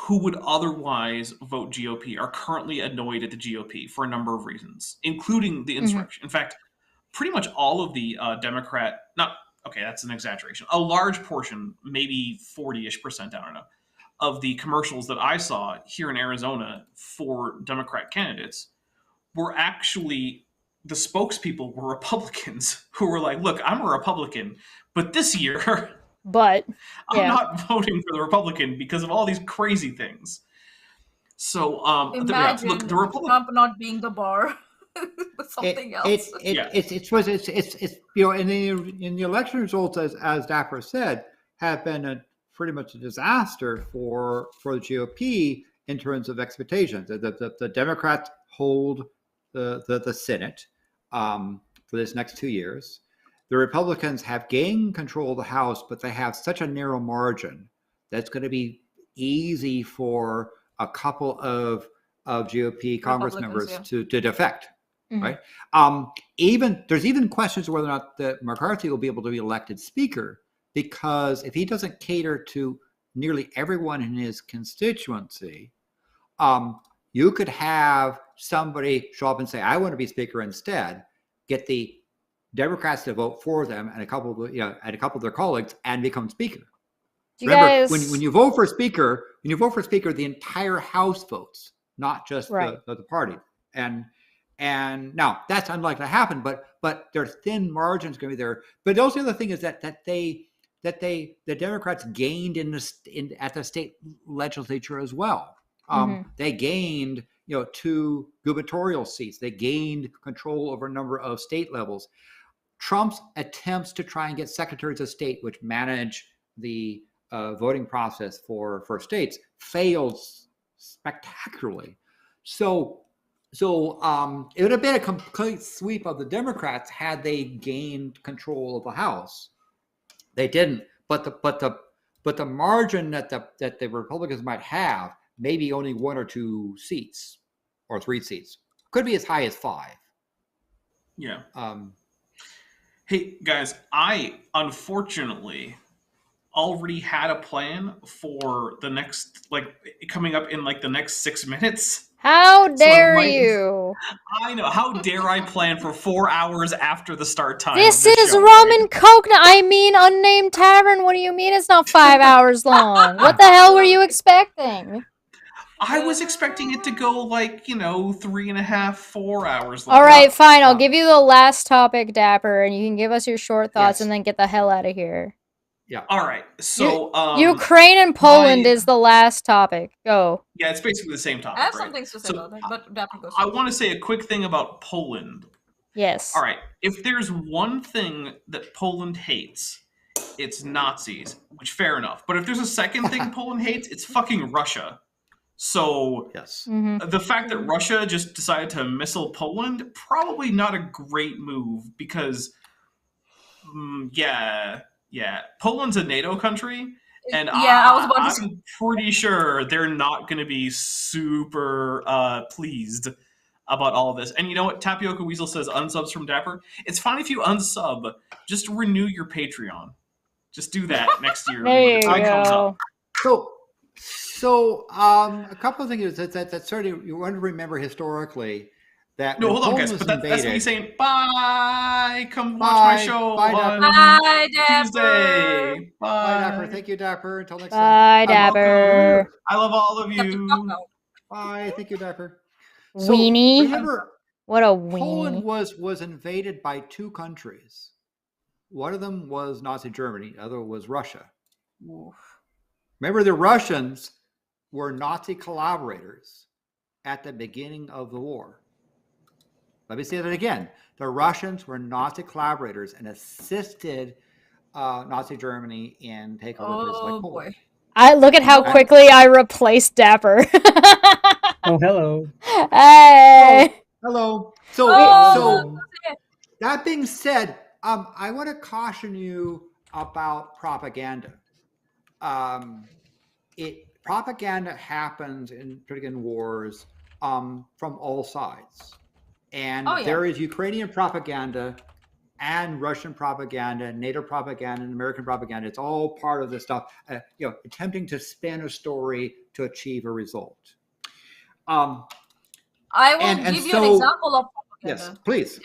who would otherwise vote GOP are currently annoyed at the GOP for a number of reasons, including the insurrection. In fact, pretty much all of the that's an exaggeration. A large portion, maybe 40-ish%, I don't know, of the commercials that I saw here in Arizona for Democrat candidates were actually, the spokespeople were Republicans who were like, look, I'm a Republican, but this year But I'm not voting for the Republican because of all these crazy things. So imagine look, the Republican Trump not being the bar. Something else. It's in the election results, as Dapper said, have been pretty much a disaster for the GOP in terms of expectations. The Democrats hold the Senate for this next 2 years. The Republicans have gained control of the House, but they have such a narrow margin that's going to be easy for a couple of GOP Congress members to defect. Right. There's even questions of whether or not that McCarthy will be able to be elected speaker, because if he doesn't cater to nearly everyone in his constituency, you could have somebody show up and say, "I want to be speaker instead," get the Democrats to vote for them and a couple of their colleagues, and become speaker. Remember, when you vote for speaker, the entire House votes, not just the party. And now that's unlikely to happen, but their thin margins going to be there. But also the other thing is that the Democrats gained at the state legislature as well. They gained 2 gubernatorial seats. They gained control over a number of state levels. Trump's attempts to try and get secretaries of state, which manage the voting process for states, failed spectacularly. So it would have been a complete sweep of the Democrats had they gained control of the House. They didn't. But the margin that the Republicans might have, maybe only 1 or 2 seats or 3 seats, could be as high as 5. Yeah. Hey guys, I unfortunately already had a plan for the next, coming up in the next 6 minutes. How dare you? I know. How dare I plan for 4 hours after the start time? This is show, rum right? and coke. I mean, Unnamed Tavern. What do you mean it's not 5 hours long? What the hell were you expecting? I was expecting it to go 3.5, 4 hours long. All right, fine. I'll give you the last topic, Dapper, and you can give us your short thoughts and then get the hell out of here. Yeah. All right. So Ukraine and Poland is the last topic. Go. Yeah, it's basically the same topic. I have some things to say about that, but Dapper goes. I want to say a quick thing about Poland. Yes. All right. If there's one thing that Poland hates, it's Nazis, which fair enough. But if there's a second thing Poland hates, it's fucking Russia. So yes, the fact that Russia just decided to missile Poland, probably not a great move because, Poland's a NATO country, and I'm pretty sure they're not going to be super pleased about all of this. And you know what? Tapioca Weasel says unsubs from Dapper. It's fine if you unsub. Just renew your Patreon. Just do that next year. There you go. So a couple of things that sort of you want to remember historically that hold on, guys. But that's me saying bye. Come watch my show on Tuesday. Bye, Dapper. Thank you, Dapper. Until next Bye, time. Dapper. I love all of you. Bye. Thank you, Dapper. Weenie. Remember, what a weenie. Poland was invaded by 2 countries. One of them was Nazi Germany. The other was Russia. Oof. Remember, the Russians were Nazi collaborators at the beginning of the war. Let me say that again. The Russians were Nazi collaborators and assisted Nazi Germany in taking over places like Poland. Look at how quickly I replaced Dapper. Oh, hello. Hey. Hello. So that being said, I want to caution you about propaganda. Propaganda happens particularly in wars from all sides, and there is Ukrainian propaganda and Russian propaganda, NATO propaganda, and American propaganda. It's all part of this stuff. Attempting to spin a story to achieve a result. I will give you an example of propaganda. Yes, please.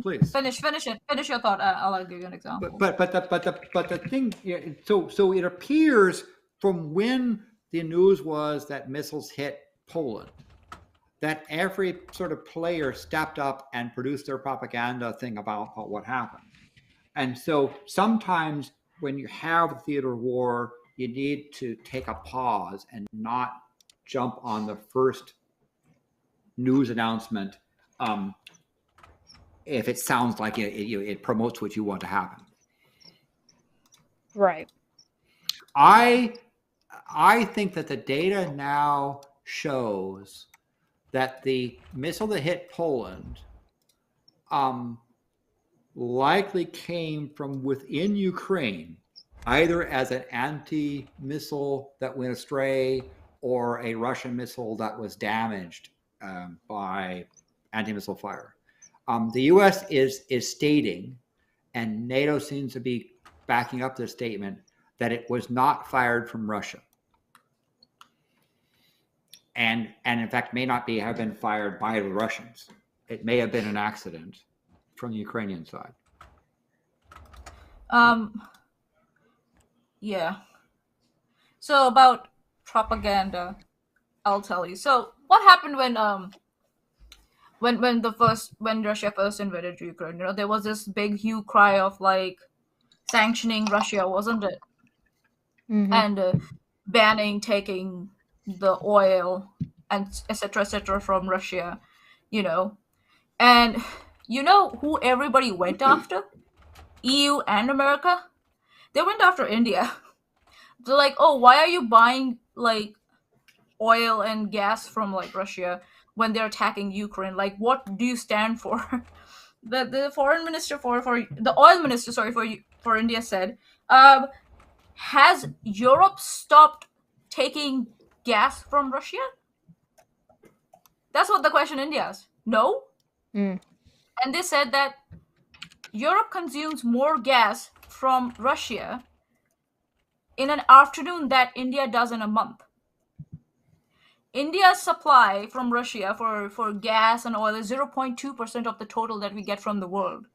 Please finish it. Finish your thought. I'll give you an example. But the thing. So it appears from when the news was that missiles hit Poland, that every sort of player stepped up and produced their propaganda thing about what happened. And so sometimes when you have a theater of war, you need to take a pause and not jump on the first news announcement if it sounds like it promotes what you want to happen. Right. I think that the data now shows that the missile that hit Poland likely came from within Ukraine, either as an anti-missile that went astray or a Russian missile that was damaged by anti-missile fire. The U.S. is stating, and NATO seems to be backing up this statement, that it was not fired from Russia. And in fact, may not have been fired by the Russians. It may have been an accident from the Ukrainian side. Yeah. So about propaganda, I'll tell you. So what happened when Russia first invaded Ukraine? You know, there was this big huge cry of like sanctioning Russia, wasn't it? Mm-hmm. And banning taking the oil and etc. from Russia, you know. And you know who everybody went after? EU and America? They went after India. They're like, oh, why are you buying like oil and gas from like Russia when they're attacking Ukraine? Like, what do you stand for? The foreign minister for the oil minister, sorry, for India said, has Europe stopped taking gas from Russia? That's what the question India asked. No? Mm. And they said that Europe consumes more gas from Russia in an afternoon that India does in a month. India's supply from Russia for gas and oil is 0.2% of the total that we get from the world.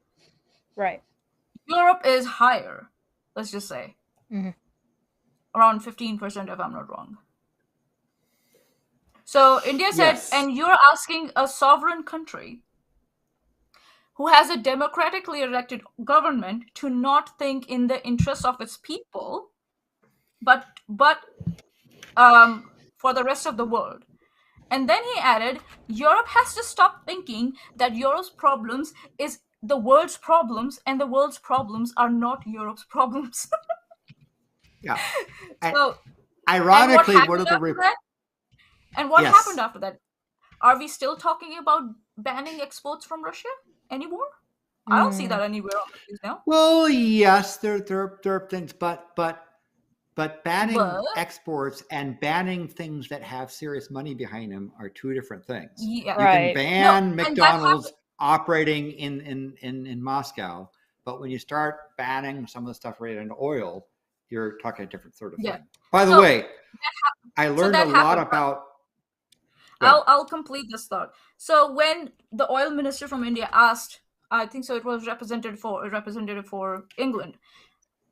Right. Europe is higher, let's just say. Mm-hmm. Around 15% if I'm not wrong. So India said, Yes. and you're asking a sovereign country who has a democratically elected government to not think in the interest of its people, but for the rest of the world. And then he added, Europe has to stop thinking that Europe's problems is the world's problems, and the world's problems are not Europe's problems. Yeah. So, ironically, one of the what happened after that? Are we still talking about banning exports from Russia anymore? I don't see that anywhere on the news now. Well, yes, there are things, but banning exports and banning things that have serious money behind them are two different things. Yeah. You can ban McDonald's operating in Moscow, but when you start banning some of the stuff related to oil, you're talking a different sort of thing. By the way, I learned a lot about. I'll complete this thought. So when the oil minister from India asked, I think so, it was representative for England,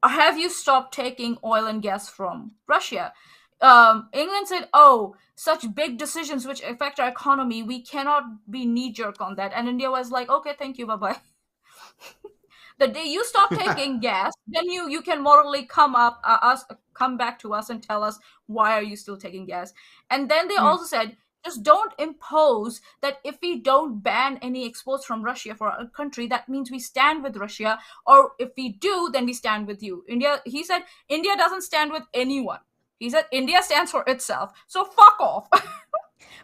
have you stopped taking oil and gas from Russia? England said, oh, such big decisions which affect our economy, we cannot be knee-jerk on that. And India was like, okay, thank you, bye-bye. The day you stop taking gas, then you can morally come back to us and tell us, why are you still taking gas? And then they also said, just don't impose that if we don't ban any exports from Russia for our country, that means we stand with Russia, or if we do, then we stand with you. He said, India doesn't stand with anyone. He said, India stands for itself. So fuck off.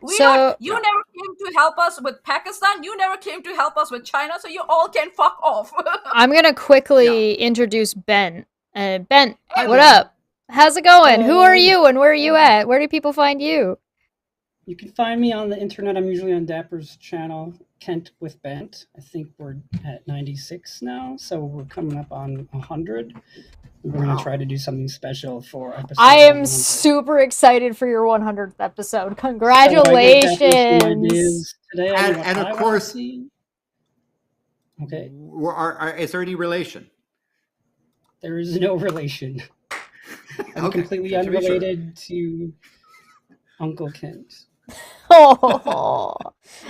You never came to help us with Pakistan. You never came to help us with China. So you all can fuck off. I'm going to quickly introduce Ben. Ben, what up? How's it going? Who are you and where are you at? Where do people find you? You can find me on the internet. I'm usually on Dapper's channel, Kent with Bent. I think we're at 96 now, so we're coming up on 100. We're going to try to do something special for episode I am 100. super excited for your 100th episode. Congratulations! Today, and of course, okay. Is there any relation? There is no relation. I'm completely unrelated to Uncle Kent. Oh,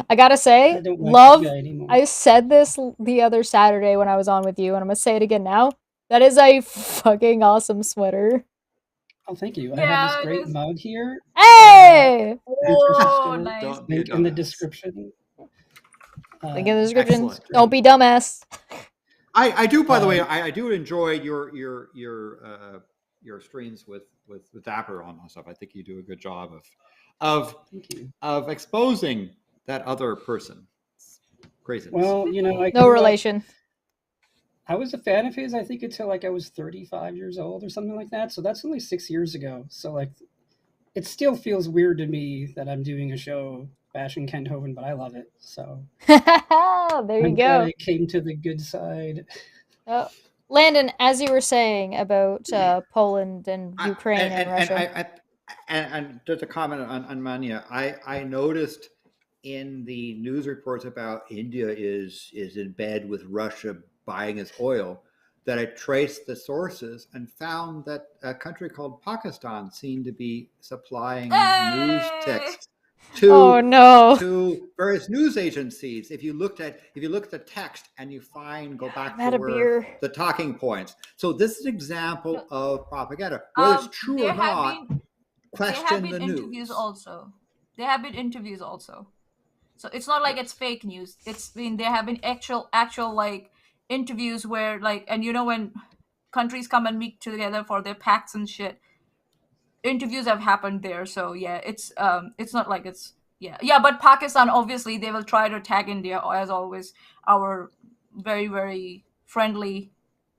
I gotta say, I don't like love. that guy anymore. I said this the other Saturday when I was on with you, and I'm gonna say it again now. That is a fucking awesome sweater. Oh, thank you. I have this great mug here. Hey! Oh, nice. Link in the description. Link in the description. Excellent. Don't be dumbass. I do, by the way, I do enjoy your streams with Dapper on stuff. I think you do a good job of exposing that other person. Crazy. Well, you know, no relation. I was a fan of his, I think, until like I was 35 years old or something like that. So that's only 6 years ago. So like, it still feels weird to me that I'm doing a show bashing Kent Hovind, but I love it. So there you I'm go. glad it came to the good side. Oh. Landon, as you were saying about Poland and Ukraine and Russia. And just a comment on Maanyaa, I noticed in the news reports about India is in bed with Russia buying its oil, that I traced the sources and found that a country called Pakistan seemed to be supplying news text to various news agencies. If you looked at the text and you go back to where the talking points. So this is an example of propaganda. Whether it's true or not, question the news. There have been interviews also. So it's not like it's fake news. There have been actual like interviews where like, and you know, when countries come and meet together for their pacts and shit, interviews have happened there. So yeah, it's not like it's but Pakistan, obviously they will try to tag India as always, our very, very friendly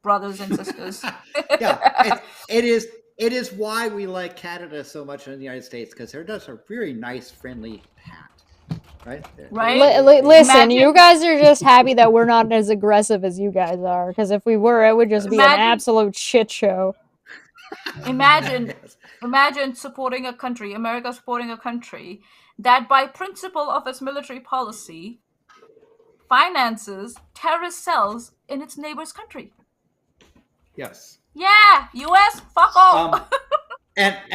brothers and sisters. It is why we like Canada so much in the United States, because they're just a very nice, friendly hat. Right? Listen, you guys are just happy that we're not as aggressive as you guys are, because if we were, it would just be an absolute shit show. Imagine supporting a country, America supporting a country that by principle of its military policy finances terrorist cells in its neighbor's country. Yes. Yeah, US, fuck off. And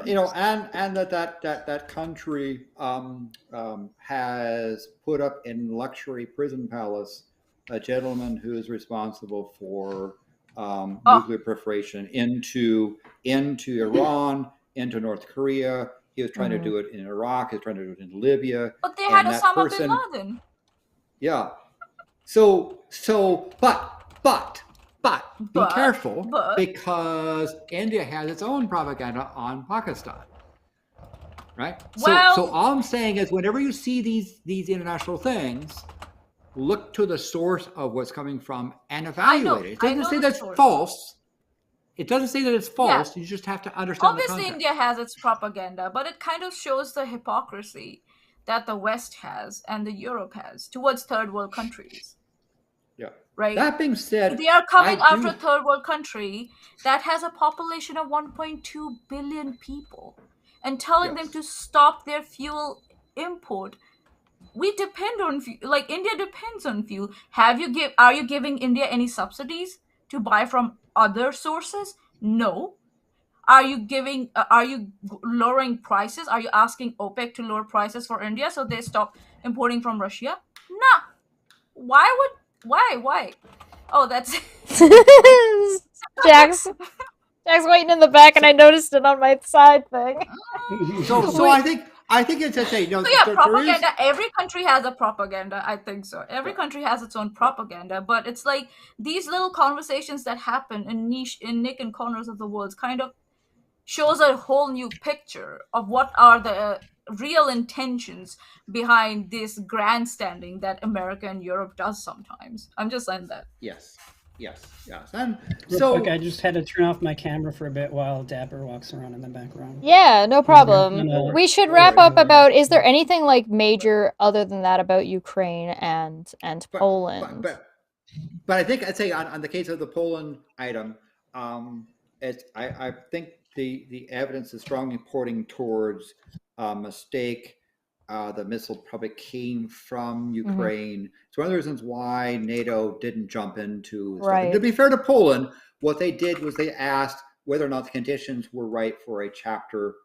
you know, and that country has put up in luxury prison palace a gentleman who is responsible for nuclear proliferation into Iran, into North Korea. He was trying to do it in Iraq. He was trying to do it in Libya. But they had Osama bin Laden. Yeah. But be careful, because India has its own propaganda on Pakistan, right? So all I'm saying is, whenever you see these international things, look to the source of what's coming from and evaluate it. It doesn't say that's false. It doesn't say that it's false. Yeah. You just have to understand the context. India has its propaganda, but it kind of shows the hypocrisy that the West has and the Europe has towards third world countries. Yeah. Right. That being said, they are coming after a third world country that has a population of 1.2 billion people and telling them to stop their fuel import. We depend on like India depends on fuel. Are you giving India any subsidies to buy from other sources? No. Are you lowering prices? Are you asking OPEC to lower prices for India so they stop importing from Russia? Nah. Why? Oh, that's Jack's waiting in the back, and I noticed it on my side thing. So I think it's a thing. No, propaganda. Every country has a propaganda. I think so. Every country has its own propaganda, but it's like these little conversations that happen in nick and corners of the world kind of shows a whole new picture of what are the real intentions behind this grandstanding that America and Europe does sometimes. I'm just saying that. Yes. And quick, I just had to turn off my camera for a bit while Dapper walks around in the background. Yeah, no problem. We should wrap up about, is there anything like major other than that about Ukraine and Poland? But I think I'd say on the case of the Poland item, I think the evidence is strongly pointing towards a mistake. The missile probably came from Ukraine. It's one of the reasons why NATO didn't jump into stuff. And to be fair to Poland, what they did was they asked whether or not the conditions were right for a Chapter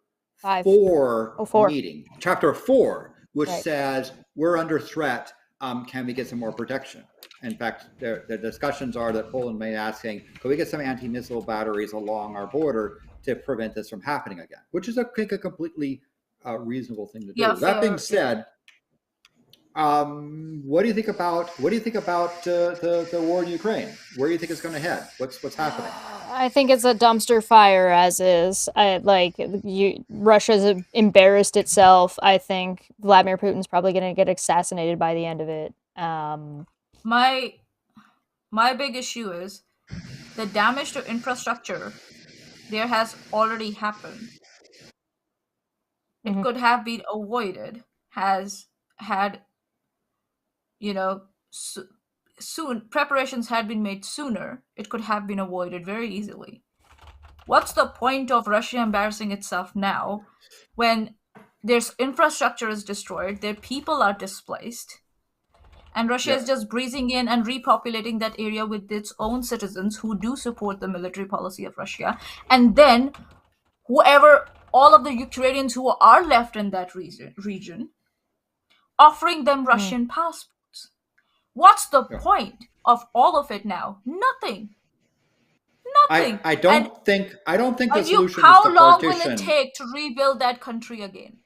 4 meeting. Chapter 4, which says we're under threat can we get some more protection? In fact, the discussions are that Poland may be asking, can we get some anti-missile batteries along our border to prevent this from happening again? Which is, I think, a completely reasonable thing to do. Yeah, that being said, what do you think about the war in Ukraine? Where do you think it's going to head? What's happening? I think it's a dumpster fire as is. Russia's embarrassed itself. I think Vladimir Putin's probably going to get assassinated by the end of it. My big issue is the damage to infrastructure there has already happened. It could have been avoided, soon preparations had been made sooner. It could have been avoided very easily. What's the point of Russia embarrassing itself now when their infrastructure is destroyed, their people are displaced, and Russia is just breezing in and repopulating that area with its own citizens who do support the military policy of Russia, and then all of the Ukrainians who are left in that region, offering them Russian passports. What's the point of all of it now? Nothing. I don't think the solution is the partition. How long will it take to rebuild that country again?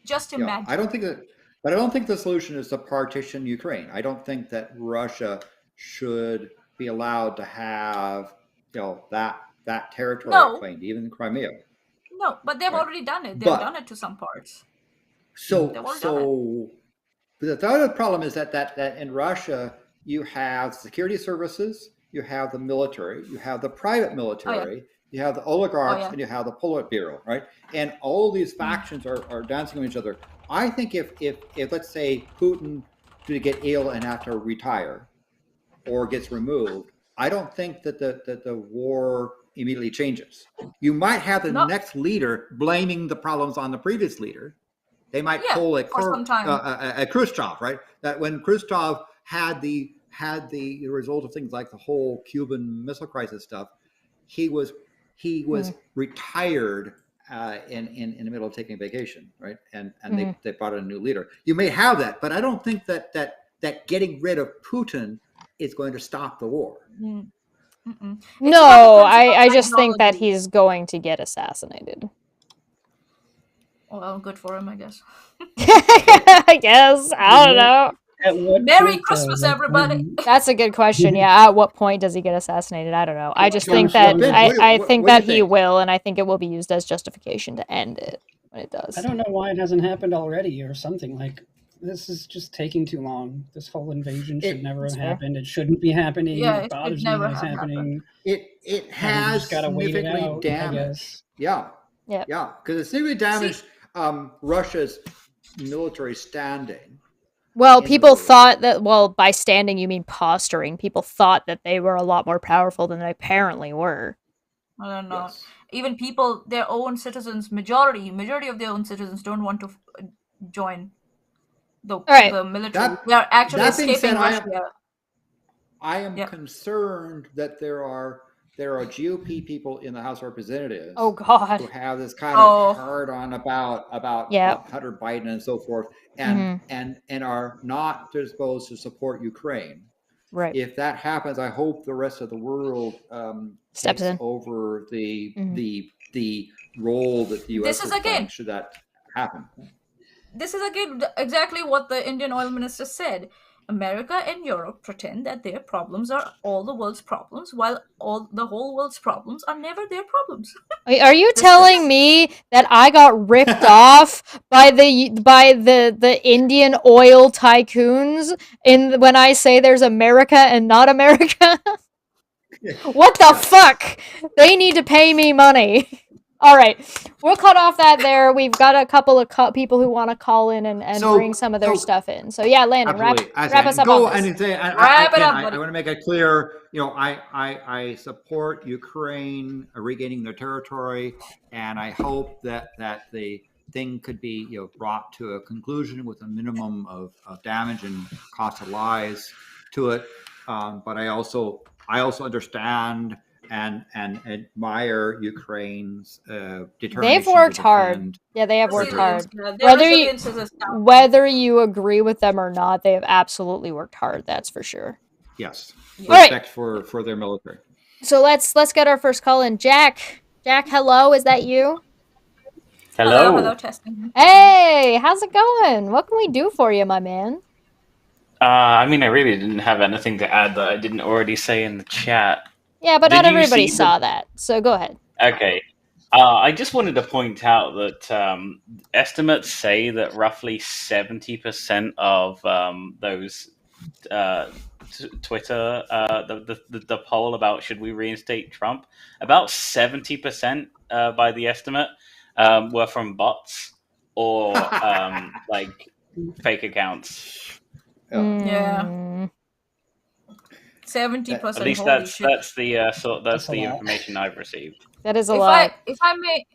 Just imagine. I don't think the solution is to partition Ukraine. I don't think that Russia should be allowed to have that territory claimed, even Crimea. No, but they've already done it. They've done it to some parts. The other problem is that in Russia you have security services, you have the military, you have the private military, you have the oligarchs, and you have the Politburo, right? And all these factions are dancing with each other. I think if let's say Putin to get ill and have to retire or gets removed, I don't think that the war immediately changes. You might have the next leader blaming the problems on the previous leader. They might pull a Khrushchev, right? That when Khrushchev had the result of things like the whole Cuban Missile Crisis stuff, he was retired in the middle of taking a vacation, right? And they brought in a new leader. You may have that, but I don't think that getting rid of Putin is going to stop the war. No, I just think that he's going to get assassinated. Well, good for him, I guess. I guess. I don't know. Merry Christmas, everybody. That's a good question. Yeah, at what point does he get assassinated? I don't know. I just think that I think that he will, and I think it will be used as justification to end it when it does. I don't know why it hasn't happened already or something. Like, this is just taking too long. This whole invasion should never have happened. It shouldn't be happening. Yeah, it bothers me that it's happening. It has significantly damaged. Yeah, because it significantly damaged Russia's military standing. Well, people thought that, by standing you mean posturing. People thought that they were a lot more powerful than they apparently were. I don't know. Yes. Even people, their own citizens, majority of their own citizens don't want to join the military. They are actually escaping Russia. I am concerned that there are GOP people in the House of Representatives who have this kind of hard on about Hunter Biden and so forth, and are not disposed to support Ukraine. Right. If that happens, I hope the rest of the world steps in over the role that the U.S. is playing should that happen. This is again exactly what the Indian oil minister said. America and Europe pretend that their problems are all the world's problems, while the whole world's problems are never their problems. Are you telling me that I got ripped off by the Indian oil tycoons when I say there's America and not America? What the fuck? They need to pay me money. All right, we'll cut off that there. We've got a couple of people who want to call in and bring some of their stuff in. So yeah, Landon, wrap us up on this. Wrap it up, buddy. I want to make it clear. I support Ukraine regaining their territory, and I hope that the thing could be brought to a conclusion with a minimum of damage and cost of lives to it. But I also understand and admire Ukraine's determination. They've worked to hard. Yeah, they have worked hard. Resilience is Whether you agree with them or not, they have absolutely worked hard. That's for sure. Yes. All Respect for their military. So let's get our first call in. Jack, hello, is that you? Hello, testing. Hey, how's it going? What can we do for you, my man? I mean, I really didn't have anything to add that I didn't already say in the chat. Yeah, but not everybody saw that, so go ahead. Okay. I just wanted to point out that estimates say that roughly 70% of those Twitter, the poll about should we reinstate Trump, about 70% by the estimate were from bots or like fake accounts. Yeah. 70%. At least that's the information I've received. That is a lot. If I may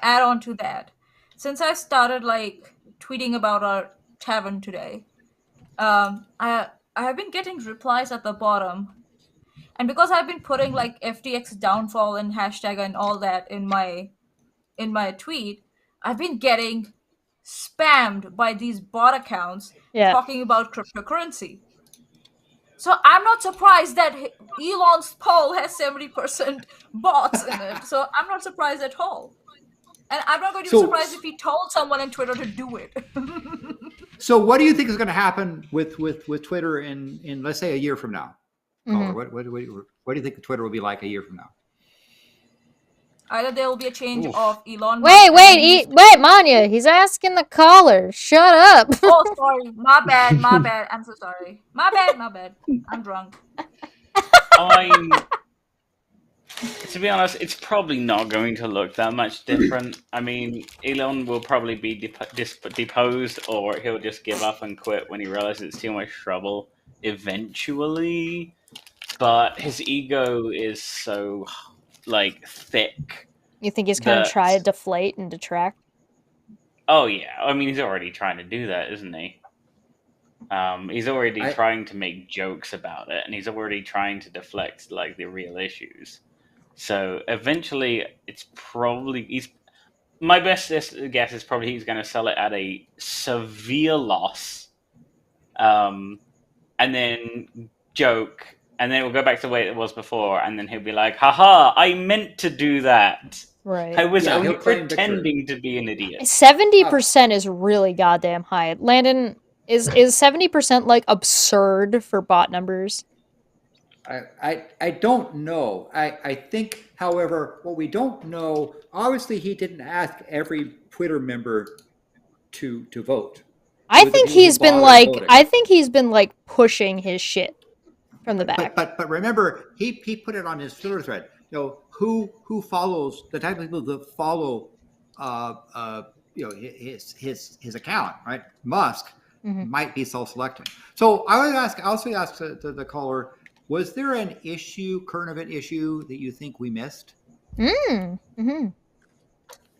add on to that, since I started like tweeting about our tavern today, I have been getting replies at the bottom, and because I've been putting like FTX downfall and hashtag and all that in my tweet, I've been getting spammed by these bot accounts talking about cryptocurrency. So I'm not surprised that Elon's poll has 70% bots in it. So I'm not surprised at all. And I'm not going to be surprised if he told someone on Twitter to do it. So what do you think is going to happen with Twitter in let's say a year from now? Mm-hmm. What do you think Twitter will be like a year from now? Either there will be a change of Elon. Wait, Maanyaa. He's asking the caller. Shut up. Oh, sorry. My bad. I'm so sorry. My bad. I'm drunk. To be honest, it's probably not going to look that much different. I mean, Elon will probably be deposed, or he'll just give up and quit when he realizes it's too much trouble eventually. But his ego is so thick. You think he's going to try to deflate and detract? Oh yeah, I mean he's already trying to do that, isn't he? He's already trying to make jokes about it, and he's already trying to deflect the real issues. So eventually, it's probably my best guess is probably he's going to sell it at a severe loss, and then joke. And then it will go back to the way it was before, and then he'll be like, haha, I meant to do that. Right. I was only pretending to be an idiot. 70% is really goddamn high. Landon, is 70% absurd for bot numbers? I don't know. I think, however, what we don't know, obviously he didn't ask every Twitter member to vote. I think he's been pushing his shit from the back. But remember, he put it on his Twitter thread. Who follows the type of people that follow his account, right? Musk might be self-selecting. So I would also ask the caller, was there an current event issue that you think we missed? Mm-hmm.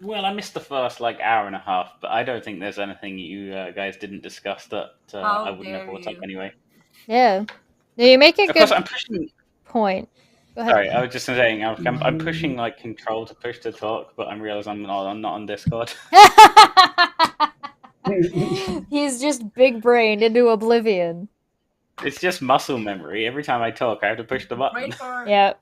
Well, I missed the first hour and a half, but I don't think there's anything you guys didn't discuss that I wouldn't have brought up anyway. Yeah. No, you make a good point. Go ahead. Sorry, I was just saying I'm pushing control to push to talk, but I realize I'm not on Discord. He's just big brained into oblivion. It's just muscle memory. Every time I talk, I have to push the button. Yep.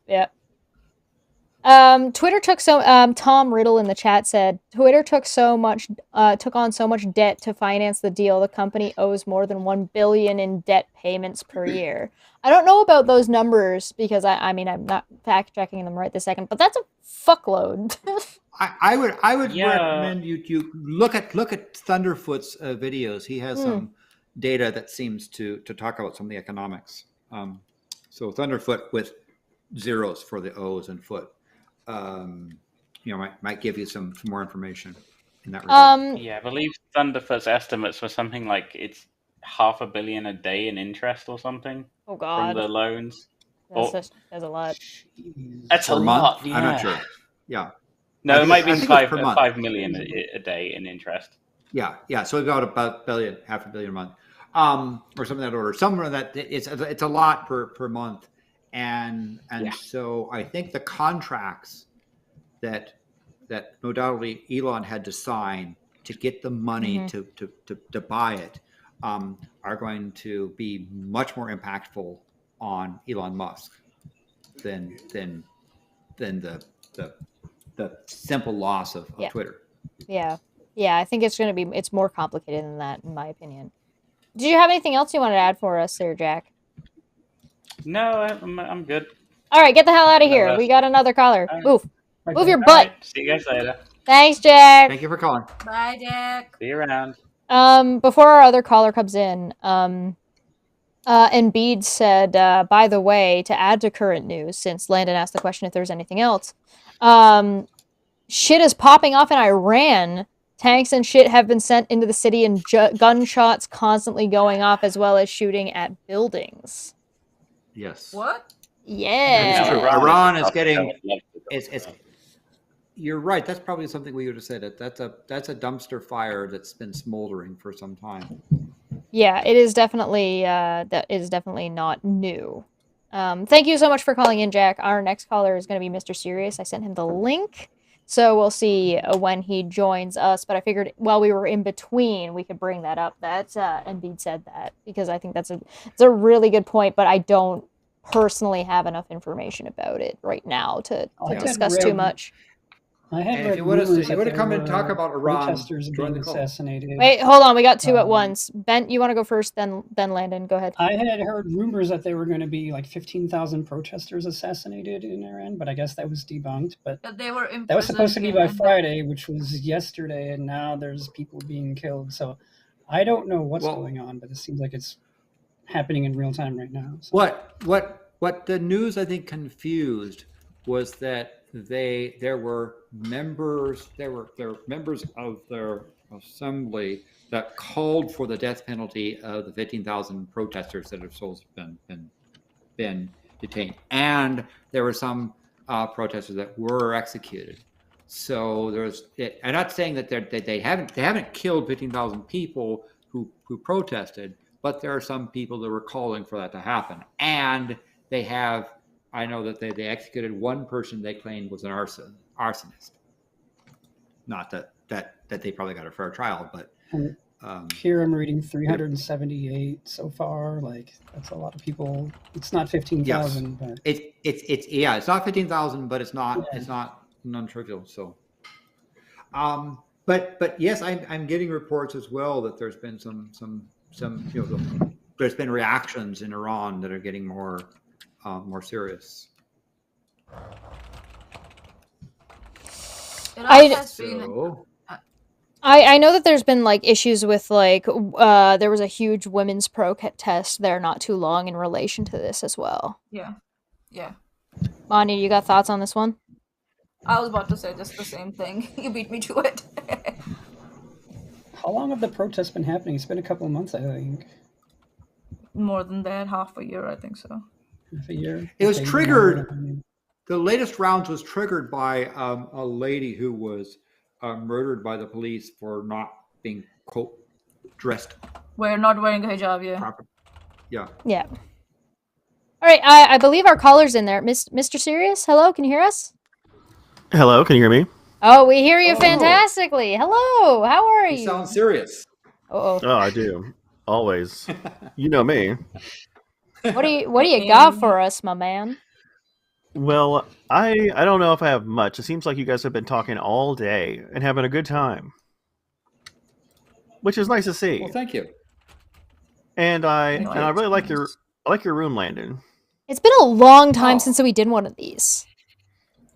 Twitter took Tom Riddle in the chat said Twitter took on so much debt to finance the deal. The company owes more than $1 billion in debt payments per year. I don't know about those numbers because I'm not fact checking them right this second, but that's a fuckload. I would recommend you look at Thunderfoot's videos. He has some data that seems to talk about some of the economics. So Thunderfoot with zeros for the O's and foot. Might give you some more information in that regard. Yeah, I believe Thunderfoot's estimates were something like it's $500 million a day in interest or something. Oh God! From the loans. That's a lot. That's a lot. Yeah. I'm not sure. Yeah. No, it might be 5 million a day in interest. Yeah. So about $500 million a month, or something of that order. Somewhere that it's a lot per month. and so I think the contracts that no doubtly Elon had to sign to get the money to buy it are going to be much more impactful on Elon Musk than the simple loss of Twitter. Yeah. I think it's more complicated than that, in my opinion. Did you have anything else you wanted to add for us there, Jack? No, I'm good. All right, get the hell out of here. We got another caller. Move your butt. Right. See you guys later. Thanks, Jack. Thank you for calling. Bye, Jack. See you around. Before our other caller comes in, Embiid said, by the way, to add to current news, since Landon asked the question if there's anything else, shit is popping off in Iran. Tanks and shit have been sent into the city and gunshots constantly going off, as well as shooting at buildings. Yes. What? Yeah. Iran is getting... You're right. That's probably something we would have said. That's a dumpster fire that's been smoldering for some time. Yeah, it is definitely not new. Thank you so much for calling in, Jack. Our next caller is going to be Mr. Serious. I sent him the link, so we'll see when he joins us. But I figured while we were in between, we could bring that up. That's Embiid said that because I think it's a really good point. But I don't personally have enough information about it right now to discuss too much. I had if you would have come and talk about Iran, protesters being assassinated. Wait, hold on. We got two at once. Ben, you want to go first? Then Landon, go ahead. I had heard rumors that there were going to be like 15,000 protesters assassinated in Iran, but I guess that was debunked. But they were that was supposed to be by Friday, which was yesterday, and now there's people being killed. So I don't know what's going on, but it seems like it's happening in real time right now. So. What the news I think confused was that there were members of their assembly that called for the death penalty of the 15,000 protesters that have so been detained, and there were some protesters that were executed. So I'm not saying that they haven't killed 15,000 people who protested, but there are some people that were calling for that to happen, and they have. I know that they executed one person they claimed was an arsonist. Not that they probably got a fair trial, but here I'm reading 378 so far. Like that's a lot of people. It's not 15,000, but it's not 15,000, but it's not non-trivial. So, but yes, I'm getting reports as well that there's been some there's been reactions in Iran that are getting more serious. I know that there's been like issues with like there was a huge women's protest there not too long in relation to this as well. Yeah. Maanyaa, you got thoughts on this one? I was about to say just the same thing. You beat me to it. How long have the protests been happening? It's been a couple of months, I think. More than that, half a year, I think so. Half a year. It was triggered. The latest rounds was triggered by a lady who was murdered by the police for not being dressed. Not wearing a hijab, yeah. Proper. Yeah. Yeah. All right, I believe our caller's in there. Mr. Serious, hello, can you hear us? Hello, can you hear me? Oh, we hear you fantastically. Hello, how are you? You sound serious. Oh, I do. Always. You know me. What do you got for us, my man? Well, I don't know if I have much. It seems like you guys have been talking all day and having a good time, which is nice to see. Well, thank you. And I really like your room, Landon. It's been a long time since we did one of these.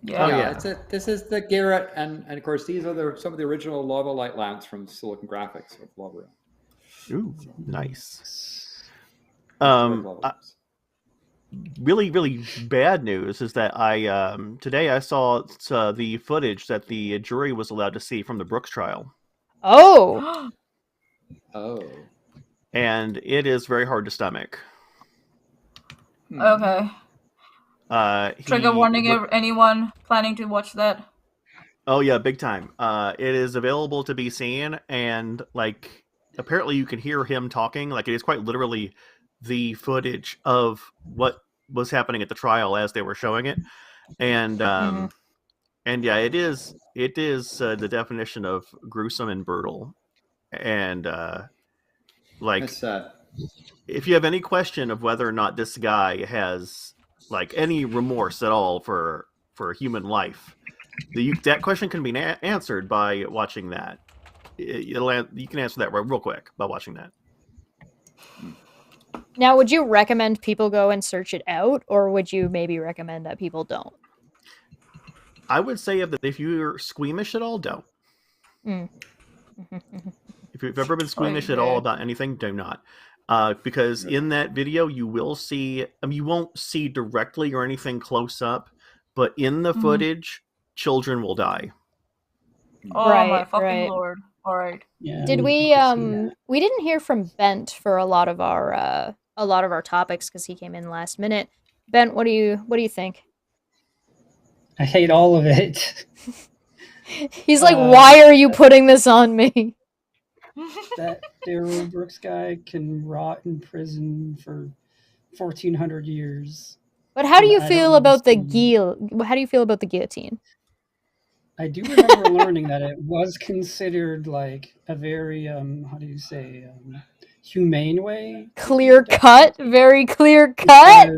Yeah. This is the Garrett, and of course these are some of the original lava light lamps from Silicon Graphics of Lava. Ooh, nice. Really, really bad news is that today I saw the footage that the jury was allowed to see from the Brooks trial. Oh. And it is very hard to stomach. Okay. Trigger warning anyone planning to watch that. Oh yeah, big time. It is available to be seen, and like apparently you can hear him talking. Like it is quite literally the footage of what was happening at the trial as they were showing it, and yeah, it is the definition of gruesome and brutal, and like It's sad. If you have any question of whether or not this guy has like any remorse at all for human life, that question can be answered by watching that. You can answer that real quick by watching that. Now, would you recommend people go and search it out, or would you maybe recommend that people don't? I would say if you're squeamish at all, don't. If you've ever been squeamish at all about anything, do not. Because in that video, you will see, you won't see directly or anything close up, but in the footage, children will die. Oh my fucking lord. All right. Yeah, Did we didn't hear from Bent for a lot of our topics because he came in last minute. Bent, what do you think? I hate all of it. He's like, why are you putting this on me? That Darrell Brooks guy can rot in prison for 1,400 years. But how do you feel about the guillotine? I do remember learning that it was considered like a very humane way. Clear cut, very clear cut.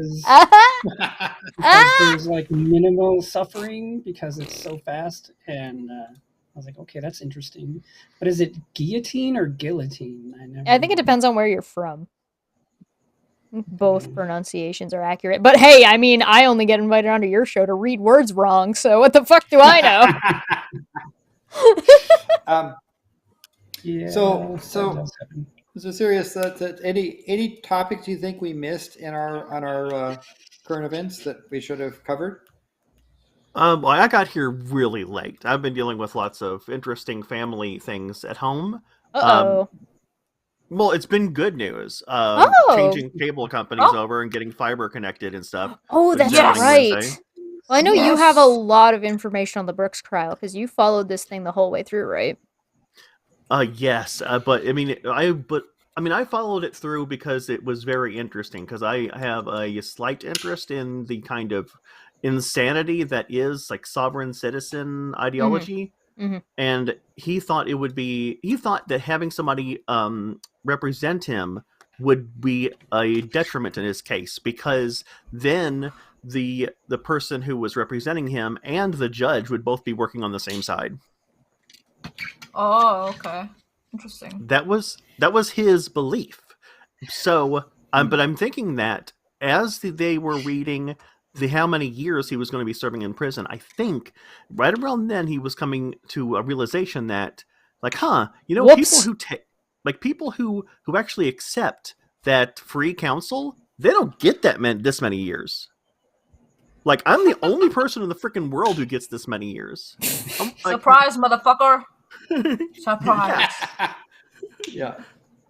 Because there's like minimal suffering because it's so fast, and I was like, okay, that's interesting. But is it guillotine or guillotine? I think it depends on where you're from. Both pronunciations are accurate. But hey, I mean, I only get invited onto your show to read words wrong, so what the fuck do I know? Yeah. So serious. That any topics you think we missed in our current events that we should have covered? Well, I got here really late. I've been dealing with lots of interesting family things at home. Well, it's been good news. Changing cable companies over and getting fiber connected and stuff. Oh, that's right. Well, I know you have a lot of information on the Brooks trial because you followed this thing the whole way through, right? Yes, but I followed it through because it was very interesting. Because I have a slight interest in the kind of insanity that is like sovereign citizen ideology. And he thought that having somebody represent him would be a detriment in his case, because then the person who was representing him and the judge would both be working on the same side. Oh, okay. Interesting. That was his belief. So, but I'm thinking that as they were reading how many years he was going to be serving in prison, I think right around then he was coming to a realization that, like, people who actually accept that free counsel, they don't get this many years. Like, I'm the only person in the freaking world who gets this many years. Surprise, motherfucker! Surprise. Yeah.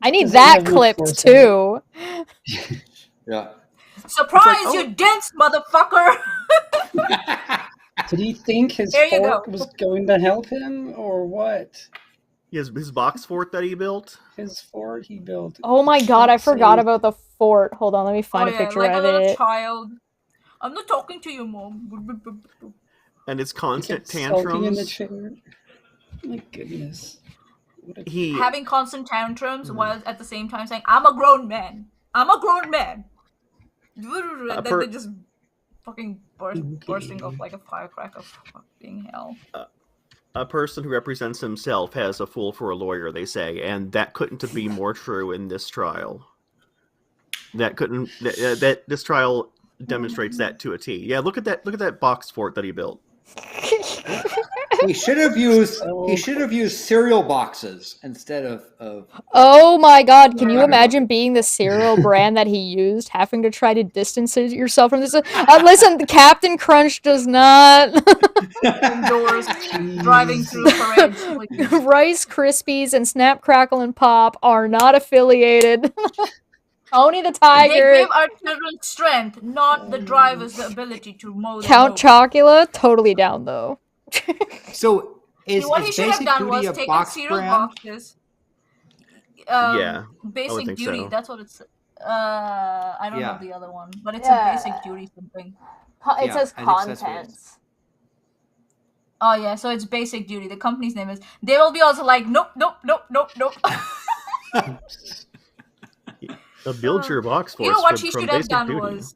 I need that clipped too. Yeah. Surprise, you dense motherfucker! Did he think his fort was going to help him, or what? His box fort that he built? His fort he built. Oh my god, I forgot about the fort. Hold on, let me find a picture like of a little it. child. I'm not talking to you, Mom. And it's constant tantrums. In the chair. My goodness. Having constant tantrums while at the same time saying, I'm a grown man. I'm a grown man. Then they just fucking bursting off like a firecracker. Fucking hell. A person who represents himself has a fool for a lawyer, they say, and that couldn't be more true in this trial. This trial demonstrates that to a T. Yeah, look at that box fort that he built. He should have used cereal boxes instead of Oh my god, can you imagine being the cereal brand that he used, having to try to distance yourself from this? Listen, the Captain Crunch does not indoors driving through parades. Rice Krispies and Snap Crackle and Pop are not affiliated. Tony the Tiger. They give our children strength, not the drivers the ability to mow the Count Chocula, totally down though. So what he should have done was taken cereal boxes. Yeah, Basic duty. So. That's what it's. I don't know the other one, but it's a basic duty something. It says contents. Oh yeah, so it's basic duty. The company's name is. They will be also like, nope. Build your box force. You know what he should have done was.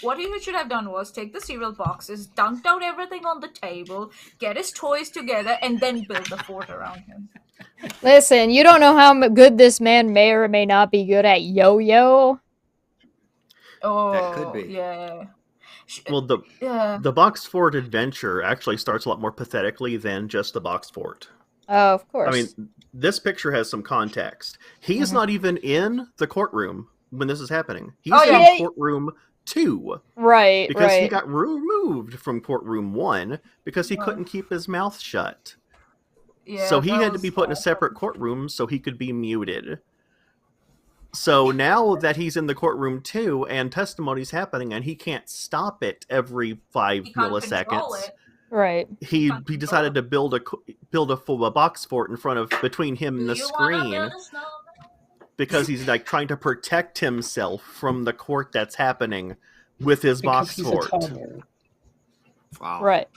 What he should have done was take the cereal boxes, dunked out everything on the table, get his toys together, and then build the fort around him. Listen, you don't know how good this man may or may not be good at yo-yo. Oh, that could be. Yeah. Well, the box fort adventure actually starts a lot more pathetically than just the box fort. Oh, of course. I mean, this picture has some context. He's not even in the courtroom when this is happening. He's in courtroom 2. Right, because he got removed from courtroom 1 because he couldn't keep his mouth shut. Yeah, so he had to be put in a separate courtroom so he could be muted. So now that he's in the courtroom 2 and testimony's happening and he can't stop it every 5 milliseconds. Right. He decided to build a full box fort in front of between him and the screen because he's like trying to protect himself from the court that's happening with his box fort. Wow. Right.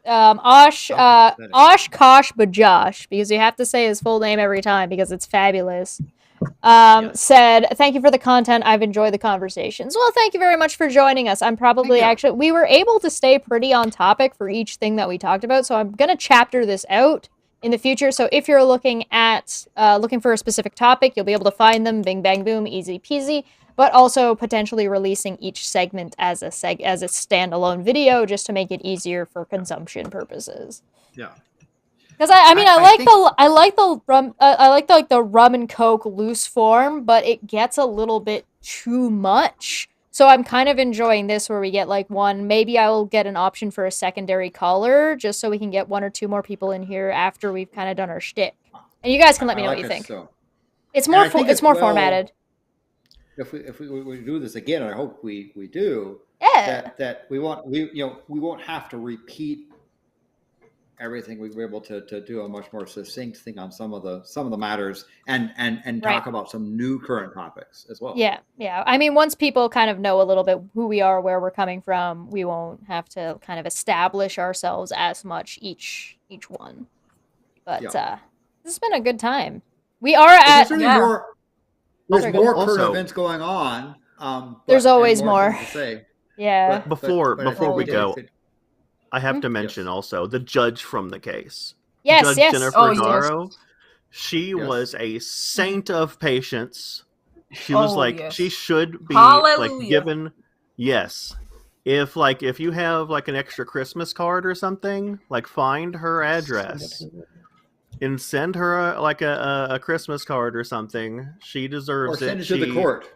Osh Kosh Bajosh, because you have to say his full name every time because it's fabulous. Said, thank you for the content. I've enjoyed the conversations. Well, thank you very much for joining us. I'm probably we were able to stay pretty on topic for each thing that we talked about. So I'm going to chapter this out in the future. So if you're looking for a specific topic, you'll be able to find them. Bing, bang, boom, easy peasy. But also potentially releasing each segment as a standalone video just to make it easier for consumption purposes. Yeah. Because I like the rum and coke loose form, but it gets a little bit too much. So I'm kind of enjoying this where we get like one. Maybe I will get an option for a secondary caller just so we can get 1 or 2 more people in here after we've kind of done our shtick. And you guys can let me know what you think. So. It's more formatted. If we do this again, and I hope we do. Yeah. That we won't have to repeat everything. We were able to do a much more succinct thing on some of the matters and talk about some new current topics as well. Yeah. I mean, once people kind of know a little bit who we are, where we're coming from, we won't have to kind of establish ourselves as much each one. But this has been a good time. We are at there's more current events going on. There's always more. To say. Yeah. Before we go, I have to mention also the judge from the case. Judge Jennifer Darrow. She was a saint of patience. She was she should be given. Yes. If you have like an extra Christmas card or something, find her address and send her a Christmas card or something. She deserves it. Or send it to the court.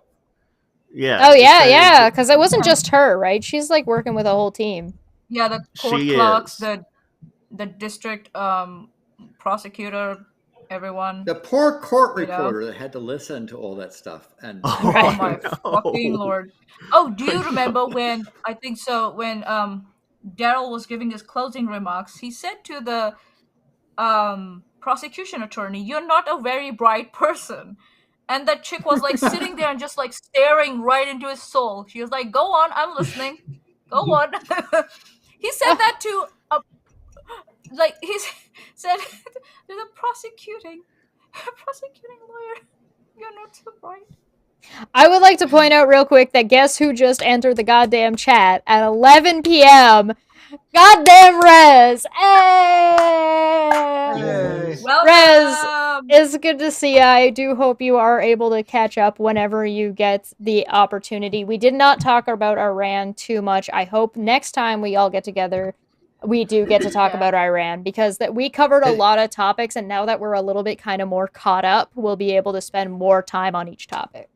Yeah. Oh yeah, because it wasn't just her, right? She's working with a whole team. Yeah, the court clerks, the district prosecutor, everyone. The poor court reporter that had to listen to all that stuff. And oh my fucking Lord. Oh, do you remember when Daryl was giving his closing remarks, he said to the prosecution attorney, "You're not a very bright person." And that chick was sitting there and just staring right into his soul. She was like, "Go on, I'm listening. Go on." He said that to he said to the prosecuting lawyer, "You're not so bright." I would like to point out real quick that guess who just entered the goddamn chat at 11 p.m. Goddamn Rez! Hey! Rez, it's good to see you. I do hope you are able to catch up whenever you get the opportunity. We did not talk about Iran too much. I hope next time we all get together, we do get to talk about Iran, because we covered a lot of topics, and now that we're a little bit kind of more caught up, we'll be able to spend more time on each topic.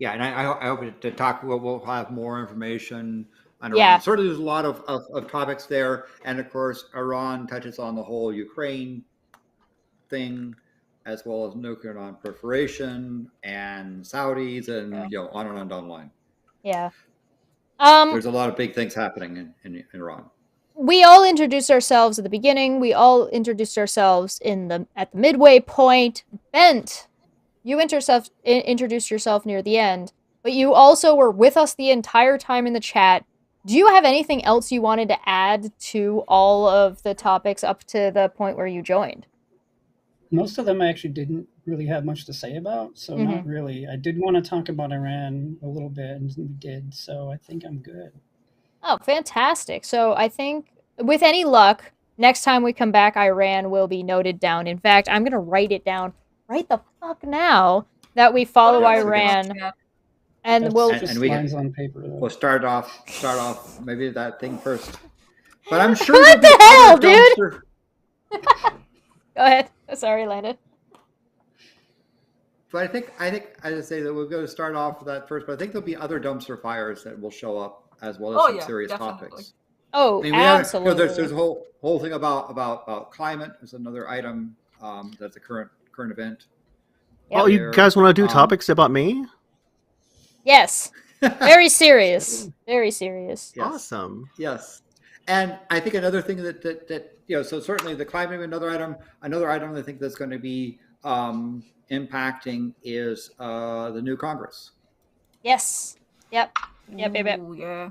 Yeah, and I hope to talk. We'll have more information. Certainly, there's a lot of topics there, and of course, Iran touches on the whole Ukraine thing, as well as nuclear non-proliferation and Saudis, and on and on down the line. Yeah, there's a lot of big things happening in Iran. We all introduced ourselves at the beginning. We all introduced ourselves at the midway point. Bent, you introduced yourself near the end, but you also were with us the entire time in the chat. Do you have anything else you wanted to add to all of the topics up to the point where you joined? Most of them I actually didn't really have much to say about, so not really. I did want to talk about Iran a little bit, and we did, so I think I'm good. Oh, fantastic. So I think, with any luck, next time we come back, Iran will be noted down. In fact, I'm going to write it down right the fuck now that we follow Iran. And we'll lines on paper. Though. We'll start off maybe that thing first. But I'm sure what the hell, dude? Go ahead. Sorry, Landon. But I think I just say that we're going to start off with that first. But I think there'll be other dumpster fires that will show up as well as some serious topics. Oh, absolutely. There's a whole thing about climate. There's another item that's a current event. Yep. Oh, you guys want to do topics about me? Yes. Very serious. Very serious. Yes. Awesome. Yes. And I think another thing that so certainly the climate, another item I think that's going to be impacting is the new Congress. Yes. Yep. Ooh, yeah.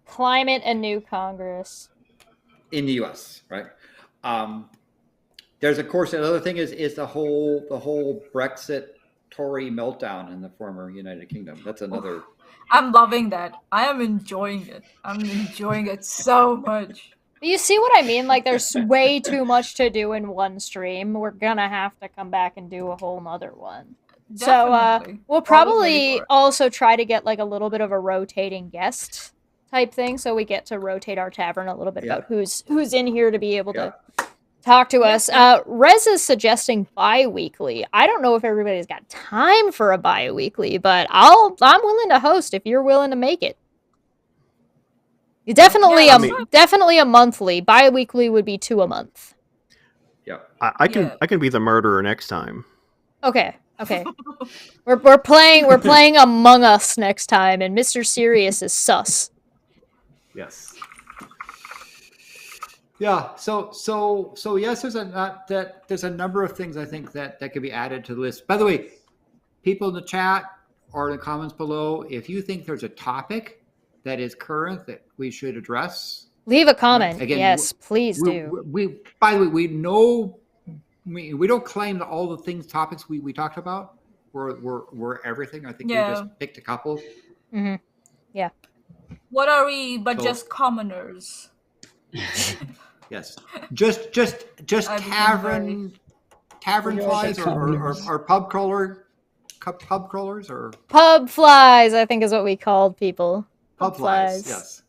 Climate and new Congress. In the U.S., right? There's of course another thing is the whole Brexit Tory meltdown in the former United Kingdom. That's another. I'm loving that. I am enjoying it. I'm enjoying it so much. You see what I mean? Like, there's way too much to do in one stream. We're gonna have to come back and do a whole nother one. Definitely. So, we'll probably also try to get, like, a little bit of a rotating guest type thing, so we get to rotate our tavern a little bit about who's in here to be able to talk to us. Rez is suggesting bi-weekly. I don't know if everybody's got time for a bi-weekly, but I'm willing to host if you're willing to make it. Definitely a monthly. Bi-weekly would be 2 a month. Yeah. I can be the murderer next time. Okay. we're playing Among Us next time, and Mr. Serious is sus. Yes. Yeah. So yes, there's a number of things I think that could be added to the list. By the way, people in the chat or in the comments below, if you think there's a topic that is current that we should address, leave a comment. Again, yes, please do. By the way, we know we don't claim that all the topics we talked about were everything. I think we just picked a couple. Mm-hmm. Yeah. What are we but just commoners? Yes. Just tavern flies or pub crawlers or pub flies, I think is what we called people. Pub flies. Yes.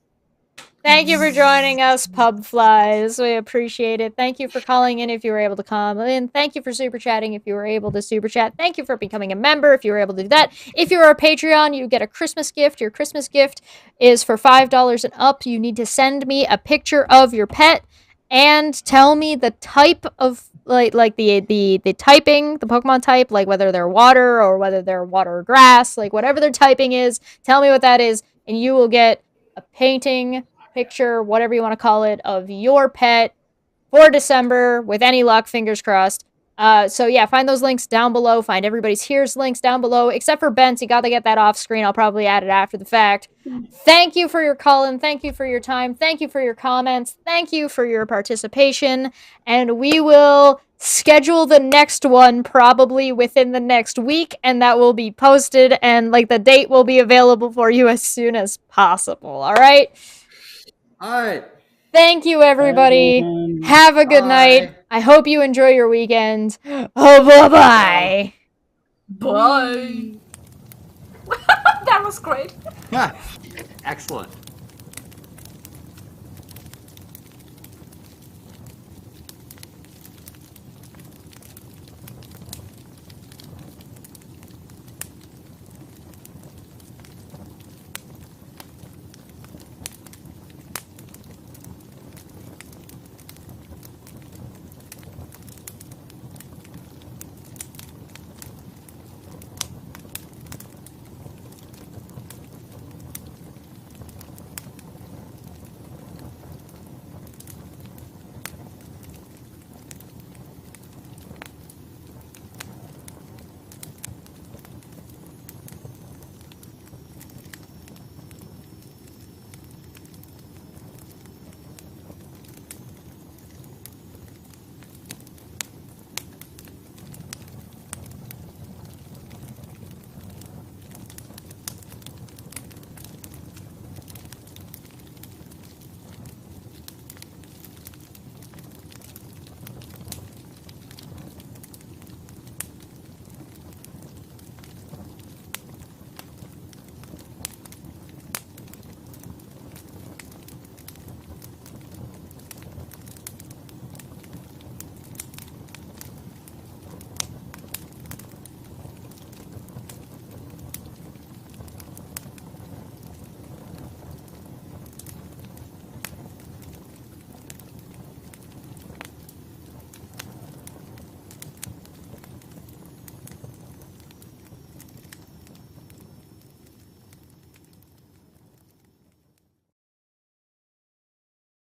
Thank you for joining us, Pub Flies. We appreciate it. Thank you for calling in if you were able to call in. Thank you for super chatting if you were able to super chat. Thank you for becoming a member if you were able to do that. If you are a Patreon, you get a Christmas gift. Your Christmas gift is for $5 and up. You need to send me a picture of your pet and tell me the type of like the typing, the Pokemon type, like whether they're water or whether they're water or grass, like whatever their typing is. Tell me what that is, and you will get a painting, picture, whatever you want to call it, of your pet for December, with any luck, fingers crossed. So yeah, find those links down below. Find everybody's here's links down below, except for Bent's. You got to get that off screen. I'll probably add it after the fact. Thank you for your call-in. Thank you for your time. Thank you for your comments. Thank you for your participation. And we will schedule the next one probably within the next week, and that will be posted, and like the date will be available for you as soon as possible. All right? All right. Thank you, everybody. Have a good night. I hope you enjoy your weekend. Oh, bye-bye. Bye. That was great. Yeah. Excellent.